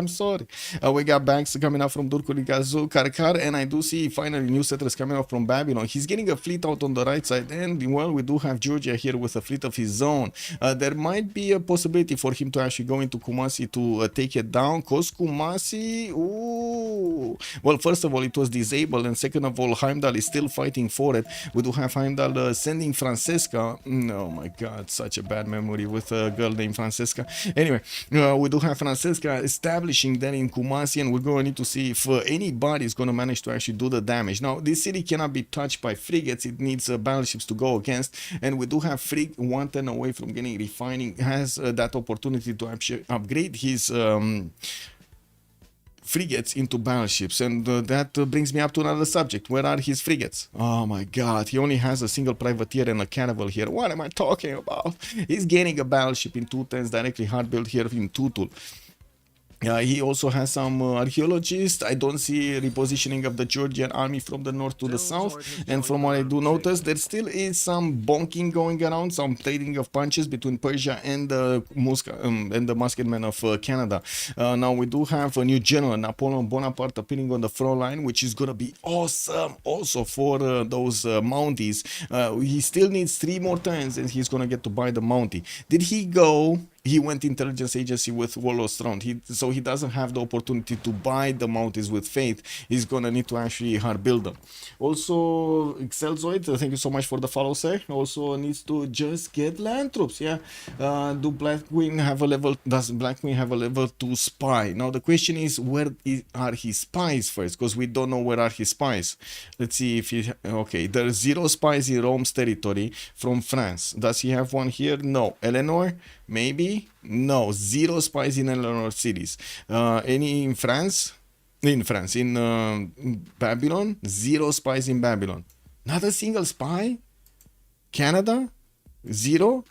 We got banks coming out from Durkuli Karkar, and I do see finally new settlers coming out from Babylon. He's getting a fleet out on the right side, and well, we do have Georgia here with a fleet of his own. There might be a possibility for him to actually go into Kumasi to take it down, cause Kumasi, ooh, well, first of all, it was disabled, and second of all, Heimdall is still fighting for it. We do have Heimdall sending Francesca. Oh my god, such a bad memory with a girl named Francesca. Anyway, we do have Francesca establishing that in Kumasi, and we're going to need to see if anybody is going to manage to actually do the damage. Now, this city cannot be touched by frigates. It needs battleships to go against, and we do have Frig 110 away from getting refining, has that opportunity to actually upgrade his frigates into battleships, and that brings me up to another subject. Where are his frigates? Oh my god, he only has a single privateer and a caravel here. What am I talking about? He's gaining a battleship in 210s directly hard built here in Tutul. He also has some archaeologists. I don't see repositioning of the Georgian army from the north to the south. Civ6 has And joined from the what I do round 2. notice, there still is some bonking going around, some trading of punches between Persia and the musketmen of Canada. Now we do have a new general, Napoleon Bonaparte, appearing on the front line, which is gonna be awesome. Also for those Mounties, he still needs 3 more turns, and he's gonna get to buy the Mountie. Did he go? He went intelligence agency with Warlord's Throne. So he doesn't have the opportunity to buy the Mounties with Faith. He's gonna need to actually hard build them. Also, Excelzoid, thank you so much for the follow, sir. Also needs to just get land troops. Yeah. Do Black Queen have a level? Does Black Queen have a level 2 spy? Now the question is, where are his spies first? Because we don't know where are his spies. Let's see if he. Okay, there's 0 spies in Rome's territory from France. Does he have one here? No. Eleanor? Maybe? No. 0 spies in Eleanor cities. Any in France? In Babylon? 0 spies in Babylon. Not a single spy? Canada? 0?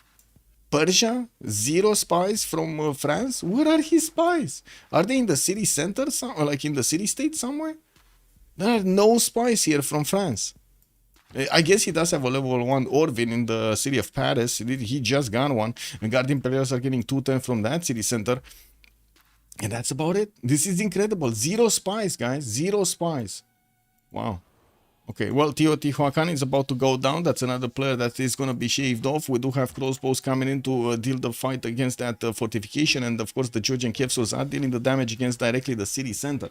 Persia? 0 spies from France? Where are his spies? Are they in the city center? Like in the city state somewhere? There are no spies here from France. I guess he does have a level 1 Orvin in the city of Paris. He just got one. And Guardian players are getting 210 from that city center. And that's about it. This is incredible. 0 spies, guys. 0 spies. Wow. Okay, well, Teotihuacan is about to go down. That's another player that is going to be shaved off. We do have crossbows coming in to deal the fight against that fortification. And, of course, the Georgian capsules are dealing the damage against directly the city center.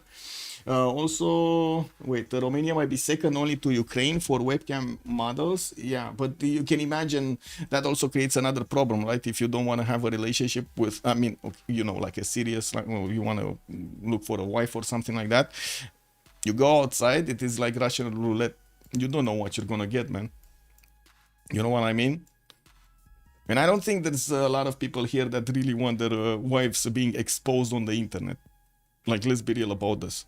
Also, wait, Romania might be second only to Ukraine for webcam models. Yeah, but you can imagine that also creates another problem, right? If you don't want to have a relationship with, I mean, you know, like a serious, like, well, you want to look for a wife or something like that. You go outside, it is like Russian roulette. You don't know what you're gonna get, man. You know what I mean? And I don't think there's a lot of people here that really want their wives being exposed on the internet. Like, let's be real about this.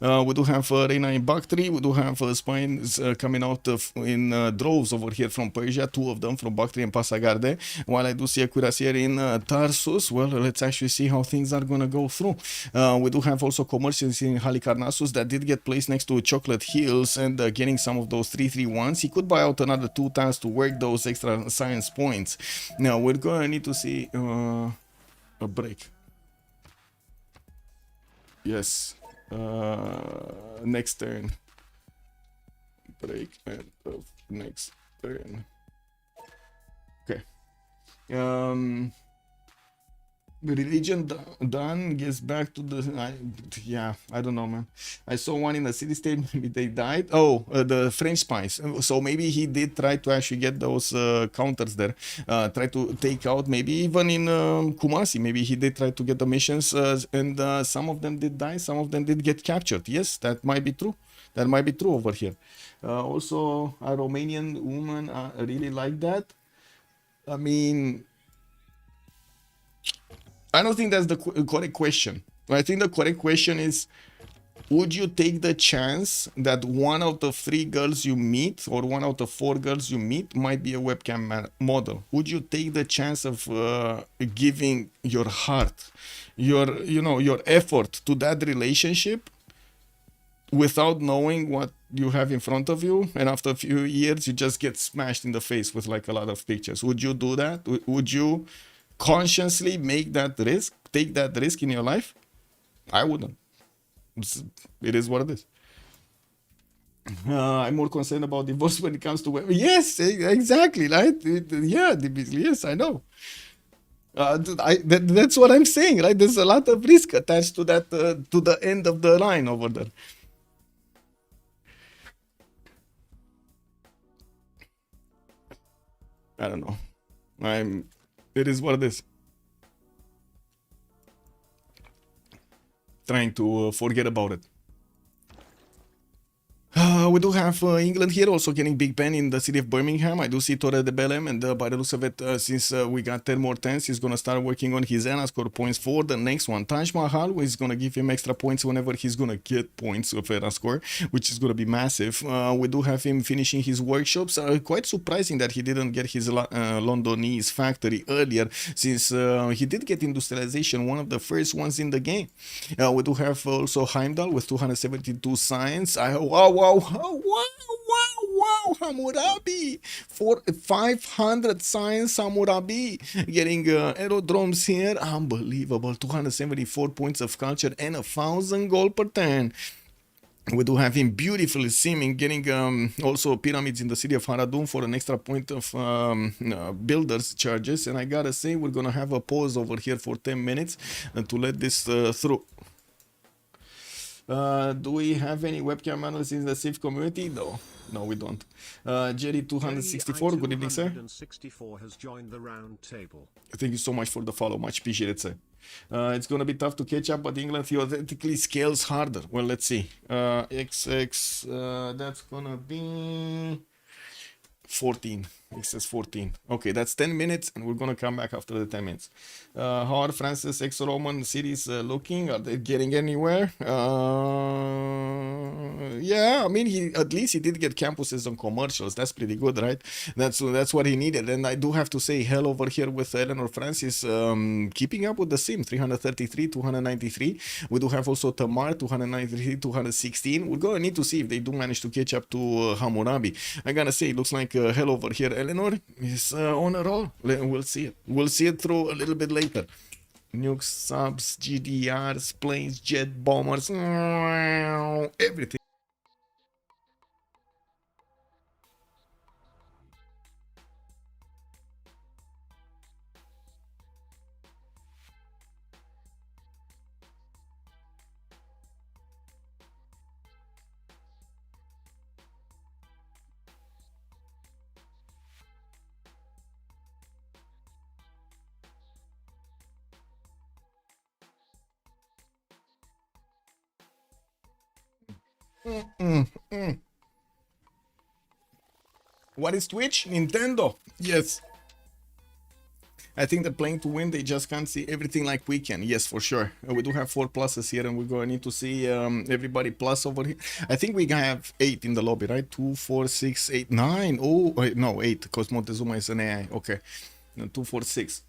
We do have Reina in Bactri. We do have spines coming out in droves over here from Persia, 2 of them from Bactri and Pasagarde. While I do see a cuirassier in Tarsus, well, let's actually see how things are gonna go through. We do have also commercials in Halicarnassus that did get placed next to Chocolate Hills and getting some of those 331s. He could buy out another 2 times to work those extra science points. Now, we're gonna need to see a break. Yes. Next turn. Break and of next turn. Okay. Religion done gets back to the yeah, I don't know, man. I saw one in the city state. Maybe they died. Oh, the French spies. So maybe he did try to actually get those counters there, try to take out, maybe even in Kumasi, maybe he did try to get the missions, and some of them did die, some of them did get captured. Yes, that might be true. That might be true over here. Also, a Romanian woman really like that. I mean, I don't think that's the correct question. I think the correct question is, would you take the chance that 1 out of 3 girls you meet or 1 out of 4 girls you meet might be a webcam model? Would you take the chance of giving your heart, your effort to that relationship without knowing what you have in front of you, and after a few years you just get smashed in the face with like a lot of pictures? Would you do that? Would you consciously take that risk in your life? I wouldn't. It is what it is. I'm more concerned about divorce when it comes to women. Yes, exactly, right? Yeah, yes, I know. That's what I'm saying, right? There's a lot of risk attached to that, to the end of the line over there. I don't know. It is what it is. Trying to forget about it. We do have England here also getting Big Ben in the city of Birmingham. I do see Torre de Belém, and by the looks of it, since we got 10 more tens, he's going to start working on his end, score points for the next one. Taj Mahal is going to give him extra points whenever he's going to get points of Era score, which is going to be massive. We do have him finishing his workshops. Quite surprising that he didn't get his Londonese factory earlier, since he did get industrialization, one of the first ones in the game. We do have also Heimdall with 272 science. Wow, Hammurabi for 500 science. Hammurabi getting aerodromes here, unbelievable. 274 points of culture and 1,000 gold per turn. We do have him beautifully seeming getting also pyramids in the city of Haradum for an extra point of builders charges. And I gotta say, we're gonna have a pause over here for 10 minutes to let this through. Do we have any webcam analysts in the Civ community? No, we don't. Jerry 264, good evening, sir. 264 has joined the round table. Thank you so much for the follow, much appreciated, sir. It's gonna be tough to catch up, but England theoretically scales harder. Well, let's see. XX, that's gonna be 14. It says 14. Okay, that's 10 minutes, and we're gonna come back after the 10 minutes. How are France's ex-Roman cities looking? Are they getting anywhere? Yeah, I mean, at least he did get campuses on commercials. That's pretty good, right? That's what he needed. And I do have to say, hell over here with Eleanor Francis, keeping up with the sim. 333, 293. We do have also Tamar, 293, 216. We're gonna need to see if they do manage to catch up to Hammurabi. I gotta say, it looks like hell over here. Eleanor is on a roll. We'll see it. We'll see it through a little bit later. Nukes, subs, GDRs, planes, jet bombers, everything. What is Twitch? Nintendo. Yes. I think they're playing to win. They just can't see everything like we can. Yes, for sure. We do have 4 pluses here, and we're going to need to see everybody plus over here. I think we have 8 in the lobby, right? 2, 4, 6, 8, 9. Oh, wait, no, 8, because Montezuma is an AI. Okay. 2, 4, 6.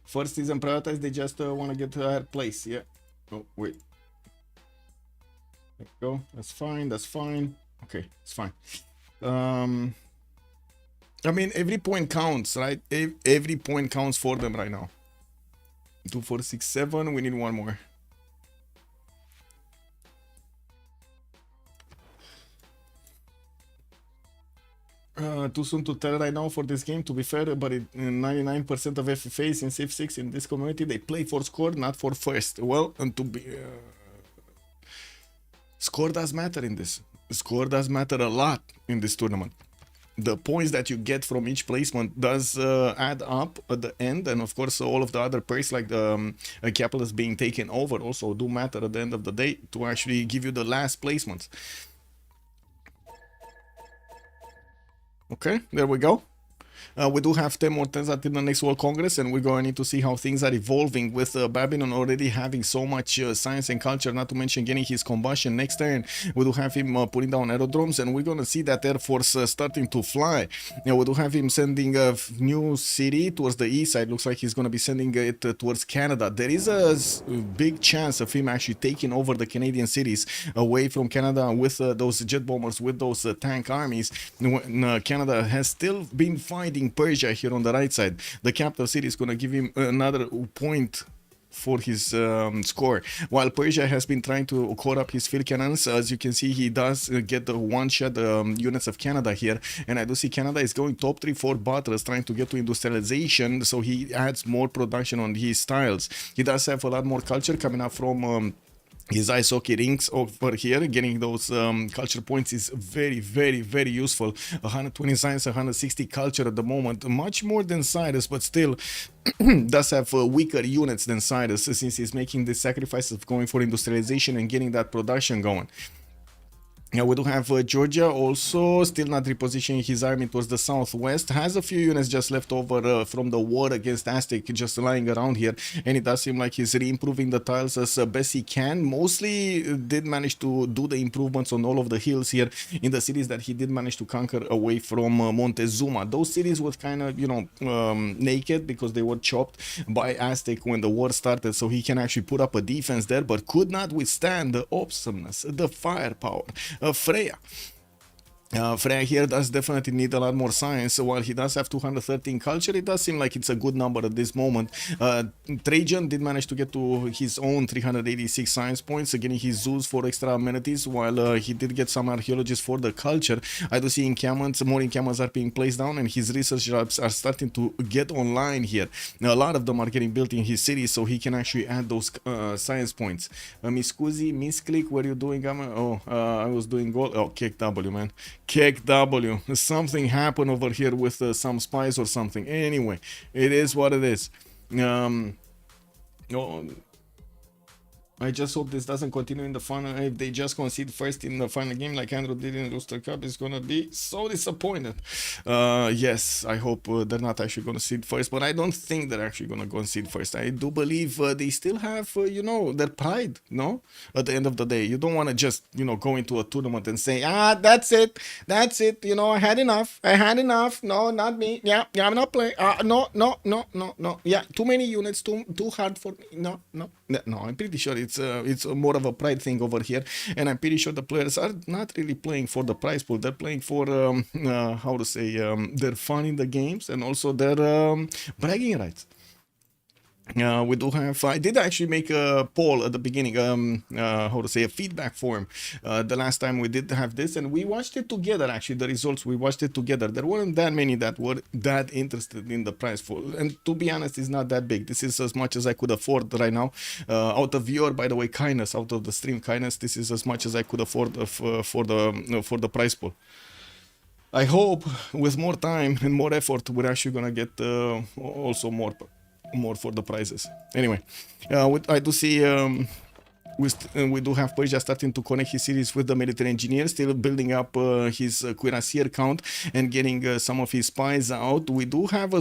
First season prioritize, they just want to get to higher place. Yeah. Oh, wait. There we go. That's fine. That's fine. Okay, it's fine. I mean, every point counts, right? Every point counts for them right now. 2, 4, 6, 7. We need one more. Too soon to tell right now for this game, to be fair, but 99% of FFAs in Civ6 in this community, they play for score, not for first. Well, and to be... score does matter in this. Score does matter a lot in this tournament. The points that you get from each placement does add up at the end, and of course all of the other perks like the capitalist being taken over also do matter at the end of the day to actually give you the last placements. Okay, there we go. We do have 10 more turns until the next World Congress, and we're going to need to see how things are evolving with Babylon already having so much science and culture, not to mention getting his combustion next turn. We do have him putting down aerodromes, and we're going to see that Air Force starting to fly. We do have him sending a new city towards the east side. Looks like he's going to be sending it towards Canada. There is a big chance of him actually taking over the Canadian cities away from Canada with those jet bombers, with those tank armies. Canada has still been fighting Persia here on the right side. The capital city is going to give him another point for his score, while Persia has been trying to core up his field cannons. As you can see, he does get the one-shot units of Canada here, and I do see Canada is going top 3 for battles, trying to get to industrialization, so he adds more production on his styles. He does have a lot more culture coming up from his ice hockey rinks over here. Getting those culture points is very, very, very useful. 120 science, 160 culture at the moment. Much more than Cyrus, but still does have weaker units than Cyrus, since he's making the sacrifice of going for industrialization and getting that production going. We do have Georgia also still not repositioning his army towards the southwest. Has a few units just left over from the war against Aztec just lying around here, and it does seem like he's re-improving the tiles as best he can. Mostly did manage to do the improvements on all of the hills here in the cities that he did manage to conquer away from Montezuma. Those cities were kind of, you know, naked because they were chopped by Aztec when the war started, so he can actually put up a defense there, but could not withstand the awesomeness, the firepower Freya. Freya here does definitely need a lot more science. While he does have 213 culture, it does seem like it's a good number at this moment. Trajan did manage to get to his own 386 science points, getting his zoos for extra amenities, while he did get some archaeologists for the culture. I do see encampments, more encampments are being placed down, and his research labs are starting to get online here. Now, a lot of them are getting built in his city, so he can actually add those science points. Miss Kuzi, Miss Click, what are you doing? I was doing gold. Oh, kick W, man. Kick W. Something happened over here with some spies or something. Anyway, it is what it is. I just hope this doesn't continue in the final. If they just concede first in the final game like Andrew did in Rooster Cup, it's gonna be so disappointed. Yes, I hope they're not actually gonna concede first, but I don't think they're actually gonna concede first. I do believe they still have, you know, their pride, no? At the end of the day, you don't want to just, you know, go into a tournament and say, that's it, you know, I had enough, no, not me, yeah, I'm not playing, no, yeah, too many units, too hard for me, no, I'm pretty sure it's more of a pride thing over here, and I'm pretty sure the players are not really playing for the prize pool. They're playing for how to say, their fun in the games and also their bragging rights. We do have, I did actually make a poll at the beginning, how to say, a feedback form the last time we did have this, and we watched it together. Actually, the results, we watched it together. There weren't that many that were that interested in the prize pool, and to be honest, it's not that big. This is as much as I could afford right now, out of your, by the way, kindness, out of the stream kindness. This is as much as I could afford for the prize pool. I hope with more time and more effort, we're actually gonna get also more for the prizes. Anyway, I do see we do have Persia starting to connect his cities with the military engineers, still building up his cuirassier count and getting some of his spies out. We do have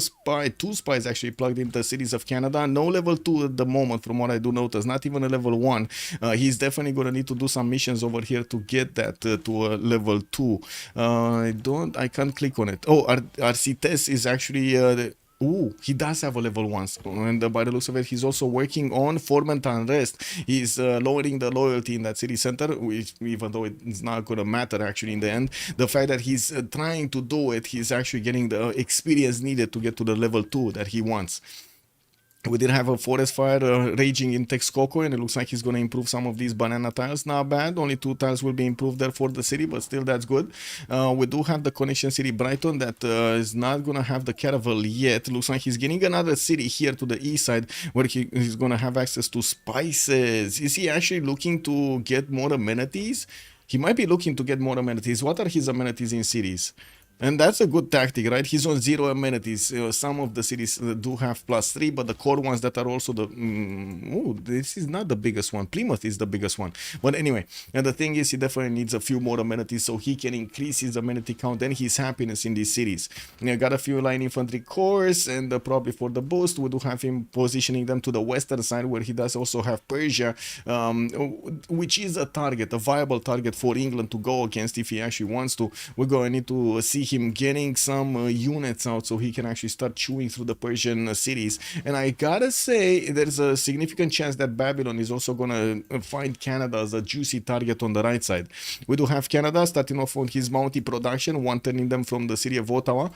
two spies actually plugged into the cities of Canada. No level 2 at the moment, from what I do notice, not even a level 1. He's definitely going to need to do some missions over here to get that to a level 2. I can't click on it. Oh, Arcites is actually ooh, he does have a level 1, and by the looks of it, he's also working on Formant Unrest. He's lowering the loyalty in that city center, which, even though it's not going to matter actually in the end, the fact that he's trying to do it, he's actually getting the experience needed to get to the level 2 that he wants. We did have a forest fire raging in Texcoco, and it looks like he's going to improve some of these banana tiles. Not bad. Only 2 tiles will be improved there for the city, but still that's good. We do have the connection city Brighton that is not going to have the caravel yet. Looks like he's getting another city here to the east side where he's going to have access to spices. Is he actually looking to get more amenities? He might be looking to get more amenities. What are his amenities in cities? And that's a good tactic, right? He's on 0 amenities. Some of the cities do have +3, but the core ones that are also the... this is not the biggest one. Plymouth is the biggest one. But anyway, and the thing is, he definitely needs a few more amenities so he can increase his amenity count and his happiness in these cities. Got a few line infantry corps, and probably for the boost, we do have him positioning them to the western side, where he does also have Persia, which is a target, a viable target for England to go against if he actually wants to. We're going to need to see him getting some units out so he can actually start chewing through the Persian cities. And I gotta say, there's a significant chance that Babylon is also gonna find Canada as a juicy target on the right side. We do have Canada starting off on his bounty production, one turning them from the city of Ottawa.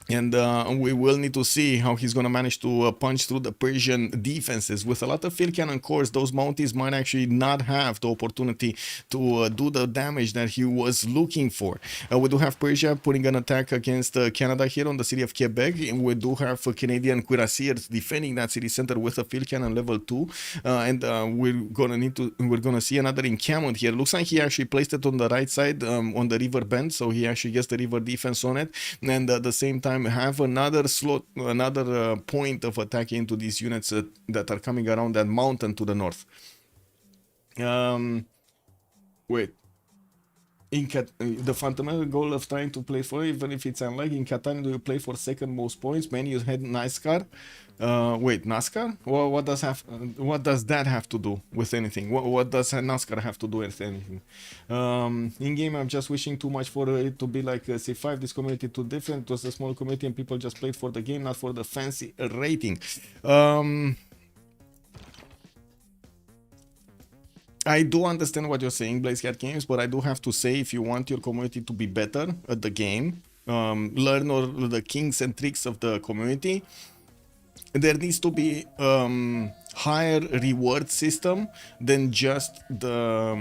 And we will need to see how he's going to manage to punch through the Persian defenses. With a lot of field cannon cores, those Mounties might actually not have the opportunity to do the damage that he was looking for. We do have Persia putting an attack against Canada here on the city of Quebec. And we do have Canadian cuirassiers defending that city center with a field cannon level 2. And we're gonna see another encampment here. Looks like he actually placed it on the right side on the river bend, so he actually gets the river defense on it. And at the same time, have another slot, another point of attack into these units that are coming around that mountain to the north. Wait. The fundamental goal of trying to play for, even if it's unlikely, in Catania, do you play for second most points? Man, you had NASCAR. Wait, NASCAR? Well, what does that have to do with anything? What does NASCAR have to do with anything? In game, I'm just wishing too much for it to be like Civ6. This community too different. It was a small community and people just played for the game, not for the fancy rating. I do understand what you're saying, BlazeCat Games, but I do have to say, if you want your community to be better at the game, learn all the kinks and tricks of the community, there needs to be higher reward system than just the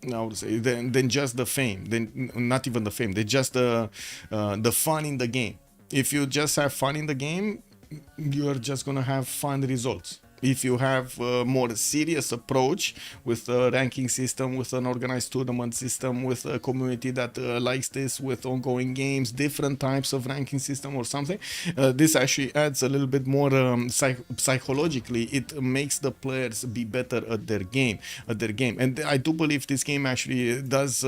than just the fame, then not even the fame, than just the fun in the game. If you just have fun in the game, you're just gonna have fun results. If you have a more serious approach with a ranking system, with an organized tournament system, with a community that likes this, with ongoing games, different types of ranking system or something, this actually adds a little bit more psychologically. It makes the players be better at their game. And I do believe this game actually does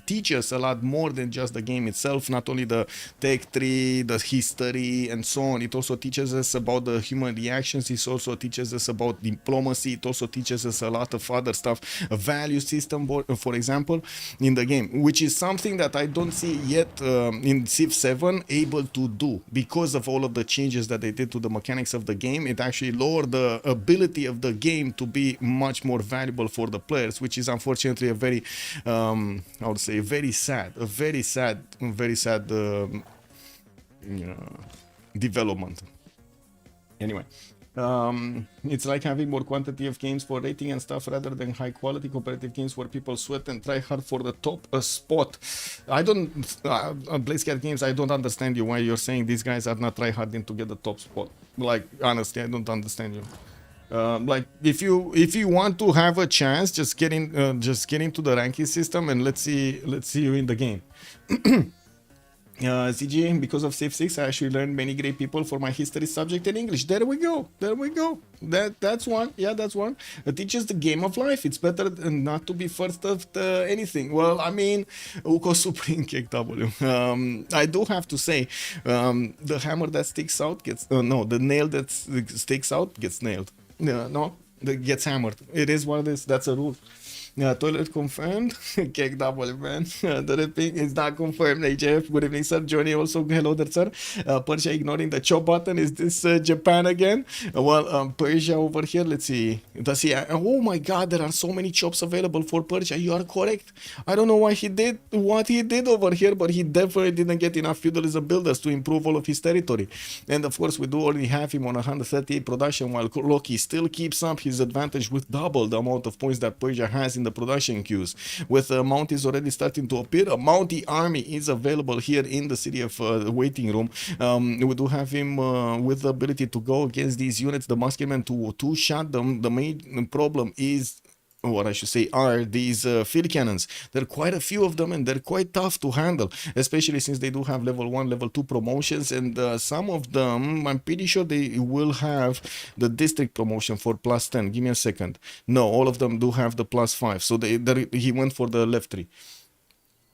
teach us a lot more than just the game itself. Not only the tech tree, the history, and so on. It also teaches us about the human reactions. It also teaches us about diplomacy. It also teaches us a lot of other stuff, a value system, for example, in the game, which is something that I don't see yet in Civ7 able to do because of all of the changes that they did to the mechanics of the game. It actually lowered the ability of the game to be much more valuable for the players, which is unfortunately a very, I would say, very sad development. Anyway. It's like having more quantity of games for rating and stuff rather than high quality competitive games where people sweat and try hard for the top spot. I don't, BlazeCat Games, I don't understand you why you're saying these guys are not try harding to get the top spot. Like, honestly, I don't understand you. Like, if you want to have a chance, just get into the ranking system and let's see you in the game. CG, because of Civ6, I actually learned many great people for my history subject in English. There we go. That's one. Yeah, that's one. It teaches the game of life. It's better not to be first of anything. Well, I mean, Uko Supreme Kick W. I do have to say, the hammer that sticks out gets the nail that sticks out gets nailed. That gets hammered. It is what it is. That's a rule. Toilet confirmed. Cake double, man. The ripping is not confirmed. AJF, good evening, sir. Johnny also, hello there, sir. Persia ignoring the chop button. Is this Japan again? Persia over here. Let's see. Does he? Oh my God, there are so many chops available for Persia. You are correct. I don't know why he did what he did over here, but he definitely didn't get enough feudalism builders to improve all of his territory. And of course, we do already have him on 138 production, while Loki still keeps up his advantage with double the amount of points that Persia has in the production queues. With Mounties already starting to appear, a Mountie army is available here in the city of the waiting room. We do have him with the ability to go against these units, the Muskemen, to shot them. The main problem is, what I should say, are these field cannons. There are quite a few of them and they're quite tough to handle, especially since they do have level 1, level 2 promotions, and some of them, I'm pretty sure they will have the district promotion for plus 10. Give me a second. No, all of them do have the plus 5, so he went for the left 3.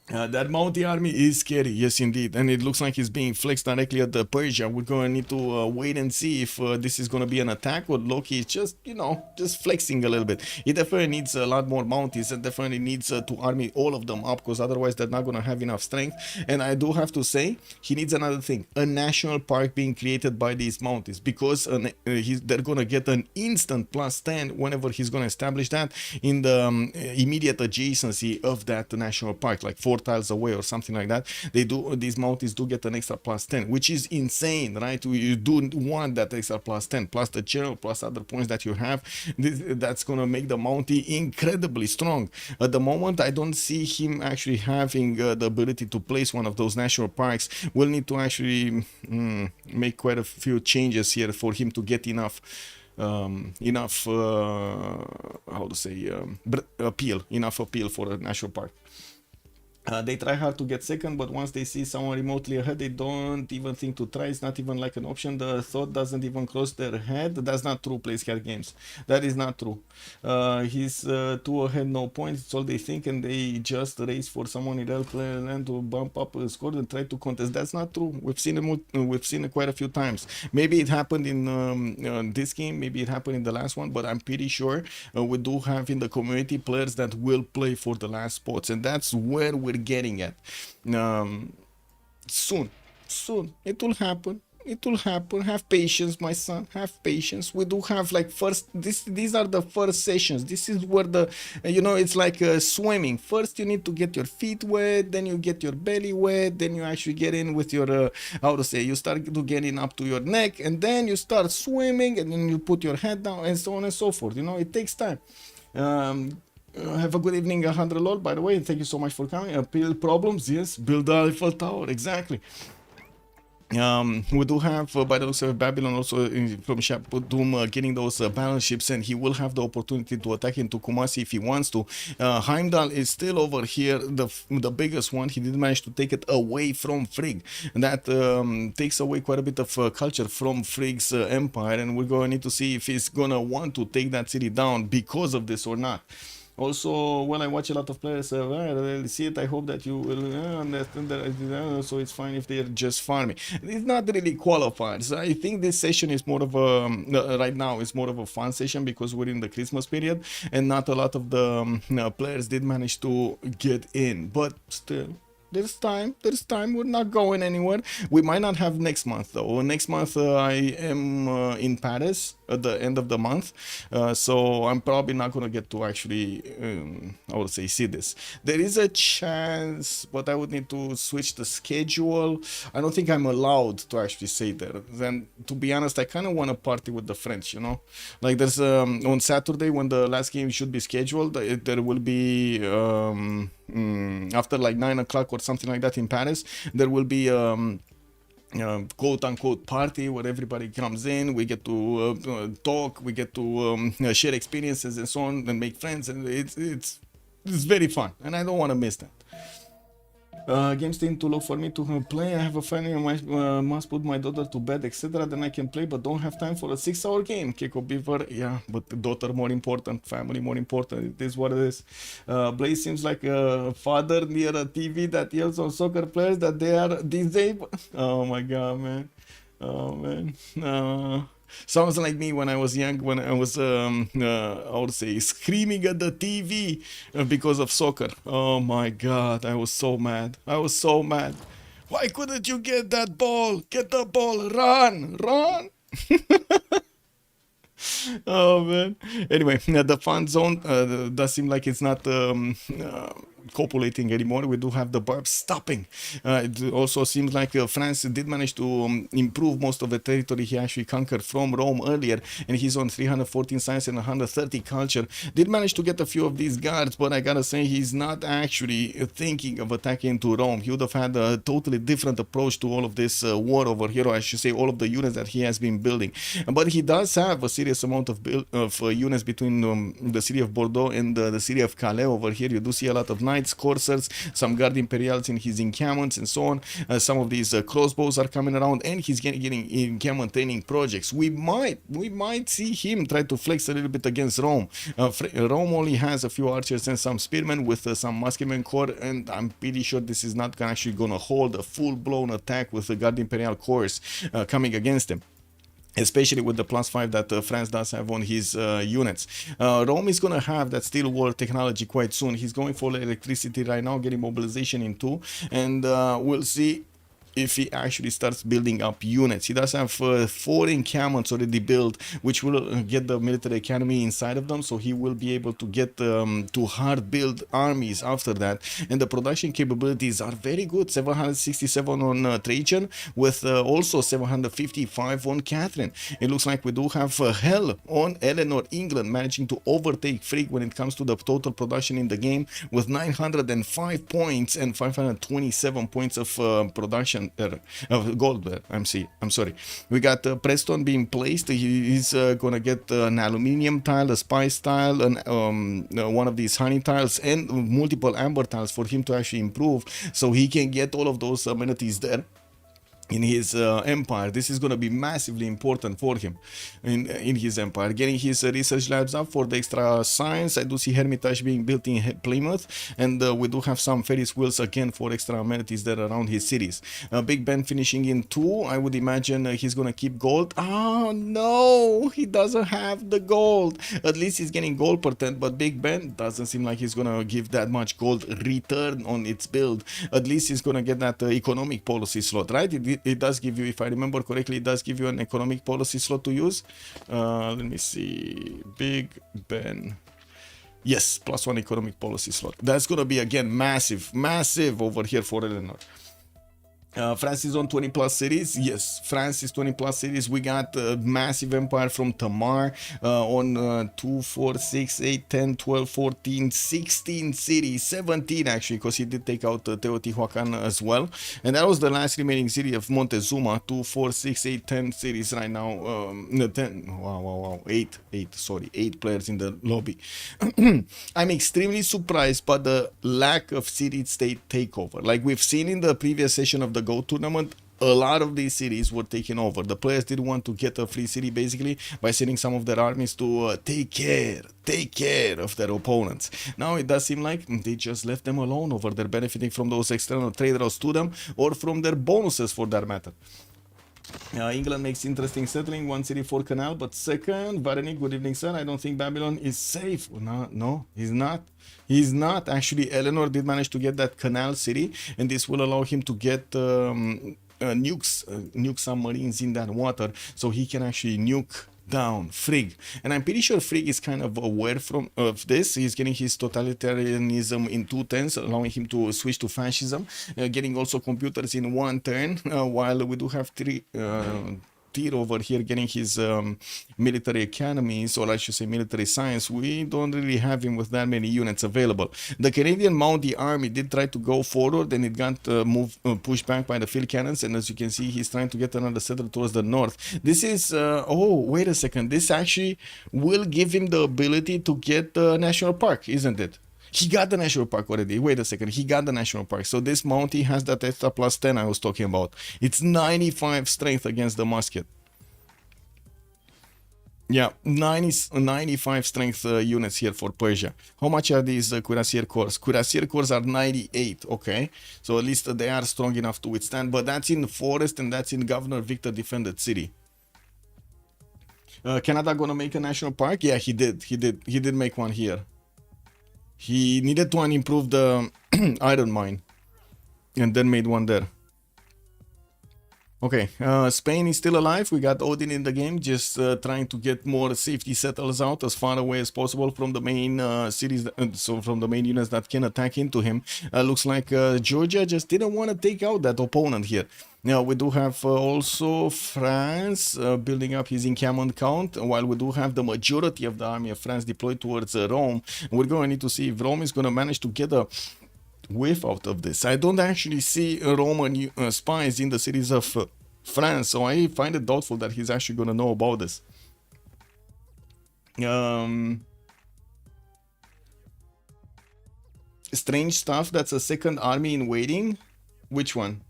That Mountie army is scary, yes indeed, and it looks like it's being flexed directly at the Persia. We're going to need to wait and see if this is going to be an attack or Loki is just, just flexing a little bit. He definitely needs a lot more Mounties and definitely needs to army all of them up, because otherwise they're not going to have enough strength. And I do have to say, he needs another thing, a national park being created by these Mounties, because they're going to get an instant plus 10 whenever he's going to establish that in the immediate adjacency of that national park. Like, for 4 tiles away or something like that, these mounties do get an extra +10, which is insane, right? You do want that extra +10 plus the general plus other points that you have. That's gonna make the mountie incredibly strong. At the moment, I don't see him actually having the ability to place one of those national parks. We'll need to actually make quite a few changes here for him to get enough how to say enough appeal for a national park. They try hard to get second, but once they see someone remotely ahead, they don't even think to try. It's not even like an option. The thought doesn't even cross their head. That's not true, Plays Cat Games. That is not true. He's 2 ahead, no points. It's all they think, and they just race for someone in their player land to bump up a score and try to contest. That's not true. We've seen it quite a few times. Maybe it happened in this game. Maybe it happened in the last one, but I'm pretty sure we do have in the community players that will play for the last spots, and that's where we're getting at. Soon it will happen. Have patience, my son, have patience. We do have like these are the first sessions. This is where it's like swimming. First you need to get your feet wet, then you get your belly wet, then you actually get in with your you start to getting up to your neck, and then you start swimming, and then you put your head down, and so on and so forth. It takes time. Have a good evening, 100 Lord. By the way, thank you so much for coming. Build problems, yes. Build the Eiffel Tower, exactly. We do have, by the looks of Babylon, also from Shap Doom getting those balance ships, and he will have the opportunity to attack into Kumasi if he wants to. Heimdall is still over here, the biggest one. He did manage to take it away from Frigg, and that takes away quite a bit of culture from Frigg's empire, and we're going to need to see if he's gonna want to take that city down because of this or not. Also, when I watch a lot of players see it, I hope that you will understand that, so it's fine if they're just farming. It's not really qualified. So I think this session is more of a, right now, it's more of a fun session because we're in the Christmas period and not a lot of the players did manage to get in, but still. There's time, we're not going anywhere. We might not have next month though. Next month I am in Paris at the end of the month, so I'm probably not gonna get to actually, I would say, see this. There is a chance, but I would need to switch the schedule. I don't think I'm allowed to actually say there. Then, to be honest, I kind of want to party with the French, Like there's, on Saturday when the last game should be scheduled, there will be, after like 9 o'clock or something like that in Paris, there will be quote unquote party where everybody comes in. We get to talk, we get to share experiences and so on, and make friends, and it's very fun, and I don't want to miss that. Games seem to look for me to play. I have a family, I must put my daughter to bed, etc. Then I can play, but don't have time for a 6-hour game. Keko Beaver, yeah, but the daughter more important, family more important. It is what it is. Blaze seems like a father near a TV that yells on soccer players that they are disabled. Oh my god, man. Oh man. Sounds like me when I was young, when I was, I would say, screaming at the TV because of soccer. Oh my god, I was so mad. Why couldn't you get that ball? Get the ball, run! Oh man. Anyway, the fun zone does seem like it's not copulating anymore. We do have the barbs stopping. It also seems like France did manage to improve most of the territory he actually conquered from Rome earlier, and he's on 314 science and 130 culture. Did manage to get a few of these guards, but I gotta say he's not actually thinking of attacking into Rome. He would have had a totally different approach to all of this war over here, or I should say all of the units that he has been building. But he does have a serious amount of units between the city of Bordeaux and the city of Calais over here. You do see a lot of knights, coursers, some guard imperials in his encampments and so on. Some of these crossbows are coming around, and he's getting encampment training projects. We might see him try to flex a little bit against Rome. Rome only has a few archers and some spearmen with some musketmen corps, and I'm pretty sure this is not actually gonna hold a full-blown attack with the guard imperial corps coming against him, especially with the +5 that France does have on his units. Rome is going to have that steel wall technology quite soon. He's going for electricity right now, getting mobilization in 2, and we'll see if he actually starts building up units. He does have 4 encampments already built, which will get the military academy inside of them, so he will be able to get to hard build armies after that. And the production capabilities are very good, 767 on Trajan, with also 755 on Catherine. It looks like we do have hell on Eleanor, England, managing to overtake Frigg when it comes to the total production in the game, with 905 points and 527 points of production gold. I'm sorry. We got Preston being placed. He's gonna get an aluminium tile, a spice tile, and one of these honey tiles, and multiple amber tiles for him to actually improve, so he can get all of those amenities there in his empire. This is going to be massively important for him in his empire. Getting his research labs up for the extra science. I do see Hermitage being built in Plymouth, and we do have some Ferris wheels again for extra amenities there around his cities. Big Ben finishing in 2. I would imagine he's going to keep gold. Oh no, he doesn't have the gold. At least he's getting gold per 10, but Big Ben doesn't seem like he's going to give that much gold return on its build. At least he's going to get that economic policy slot, right? It does give you, if I remember correctly, it does give you an economic policy slot to use. Let me see. Big Ben. Yes, +1 economic policy slot. That's going to be, again, massive over here for Eleanor. France is on 20 plus cities. Yes, France is 20 plus cities. We got a massive empire from Tamar on 2, 4, 6, 8, 10, 12, 14, 16 cities, 17 actually, because he did take out Teotihuacan as well. And that was the last remaining city of Montezuma. 2, 4, 6, 8, 10 cities right now. 10. Wow. 8 players in the lobby. I'm extremely surprised by the lack of city-state takeover. Like we've seen in the previous session of the Go tournament, a lot of these cities were taken over. The players did want to get a free city basically by sending some of their armies to take care of their opponents. Now it does seem like they just left them alone over there, benefiting from those external trade routes to them, or from their bonuses for that matter. England makes interesting settling, 1 city, 4 canal, but second, Varenic, good evening, sir. I don't think Babylon is safe. No, he's not. He's not. Actually, Eleanor did manage to get that canal city, and this will allow him to get nuke submarines in that water, so he can actually nuke down Frigg. And I'm pretty sure Frigg is kind of aware of this. He's getting his totalitarianism in 2 turns, allowing him to switch to fascism, getting also computers in 1 turn, while we do have 3 Tyr over here getting his military academies, or I should say military science. We don't really have him with that many units available. The Canadian Mountie Army did try to go forward, and it got pushed back by the field cannons, and as you can see, he's trying to get another settler towards the north. This is oh, wait a second, this actually will give him the ability to get the national park, isn't it? He got the national park already. Wait a second. He got the national park. So this Mountie has that extra +10 I was talking about. It's 95 strength against the musket. Yeah, 95 strength units here for Persia. How much are these cuirassier corps? Cuirassier corps are 98. Okay, so at least they are strong enough to withstand. But that's in the forest, and that's in Governor Victor defended city. Canada gonna make a national park? Yeah, he did make one here. He needed to improve the iron mine, and then made one there. Okay, Spain is still alive. We got Odin in the game, just trying to get more safety settles out as far away as possible from the main cities, so from the main units that can attack into him. Looks like Georgia just didn't want to take out that opponent here. Now we do have also France building up his encampment count, while we do have the majority of the army of France deployed towards Rome. We're going to need to see if Rome is going to manage to get a whiff out of this. I don't actually see Roman spies in the cities of France, so I find it doubtful that he's actually going to know about this. Strange stuff, that's a second army in waiting. Which one?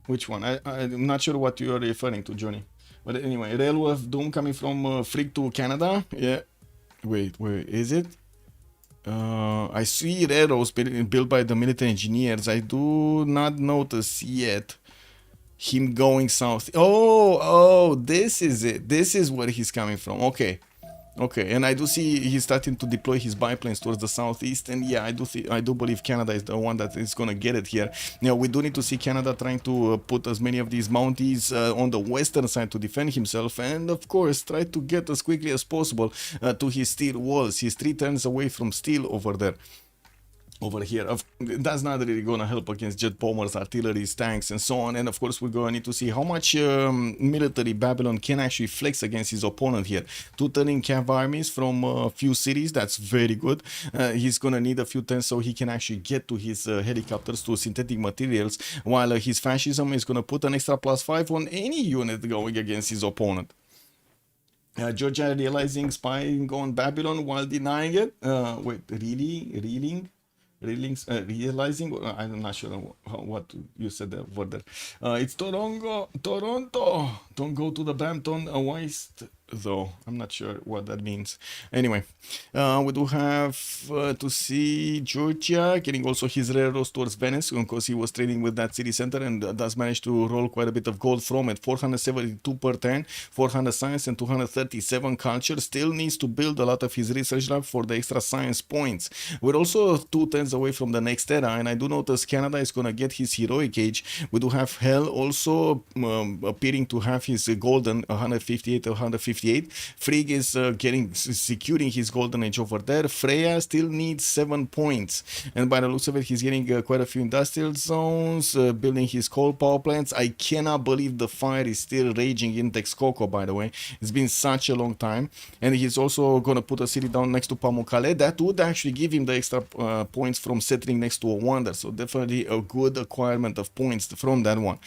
I'm not sure what you're referring to, Johnny. But anyway, Railway of Doom coming from Frigg to Canada. Yeah. Wait, is it? I see railroads built by the military engineers. I do not notice yet him going south. Oh, this is it. This is where he's coming from. Okay. Okay, and I do see he's starting to deploy his biplanes towards the southeast, and yeah, I do believe Canada is the one that is gonna get it here. Now we do need to see Canada trying to put as many of these Mounties on the western side to defend himself, and of course try to get as quickly as possible to his steel walls. He's 3 turns away from steel over there. Over here, that's not really gonna help against jet bombers, artilleries, tanks, and so on. And of course, we're gonna need to see how much military Babylon can actually flex against his opponent here. 2 turning cav armies from a few cities, that's very good. He's gonna need a few turns so he can actually get to his helicopters, to synthetic materials, while his fascism is gonna put an extra +5 on any unit going against his opponent. Georgia realizing spying on Babylon while denying it. Wait, really? Realizing, I'm not sure what you said over there. It's Toronto. Don't go to the Brampton West, though. I'm not sure what that means. Anyway, we do have to see Georgia getting also his railroads towards Venice, because he was trading with that city center and does manage to roll quite a bit of gold from it. 472 per turn, 400 science and 237 culture. Still needs to build a lot of his research lab for the extra science points. We're also 2 turns away from the next era, and I do notice Canada is gonna get his heroic age. We do have Hell also appearing to have his golden 158 158. Frigg is securing his golden age over there. Freya still needs 7 points, and by the looks of it, he's getting quite a few industrial zones, building his coal power plants. I cannot believe the fire is still raging in Texcoco, by the way. It's been such a long time, and he's also gonna put a city down next to Pamukkale. That would actually give him the extra points from settling next to a wonder, so definitely a good acquirement of points from that one.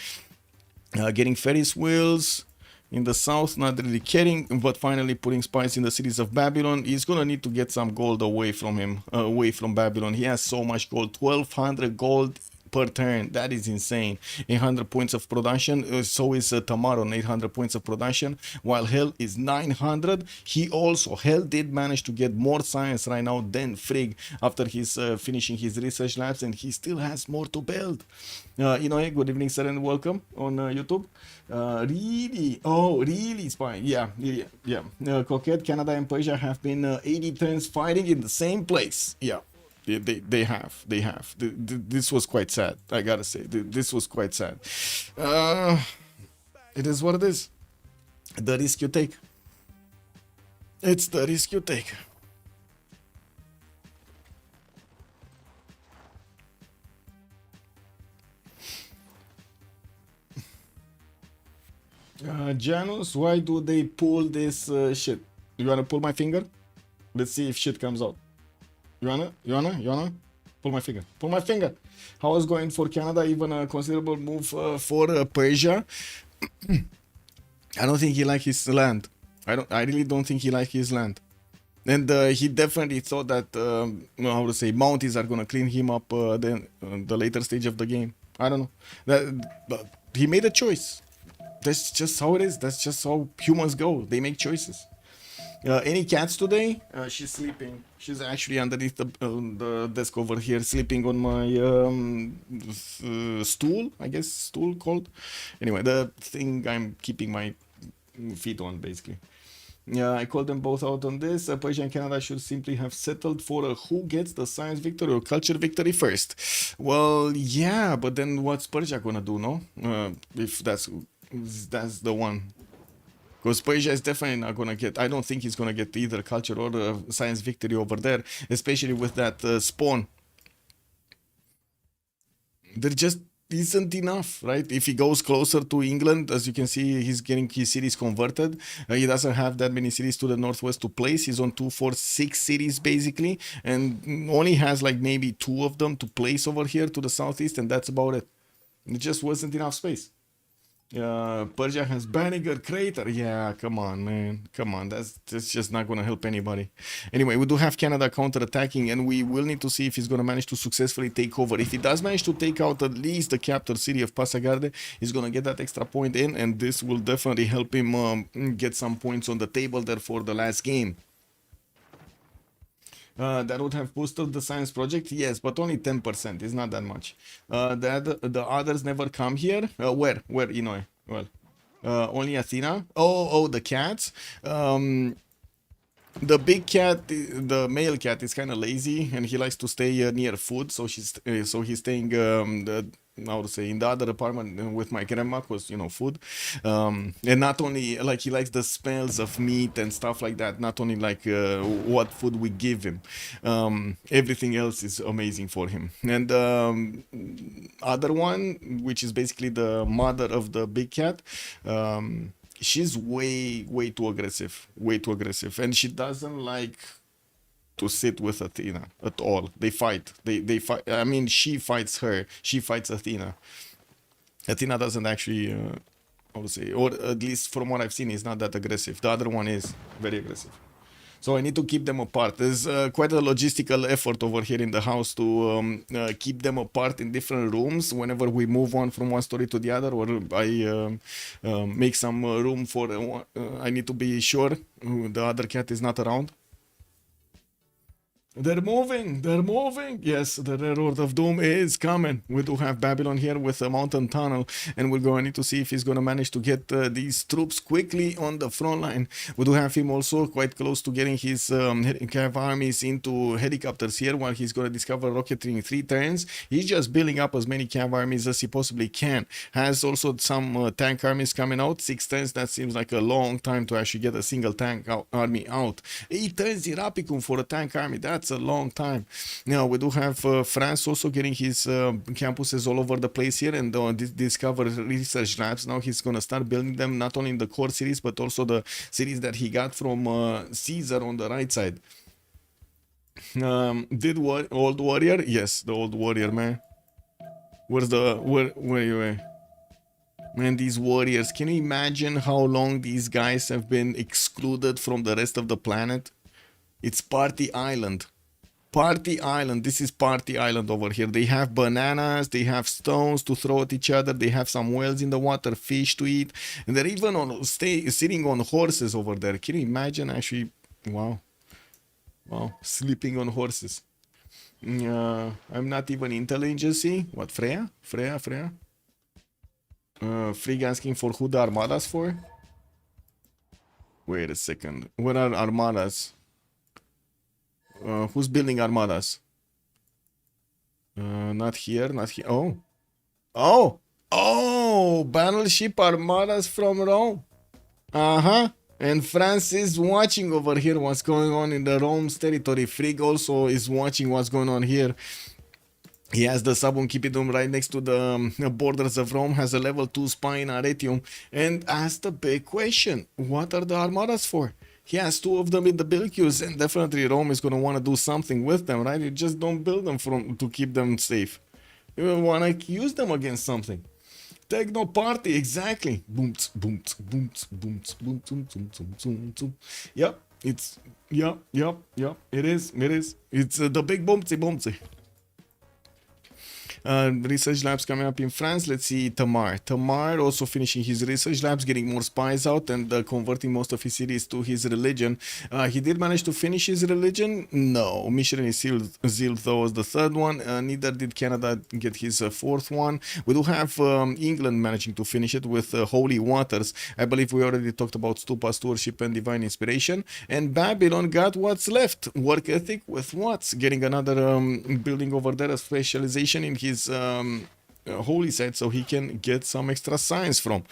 Getting Ferris wheels in the south, not really caring, but finally putting spies in the cities of Babylon. He's gonna need to get some gold away from him, away from Babylon. He has so much gold, 1200 gold per turn. That is insane. 800 points of production. So is Tamar on 800 points of production, while Hell is 900. Hell did manage to get more science right now than Frigg after he's finishing his research labs, and he still has more to build. Good evening, sir, and welcome on YouTube. Really, Spy? Yeah. Coquette, Canada, and Persia have been 80 turns fighting in the same place. Yeah. They have. This was quite sad, I gotta say. This was quite sad. It is what it is. The risk you take. It's the risk you take. Janus, why do they pull this shit? You wanna pull my finger? Let's see if shit comes out. You wanna? Pull my finger. How is going for Canada? Even a considerable move for Persia. I don't think he likes his land. I really don't think he likes his land. And he definitely thought that, Mounties are gonna clean him up the later stage of the game. I don't know. But he made a choice. That's just how it is. That's just how humans go. They make choices. Any cats today? She's sleeping. She's actually underneath the desk over here, sleeping on my stool, I guess stool called. Anyway, the thing I'm keeping my feet on, basically. Yeah, I called them both out on this. Persia and Canada should simply have settled for who gets the science victory or culture victory first. Well, yeah, but then what's Persia gonna do, no? If that's the one. Because Persia is definitely not gonna get. I don't think he's gonna get either culture or science victory over there, especially with that spawn. There just isn't enough, right? If he goes closer to England, as you can see, he's getting his cities converted. He doesn't have that many cities to the northwest to place. He's on 246 cities basically, and only has like maybe 2 of them to place over here to the southeast, and that's about it. It just wasn't enough space. Persia has Banniger Crater. Yeah, come on, man. Come on. That's just not going to help anybody. Anyway, we do have Canada counter-attacking, and we will need to see if he's going to manage to successfully take over. If he does manage to take out at least the capital city of Passagarde, he's going to get that extra point in, and this will definitely help him get some points on the table there for the last game. That would have boosted the science project, yes, but only 10%. It's not that much. The others never come here. Where, Inoue? Well, only Athena. Oh, the cats. The big cat, the male cat, is kind of lazy and he likes to stay near food. So he's staying how to say, in the other apartment with my grandma, cause you know, food. And not only like he likes the smells of meat and stuff like that. Not only like what food we give him. Everything else is amazing for him. And other one, which is basically the mother of the big cat. She's way too aggressive, and she doesn't like to sit with Athena at all. They fight. They fight. I mean, she fights her. She fights Athena. Athena doesn't actually, how to say, or at least from what I've seen, is not that aggressive. The other one is very aggressive. So I need to keep them apart. There's quite a logistical effort over here in the house to keep them apart in different rooms whenever we move on from one story to the other, or I make some room for. I need to be sure the other cat is not around. They're moving, they're moving. Yes, the Railroad of Doom is coming. We do have Babylon here with a mountain tunnel, and we're going to see if he's going to manage to get these troops quickly on the front line. We do have him also quite close to getting his cav armies into helicopters here, while he's going to discover rocketry in 3 turns. He's just building up as many cav armies as he possibly can. Has also some tank armies coming out. 6 turns, that seems like a long time to actually get a single tank army out. 8 turns in Rapicum for a tank army, that's a long time. Now we do have France also getting his campuses all over the place here, and discover research labs. Now he's gonna start building them, not only in the core series but also the series that he got from Caesar on the right side. Old warrior? Yes, the old warrior, man. Where's the where you at? Man, these warriors, can you imagine how long these guys have been excluded from the rest of the planet? It's Party Island. Party Island. This is Party Island over here. They have bananas, they have stones to throw at each other, they have some whales in the water, fish to eat, and they're even sitting on horses over there. Can you imagine actually? Wow. Wow. Sleeping on horses. I'm not even intelligency. What, Freya? Freya? Frigg asking for who the armadas for? Wait a second. What are armadas? Who's building armadas? Not here, not here. Oh, battleship armadas from Rome. And France is watching over here what's going on in the Rome's territory. Frigg also is watching what's going on here. He has the Sabum Kipidum right next to the borders of Rome, has a level 2 spy in Arretium, and asked the big question, what are the armadas for? He has 2 of them in the build queues, and definitely Rome is going to want to do something with them, right? You just don't build them to keep them safe. You want to use them against something. Techno party, exactly. Booms, booms, booms, booms, booms, booms, booms, booms, booms. Yep, it's, yep. It is. It's the big boomsy boomsy. Research labs coming up in France. Let's see Tamar. Tamar also finishing his research labs, getting more spies out, and converting most of his cities to his religion. He did manage to finish his religion. No, Missionary Zeal though was the 3rd one. Neither did Canada get his 4th one. We do have England managing to finish it with Holy Waters. I believe we already talked about Stupa, Stewardship, and Divine Inspiration. And Babylon got what's left. Work ethic with what's getting another building over there, a specialization in his holy site, so he can get some extra science from.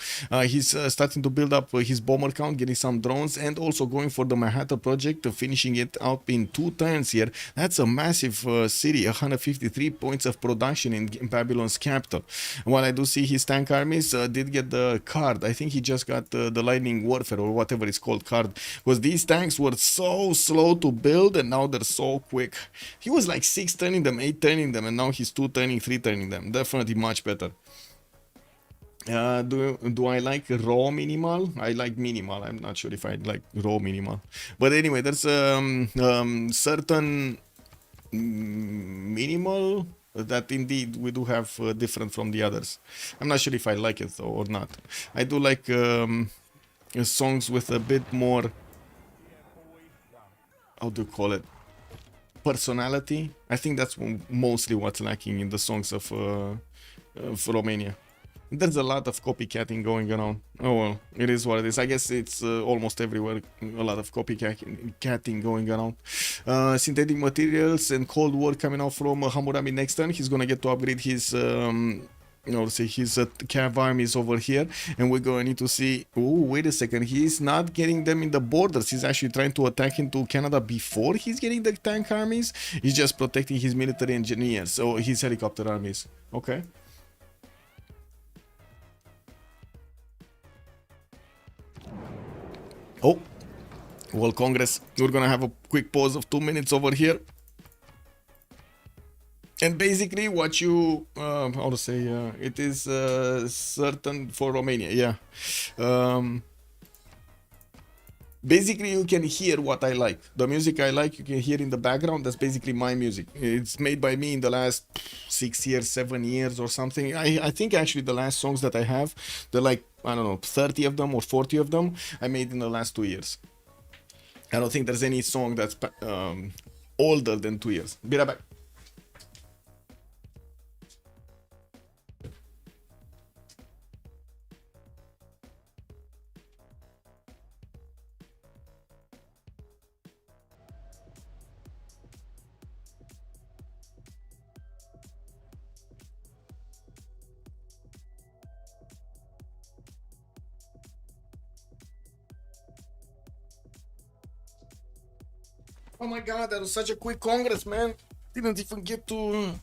He's starting to build up his bomber count, getting some drones, and also going for the Manhattan project, finishing it out in 2 turns here. That's a massive city, 153 points of production in Babylon's capital. While I do see his tank armies did get the card. I think he just got the lightning warfare or whatever it's called card, because these tanks were so slow to build and now they're so quick. He was like 6 turning them, 8 turning them, and now he's 2 turning, 3 turning them. Definitely much better. Do I like raw minimal? I like minimal. I'm not sure if I like raw minimal, but anyway, there's certain minimal that indeed we do have different from the others. I'm not sure if I like it though or not. I do like songs with a bit more, how do you call it, personality. I think that's mostly what's lacking in the songs of Romania. There's a lot of copycatting going on. Oh well, it is what it is. I guess it's almost everywhere. A lot of copycatting going on. Synthetic materials and Cold War coming out from Hammurabi next turn. He's gonna get to upgrade his say his cav armies over here, and we're going to need to see. Oh, wait a second, he's not getting them in the borders. He's actually trying to attack into Canada before he's getting the tank armies. He's just protecting his military engineers, so his helicopter armies. Okay. Oh, well, Congress, we're gonna have a quick pause of 2 minutes over here. And basically what you, how to say, it is certain for Romania, yeah. Basically you can hear what I like. The music I like, you can hear in the background. That's basically my music. It's made by me in the last 6 years, 7 years or something. I think actually the last songs that I have, they're like, I don't know, 30 of them or 40 of them, I made in the last 2 years. I don't think there's any song that's older than 2 years. Be right back. Oh my god, that was such a quick congress, man. Didn't even get to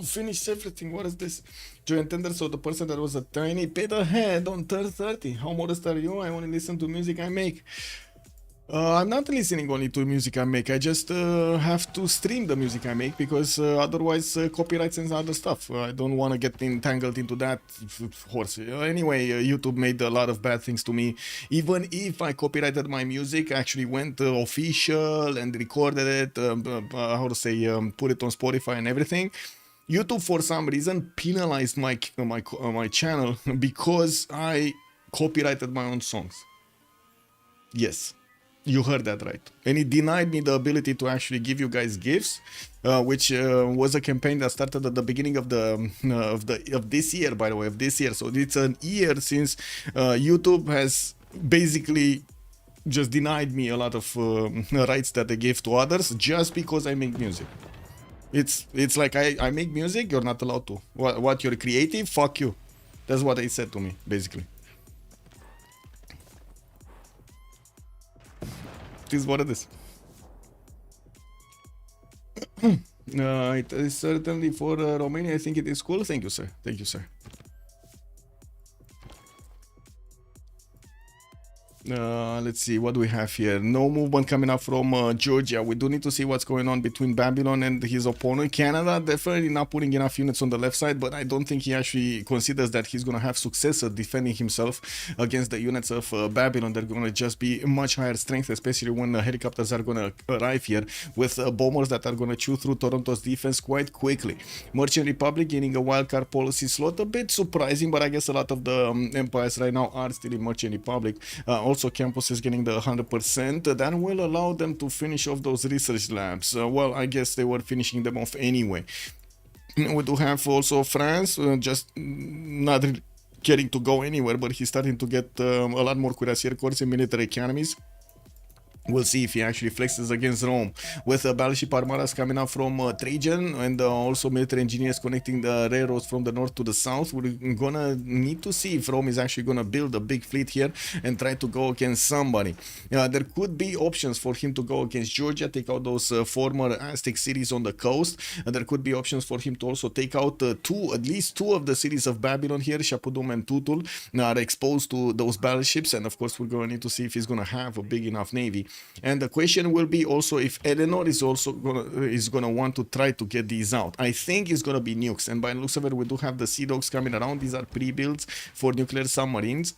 finish everything. What is this? Joint tender, so the person that was a tiny paid ahead on turn 30. How modest are you? I only listen to music I make. I'm not listening only to music I make. I just have to stream the music I make because otherwise copyrights and other stuff. I don't want to get entangled into that horse. Anyway, YouTube made a lot of bad things to me. Even if I copyrighted my music, I actually went official and recorded it, how to say, put it on Spotify and everything. YouTube for some reason penalized my channel because I copyrighted my own songs. Yes. You heard that right. And it denied me the ability to actually give you guys gifts, which was a campaign that started at the beginning of this year, by the way, of this year. So it's an year since YouTube has basically just denied me a lot of rights that they gave to others just because I make music. It's like I make music, you're not allowed to. What you're creative? Fuck you. That's what they said to me, basically. Is what it is. It is certainly for Romania. I think it is cool. Thank you, sir. Thank you, sir. Let's see, what do we have here? No movement coming up from Georgia. We do need to see what's going on between Babylon and his opponent. Canada definitely not putting enough units on the left side, but I don't think he actually considers that he's going to have success at defending himself against the units of Babylon. They're going to just be much higher strength, especially when helicopters are going to arrive here with bombers that are going to chew through Toronto's defense quite quickly. Merchant Republic gaining a wildcard policy slot, a bit surprising, but I guess a lot of the empires right now are still in Merchant Republic. Also, campus is getting the 100%. That will allow them to finish off those research labs. Well, I guess they were finishing them off anyway. We do have also France, just not getting to go anywhere, but he's starting to get a lot more cuirassier corps in military academies. We'll see if he actually flexes against Rome. With battleship armadas coming up from Trajan and also military engineers connecting the railroads from the north to the south, we're gonna need to see if Rome is actually gonna build a big fleet here and try to go against somebody. There could be options for him to go against Georgia, take out those former Aztec cities on the coast. There could be options for him to also take out at least two of the cities of Babylon here, Shapudum and Tutul, are exposed to those battleships, and of course we're gonna need to see if he's gonna have a big enough navy. And the question will be also if Eleanor is also gonna want to try to get these out. I think it's gonna be nukes, and by the looks of it, we do have the Sea Dogs coming around. These are pre-builds for nuclear submarines.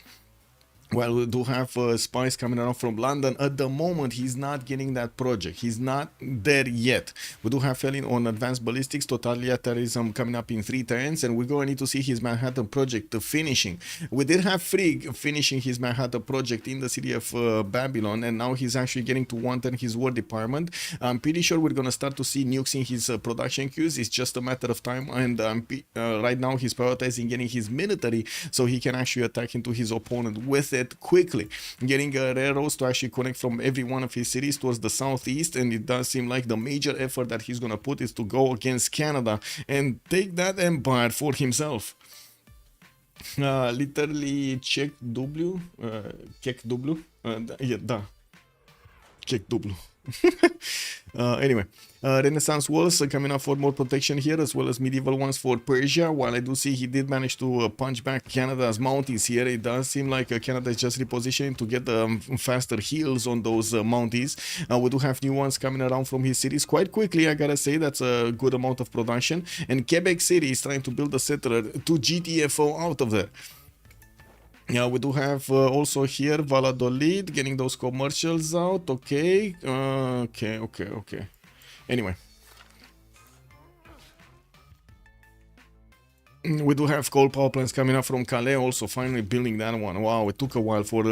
Well, we do have spies coming around from London. At the moment, he's not getting that project. He's not there yet. We do have Felin on advanced ballistics, totalitarianism coming up in 3 turns, and we're going to need to see his Manhattan project finishing. We did have Frigg finishing his Manhattan project in the city of Babylon, and now he's actually getting to 1 turn his war department. I'm pretty sure we're going to start to see nukes in his production queues. It's just a matter of time, and right now he's prioritizing getting his military so he can actually attack into his opponent with it quickly, getting railroads to actually connect from every one of his cities towards the southeast. And it does seem like the major effort that he's gonna put is to go against Canada and take that empire for himself. Literally check W, check W, yeah, da, check W. Anyway, Renaissance walls coming up for more protection here, as well as medieval ones for Persia. While I do see he did manage to punch back Canada's mounties here, it does seem like Canada is just repositioning to get faster heals on those mounties. We do have new ones coming around from his cities quite quickly. I gotta say that's a good amount of production. And Quebec City is trying to build a settler to GTFO out of there. Yeah, we do have also here Valladolid getting those commercials out. Okay, okay. Anyway, we do have coal power plants coming up from Calais, also finally building that one. Wow, it took a while for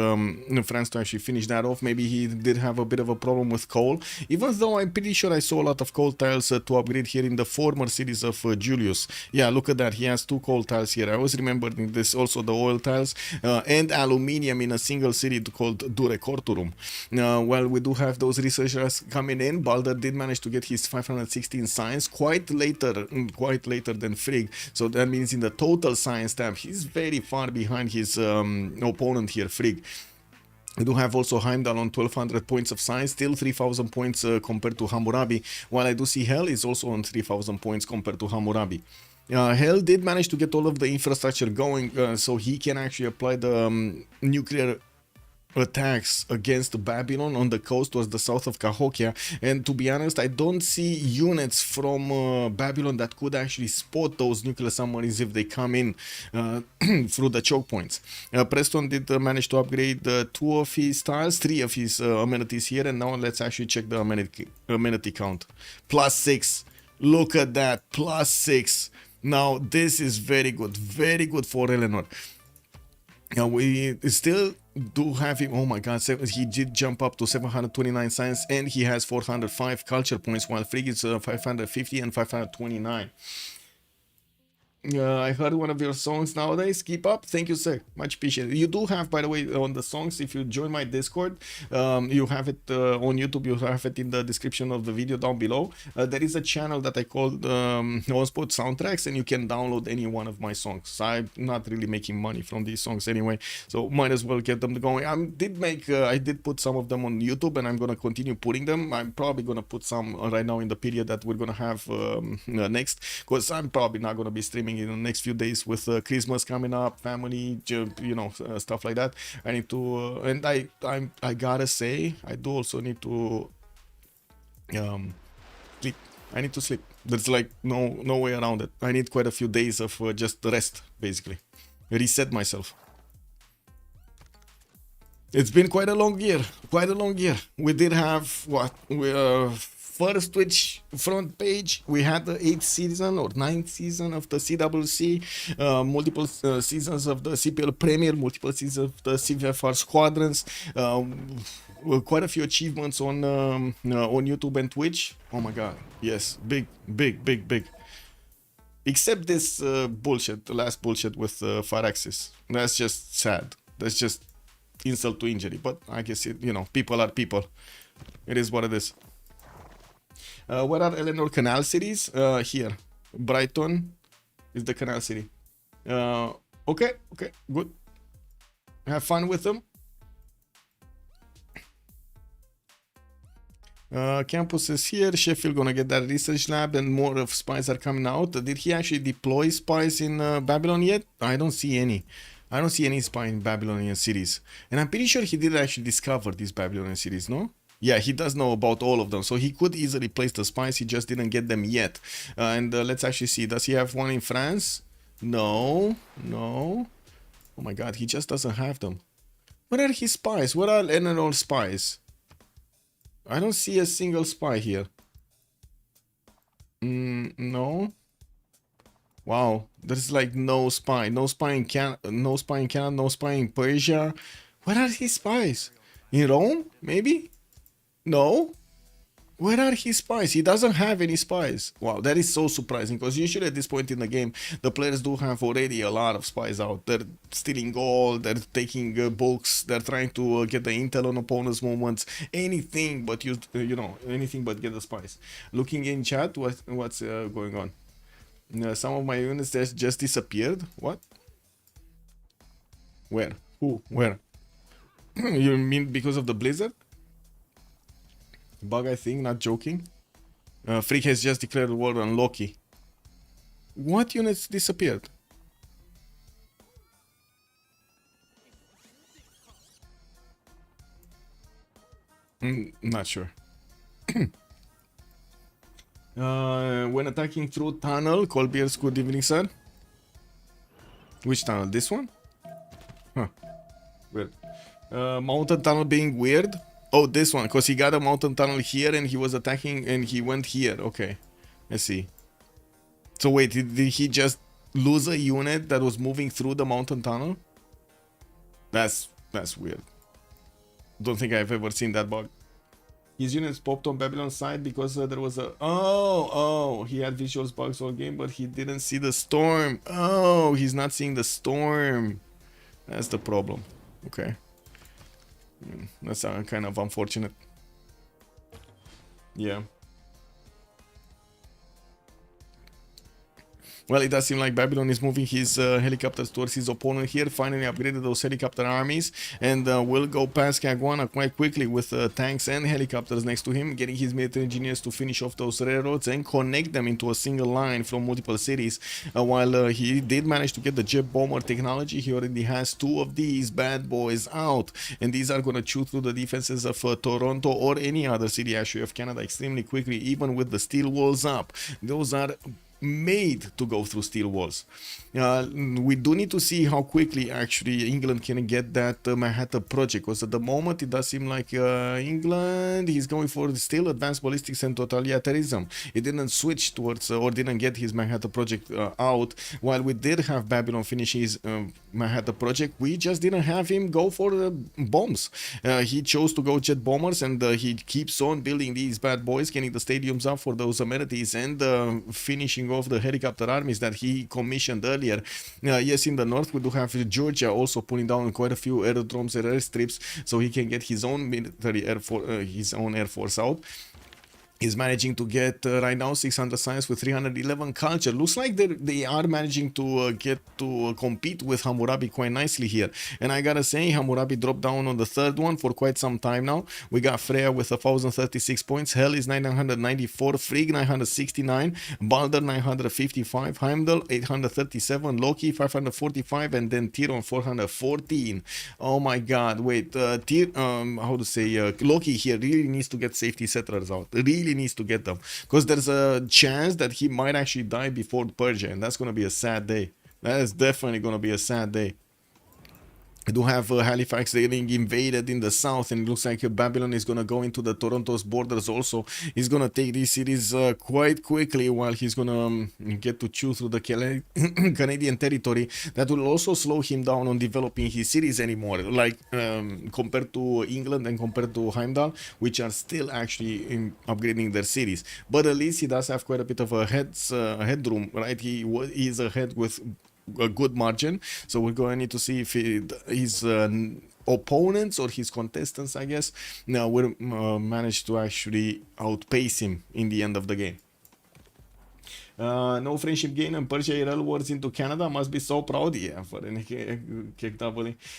France to actually finish that off. Maybe he did have a bit of a problem with coal, even though I'm pretty sure I saw a lot of coal tiles to upgrade here in the former cities of Julius. Yeah, look at that, he has 2 coal tiles here. I was remembering this, also the oil tiles and aluminium in a single city called Durecorturum. Well, we do have those researchers coming in. Balder did manage to get his 516 science quite later than Frigg, so that means in the total science tab he's very far behind his opponent here, Frigg. We do have also Heimdall on 1200 points of science, still 3000 points compared to Hammurabi, while I do see Hell is also on 3000 points compared to Hammurabi. Hell did manage to get all of the infrastructure going, so he can actually apply the nuclear attacks against Babylon on the coast towards the south of Cahokia. And to be honest, I don't see units from Babylon that could actually spot those nuclear submarines if they come in through the choke points. Preston did manage to upgrade 2 of his tiles, 3 of his amenities here, and now let's actually check the amenity count. +6. Look at that, +6. Now this is very good for Eleanor. Now we still do have him. Oh my god, he did jump up to 729 science, and he has 405 culture points, while Frigg is 550 and 529. I heard one of your songs nowadays. Keep up. Thank you, sir. Much appreciated. You do have, by the way, on the songs, if you join my Discord, you have it on YouTube. You have it in the description of the video down below. There is a channel that I called Onspot Soundtracks, and you can download any one of my songs. I'm not really making money from these songs anyway, so might as well get them going. I did put some of them on YouTube, and I'm gonna continue putting them. I'm probably gonna put some right now in the period that we're gonna have next, because I'm probably not gonna be streaming in the next few days with Christmas coming up, family, you know, stuff like that. I need to and I gotta say, I do also need to sleep. I need to sleep. There's like no way around it. I need quite a few days of just rest, basically, reset myself. It's been quite a long year, We did have what first Twitch front page. We had the 8th season or 9th season of the CWC, multiple seasons of the CPL Premier, multiple seasons of the CVFR Squadrons, quite a few achievements on YouTube and Twitch. Oh my god, yes, big. Except this bullshit, the last bullshit with Firaxis. That's just sad. That's just insult to injury. But I guess it, you know, people are people. It is what it is. Where are Eleanor Canal cities? Here. Brighton is the canal city. Okay, good. Have fun with them. Campus is here. Sheffield gonna get that research lab, and more of spies are coming out. Did he actually deploy spies in Babylon yet? I don't see any. I don't see any spy in Babylonian cities. And I'm pretty sure he did actually discover these Babylonian cities, no? Yeah, he does know about all of them, so he could easily place the spies, he just didn't get them yet. And let's actually see, does he have one in France? No. Oh my god, he just doesn't have them. Where are his spies? Where are Enenol spies? I don't see a single spy here. No. Wow, there's like no spy. No spy in no spy in Canada, no spy in Persia. Where are his spies? In Rome? Maybe? No? Where are his spies? He doesn't have any spies. Wow, that is so surprising because usually at this point in the game, the players do have already a lot of spies out. They're stealing gold, they're taking books, they're trying to get the intel on opponents' movements, anything but use, anything but get the spies. Looking in chat, what's going on? Some of my units just disappeared. What? Where? Who? Where? You mean because of the blizzard? Bug, I think, not joking. Freak has just declared war on Loki. What units disappeared? Not sure. When attacking through tunnel, Colbier's good evening, sir. Which tunnel? This one? Huh. Weird. Mountain tunnel being weird. Oh, this one, because he got a mountain tunnel here and he was attacking and he went here. Okay, I see. So wait, did he just lose a unit that was moving through the mountain tunnel? That's weird. Don't think I've ever seen that bug. His units popped on Babylon's side because there was a... Oh, he had visuals bugs all game, but he didn't see the storm. Oh, he's not seeing the storm. That's the problem. Okay. That's kind of unfortunate. Yeah. Well, it does seem like Babylon is moving his helicopters towards his opponent here. Finally upgraded those helicopter armies and will go past Caguana quite quickly with tanks and helicopters next to him, getting his military engineers to finish off those railroads and connect them into a single line from multiple cities. While he did manage to get the jet bomber technology, he already has 2 of these bad boys out, and these are going to chew through the defenses of Toronto or any other city actually of Canada extremely quickly, even with the steel walls up. Those are made to go through steel walls. We do need to see how quickly actually England can get that Manhattan project, because at the moment it does seem like England is going for still advanced ballistics and totalitarianism. It didn't switch towards or didn't get his Manhattan project out. While we did have Babylon finish his Manhattan project, we just didn't have him go for bombs. He chose to go jet bombers, and he keeps on building these bad boys, getting the stadiums up for those amenities and finishing off the helicopter armies that he commissioned earlier. Yes, in the north we do have Georgia also pulling down quite a few aerodromes and airstrips, so he can get his own military air force out. He's managing to get right now 600 science with 311 culture. Looks like they are managing to get to compete with Hammurabi quite nicely here. And I gotta say, Hammurabi dropped down on the third one for quite some time now. We got Freya with 1036 points, Hell is 994, Frigg 969, Balder 955, Heimdall 837, Loki 545, and then Tyrion 414. Oh my god, wait, Loki here really needs to get safety settlers out. Really needs to get them, because there's a chance that he might actually die before Persia, and that's going to be a sad day. That is definitely going to be a sad day. We do have Halifax getting invaded in the south, and it looks like Babylon is going to go into the Toronto's borders also. He's going to take these cities quite quickly, while he's going to get to chew through the Canadian territory. That will also slow him down on developing his cities anymore, like compared to England and compared to Heimdall, which are still actually upgrading their cities. But at least he does have quite a bit of a headroom, right? He is ahead with a good margin, so we're going to need to see if his opponents or his contestants, I guess, now will manage to actually outpace him in the end of the game. No friendship gain and Persia rail wars into Canada. Must be so proud. Yeah, for any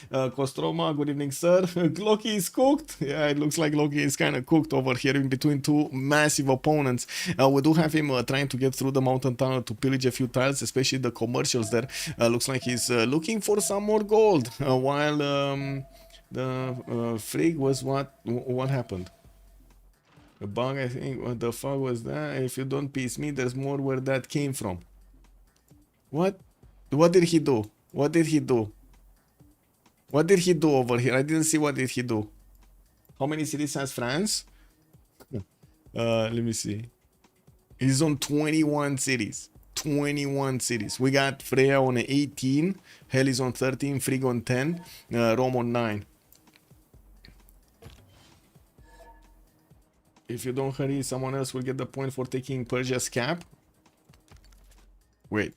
Kostroma, good evening, sir. Loki is cooked. Yeah, it looks like Loki is kind of cooked over here in between 2 massive opponents. We do have him trying to get through the mountain tunnel to pillage a few tiles, especially the commercials there. Looks like he's looking for some more gold, while the Frigg was what happened? A bug, I think. What the fuck was that? If you don't piece me, there's more where that came from. What? What did he do? What did he do? What did he do over here? I didn't see what did he do. How many cities has France? Let me see. He's on 21 cities. 21 cities. We got Freya on 18, Hell is on 13, Frigg on 10, Rome on 9. If you don't hurry, someone else will get the point for taking Persia's cap. Wait,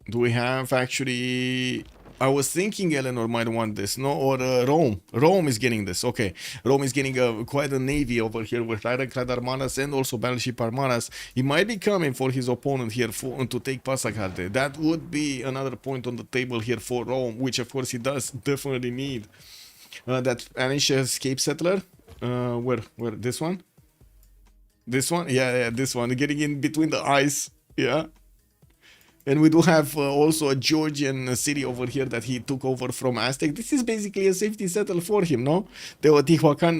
do we have actually... I was thinking Eleanor might want this, no? Or Rome. Rome is getting this. Okay, Rome is getting quite a navy over here with ironclad armadas and also battleship armadas. He might be coming for his opponent here to take Passacarde. That would be another point on the table here for Rome, which of course he does definitely need. That Spanish escape settler. Where? This one? This one? Yeah, this one. Getting in between the eyes. Yeah. And we do have also a Georgian city over here that he took over from Aztec. This is basically a safety settle for him, no? Teotihuacan,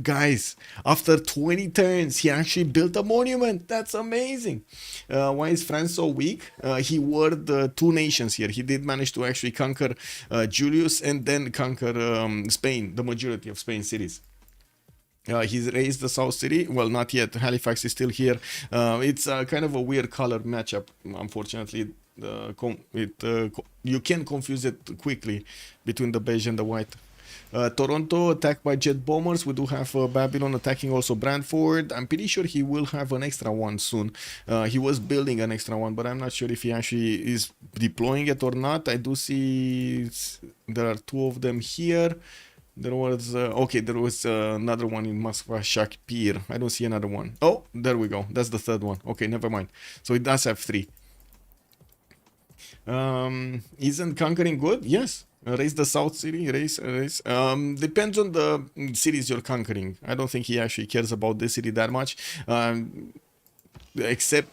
guys, after 20 turns, he actually built a monument. That's amazing. Why is France so weak? He warred 2 nations here. He did manage to actually conquer Julius and then conquer Spain, the majority of Spain's cities. He's raised the South City. Well, not yet. Halifax is still here. It's kind of a weird color matchup. Unfortunately, you can confuse it quickly between the beige and the white. Toronto attacked by jet bombers. We do have Babylon attacking also Brantford. I'm pretty sure he will have an extra one soon. He was building an extra one, but I'm not sure if he actually is deploying it or not. I do see there are 2 of them here. There was, okay, there was another one in Moskva Shakpir. I don't see another one. Oh, there we go. That's the 3rd one. Okay, never mind. So it does have 3. Isn't conquering good? Yes. Raise the South City. Raise. Depends on the cities you're conquering. I don't think he actually cares about this city that much. Except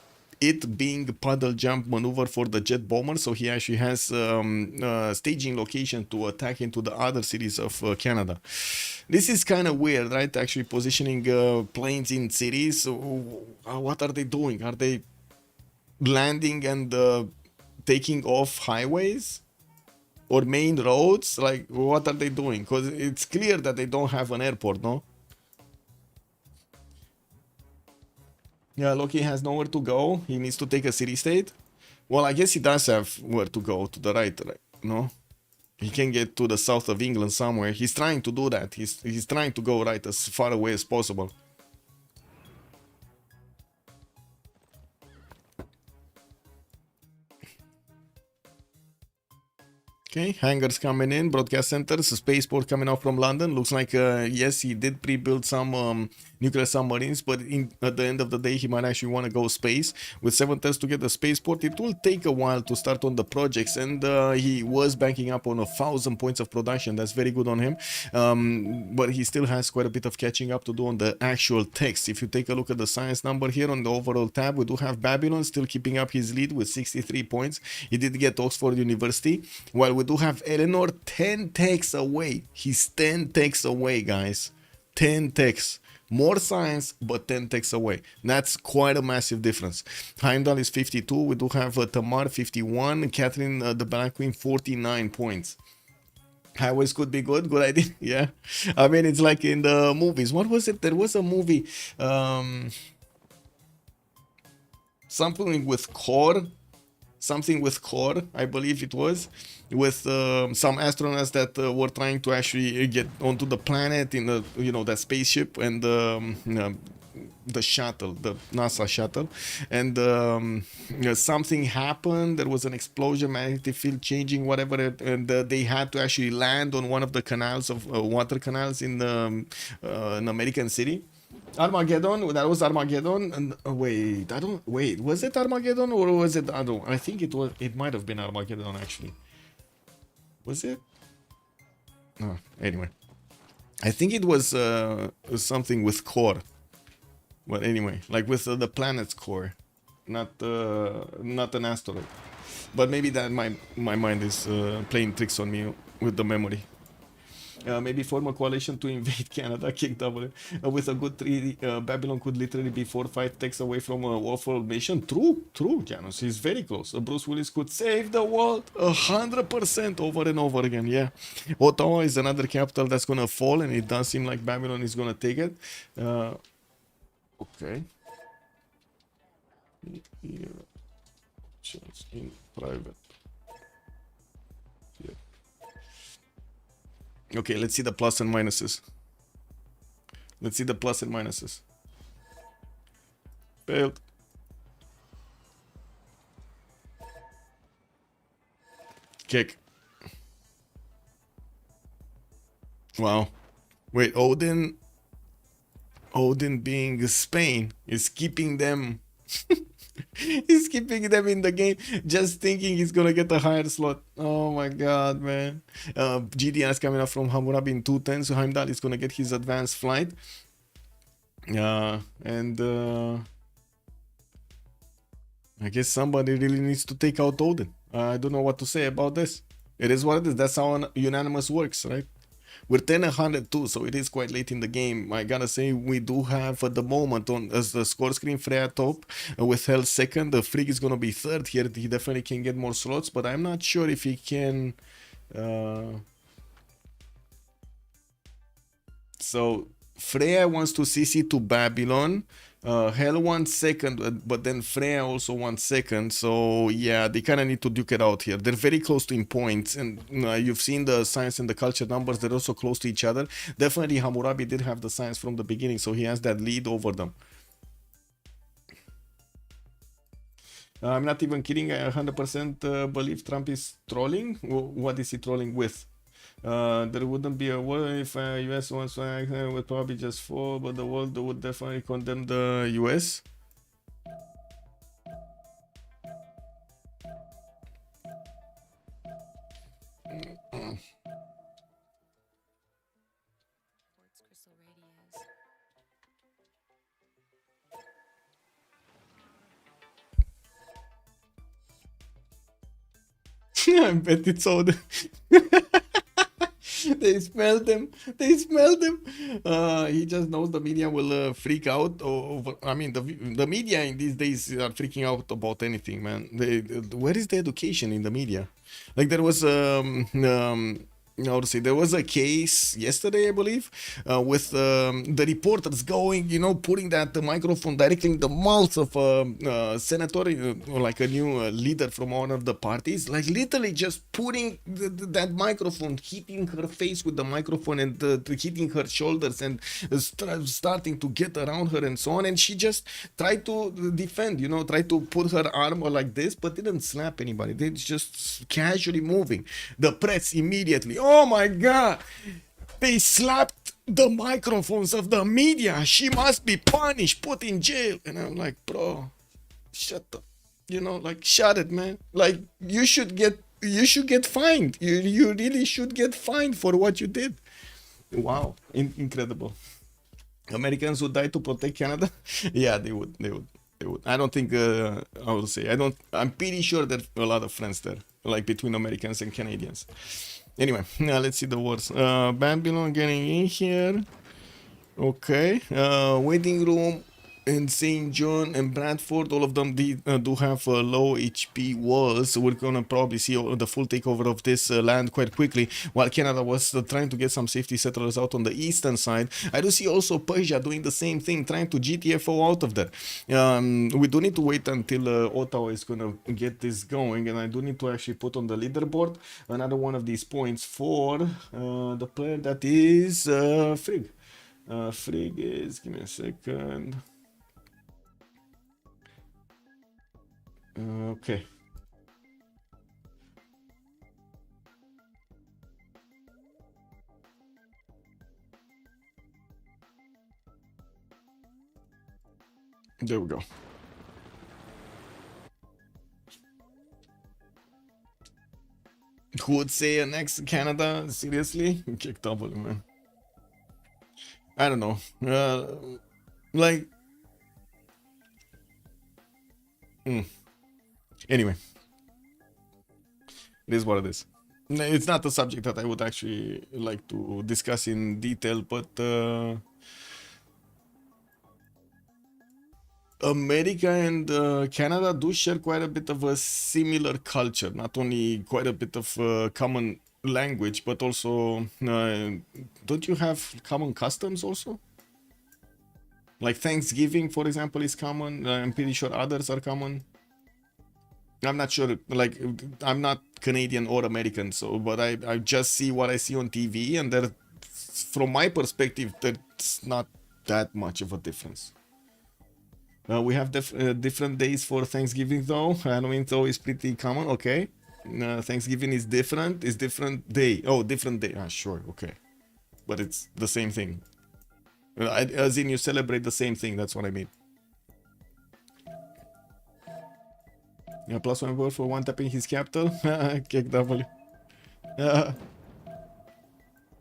it being a puddle jump maneuver for the jet bomber, so he actually has staging location to attack into the other cities of Canada. This is kind of weird, right? Actually positioning planes in cities. What are they doing? Are they landing and taking off highways or main roads? Like, what are they doing? Because it's clear that they don't have an airport, no? Yeah, Loki has nowhere to go. He needs to take a city-state. Well, I guess he does have where to go, to the right, no? He can get to the south of England somewhere. He's trying to do that. He's trying to go right as far away as possible. Okay, hangars coming in, broadcast centers, spaceport coming out from London. Looks like, yes, he did pre-build some nuclear submarines, but at the end of the day, he might actually want to go space. With 7 tests to get the spaceport, it will take a while to start on the projects, and he was banking up on 1,000 points of production. That's very good on him, but he still has quite a bit of catching up to do on the actual text. If you take a look at the science number here on the overall tab, we do have Babylon still keeping up his lead with 63 points. He did get Oxford University, while we do have Eleanor 10 techs away. He's 10 techs away, guys. 10 techs. More science, but 10 techs away. That's quite a massive difference. Heimdall is 52. We do have Tamar 51. Catherine, the Black Queen, 49 points. Highways could be good. Good idea. Yeah. I mean, it's like in the movies. What was it? There was a movie. Something with core. Something with core, I believe it was, with some astronauts that were trying to actually get onto the planet in the, that spaceship and the shuttle, the NASA shuttle, and something happened. There was an explosion, magnetic field changing, whatever, and they had to actually land on one of the canals of water canals in an American city. Armageddon, that was Armageddon. And wait, was it Armageddon or was it, I think it might have been Armageddon actually. Was it? No, anyway. I think it was something with core. But anyway, like with the planet's core, not an asteroid. But maybe that my mind is playing tricks on me with the memory. Maybe form a coalition to invade Canada, kick W. With a good 3, Babylon could literally be 4-5 takes away from a awful mission. True, Janus. He's very close. Bruce Willis could save the world 100% over and over again, yeah. Ottawa is another capital that's gonna fall, and it does seem like Babylon is gonna take it. Okay. Here. Just in private. Yeah. Okay, let's see the plus and minuses. Let's see the plus and minuses. Failed. Kick. Wow. Wait, Odin being Spain is keeping them he's keeping them in the game, just thinking he's gonna get a higher slot. Oh my god, man. GDS coming up from Hammurabi in 210, so Heimdall is gonna get his advanced flight. And I guess somebody really needs to take out Odin. I don't know what to say about this. It is what it is. That's how unanimous works, right? We're 10-102, so it is quite late in the game. I gotta say, we do have at the moment on as the score screen Freya top with Hell second. The Frigg is gonna be third here. He definitely can get more slots, but I'm not sure if he can. So Freya wants to CC to Babylon. Hell wants second, but then Freya also wants second. So yeah, they kind of need to duke it out here. They're very close to in points, and you've seen the science and the culture numbers. They're also close to each other. Definitely Hammurabi did have the science from the beginning, so he has that lead over them. I'm not even kidding. I 100% believe Trump is trolling. What is he trolling with? There wouldn't be a war if US wants to would probably just fall, but the world would definitely condemn the US. I bet it's all the they smelled him. They smelled him. He just knows the media will freak out over. I mean, the media in these days are freaking out about anything, man. Where is the education in the media? Like there was how to say, there was a case yesterday, I believe, with the reporters going, putting that microphone directly in the mouth of a senator, or like a new leader from one of the parties, like literally just putting that microphone, hitting her face with the microphone and hitting her shoulders and starting to get around her and so on. And she just tried to defend, tried to put her arm like this, but didn't slap anybody. They just casually moving. The press immediately, oh my god, they slapped the microphones of the media. She must be punished, put in jail. And I'm like, bro, shut up. Like, shut it, man. Like, you should get fined. You really should get fined for what you did. Wow, incredible. Americans would die to protect Canada. Yeah, they would. I don't think I would say. I'm pretty sure that a lot of friends there, like between Americans and Canadians. Anyway, now let's see the words. Babylon getting in here. Okay. Waiting room in St. John and Bradford, all of them do have low HP walls, so we're gonna probably see the full takeover of this land quite quickly, while Canada was trying to get some safety settlers out on the eastern side. I do see also Persia doing the same thing, trying to GTFO out of there. We do need to wait until Ottawa is gonna get this going, and I do need to actually put on the leaderboard another one of these points for the player that is Frigg. Frigg is, give me a second. Okay. There we go. Who would say next Canada? Seriously? Kick double, man. I don't know. Like. Anyway. It is what it is. It's not a subject that I would actually like to discuss in detail, but America and Canada do share quite a bit of a similar culture. Not only quite a bit of common language, but also don't you have common customs also? Like Thanksgiving, for example, is common. I'm pretty sure others are common. I'm not sure. Like I'm not Canadian or American, so but I just see what I see on TV, and there, from my perspective, there's not that much of a difference. We have different days for Thanksgiving though. Halloween though is pretty common. Okay. Thanksgiving is different. It's different day. Oh, different day. Ah, sure. Okay. But it's the same thing. As in, you celebrate the same thing. That's what I mean. Yeah, plus one word for one tapping his capital. Kick W.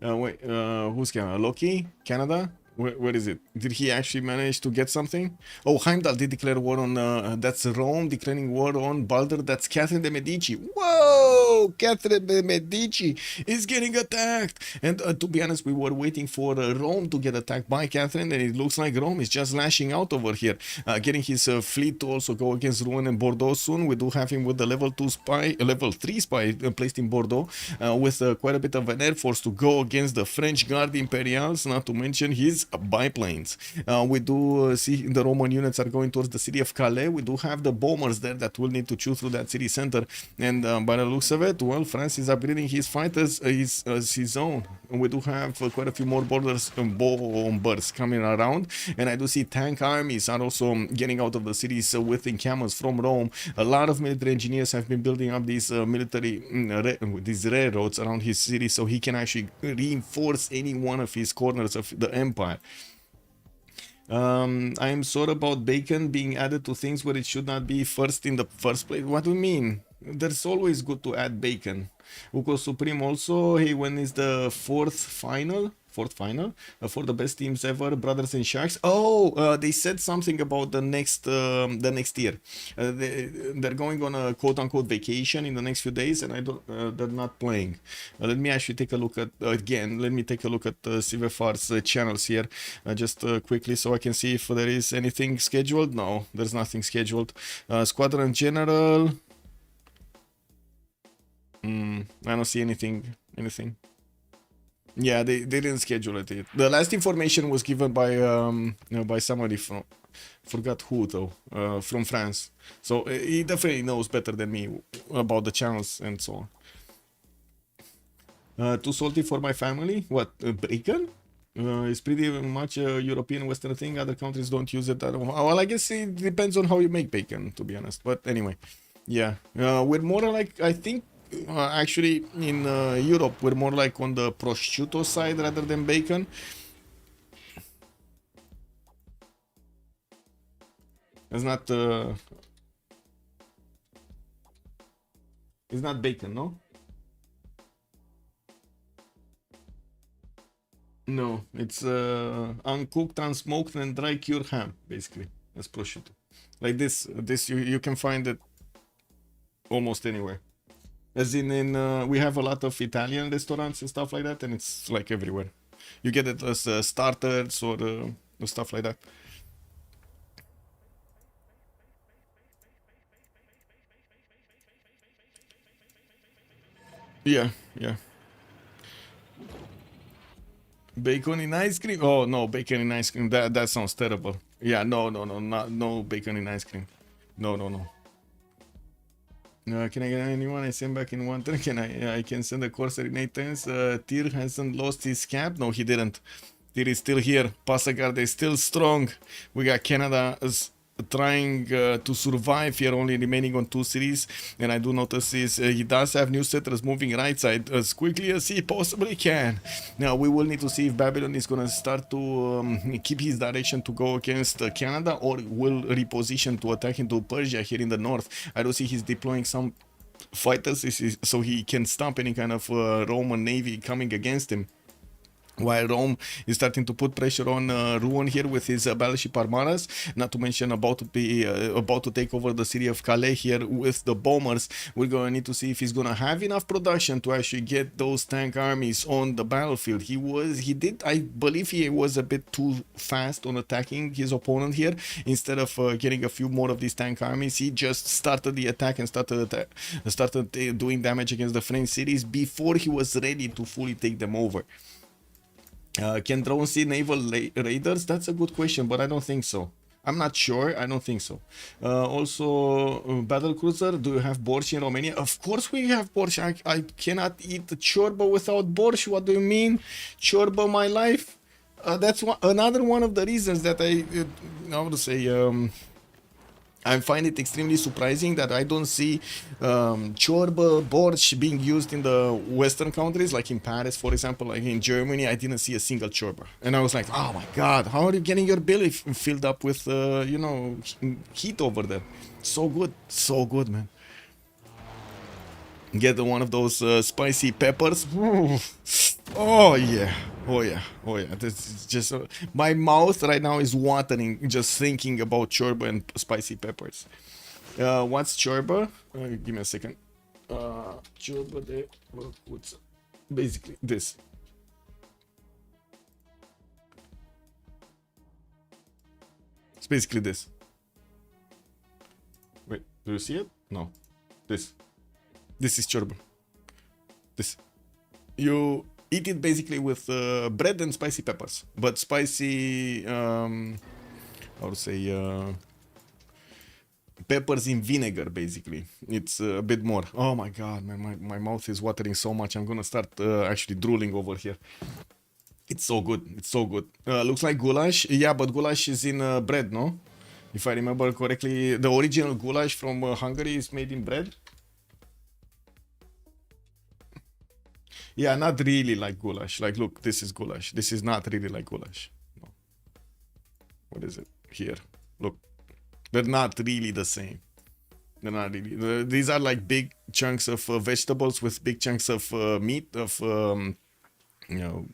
Wait, who's Canada? Loki? Canada? Where is it? Did he actually manage to get something? Oh, Heimdall did declare war on, that's Rome declaring war on Baldur. That's Catherine de Medici. Whoa! Catherine de Medici is getting attacked. And to be honest, we were waiting for Rome to get attacked by Catherine, and it looks like Rome is just lashing out over here. Getting his fleet to also go against Rouen and Bordeaux soon. We do have him with the level 2 spy, level 3 spy placed in Bordeaux, with quite a bit of an air force to go against the French Guard Imperials, not to mention his biplanes. We do see the Roman units are going towards the city of Calais. We do have the bombers there that will need to chew through that city center, and by the looks of it, well, France is upgrading his fighters, his own. We do have quite a few more bombers coming around, and I do see tank armies are also getting out of the cities with encampments from Rome. A lot of military engineers have been building up these these railroads around his city, so he can actually reinforce any one of his corners of the empire. I'm sorry about bacon being added to things where it should not be first in the first place. What do you mean? There's always good to add bacon. Uko Supreme also, hey, when is the fourth final for the best teams ever, Brothers and Sharks? Oh, they said something about the next year. They're going on a quote-unquote vacation in the next few days, and I don't they're not playing. Let me actually take a look at again. Let me take a look at Civ6's channels here, just quickly, so I can see if there is anything scheduled. No, there's nothing scheduled. Squadron General. I don't see anything. Yeah, they didn't schedule it. The last information was given by somebody from, forgot who though, from France. So he definitely knows better than me about the channels and so on. Too salty for my family? What, bacon? It's pretty much a European Western thing. Other countries don't use it. Well, I guess it depends on how you make bacon, to be honest. But anyway, yeah, we're more like, I think, actually in Europe we're more like on the prosciutto side rather than bacon. It's not bacon, no? No, it's uncooked, unsmoked, and dry cured ham, basically. That's prosciutto. Like this you can find it almost anywhere. As in we have a lot of Italian restaurants and stuff like that, and it's like everywhere. You get it as starters or stuff like that. Yeah. Bacon in ice cream? Oh no, bacon in ice cream. That sounds terrible. Yeah, no, no bacon in ice cream. No. Can I get anyone? I send back in one turn. I can send a Corsair in 8 turns. Tyr hasn't lost his cap. No, he didn't. Tyr is still here. Passagarde is still strong. We got Canada trying to survive here, only remaining on 2 cities, and I do notice is he does have new settlers moving right side as quickly as he possibly can. Now we will need to see if Babylon is gonna start to keep his direction to go against Canada, or will reposition to attack into Persia here in the north. I do see he's deploying some fighters so he can stop any kind of Roman navy coming against him. While Rome is starting to put pressure on Rouen here with his battleship armadas, not to mention about to take over the city of Calais here with the bombers. We're going to need to see if he's going to have enough production to actually get those tank armies on the battlefield. I believe he was a bit too fast on attacking his opponent here. Instead of getting a few more of these tank armies, he just started the attack and started doing damage against the French cities before he was ready to fully take them over. Can drones see naval raiders? That's a good question, but I don't think so. I'm not sure. I don't think so. Also, battle cruiser. Do you have borscht in Romania? Of course we have borscht. I cannot eat ciorba without borscht. What do you mean? Ciorba, my life. That's another one of the reasons that I would say. I find it extremely surprising that I don't see ciorba, borscht being used in the Western countries, like in Paris, for example, like in Germany. I didn't see a single ciorba, and I was like, "Oh my God, how are you getting your belly filled up with, heat over there? So good, man." Get one of those spicy peppers. Oh yeah, oh yeah, oh yeah. This is just my mouth right now is watering just thinking about ciorba and spicy peppers. What's ciorba? Give me a second. Ciorba, what's basically this. It's basically this. Wait, do you see it? No, this. This is ciorba. This. You eat it basically with bread and spicy peppers, but spicy, I would say, peppers in vinegar, basically. It's a bit more. Oh my God, man, my mouth is watering so much. I'm gonna start actually drooling over here. It's so good. It's so good. Looks like goulash. Yeah, but goulash is in bread, no? If I remember correctly, the original goulash from Hungary is made in bread. Yeah, not really like goulash. Like, look, this is goulash. This is not really like goulash. No. What is it? Here. Look. They're not really the same. They're not really. These are like big chunks of vegetables with big chunks of meat, of,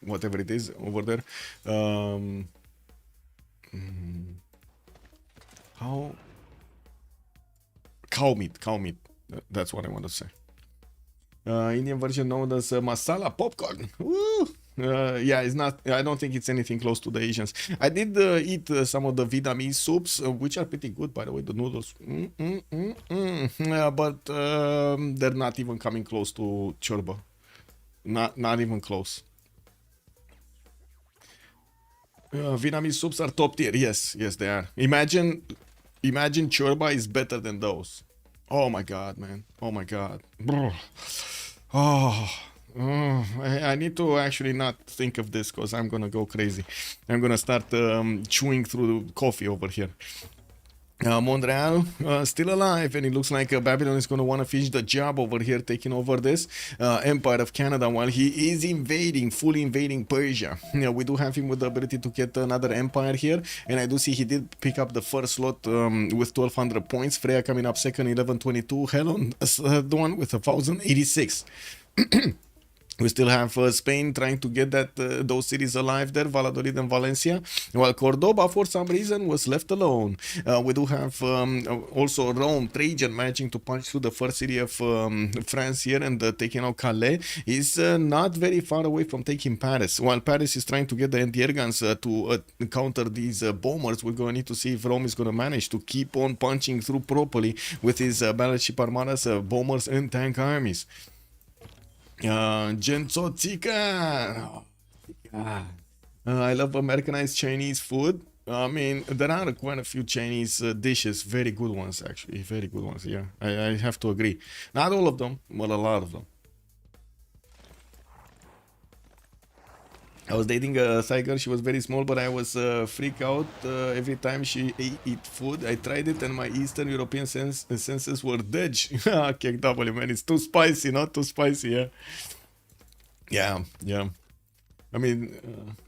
whatever it is over there. How? Cow meat. Cow meat. That's what I want to say. Indian version known as masala popcorn. Woo! Yeah, it's not. I don't think it's anything close to the Asians. I did eat some of the Vietnamese soups, which are pretty good, by the way. The noodles, but they're not even coming close to ciorba. Not even close. Vietnamese soups are top tier. Yes, they are. Imagine ciorba is better than those. Oh my God, man. Oh my God. Oh, I need to actually not think of this because I'm gonna go crazy. I'm gonna start chewing through coffee over here. Montreal still alive, and it looks like Babylon is going to want to finish the job over here, taking over this Empire of Canada while he is fully invading Persia. We do have him with the ability to get another empire here, and I do see he did pick up the first slot with 1200 points. Freya coming up second, 1122. Helen the one with 1086. We still have Spain trying to get those cities alive there, Valladolid and Valencia, while Cordoba, for some reason, was left alone. We do have also Rome, Trajan managing to punch through the first city of France here and taking out Calais. Is not very far away from taking Paris. While Paris is trying to get the anti-air guns to counter these bombers, we're going to need to see if Rome is going to manage to keep on punching through properly with his battleship armadas, bombers, and tank armies. Genzotika. I love Americanized Chinese food. I mean, there are quite a few Chinese dishes, very good ones actually, very good ones. Yeah, I have to agree. Not all of them, but a lot of them. I was dating a Thai girl. She was very small, but I was freak out every time she eat food. I tried it, and my Eastern European senses were dead. Cake W, man, it's too spicy, not too spicy. Yeah. I mean,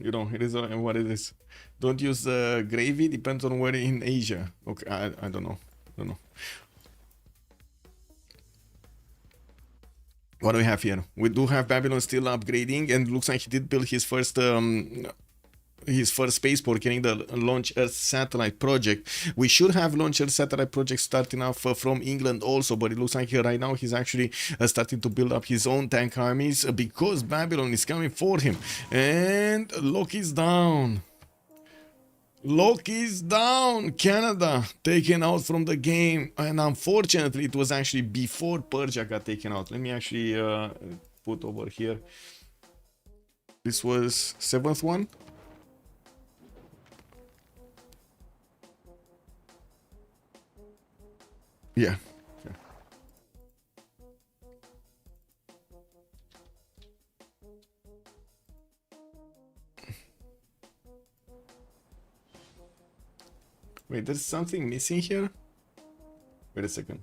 it is what it is. Don't use gravy. Depends on where in Asia. Okay, I don't know. What do we have here? We do have Babylon still upgrading, and looks like he did build his first spaceport, getting the Launch Earth Satellite project. We should have Launch Earth Satellite project starting off from England also, but it looks like right now he's actually starting to build up his own tank armies because Babylon is coming for him. And Loki's down. Loki's down. Canada taken out from the game, and unfortunately it was actually before Persia got taken out. Let me actually put over here. This was 7th one. Yeah. Wait, there's something missing here? Wait a second.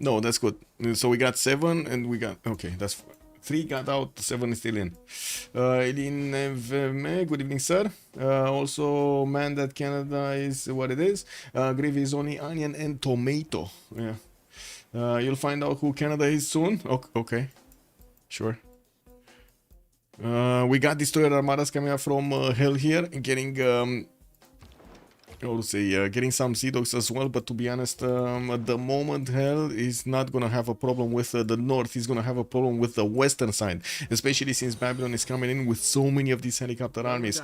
No, that's good. So we got 7 and we got... Okay, that's 3 got out, 7 is still in. Eileen, good evening, sir. Also, man, that Canada is what it is. Gravy is only onion and tomato. Yeah. You'll find out who Canada is soon. Okay, sure. We got destroyer armadas coming up from hell here, getting getting some Sea Dogs as well, but to be honest, at the moment, Hell is not gonna have a problem with the north. He's gonna have a problem with the western side, especially since Babylon is coming in with so many of these helicopter armies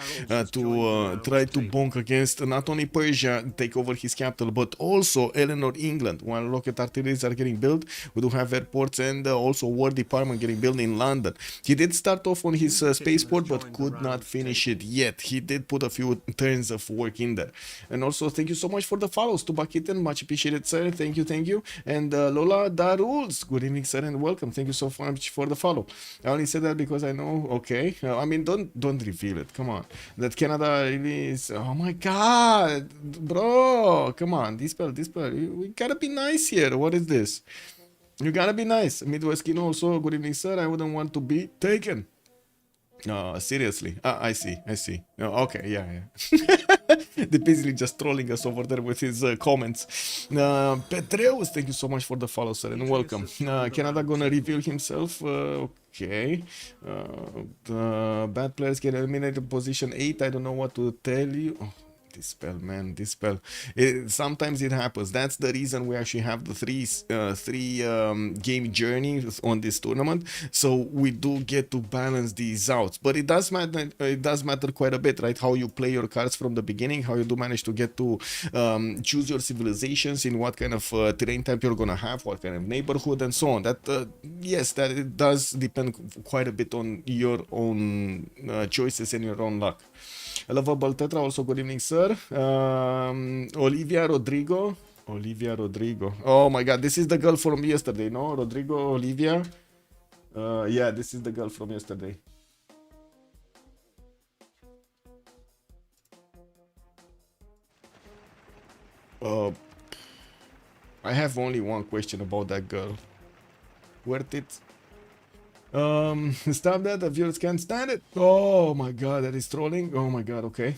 to try to bonk against not only Persia, take over his capital, but also Eleanor, England. While rocket artilleries are getting built, we do have airports and also War Department getting built in London. He did start off on his spaceport, but could not finish it yet. He did put a few turns of work in there. And also, thank you so much for the follows to Bakitten. Much appreciated, sir. Thank you. And Lola Daruls. Good evening, sir, and welcome. Thank you so much for the follow. I only said that because I know. Okay. I mean, don't reveal it. Come on. That Canada really is. Oh my God, bro. Come on. Dispel. We gotta be nice here. What is this? You gotta be nice. Midwest Kino also. Good evening, sir. I wouldn't want to be taken. Seriously. I see. Okay, yeah. The basically just trolling us over there with his comments. Petreus, thank you so much for the follow, sir, and welcome. Canada gonna reveal himself. Okay. The bad players get eliminated position 8. I don't know what to tell you. Oh, Dispel, man, Dispel. Sometimes it happens. That's the reason we actually have the three game journey on this tournament. So we do get to balance these out. But it does matter. It does matter quite a bit, right? How you play your cards from the beginning. How you do manage to get to choose your civilizations, in what kind of terrain type you're gonna have, what kind of neighborhood, and so on. That yes, that it does depend quite a bit on your own choices and your own luck. A lovable Tetra, also good evening, sir. Olivia Rodrigo. Oh my God, this is the girl from yesterday, no? Rodrigo, Olivia. Yeah, this is the girl from yesterday. I have only one question about that girl. Worth it? Stop that, the viewers can't stand it. Oh my God, that is trolling. Oh my God, okay.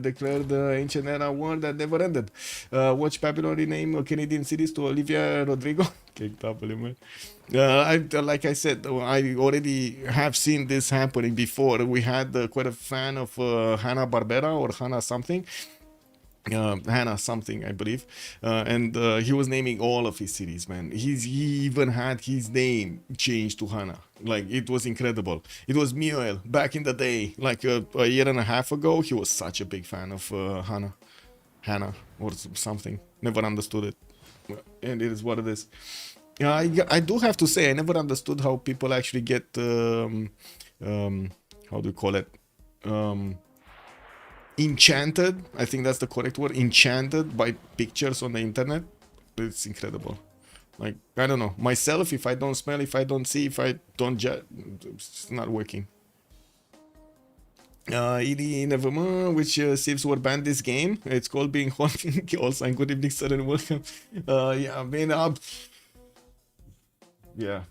Declare the ancient era war that never ended. Watch Babylon rename Canadian cities to Olivia Rodrigo. Man. Like I said, I already have seen this happening before. We had quite a fan of Hanna-Barbera or Hannah something. Hannah something, I believe, and he was naming all of his cities, man. He even had his name changed to Hannah. Like, it was incredible. It was Mioel back in the day, like a year and a half ago. He was such a big fan of Hannah or something. Never understood it, and it is what it is. I do have to say, I never understood how people actually get how do you call it, enchanted. I think that's the correct word. Enchanted by pictures on the internet. It's incredible. Like, I don't know. Myself, if I don't smell, if I don't see, if I don't judge, it's not working. Which Civs were banned this game? It's called being haunting. Also, good evening, sir, and welcome. Yeah, I mean, yeah.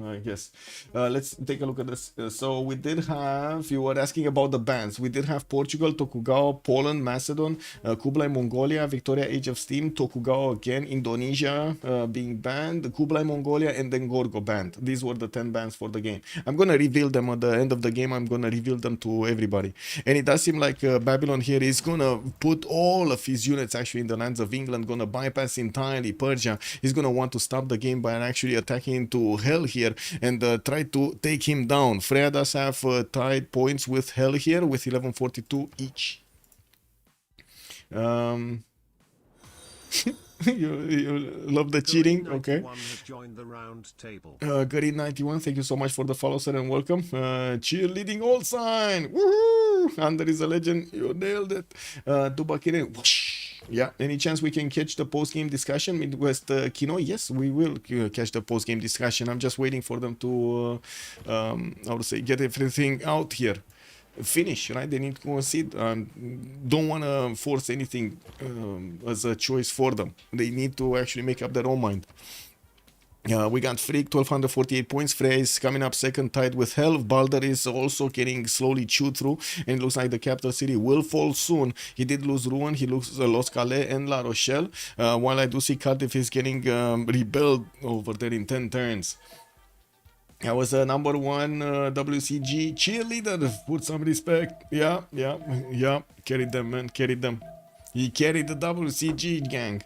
I guess. Let's take a look at this. So we did have, you were asking about the bans. We did have Portugal, Tokugawa, Poland, Macedon, Kublai, Mongolia, Victoria, Age of Steam, Tokugawa again, Indonesia being banned, Kublai, Mongolia, and then Gorgo banned. These were the 10 bans for the game. I'm gonna reveal them at the end of the game. I'm gonna reveal them to everybody. And it does seem like Babylon here is gonna put all of his units actually in the lands of England, gonna bypass entirely Persia. He's gonna want to stop the game by actually attacking into Hell here and try to take him down. Freya does have tied points with Hell here with 1142 each. You love the cheating, okay? Gary91, thank you so much for the follow, sir, and welcome. Cheerleading all sign, woohoo! Under is a legend, you nailed it. Dubakine, whoosh. Yeah, any chance we can catch the post-game discussion, Midwest Kino? Yes, we will catch the post-game discussion. I'm just waiting for them to, how to say, get everything out here. Finish, right? They need to concede. Don't want to force anything as a choice for them. They need to actually make up their own mind. We got Freak, 1248 points. Freya is coming up second, tied with Hell. Balder is also getting slowly chewed through, and it looks like the capital city will fall soon. He did lose Rouen, he lost Calais and La Rochelle, while I do see Cardiff is getting rebuilt over there in 10 turns. I was a number one WCG cheerleader. Put some respect. Yeah. Carried them, man. Carried them. He carried the WCG gang.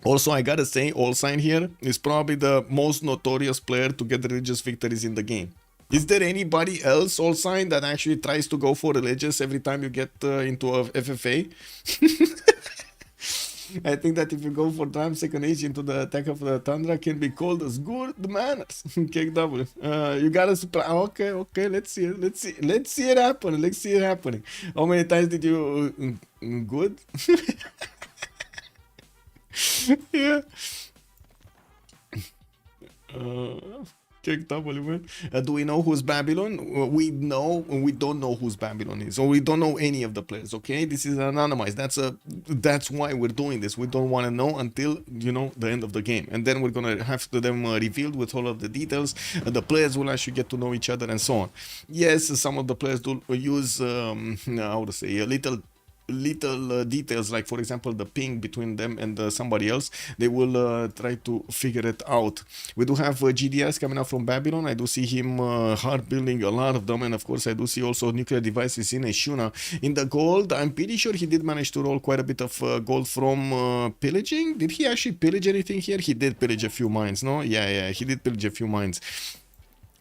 Also, I gotta say, Allsign here is probably the most notorious player to get religious victories in the game. Is there anybody else, Allsign, that actually tries to go for religious every time you get into a FFA? I think that if you go for time second age into the attack of the Tundra can be called as good manners. KW. You gotta okay, let's see it happening. How many times did you good? Yeah. Man. Do we know who's Babylon? We don't know who's Babylon is, or we don't know any of the players. Okay, this is anonymized. That's why we're doing this. We don't want to know until the end of the game, and then we're gonna have them revealed with all of the details. The players will actually get to know each other and so on. Yes, some of the players do use how to say, a little details, like for example the ping between them and somebody else. They will try to figure it out. We do have GDS coming up from Babylon. I do see him hard building a lot of them, and of course I do see also nuclear devices in Eshuna. In the gold, I'm pretty sure he did manage to roll quite a bit of gold from pillaging. Did he actually pillage anything here? He did pillage a few mines, no? Yeah, he did pillage a few mines,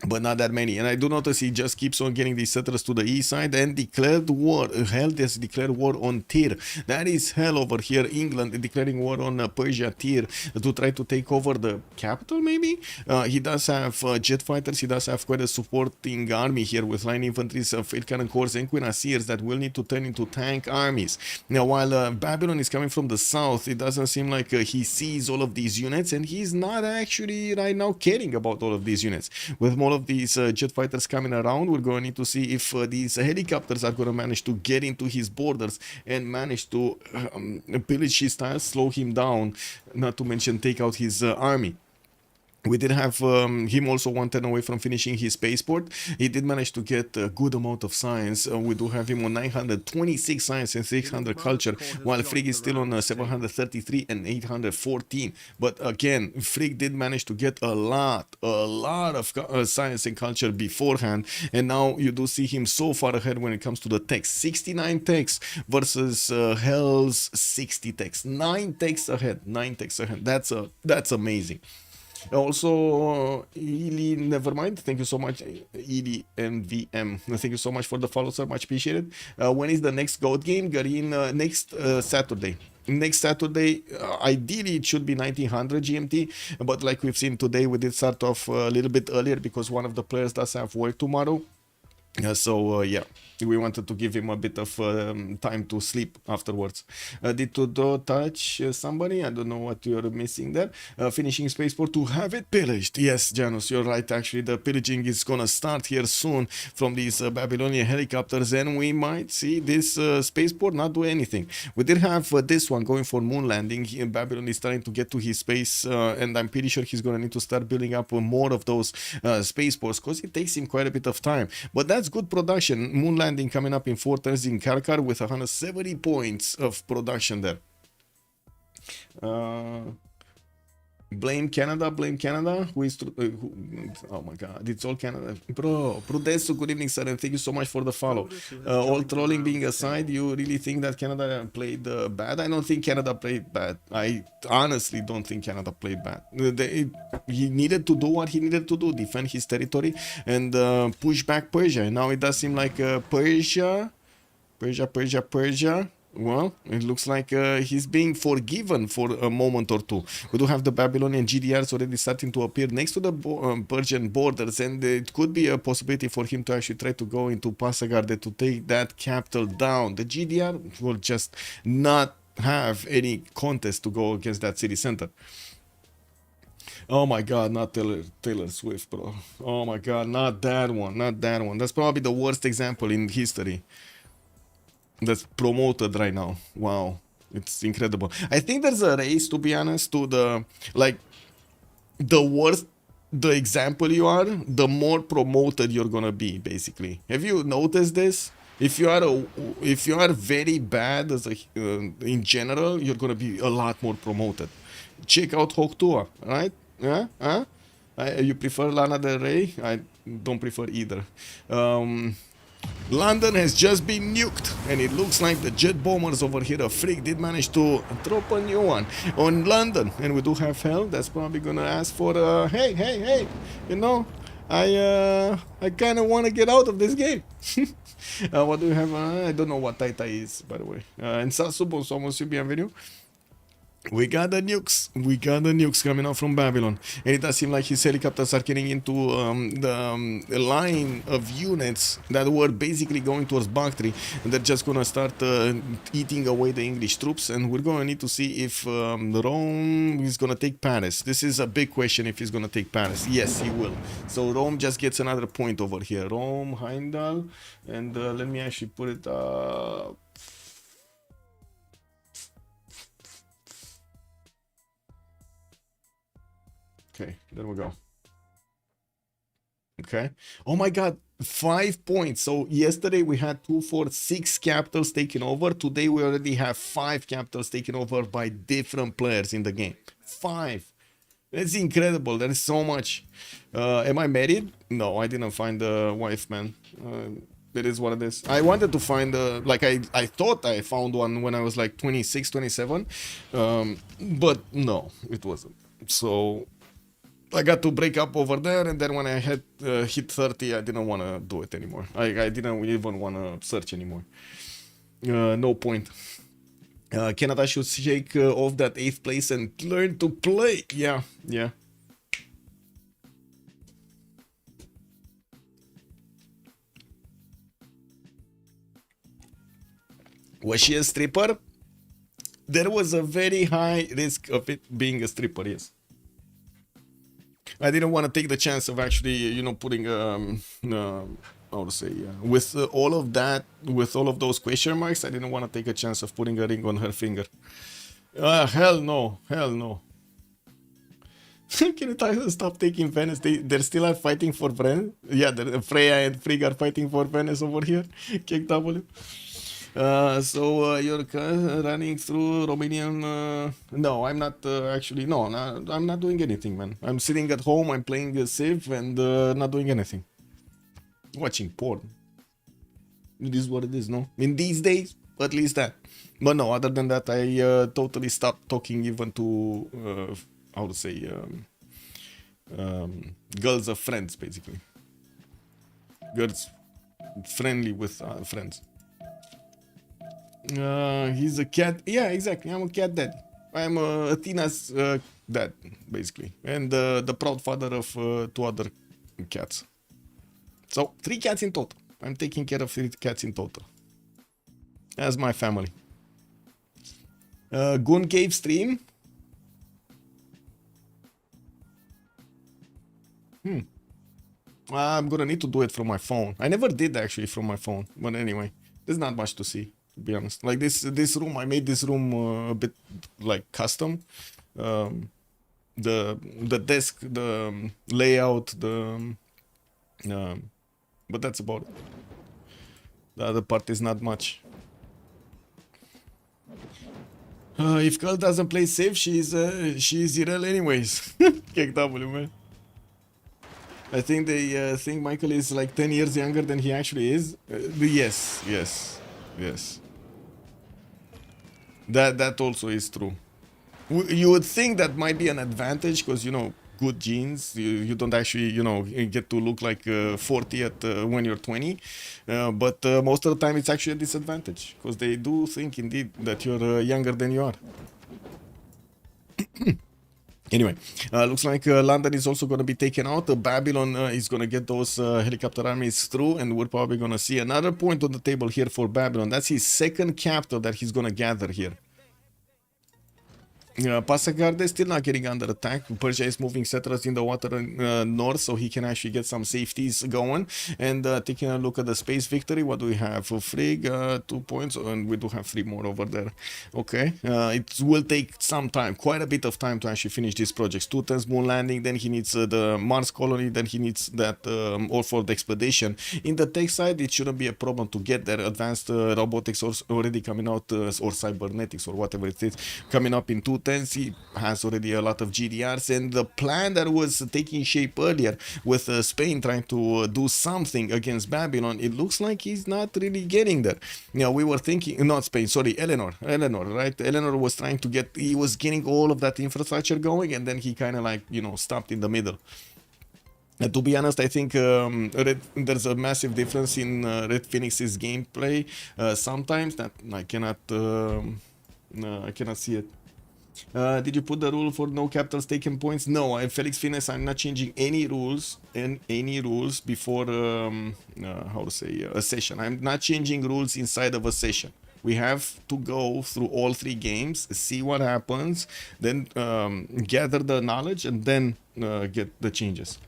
but not that many. And I do notice he just keeps on getting these settlers to the east side and declared war. Hell has declared war on Tyr. That is Hell over here. England declaring war on Persia, Tyr, to try to take over the capital, maybe? He does have jet fighters. He does have quite a supporting army here with line infantries, field cannon corps, and cuirassiers that will need to turn into tank armies. Now, while Babylon is coming from the south, it doesn't seem like he sees all of these units, and he's not actually right now caring about all of these units. With more of these jet fighters coming around, we're going to need to see if these helicopters are going to manage to get into his borders and manage to pillage his tiles, slow him down, not to mention take out his army. We did have him also 110 away from finishing his spaceport. He did manage to get a good amount of science. We do have him on 926 science and 600 culture, while Frigg is still on 733 and 814. But again, Frigg did manage to get a lot of science and culture beforehand, and now you do see him so far ahead when it comes to the techs. 69 techs versus Hell's 60 techs. 9 techs ahead. That's amazing. Also, Ely, never mind. Thank you so much, Ely MVM. Thank you so much for the follow, sir. Much appreciated. When is the next GOAT game? Garin, next Saturday. Next Saturday, ideally it should be 1900 GMT, but like we've seen today, we did start off a little bit earlier because one of the players does have work tomorrow. Yeah, we wanted to give him a bit of time to sleep afterwards. Did Tudor touch somebody? I don't know what you're missing there. Finishing spaceport to have it pillaged. Yes, Janus, you're right. Actually, the pillaging is gonna start here soon from these Babylonian helicopters, and we might see this spaceport not do anything. We did have this one going for moon landing. Babylon is starting to get to his space, and I'm pretty sure he's gonna need to start building up more of those spaceports because it takes him quite a bit of time. But that's good production. Moon landing coming up in 4 turns in Karkar with 170 points of production there. Blame Canada, blame Canada. Oh my god, it's all Canada. Bro, Prudesso, good evening, sir, and thank you so much for the follow. All trolling being aside, you really think that Canada played bad? I don't think Canada played bad. I honestly don't think Canada played bad. He needed to do what he needed to do, defend his territory and push back Persia. And now it does seem like Persia. Well, it looks like he's being forgiven for a moment or two. We do have the Babylonian GDRs already starting to appear next to the Persian borders, and it could be a possibility for him to actually try to go into Pasargade to take that capital down. The GDR will just not have any contest to go against that city center. Oh my god, not Taylor Swift, bro. Oh my god, not that one, not that one. That's probably the worst example in history that's promoted right now. Wow, it's incredible. I think there's a race, to be honest, to the the worse the example you are, the more promoted you're gonna be, basically. Have you noticed this? If you are very bad as a in general, you're gonna be a lot more promoted. Check out Hoktua, right? Yeah, huh? You prefer Lana Del Rey? I don't prefer either. London has just been nuked, and it looks like the jet bombers over here, a freak, did manage to drop a new one on London. And we do have hell. That's probably gonna ask for hey, you know, I kind of want to get out of this game. What do we have? I don't know what Taita is, by the way. And Sasubo, somos bienvenido. We got the nukes coming out from Babylon, and it does seem like his helicopters are getting into the line of units that were basically going towards Bactri, and they're just gonna start eating away the English troops, and we're gonna need to see if Rome is gonna take Paris. This is a big question if he's gonna take Paris. Yes, he will. So Rome just gets another point over here. Rome, Heimdall, and let me actually put it up. Okay, there we go. Okay. Oh my god, 5 points. So yesterday we had 2, 4, 6 capitals taken over. Today we already have 5 capitals taken over by different players in the game. 5. That's incredible. There is so much. Am I married? No, I didn't find a wife, man. It is what it is. I wanted to find like I thought I found one when I was like 26, 27. But no, it wasn't. So I got to break up over there, and then when I had hit 30, I didn't want to do it anymore. I didn't even want to search anymore. No point. Canada should shake off that 8th place and learn to play. Yeah. Was she a stripper? There was a very high risk of it being a stripper, yes. I didn't want to take the chance of actually, you know, putting, how to say, with all of that, with all of those question marks, I didn't want to take a chance of putting a ring on her finger. Hell no. Can you stop taking Venice? They're still fighting for Venice? Yeah, Freya and Frigg are fighting for Venice over here. KW. So you're running through Romanian. No, I'm not actually. No, I'm not doing anything, man. I'm sitting at home. I'm playing Civ and not doing anything. Watching porn. It is what it is, no? In these days, at least that. But no, other than that, I totally stopped talking even to how to say girls of friends, basically. Girls friendly with friends. He's a cat. Yeah, exactly. I'm a cat dad. I'm Athena's dad, basically, and the proud father of 2 other cats. So 3 cats in total. I'm taking care of 3 cats in total. As my family. Goon Cave stream. I'm gonna need to do it from my phone. I never did actually from my phone, but anyway, there's not much to see, to be honest. Like this room, I made this room a bit like custom. The desk, the layout, but that's about it. The other part is not much. If Girl doesn't play Civ, she's IRL anyways. KW, man. I think they think Michael is like 10 years younger than he actually is. Yes. That also is true. You would think that might be an advantage because, you know, good genes. You don't actually, you know, get to look like 40 at when you're 20. But most of the time it's actually a disadvantage because they do think indeed that you're younger than you are. Anyway, looks like London is also going to be taken out. Babylon is going to get those helicopter armies through, and we're probably going to see another point on the table here for Babylon. That's his second capital that he's going to gather here. Passagarde is still not getting under attack. Persia is moving settlers in the water north, so he can actually get some safeties going. And taking a look at the space victory, what do we have? For Frigg, 2 points, and we do have 3 more over there. Okay, it will take some time, quite a bit of time to actually finish these projects. 2 turns moon landing, then he needs the Mars colony, then he needs that all for the expedition. In the tech side, it shouldn't be a problem to get there. Advanced robotics already coming out, or cybernetics, or whatever it is, coming up in 2 turns. He has already a lot of GDRs, and the plan that was taking shape earlier with Spain trying to do something against Babylon, it looks like he's not really getting there. You know, we were thinking, not Spain, sorry, Eleanor, right? Eleanor was trying to get, he was getting all of that infrastructure going, and then he kind of like, you know, stopped in the middle. To be honest, I think there's a massive difference in Red Phoenix's gameplay. Sometimes that I cannot see it. Did you put the rule for no capitals taken points? No, Felix Fines, I'm not changing any rules before how to say a session. I'm not changing rules inside of a session. We have to go through all 3 games, see what happens, then gather the knowledge, and then get the changes.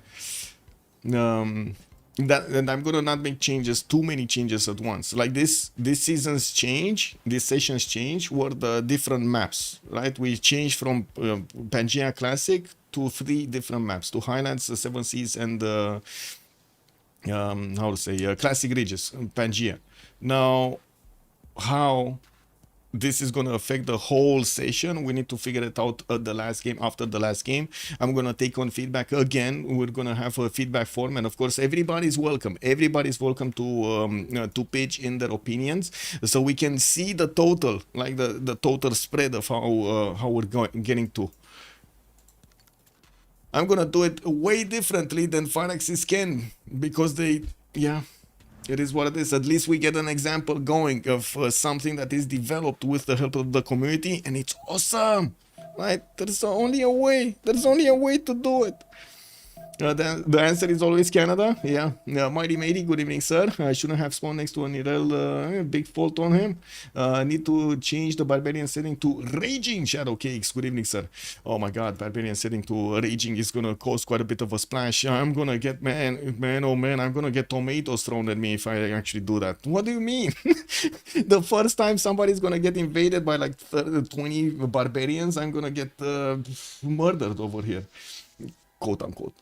And I'm gonna not make changes, too many changes at once. Like this season's change, this session's change were the different maps, right? We changed from Pangea Classic to 3 different maps, to Highlands, the 7 Seas, and how to say, Classic Ridges, Pangea. Now, how this is going to affect the whole session, we need to figure it out at the last game, after the last game. I'm going to take on feedback again. We're going to have a feedback form, and of course everybody's welcome. Everybody's welcome to pitch in their opinions, so we can see the total, like the total spread of how we're getting to. I'm going to do it way differently than Firaxis can, because it is what it is. At least we get an example going of something that is developed with the help of the community, and it's awesome, right? There's only a way to do it. The answer is always Canada. Mighty Matey, good evening, sir. I shouldn't have spawned next to an IRL. Big fault on him. Need to change the barbarian setting to raging. Shadow Cakes, good evening, sir. Oh my god, barbarian setting to raging is gonna cause quite a bit of a splash. I'm gonna get, man, oh man, I'm gonna get tomatoes thrown at me if I actually do that. What do you mean? The first time somebody's gonna get invaded by like 20 barbarians, I'm gonna get murdered over here, quote unquote.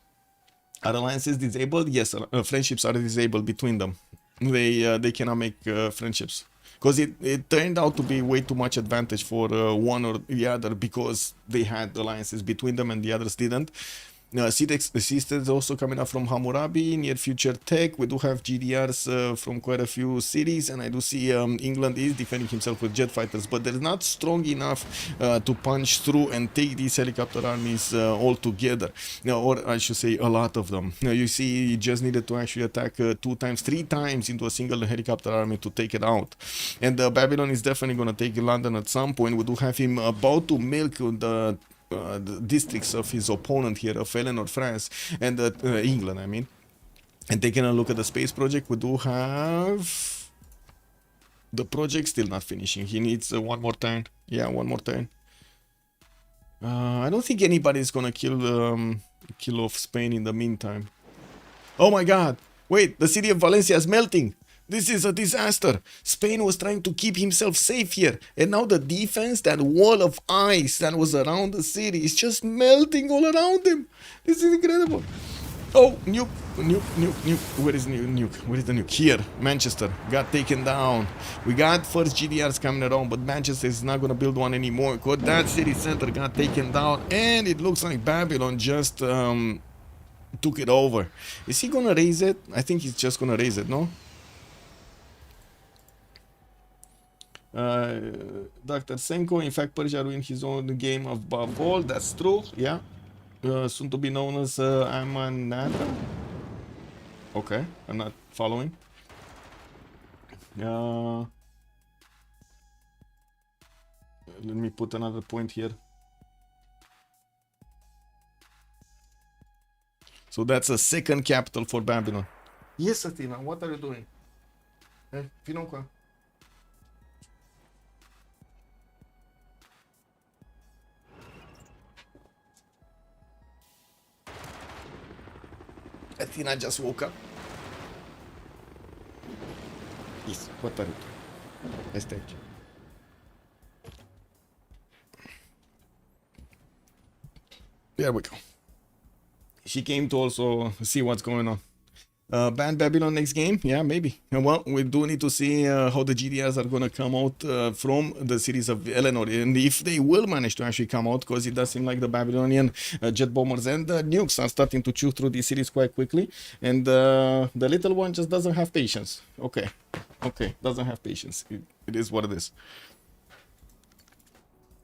Are alliances disabled? Yes, friendships are disabled between them. They cannot make friendships, because it turned out to be way too much advantage for one or the other, because they had alliances between them and the others didn't. Civ6 is also coming up from Hammurabi, near future tech. We do have GDRs from quite a few cities, and I do see England is defending himself with jet fighters, but they're not strong enough to punch through and take these helicopter armies all together. Or I should say a lot of them. You see, you just needed to actually attack 2 times, 3 times into a single helicopter army to take it out. And Babylon is definitely going to take London at some point. We do have him about to milk the districts of his opponent here, of Eleanor, France, and England, I mean. And taking a look at the space project, we do have the project still not finishing. He needs one more turn. Yeah, one more turn. I don't think anybody is gonna kill off Spain in the meantime. Oh my god! Wait, the city of Valencia is melting! This is a disaster! Spain was trying to keep himself safe here, and now the defense, that wall of ice that was around the city, is just melting all around him! This is incredible! Oh, nuke! Where is nuke? Where is the nuke? Here, Manchester got taken down. We got first GDRs coming around, but Manchester is not gonna build one anymore. Because that city center got taken down, and it looks like Babylon just took it over. Is he gonna raise it? I think he's just gonna raise it, no? Dr. Senko, in fact, Persia ruined his own game of ball. That's true, yeah. Soon to be known as Amanata. Okay, I'm not following. Let me put another point here. So that's a second capital for Babylon. Yes, Athena, what are you doing? Hey, vino qua. Athena just woke up. Yes, what are you doing? Let's take it. There we go. She came to also see what's going on. Ban Babylon next game? Yeah, maybe. Well, we do need to see how the GDRs are going to come out from the cities of Eleanor, and if they will manage to actually come out, because it does seem like the Babylonian jet bombers and nukes are starting to chew through these cities quite quickly, and the little one just doesn't have patience. Okay, doesn't have patience. It is what it is.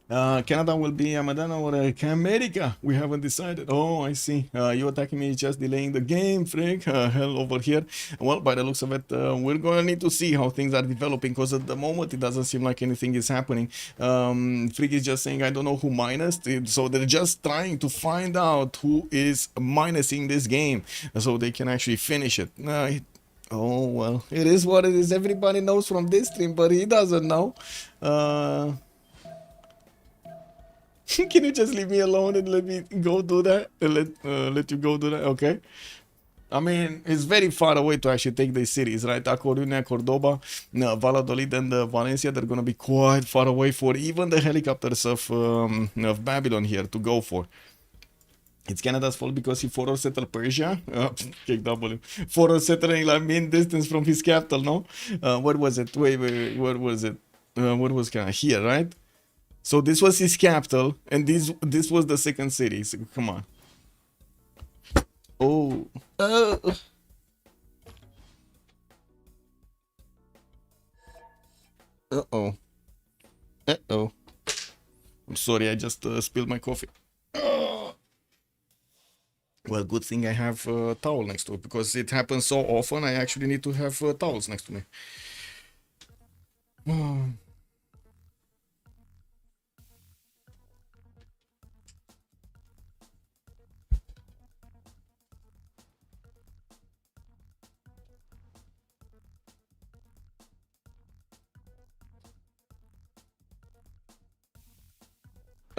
Canada will be Amadana or America. We haven't decided. Oh, I see. You attacking me is just delaying the game, Frick. Hell over here. Well, by the looks of it, we're going to need to see how things are developing, because at the moment it doesn't seem like anything is happening. Frick is just saying, I don't know who minused it. So they're just trying to find out who is minusing this game so they can actually finish it. Oh, well, it is what it is. Everybody knows from this stream, but he doesn't know. Can you just leave me alone and let me go do that? Let you go do that, okay? I mean, it's very far away to actually take these cities, right? A Coruña, Cordoba, Valladolid, and Valencia, they're going to be quite far away for even the helicopters of Babylon here to go for. It's Canada's fault because he forward settled Persia. Kick W. Forward settling like mean distance from his capital, no? What was it? Wait, what was it? What was Canada? Here, right? So this was his capital, and this was the second city. So come on. Oh. Uh-oh. Uh-oh. I'm sorry, I just spilled my coffee. Well, good thing I have a towel next to it, because it happens so often, I actually need to have towels next to me.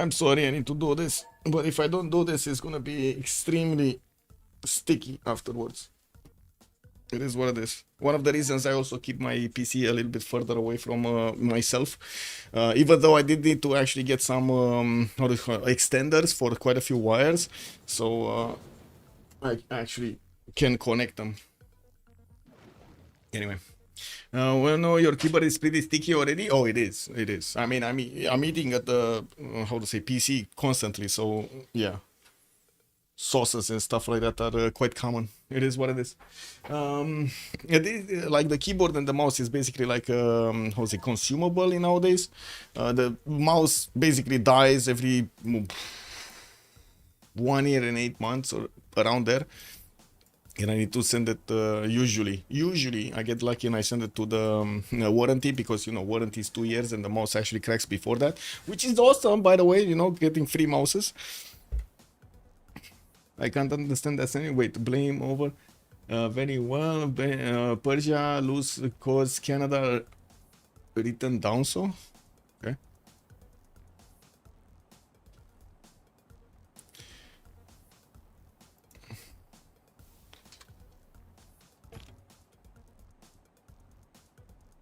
I'm sorry, I need to do this, but if I don't do this, it's gonna be extremely sticky afterwards. It is what it is. One of the reasons I also keep my PC a little bit further away from myself, even though I did need to actually get some extenders for quite a few wires, so I actually can connect them. Anyway. Well, no, your keyboard is pretty sticky already. Oh, it is. It is. I mean, I'm eating at the how to say PC constantly, so yeah, sauces and stuff like that are quite common. It is what it is. Like the keyboard and the mouse is basically like how to say consumable in nowadays. The mouse basically dies every 1 year and 8 months or around there. And I need to send it usually I get lucky and I send it to the warranty, because you know warranty is 2 years and the mouse actually cracks before that, which is awesome, by the way, you know, getting free mouses. I can't understand that. Wait, blame over Very well. Persia lose cause Canada written down so. Okay.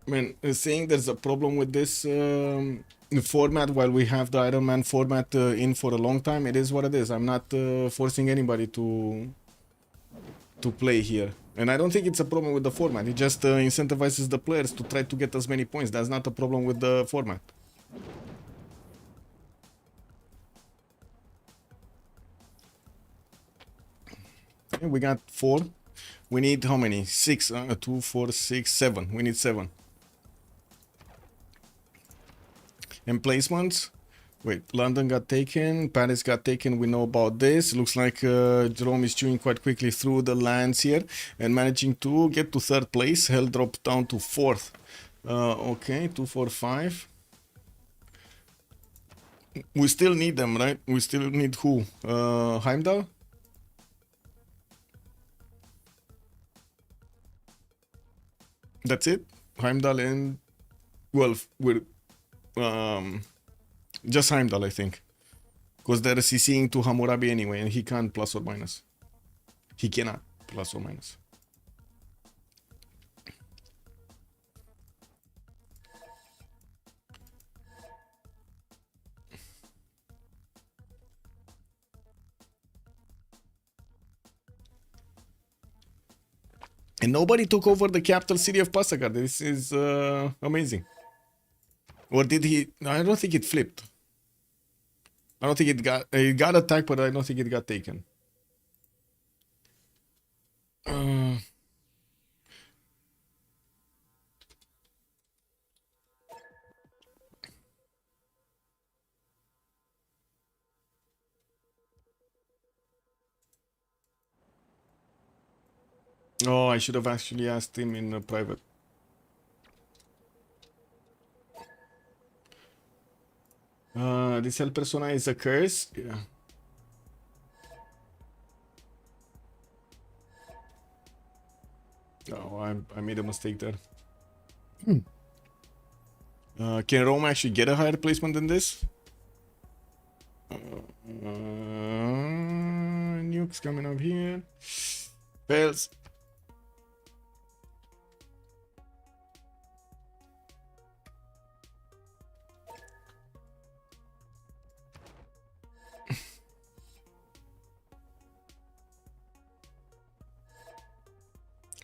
I mean, saying there's a problem with this format while we have the Iron Man format in for a long time, it is what it is. I'm not forcing anybody to play here. And I don't think it's a problem with the format. It just incentivizes the players to try to get as many points. That's not a problem with the format. Okay, we got 4. We need how many? 6. 2, 4, 6, 7. We need 7. Emplacements. Wait, London got taken, Paris got taken, we know about this. Looks like Jerome is chewing quite quickly through the lands here and managing to get to 3rd place. Hell dropped down to 4th. Okay, 2, 4, 5. We still need them, right? We still need who? Heimdall? That's it? Heimdall and... Well, we're... Just Heimdall, I think. Because they're CCing to Hammurabi anyway, and he can't plus or minus. He cannot plus or minus. And nobody took over the capital city of Pasagar. This is amazing. Or did he? I don't think it flipped. I don't think it got attacked, but I don't think it got taken. Oh, I should have actually asked him in private. This hell persona is a curse. Yeah. Oh, I made a mistake there. Can Rome actually get a higher placement than this? Nukes coming up here. Fails.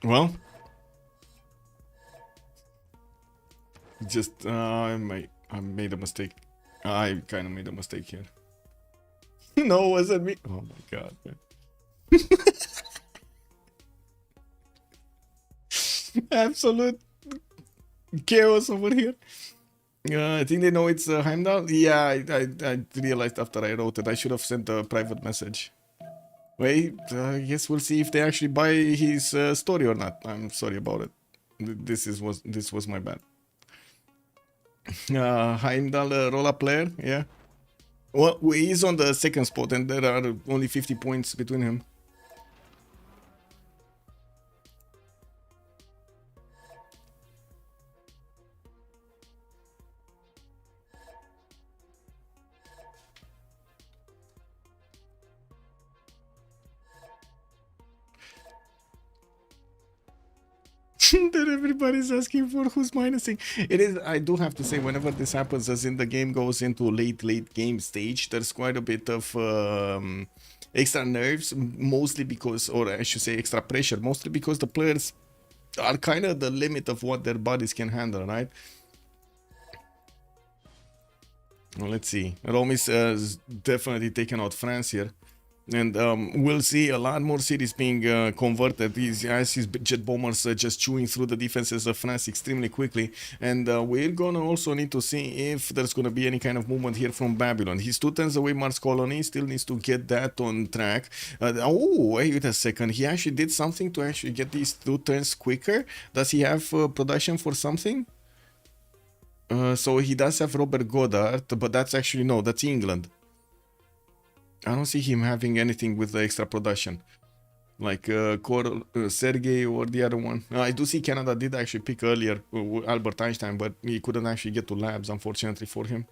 Well, just I made a mistake. I kind of made a mistake here. No, was it me? Oh my god, man. Absolute chaos over here. I think they know it's Heimdall. Yeah, I realized after I wrote it. I should have sent a private message. Wait, I guess we'll see if they actually buy his story or not. I'm sorry about it. This was my bad. Heimdall roll-up player, yeah. Well, he's on the 2nd spot and there are only 50 points between him. That everybody's asking for who's minusing. It is, I do have to say, whenever this happens, as in the game goes into late game stage, there's quite a bit of extra nerves, mostly because, or I should say extra pressure, mostly because the players are kind of the limit of what their bodies can handle, right? Well, let's see. Rome is definitely taking out France here. And we'll see a lot more cities being converted. As his jet bombers just chewing through the defenses of France extremely quickly. And we're gonna also need to see if there's gonna be any kind of movement here from Babylon. He's 2 turns away Mars colony, still needs to get that on track. Oh, wait a second. He actually did something to actually get these 2 turns quicker. Does he have production for something? So he does have Robert Goddard, but that's actually, no, that's England. I don't see him having anything with the extra production. like Sergey or the other one. I do see Canada did actually pick earlier Albert Einstein, but he couldn't actually get to labs, unfortunately for him.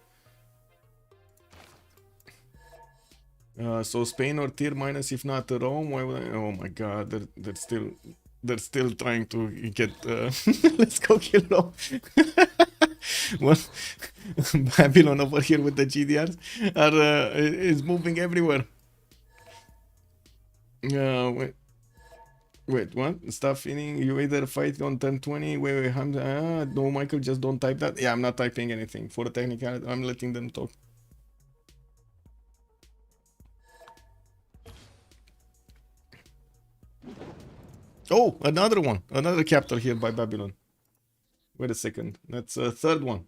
So Spain or tier minus, if not Rome. Why would I? Oh my God, they're still trying to get. Let's go kill. Well, Babylon over here with the GDRs is moving everywhere. Wait, what? Stop feeding. You either fight on 1020. Wait, no, Michael, just don't type that. Yeah, I'm not typing anything for the technical. I'm letting them talk. Oh, another one. Another capital here by Babylon. Wait a second. That's a third one.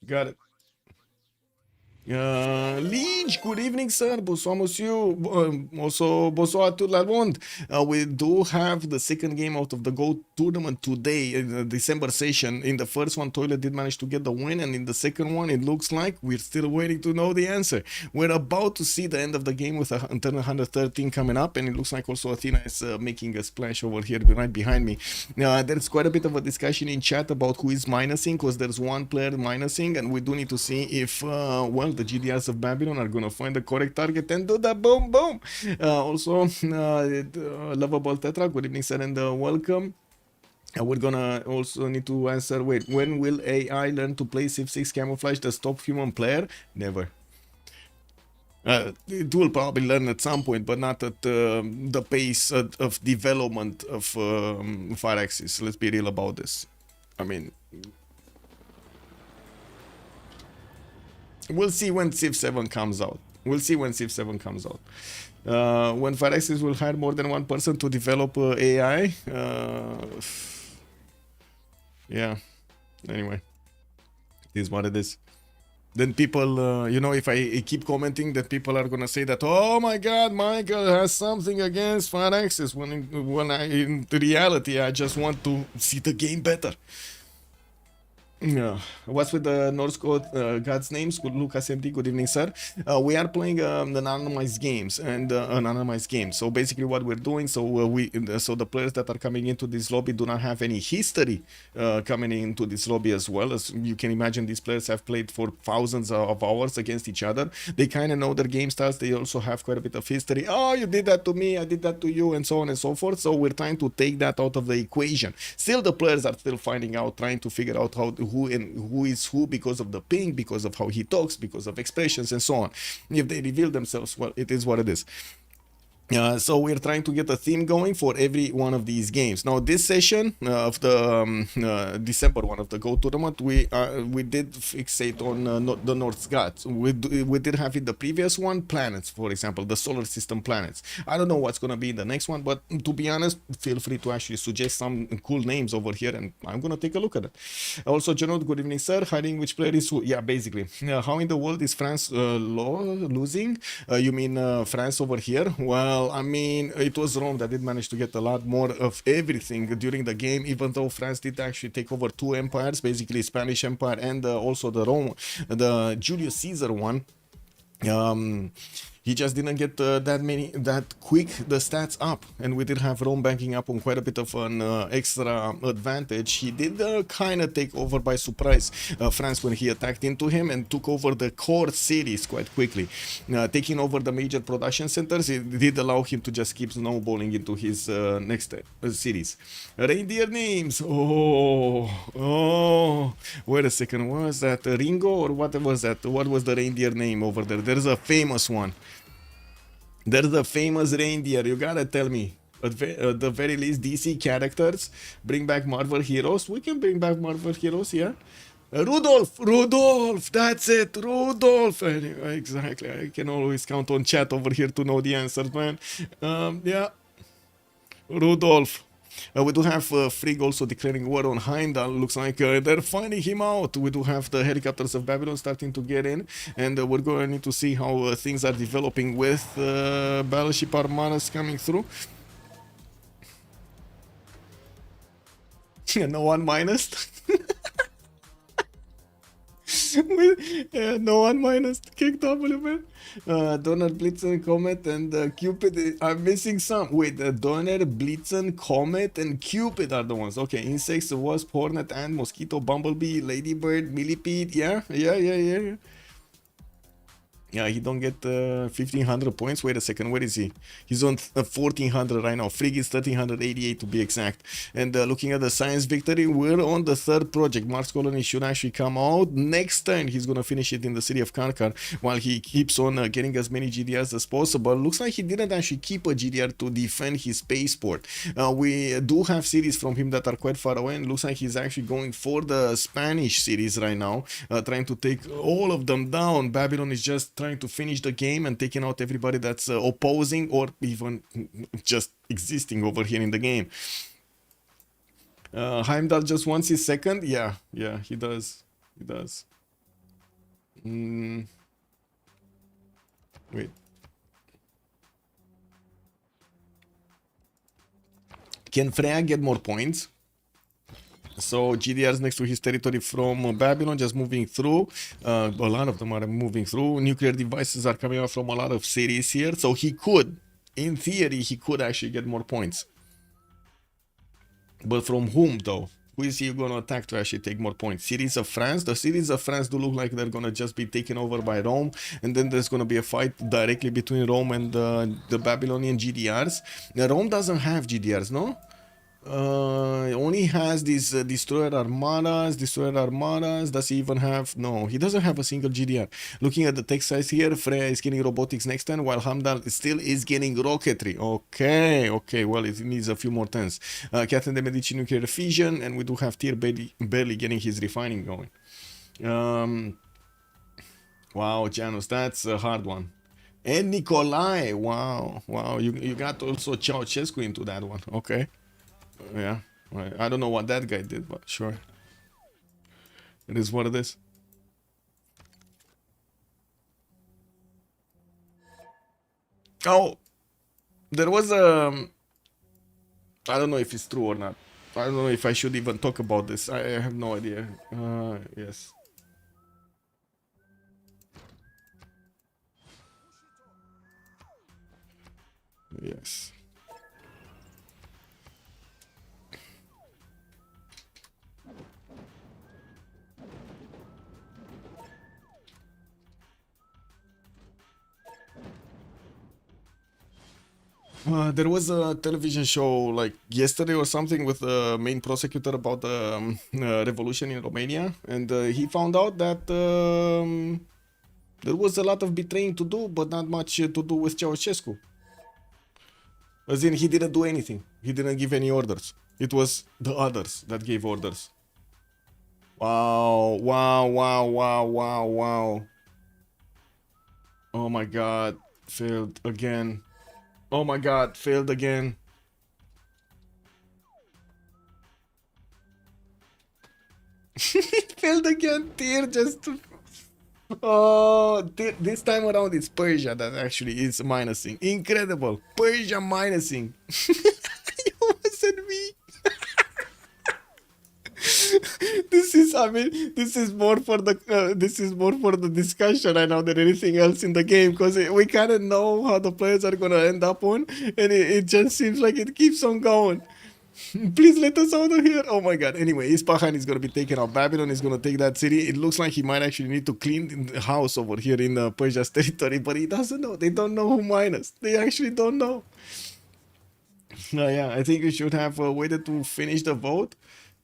Got it. Liege, good evening, sir. Bonsoir, monsieur. Also, bonsoir à tout le monde. We do have the second game out of the GO tournament today in the December session. In the first one, Toilet did manage to get the win, and in the second one, it looks like we're still waiting to know the answer. We're about to see the end of the game with a turn 113 coming up, and it looks like also Athena is making a splash over here right behind me. There's quite a bit of a discussion in chat about who is minusing, because there's one player minusing, and we do need to see if, well, the GDRs of Babylon are gonna find the correct target and do the boom boom. Also, Lovable Tetra, good evening, sir, and welcome. We're gonna also need to answer, wait, when will AI learn to play Civ6 camouflage the top human player? Never. It will probably learn at some point, but not at the pace of development of Firaxis. Let's be real about this. I mean, we'll see when Civ7 comes out. We'll see when Civ7 comes out. When Firaxis will hire more than one person to develop AI. Yeah. Anyway, it is what it is. Then people, you know, if I keep commenting, that people are gonna say that, oh my God, Michael has something against Firaxis. When in reality, I just want to see the game better. Yeah. What's with the Norse God's names? Good Lucas MD, good evening, sir. We are playing anonymized games and anonymized games. So basically, what we're doing, so so the players that are coming into this lobby do not have any history coming into this lobby as well. As you can imagine, these players have played for thousands of hours against each other. They kind of know their game styles. They also have quite a bit of history. Oh, you did that to me, I did that to you, and so on and so forth. So we're trying to take that out of the equation. Still, the players are still finding out, trying to figure out who is who because of the ping, because of how he talks, because of expressions, and so on. If they reveal themselves, well, it is what it is. So we're trying to get a theme going for every one of these games. Now, this session of the December one of the GO tournament, we did fixate on the North Ghats. We did have in the previous one planets, for example, the solar system planets. I don't know what's gonna be in the next one, but to be honest, feel free to actually suggest some cool names over here, and I'm gonna take a look at it. Also, Janot, good evening, sir. Hiding which player is who? Yeah, basically. How in the world is France losing? You mean France over here? Well, I mean, it was Rome that did manage to get a lot more of everything during the game, even though France did actually take over two empires, basically Spanish Empire and also the Julius Caesar one. He just didn't get that quick the stats up, and we did have Rome banking up on quite a bit of an extra advantage. He did kind of take over by surprise France when he attacked into him and took over the core cities quite quickly. Taking over the major production centers, it did allow him to just keep snowballing into his next cities. Reindeer names. Oh, wait a second. What was that? Ringo or what was that? What was the reindeer name over there? There's a famous one. There's a famous reindeer, you gotta tell me. At the very least, DC characters, bring back Marvel heroes. We can bring back Marvel heroes, yeah? Rudolph, that's it, Rudolph. Anyway, exactly, I can always count on chat over here to know the answers, man. Yeah, Rudolph. We do have Frigg also declaring war on Heimdall. Looks like they're finding him out. We do have the helicopters of Babylon starting to get in, and we're going to see how things are developing with Battleship Armadas coming through. No one minus. No one minus kick W, man. Donner, Blitzen, Comet, and Cupid. I'm missing some. Wait, Donner, Blitzen, Comet, and Cupid are the ones. Okay, insects, wasp, hornet, ant, mosquito, bumblebee, ladybird, millipede. Yeah. Yeah, he don't get 1500 points. Wait a second, where is he? He's on 1400 right now. Frigg is 1388 to be exact. And looking at the science victory, we're on the third project. Mars colony should actually come out next turn. He's gonna finish it in the city of Karkar while he keeps on getting as many GDRs as possible. Looks like he didn't actually keep a GDR to defend his spaceport. We do have cities from him that are quite far away, and looks like he's actually going for the Spanish cities right now, trying to take all of them down. Babylon is just trying to finish the game and taking out everybody that's opposing or even just existing over here in the game. Heimdall just wants his second. Yeah, he does. Wait. Can Freya get more points? So GDRs next to his territory from Babylon, just moving through. A lot of them are moving through. Nuclear devices are coming out from a lot of cities here. So he could, in theory, he could actually get more points. But from whom, though? Who is he going to attack to actually take more points? Cities of France? The cities of France do look like they're going to just be taken over by Rome. And then there's going to be a fight directly between Rome and the Babylonian GDRs. Now, Rome doesn't have GDRs, no? Only has these destroyer armadas. Does he even have? No, he doesn't have a single GDR. Looking at the text size here, Freya is getting robotics next turn, while Hamdal still is getting rocketry. Okay, well, it needs a few more turns. Cat and the Medici nuclear fusion, and we do have Tyr barely getting his refining going. Wow, Janus, that's a hard one. And Nikolai, wow, you got also Ceausescu into that one. Okay. Yeah, I don't know what that guy did, but sure. It is what it is. Oh, there was a... I don't know if it's true or not. I don't know if I should even talk about this. I have no idea. Yes. Yes. There was a television show like yesterday or something with the main prosecutor about the revolution in Romania, and he found out that there was a lot of betraying to do, but not much to do with Ceausescu. As in, he didn't do anything. He didn't give any orders. It was the others that gave orders. Wow. Oh my god. Failed again. Oh my god, failed again. It failed again. Tyr just... Oh, this time around it's Persia that actually is minusing. Incredible. Persia minusing. It wasn't me. This is more for the discussion right now than anything else in the game, because we kind of know how the players are gonna end up on, and it just seems like it keeps on going. Please let us out of here. Oh my god. Anyway, Ispahan is gonna be taken out. Babylon is gonna take that city. It looks like he might actually need to clean the house over here in Persia's territory, but he doesn't know. They don't know who minus. They actually don't know. Yeah, I think we should have waited to finish the vote.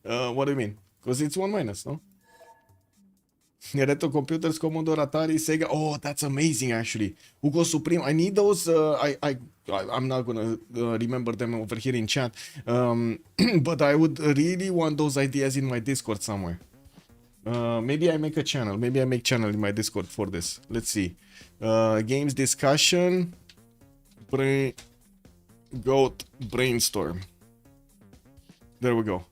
What do you mean? Because it's 1 minus, no? Retro computers, Commodore, Atari, Sega. Oh, that's amazing, actually. Hugo Supreme. I need those. I'm not gonna remember them over here in chat. But I would really want those ideas in my Discord somewhere. Maybe I make a channel. Maybe I make channel in my Discord for this. Let's see. Games discussion. G.O.A.T. brainstorm. There we go.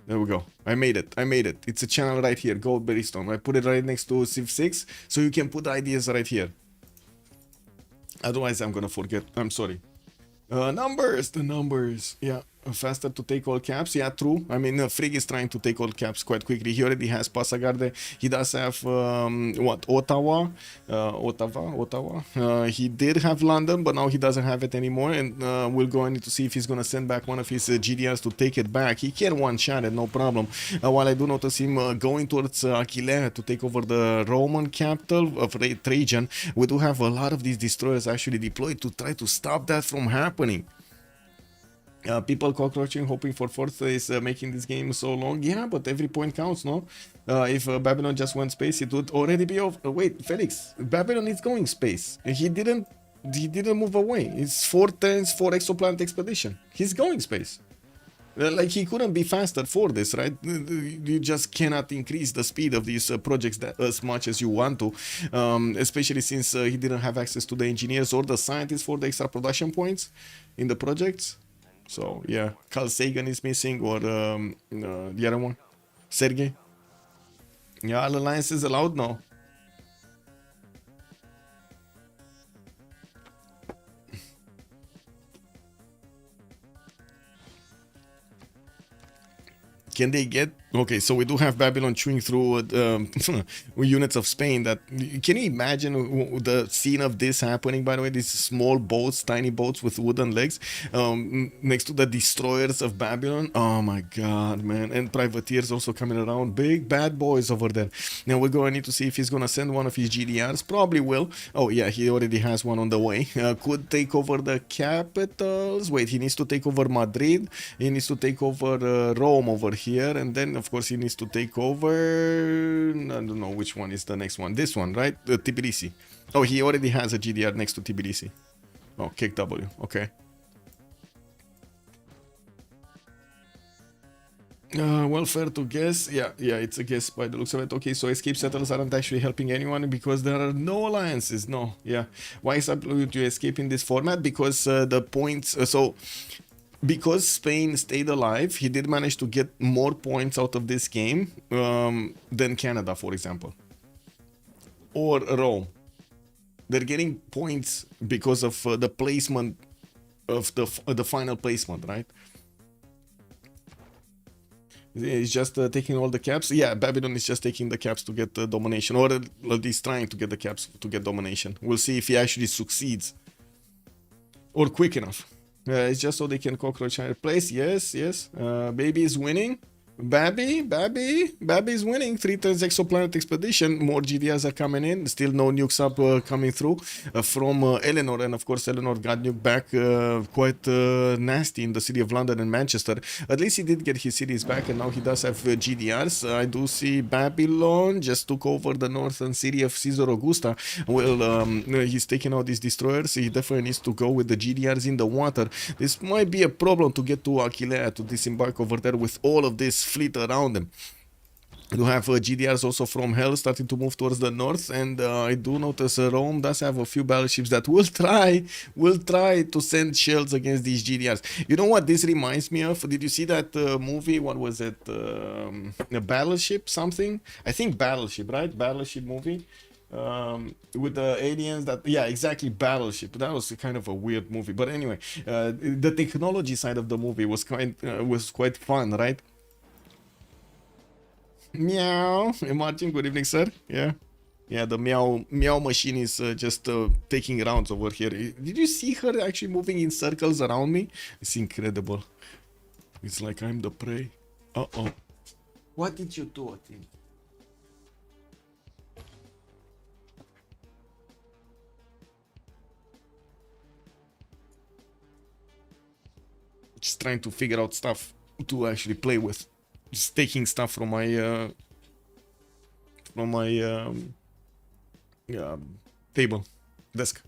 There we go. I made it. It's a channel right here. G.O.A.T. brainstorm. I put it right next to Civ6, so you can put ideas right here. Otherwise, I'm gonna forget. I'm sorry. The numbers. Yeah. faster to take all caps. Yeah, true. I mean, Frigg is trying to take all caps quite quickly. He already has Passagarde. He does have what, Ottawa, Ottawa. He did have London, but now he doesn't have it anymore. And we're going to see if he's gonna send back one of his GDRs to take it back. He can one-shot it, no problem. While I do notice him going towards Aquileia to take over the Roman capital of Trajan, we do have a lot of these destroyers actually deployed to try to stop that from happening. People cockroaching, hoping for fourth is making this game so long. Yeah, but every point counts, no? If Babylon just went space, it would already be off. Wait, Felix, Babylon is going space. He didn't move away. It's 4 turns for exoplanet expedition. He's going space. Like, he couldn't be faster for this, right? You just cannot increase the speed of these projects as much as you want to, especially since he didn't have access to the engineers or the scientists for the extra production points in the projects. So yeah, Carl Sagan is missing, or the other one, Sergey. Yeah, all alliances allowed now. Can they get... Okay, so we do have Babylon chewing through units of Spain. That, can you imagine the scene of this happening, by the way? These small boats, tiny boats with wooden legs, next to the destroyers of Babylon. Oh my god, man. And privateers also coming around. Big bad boys over there. Now we're going to need to see if he's going to send one of his GDRs. Probably will. Oh yeah, he already has one on the way. Could take over the capitals. Wait, he needs to take over Madrid. He needs to take over Rome over here. And then, of course, he needs to take over... I don't know which one is the next one. This one, right? Tbilisi. Oh, he already has a GDR next to Tbilisi. Oh, kick W. Okay. Well, fair to guess. Yeah, it's a guess by the looks of it. Okay, so escape settlers aren't actually helping anyone because there are no alliances. No, yeah. Why is to escape in this format? Because the points... because Spain stayed alive, he did manage to get more points out of this game than Canada, for example. Or Rome. They're getting points because of the placement of the final placement, right? He's just taking all the caps. Yeah, Babylon is just taking the caps to get the domination, or at least trying to get the caps to get domination. We'll see if he actually succeeds. Or quick enough. It's just so they can cockroach higher place. Yes. Baby is winning. Babby is winning. 3 turns exoplanet expedition. More GDRs are coming in. Still no nukes up coming through from Eleanor, and of course Eleanor got nuked back quite nasty in the city of London and Manchester. At least he did get his cities back, and now he does have GDRs. I do see Babylon just took over the northern city of Caesar Augusta. Well, he's taking out these destroyers. He definitely needs to go with the GDRs in the water. This might be a problem to get to Aquileia, to disembark over there with all of this fleet around them. You have GDRs also from Hell starting to move towards the north, and I do notice Rome does have a few battleships that will try to send shells against these GDRs. You know what this reminds me of? Did you see that movie? What was it? A Battleship something? I think Battleship, right? Battleship movie. With the aliens that... Yeah, exactly, Battleship. That was kind of a weird movie, but anyway, the technology side of the movie was quite fun, right? Meow. Martin, good evening, sir. Yeah, the meow machine is just taking rounds over here. Did you see her actually moving in circles around me? It's incredible. It's like I'm the prey. Uh-oh. What did you do, Tim? Just trying to figure out stuff to actually play with. Just taking stuff from my table, desk.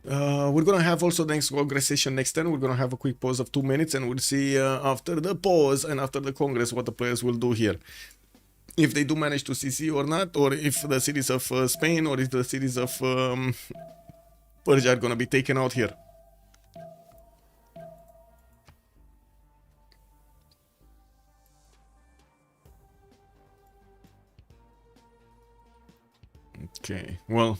We're gonna have also the next Congress session next turn. We're gonna have a quick pause of 2 minutes, and we'll see after the pause and after the Congress what the players will do here. If they do manage to CC or not, or if the cities of Spain or if the cities of Persia are gonna be taken out here. Okay, well,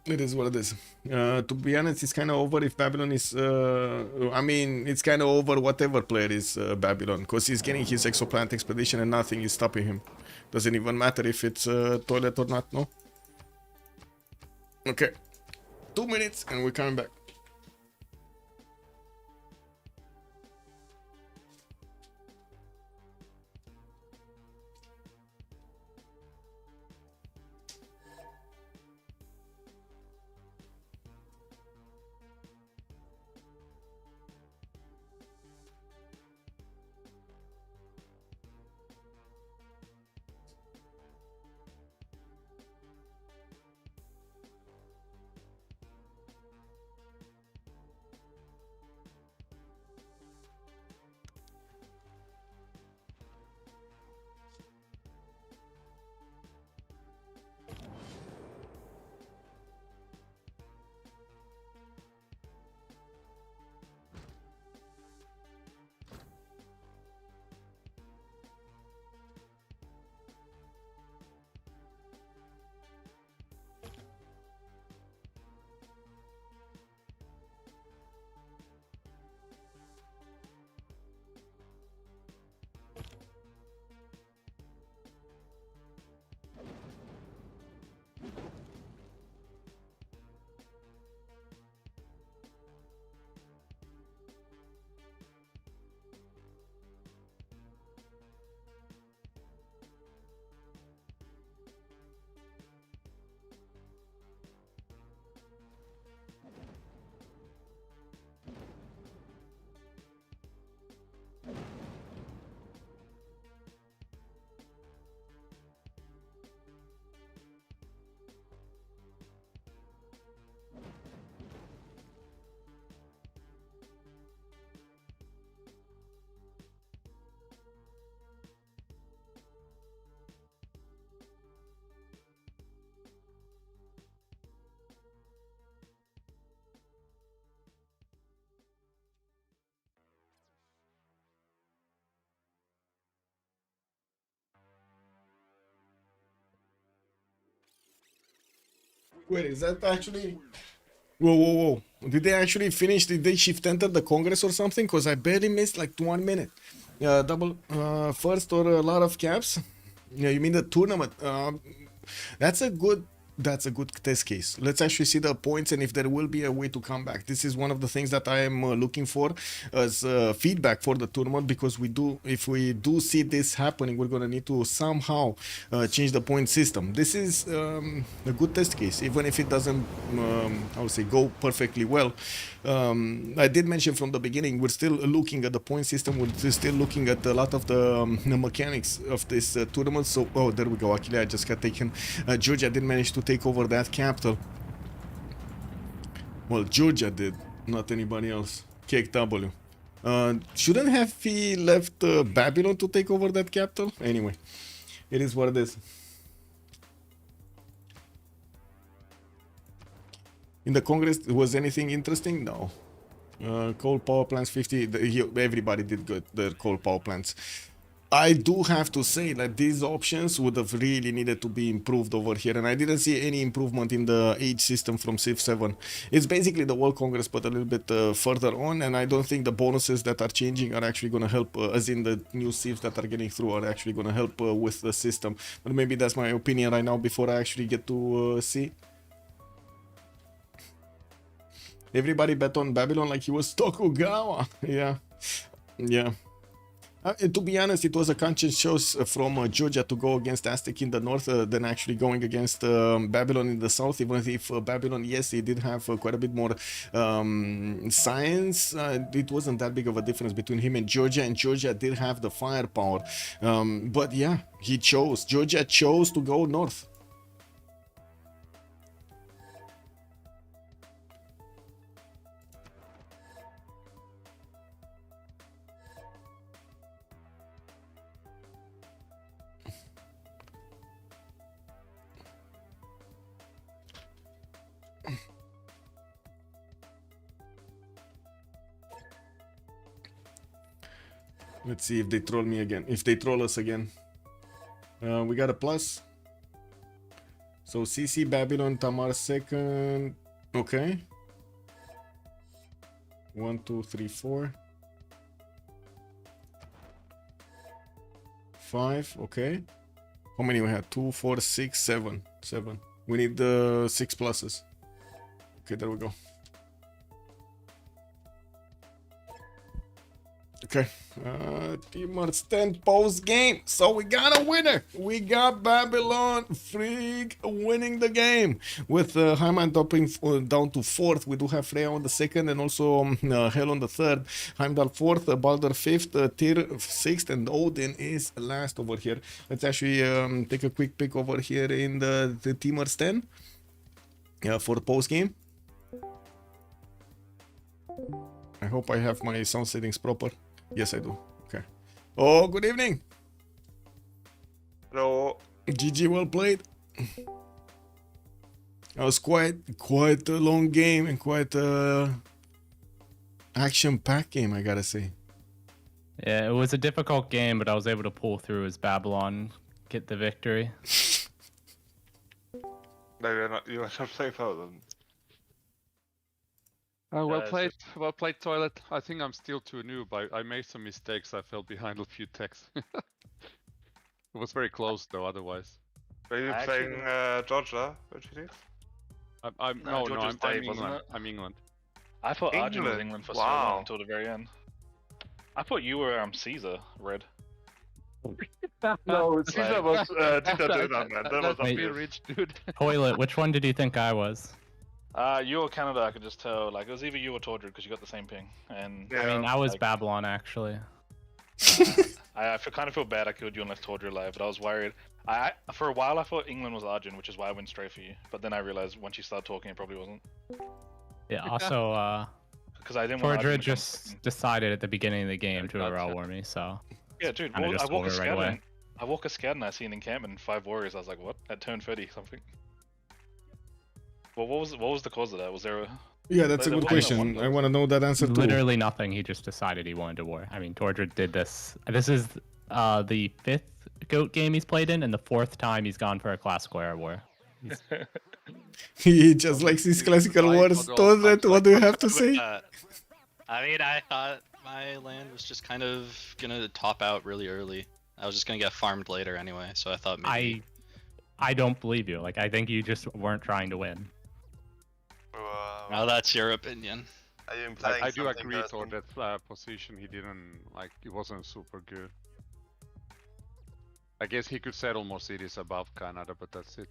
It is what it is. To be honest, it's kind of over if Babylon is. I mean, it's kind of over whatever player is Babylon, because he's getting his exoplanet expedition and nothing is stopping him. Doesn't even matter if it's toilet or not, no? Okay. 2 minutes and we're coming back. Wait, is that actually? Whoa, whoa, whoa! Did they actually finish? Did they shift enter the Congress or something? Cause I barely missed like 1 minute. Double first or a lot of caps. Yeah, you mean the tournament? That's a good. That's a good test case. Let's actually see the points and if there will be a way to come back. This is one of the things that I am looking for as feedback for the tournament, because if we do see this happening, we're gonna need to somehow change the point system. This is a good test case, even if it doesn't, I would say, go perfectly well. I did mention from the beginning, we're still looking at the point system. We're still looking at a lot of the mechanics of this tournament. So, oh, there we go. Actually, I just got taken. Georgia did manage to take over that capital. Well, Georgia did, not anybody else. KW. Shouldn't have he left Babylon to take over that capital? Anyway, it is what it is. In the Congress, was anything interesting? No. Coal power plants 50. Everybody did good. The coal power plants. I do have to say that these options would have really needed to be improved over here, and I didn't see any improvement in the age system from Civ7. It's basically the World Congress, but a little bit further on, and I don't think the bonuses that are changing are actually going to help, as in the new Civs that are getting through are actually going to help with the system. But maybe that's my opinion right now before I actually get to see. Everybody bet on Babylon like he was Tokugawa. Yeah. Yeah. To be honest, it was a conscious choice from Georgia to go against Aztec in the north than actually going against Babylon in the south, even if Babylon, yes, it did have quite a bit more science. It wasn't that big of a difference between him and Georgia did have the firepower. But yeah, Georgia chose to go north. Let's see if they troll me again. If they troll us again. We got a plus. So CC, Babylon, Tamar second. Okay. 1, 2, 3, 4. 5. Okay. How many we had? 2, 4, 6, 7. 7. We need the 6 pluses. Okay, there we go. Okay, Teamers 10 post game. So we got a winner. We got Babylon Freak winning the game with Hyman dropping down to 4th. We do have Freya on the 2nd and also Hell on the 3rd. Heimdall 4th, Baldur 5th, Tyr 6th, and Odin is last over here. Let's actually take a quick pick over here in the Teamers 10 for the post game. I hope I have my sound settings proper. Yes, I do. Okay. Oh, good evening. Hello. GG, well played. That was quite a long game and quite a action-packed game, I gotta say. Yeah, it was a difficult game, but I was able to pull through as Babylon get the victory. No, you're not. You are not playing for them. Well played, Toilet. I think I'm still too new, but I made some mistakes. I fell behind a few techs. It was very close, though. Otherwise, Are you playing Georgia? What you think? I'm Georgia's Dave, wasn't England. it? I'm England. I thought Arjun was England? England for so Wow. long until the very end. I thought you were Caesar, Red. No, Caesar was Dieter Döner, man. That was Wait. obvious. Rich dude. Toilet, which one did you think I was? You or Canada, I could just tell. Like, it was either you or Tordred because you got the same ping. And Yeah. I mean, I was like, Babylon, actually. I kind of feel bad I killed you and left Tordred alive, but I was worried. For a while, I thought England was Arjun, which is why I went straight for you. But then I realized once you started talking, it probably wasn't. Yeah, also, Because I didn't want Arjun Tordred to come just second. decided at the beginning of the game to Gotcha. raw war me, so... Yeah, dude, kinda just I walk a over right scout away. and I walk a scout and I see an encampment and 5 warriors. I was like, what? At turn 30 something. Well, what was the cause of that? Was there a... Yeah, that's a But good there wasn't question. one I want to know that answer too. Literally nothing, he just decided he wanted to war. I mean, Tordred did this. This is the 5th GOAT game he's played in, and the 4th time he's gone for a classical era war. He just likes these classical wars. Todret, what do you have to say? I mean, I thought my land was just kind of gonna top out really early. I was just gonna get farmed later anyway, so I thought maybe. I don't believe you. Like, I think you just weren't trying to win. Well, that's your opinion. Are you implying I do something, agree Dustin? on that position. He didn't like. It wasn't super good. I guess he could settle more cities above Canada, but that's it.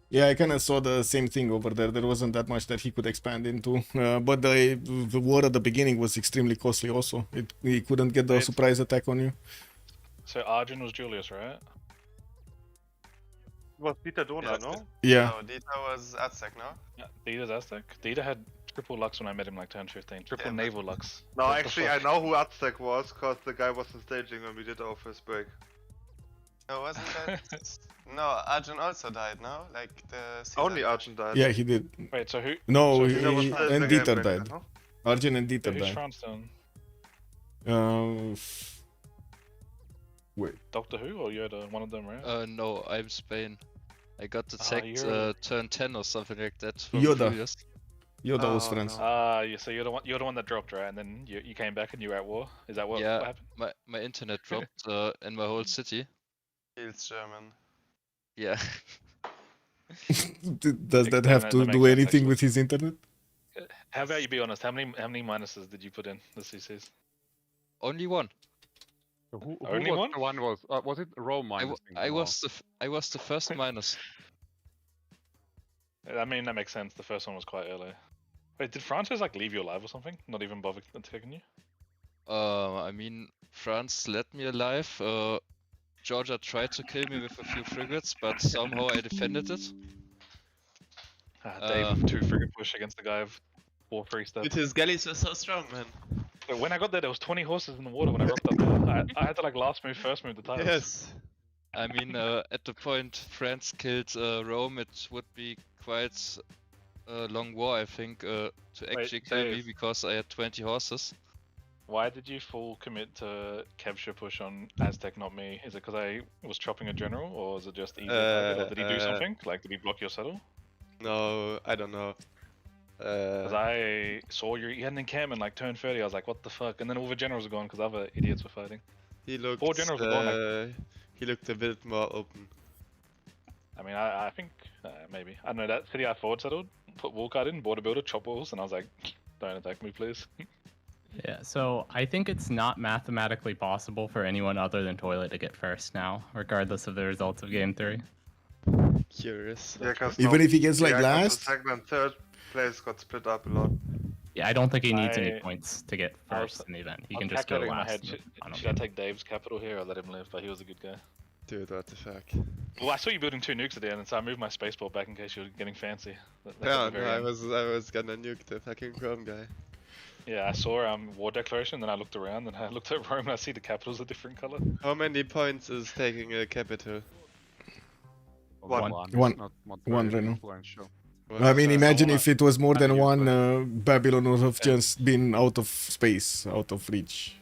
Yeah, I kind of saw the same thing over there. There wasn't that much that he could expand into. But the war at the beginning was extremely costly also. He couldn't get the Wait. surprise attack on you. So Arjun was Julius, right? Was Dieter Döner, Yes. no? Yeah. No, Dieter was Aztec, no? Yeah, Dita's Aztec. Dita had triple Lux when I met him like turn 15. Triple Yeah, but- naval Lux. No, What the actually, I fuck? know who Aztec was, because the guy was in staging when we did our first break. No, wasn't that? No, Arjun also died, no? Like the. Caesar Only died. Arjun died. Yeah, he did. Wait, so who? No, So he, who was the and game Dieter breaker, died. no? Arjun and So Dieter who's died. France then? Wait. Doctor Who or Yoda? One of them, right? No, I'm Spain. I got attacked you're- turn 10 or something like that. From Yoda. previous. Yoda was Oh, France. no. Yeah, so you're the one that dropped, right? And then you came back and you were at war. Is that what Yeah. happened? My internet dropped in my whole city. He's German. Yeah. Does that have that to makes do sense, anything actually. with his internet? How about you be honest? How many minuses did you put in the CCs? Only one. So who Only was one? the one was it Rome minus? I was the first minus. I mean, that makes sense. The first one was quite early. Wait, did France just like leave you alive or something? Not even bother attacking you? I mean, France let me alive. Georgia tried to kill me with a few frigates, but somehow I defended it. Dave with 2 frigate push against the guy of 4 free stuff. Dude, his galleys were so strong, man. But when I got there was 20 horses in the water when I rocked up there. I had to like last move, first move the tiles. Yes. I mean, at the point France killed Rome, it would be quite a long war, I think, to actually kill me Dave. because I had 20 horses. Why did you full commit to Kevshire push on Aztec, not me? Is it because I was chopping a general, or is it just easy target, or did he do something? Like, did he block your settle? No, I don't know. Because I saw you had an encampment like turn 30, I was like, what the fuck? And then all the generals were gone because other idiots were fighting. He looked. 4 generals were gone. Like, he looked a bit more open. I mean, I think maybe. I don't know, that city I forward settled, put wall card in, border builder, chop walls, and I was like, don't attack me, please. Yeah, so I think it's not mathematically possible for anyone other than Toilet to get first now, regardless of the results of Game 3. Curious. Yeah, because Even if he gets like last? second and third place got split up a lot. Yeah, I don't think he needs any points to get first in the event. He can just go last. Should I take Dave's capital here or let him live? But he was a good guy. Dude, what the fuck? Well, I saw you building 2 nukes at the end, and so I moved my spaceport back in case you were getting fancy. Yeah, no, I was gonna nuke the fucking Chrome guy. Yeah, I saw war declaration, then I looked around, and I looked at Rome, and I see the capital's a different color. How many points is taking a capital? One. Not One, very Reno. influential. I mean, imagine if it was more than one, Babylon would have just been out of space, out of reach.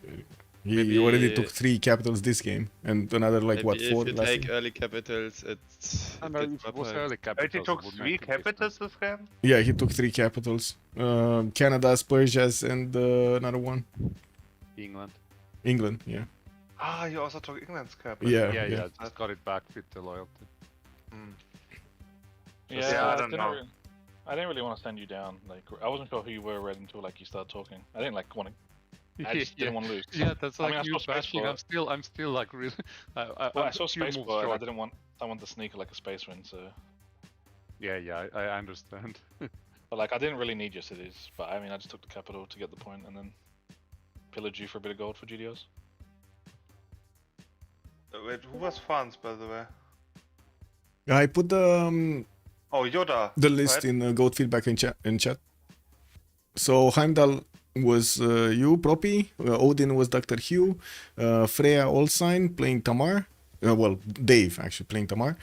He already took 3 capitals this game, and another like what, 4 If you last take game? early capitals, it's. I know if it was early Wait, capitals. he took it would 3 make a difference. capitals this game? Yeah, he took 3 capitals. Canada's, Persia's, and another one. England. England, yeah. Ah, you also took England's capital. Yeah. Just got it back with the loyalty. Yeah, I don't know. I didn't really want to send you down. Like, I wasn't sure who you were Red until like you started talking. I didn't like want to. I just didn't want to lose. Yeah, that's I like mean, I you saw bashing. Spaceport. I'm still like really. Well, I saw Spaceport. I didn't want someone to sneak like a space win, so. Yeah, I understand. But like, I didn't really need your cities. But I mean, I just took the capital to get the point, and then pillaged you for a bit of gold for GDOs. Wait, who was France, by the way? I put the Yoda. the list right? in Goat feedback in chat. So Heimdall was you, Propi. Odin was Dr. Hugh. Freya Olsign playing Tamar. Well, Dave actually playing Tamar.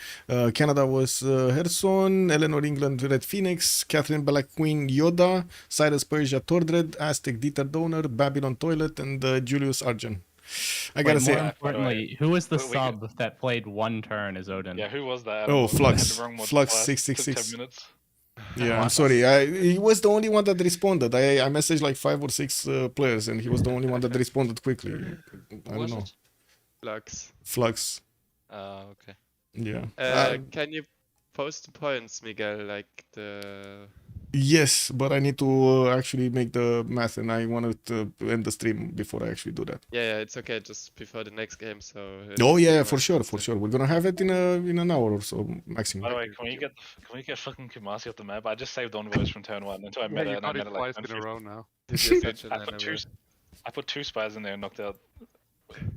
Canada was Herson. Eleanor England Red Phoenix. Catherine Black Queen Yoda. Cyrus Persia Tordred. Aztec Dieter Donor. Babylon Toilet. And Julius Arjun. I gotta More say, importantly, who was the sub that played 1 turn as Odin? Yeah, who was that? Oh, Flux. I had the wrong one Flux twice. 666. Took 10 minutes. Yeah, I'm sorry. He was the only one that responded. I messaged like 5 or 6 players, and he was the only one that responded quickly. I don't know. Flux. Flux. Okay. Yeah. Can you post the points, Miguel? Like the. Yes, but I need to actually make the math, and I wanted to end the stream before I actually do that. Yeah, it's okay. Just before the next game, so. Oh yeah, for sure. We're gonna have it in an hour or so maximum. By the way, can we get fucking Kumasi off the map? I just saved envoys from turn 1 until I met Yeah, it, you and I got met it it like twice in a row now. I put 2 spies in there and knocked out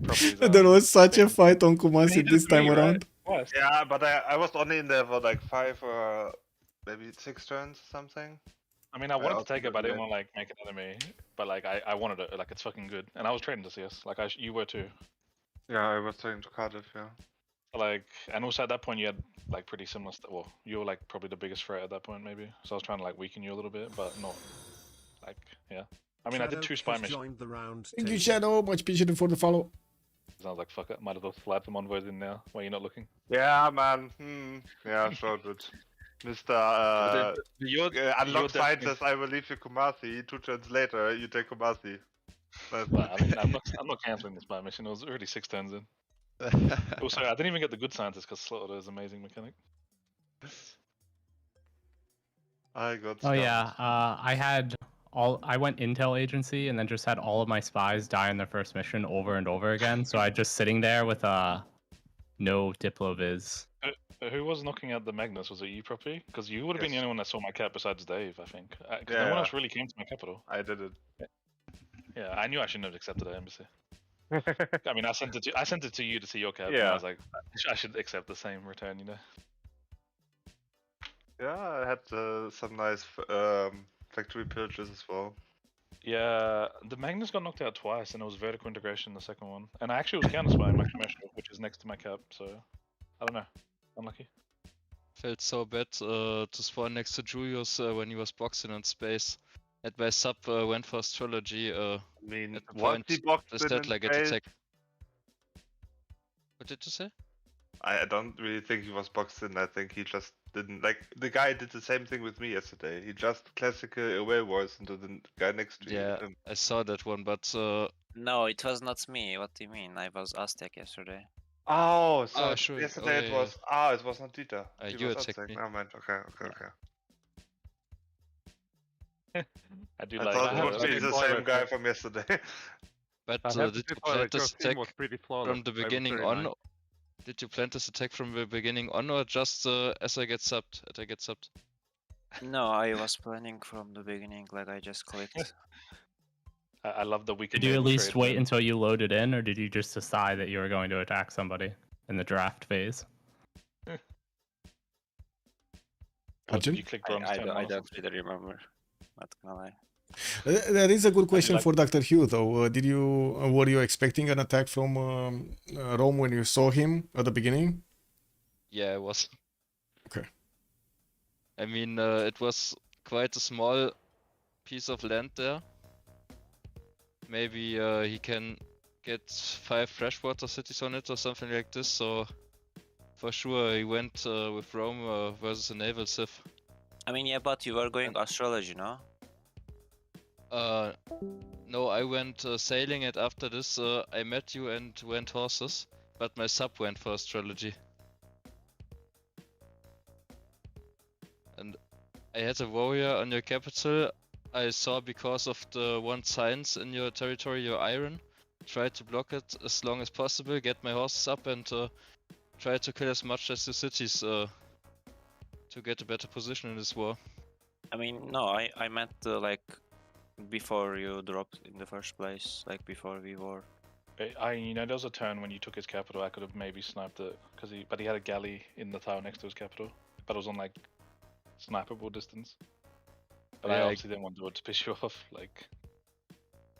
properties. There was such a fight on Kumasi this time around. Yeah, but I was only in there for like 5 or maybe 6 turns or something. I mean, I wanted to take it, but I didn't want to like make an enemy. But like, I wanted it. Like, it's fucking good. And I was trading to CS. Like, you were too. Yeah, I was trading to Cardiff. Yeah. Like, and also at that point you had like pretty similar. Well, you were like probably the biggest threat at that point, maybe. So I was trying to like weaken you a little bit, but not like yeah. I mean, I did 2 spy missions. Thank you, Shadow. Much appreciated for the follow. I was like, fuck it, might as well slap some envoys in now while you're not looking. Yeah, man. Yeah, sure, good. Mr. Unlock Scientist, I will leave you Kumasi. 2 turns later, you take Kumasi. But I mean, I'm not canceling this spy mission. It was already 6 turns in. Also, I didn't even get the good scientist because Slaughter is an amazing mechanic. I got. Oh yeah, I went Intel agency and then just had all of my spies die in their first mission over and over again. So I just sitting there with no Diplo viz. Who was knocking out the Magnus? Was it you, Property? Because you would have been the only one that saw my cap besides Dave, I think. Because no one else really came to my capital. I did it. Yeah, I knew I shouldn't have accepted the embassy. I mean, I sent it to you to see your cap. Yeah. And I was like, I should accept the same return, you know. Yeah, I had some nice factory pillages as well. Yeah, the Magnus got knocked out twice, and it was vertical integration the second one. And I actually was counter spying my commercial, which is next to my cap. So I don't know. Unlucky. Felt so bad to spawn next to Julius when he was boxing in space. And my sub went for astrology. I mean, at the was point he boxed is in that like it phase? attack. What did you say? I don't really think he was boxed in. I think he just didn't like the guy did the same thing with me yesterday. He just classical away wars into the guy next to Yeah, him. I saw that one, but No, it was not me. What do you mean? I was Aztec yesterday. Oh, so sure. yesterday Oh, it yeah, was it was not Dieter. He you was attacked Aztec. me. Never mind. Okay. I do I like. thought I it have would to be be the toilet, same guy but- from yesterday. But I have to did say, you plan Toilet, your this team attack was pretty flawless. from the I was beginning very on? nice. Did you plan this attack from the beginning on, or just as I get subbed? As I get subbed? No, I was planning from the beginning, like I just clicked. I love the weekend. Did you at naval least trade, wait man. until you loaded in, or did you just decide that you were going to attack somebody in the draft phase? Or did Arjun? you click bronze I 10 don't, or I don't something? really remember. Not gonna lie. That is a good question like- for Dr. Hugh, though. Were you expecting an attack from Rome when you saw him at the beginning? Yeah, it was. Okay. I mean, it was quite a small piece of land there. Maybe he can get 5 freshwater cities on it or something like this. So for sure he went with Rome versus a naval civ. I mean, yeah, but you were going astrology, no? No, I went sailing, and after this I met you and went horses. But my sub went for astrology. And I had a warrior on your capital. I saw because of the one science in your territory, your iron. Tried to block it as long as possible, get my horses up, and try to kill as much as the cities to get a better position in this war. I mean, no, I meant like before you dropped in the first place, like before we were. You know, there was a turn when you took his capital. I could have maybe sniped it but he had a galley in the tower next to his capital, but it was on like sniperable distance. But I Yeah, obviously didn't want to do it to piss you off. Like,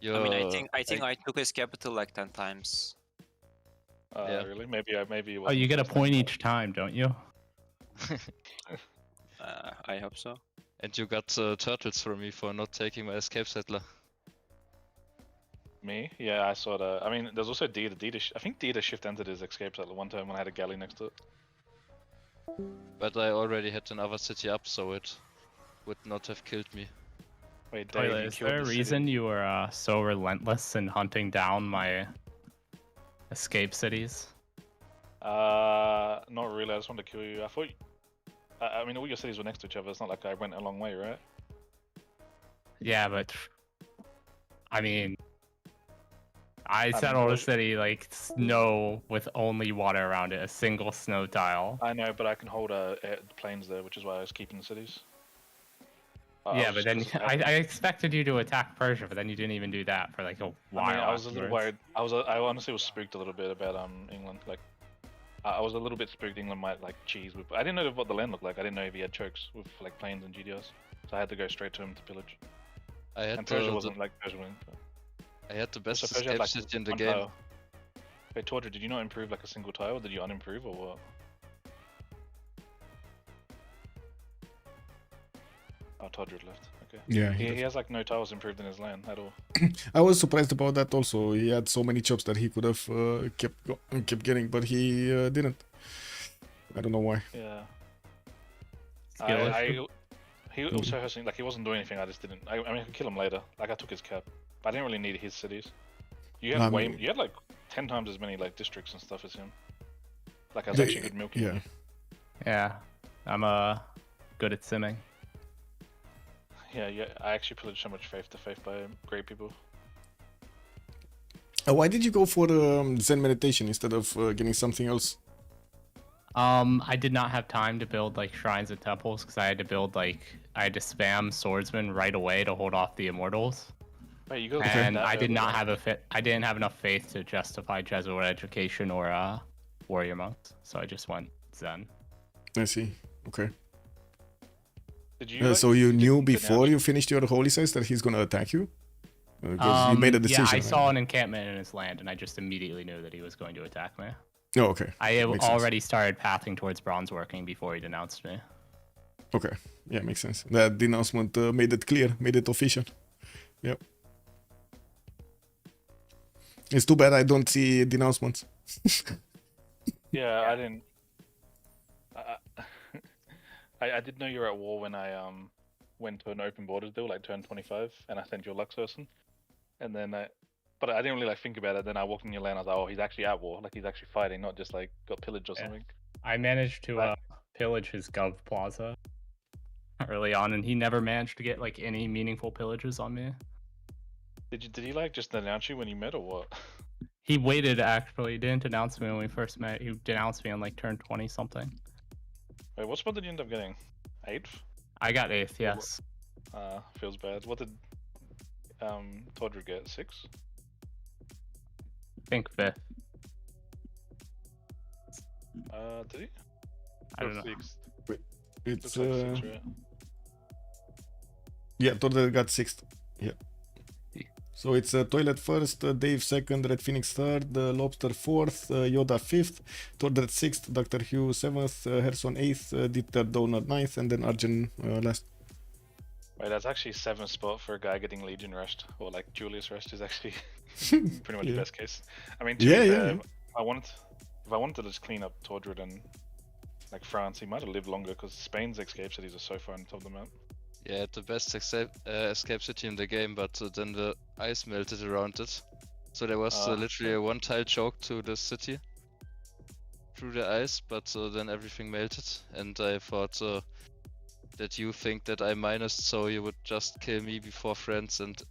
I mean, I think I took his capital like 10 times. Yeah. really? Maybe it Oh, wasn't you the get a first time, point but- each time, don't you? I hope so. And you got turtles from me for not taking my escape settler. Me? Yeah, I saw that. I mean, there's also Dieter. I think Dieter shift entered his escape settler one time when I had a galley next to it. But I already had another city up, so it would not have killed me. Wait, Dave, Toilet, you is killed there a the city. reason you were so relentless in hunting down my escape cities? Not really. I just wanted to kill you. I thought. I mean, all your cities were next to each other. It's not like I went a long way, right? Yeah, but I mean, I mean, settled a those- city like snow with only water around it, a single snow tile. I know, but I can hold planes there, which is why I was keeping the cities. I Yeah, was but just- then 'cause I expected you to attack Persia, but then you didn't even do that for like a while. I mean, I was a little afterwards. worried. I honestly was spooked a little bit about England. Like, I was a little bit spooked England might like cheese with. I didn't know what the land looked like. I didn't know if he had chokes with like planes and GDRs. So I had to go straight to him to pillage. I had And Persia the wasn't like Persia went. I had the best Also, Persia had, escape like, city in the one game. tile. Wait, Tordra, did you not improve like a single tile, or did you unimprove, or what? Oh, Tordra left. Okay. Yeah, He has like no tiles improved in his land at all. I was surprised about that also. He had so many chops that he could have kept getting, but he didn't. I don't know why. Yeah. Skill issue? He also has like he wasn't doing anything. I just didn't. I mean, I could kill him later. Like I took his cap, but I didn't really need his cities. You had you had like 10 times as many like districts and stuff as him. Like I was actually good milking. Yeah. Yeah, I'm good at simming. Yeah, I actually pillaged so much faith to faith by great people. Why did you go for Zen meditation instead of getting something else? I did not have time to build like shrines and temples because I had to spam swordsman right away to hold off the immortals. Wait, you got And I did not have I didn't have enough faith to justify Jesuit education or warrior monks, so I just went Zen. I see. Okay. Did you, so you knew before you finished your holy sites that he's gonna attack you? Because you made a decision. Yeah, I right? saw an encampment in his land, and I just immediately knew that he was going to attack me. Oh, okay. I had Makes sense. already started pathing towards bronze working before he denounced me. Okay. Yeah, makes sense. That denouncement made it clear, made it official. Yep. It's too bad I don't see denouncements. Yeah, I didn't. I did know you were at war when I went to an open borders deal, like turn 25, and I sent you a Luxperson, and then but I didn't really like think about it. Then I walked in your land, I was like, oh, he's actually at war, like he's actually fighting, not just like got pillaged or something. I managed to pillage his Gov Plaza early on, and he never managed to get like any meaningful pillages on me. Did he like just announce you when you met or what? He waited actually. He didn't announce me when we first met. He denounced me on like turn 20 something. Wait, what spot did you end up getting? 8th? I got 8th, yes. Feels bad. What did Todrick get? 6? I think 5th. Did he? I don't know. 6th. Wait, it's Looks like 6, right? Yeah, Todrick got 6th. Yeah. So it's Toilet 1st, Dave 2nd, Red Phoenix 3rd, Lobster 4th, Yoda 5th, Tordred 6th, Dr. Hugh 7th, Herson 8th, Dieter Donut 9th, and then Arjun last. Wait, that's actually 7th spot for a guy getting Legion rushed, or like Julius rushed is actually pretty much the best case. I mean, if I wanted to just clean up Tordred and like France, he might have lived longer because Spain's escape cities are so far on top of the map. Yeah, the best escape city in the game, but then the ice melted around it. So there was literally a one-tile choke to the city through the ice, but then everything melted. And I thought that you think that I minused, so you would just kill me before France and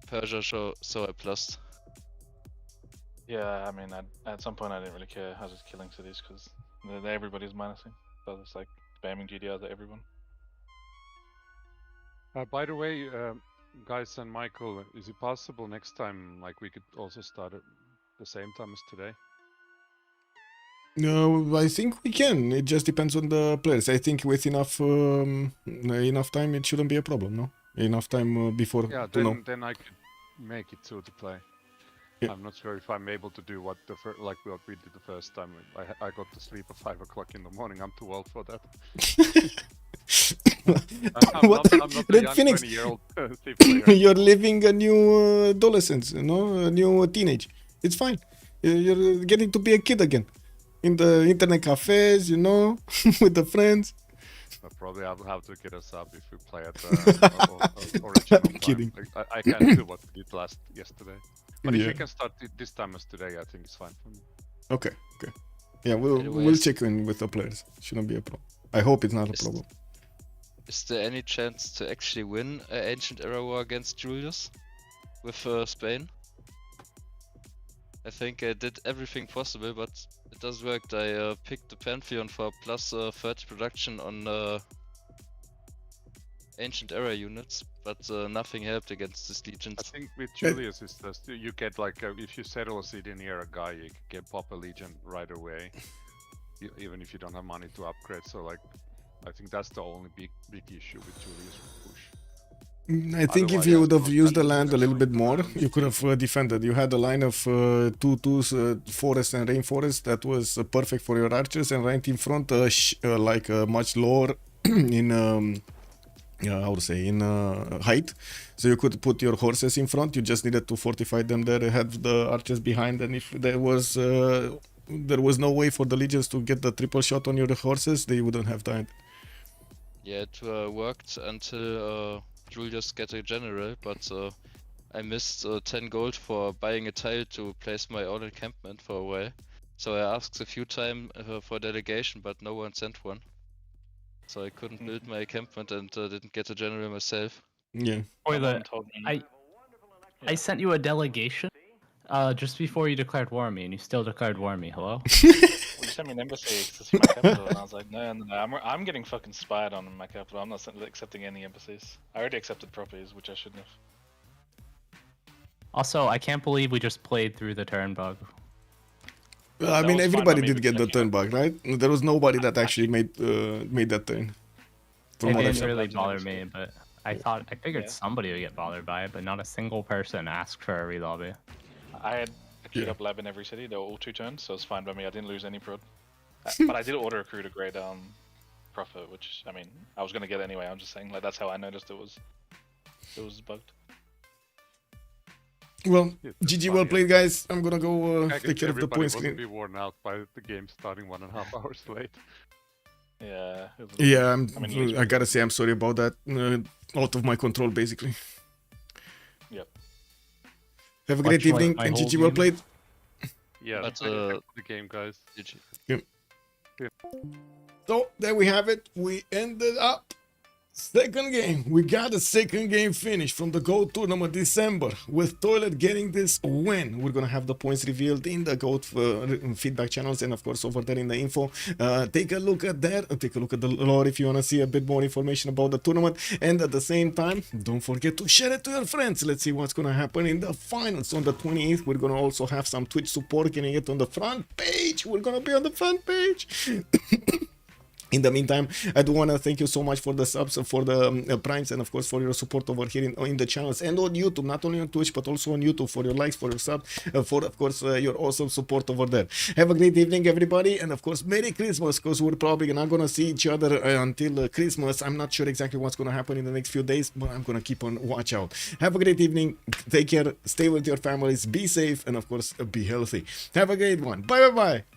Persia, so I plussed. Yeah, I mean, at some point I didn't really care. I was just killing cities because everybody's minusing. So I was like spamming GDRs at everyone. By the way, guys and Michael, is it possible next time, like, we could also start at the same time as today? No, I think we can. It just depends on the players. I think with enough time, it shouldn't be a problem. No, enough time before. Yeah, then I could make it to play. Yeah. I'm not sure if I'm able to do what what we did the first time. I got to sleep at 5 o'clock in the morning. I'm too old for that. I'm not a young Phoenix, 20-year-old you're living a new adolescence, you know, a new teenage. It's fine. You're getting to be a kid again. In the internet cafes, you know, with the friends. Probably I'll have to get us up if we play at the original time. Kidding. Like, I can't do what we did yesterday. But Yeah. if we can start this time as today, I think it's fine for me. Okay. Yeah, we'll check in with the players. Shouldn't be a problem. I hope it's not a problem. Is there any chance to actually win an Ancient Era War against Julius with Spain? I think I did everything possible, but it doesn't work. I picked the Pantheon for plus 30 production on Ancient Era units, but nothing helped against these legions. I think with Julius is just you get like if you settle a city near a guy, you can pop a legion right away, even if you don't have money to upgrade. So like, I think that's the only big issue with Julius push. I think if you would have used the land a little bit more, you could have defended. You had a line of 2/2 forest and rainforest that was perfect for your archers, and right in front, like much lower in height. So you could put your horses in front. You just needed to fortify them there, have the archers behind, and if there was no way for the legions to get the triple shot on your horses, they wouldn't have died. Yeah, it worked until Julius get a general, but I missed 10 gold for buying a tile to place my own encampment for a while. So I asked a few times for delegation, but no one sent one. So I couldn't build my encampment and didn't get a general myself. Yeah. I sent you a delegation just before you declared war on me, and you still declared war on me. Hello? Well, you sent me an embassy to see my capital, and I was like, no, I'm getting fucking spied on in my capital. I'm not accepting any embassies. I already accepted properties, which I shouldn't have. Also, I can't believe we just played through the turn bug. Well, I mean, everybody did get the turn bug, right? There was nobody that actually made that turn. It didn't really bother me, but I figured somebody would get bothered by it, but not a single person asked for a relobby. I had a queued up lab in every city. They were all 2 turns, so it's fine by me. I didn't lose any prod. But I did order a crew to grade profit, which, I mean, I was going to get anyway. I'm just saying, like, that's how I noticed it was bugged. Well, It's GG, funny, well played, guys. I'm gonna go I take guess care of the everybody point wasn't screen. be worn out by the game starting 1.5 hours late. Yeah. Yeah, I I gotta say I'm sorry about that. Out of my control, basically. Yep. Have a great evening and GG, well played. Yeah, But, the game, guys. GG. Yep. So there we have it. We ended up second game. We got a second game finish from the GO tournament December with Toilet getting this win. We're gonna have the points revealed in the GO feedback channels and of course over there in the info. Take a look at that. Take a look at the lore if you wanna see a bit more information about the tournament. And at the same time, don't forget to share it to your friends. Let's see what's gonna happen in the finals on the 28th. We're gonna also have some Twitch support getting it on the front page. We're gonna be on the front page. In the meantime, I do want to thank you so much for the subs, for the primes, and of course for your support over here in the channels and on YouTube, not only on Twitch, but also on YouTube, for your likes, for your subs, for of course your awesome support over there. Have a great evening, everybody, and of course, Merry Christmas, because we're probably not going to see each other until Christmas. I'm not sure exactly what's going to happen in the next few days, but I'm going to keep on watch out. Have a great evening, take care, stay with your families, be safe, and of course, be healthy. Have a great one. Bye, bye, bye.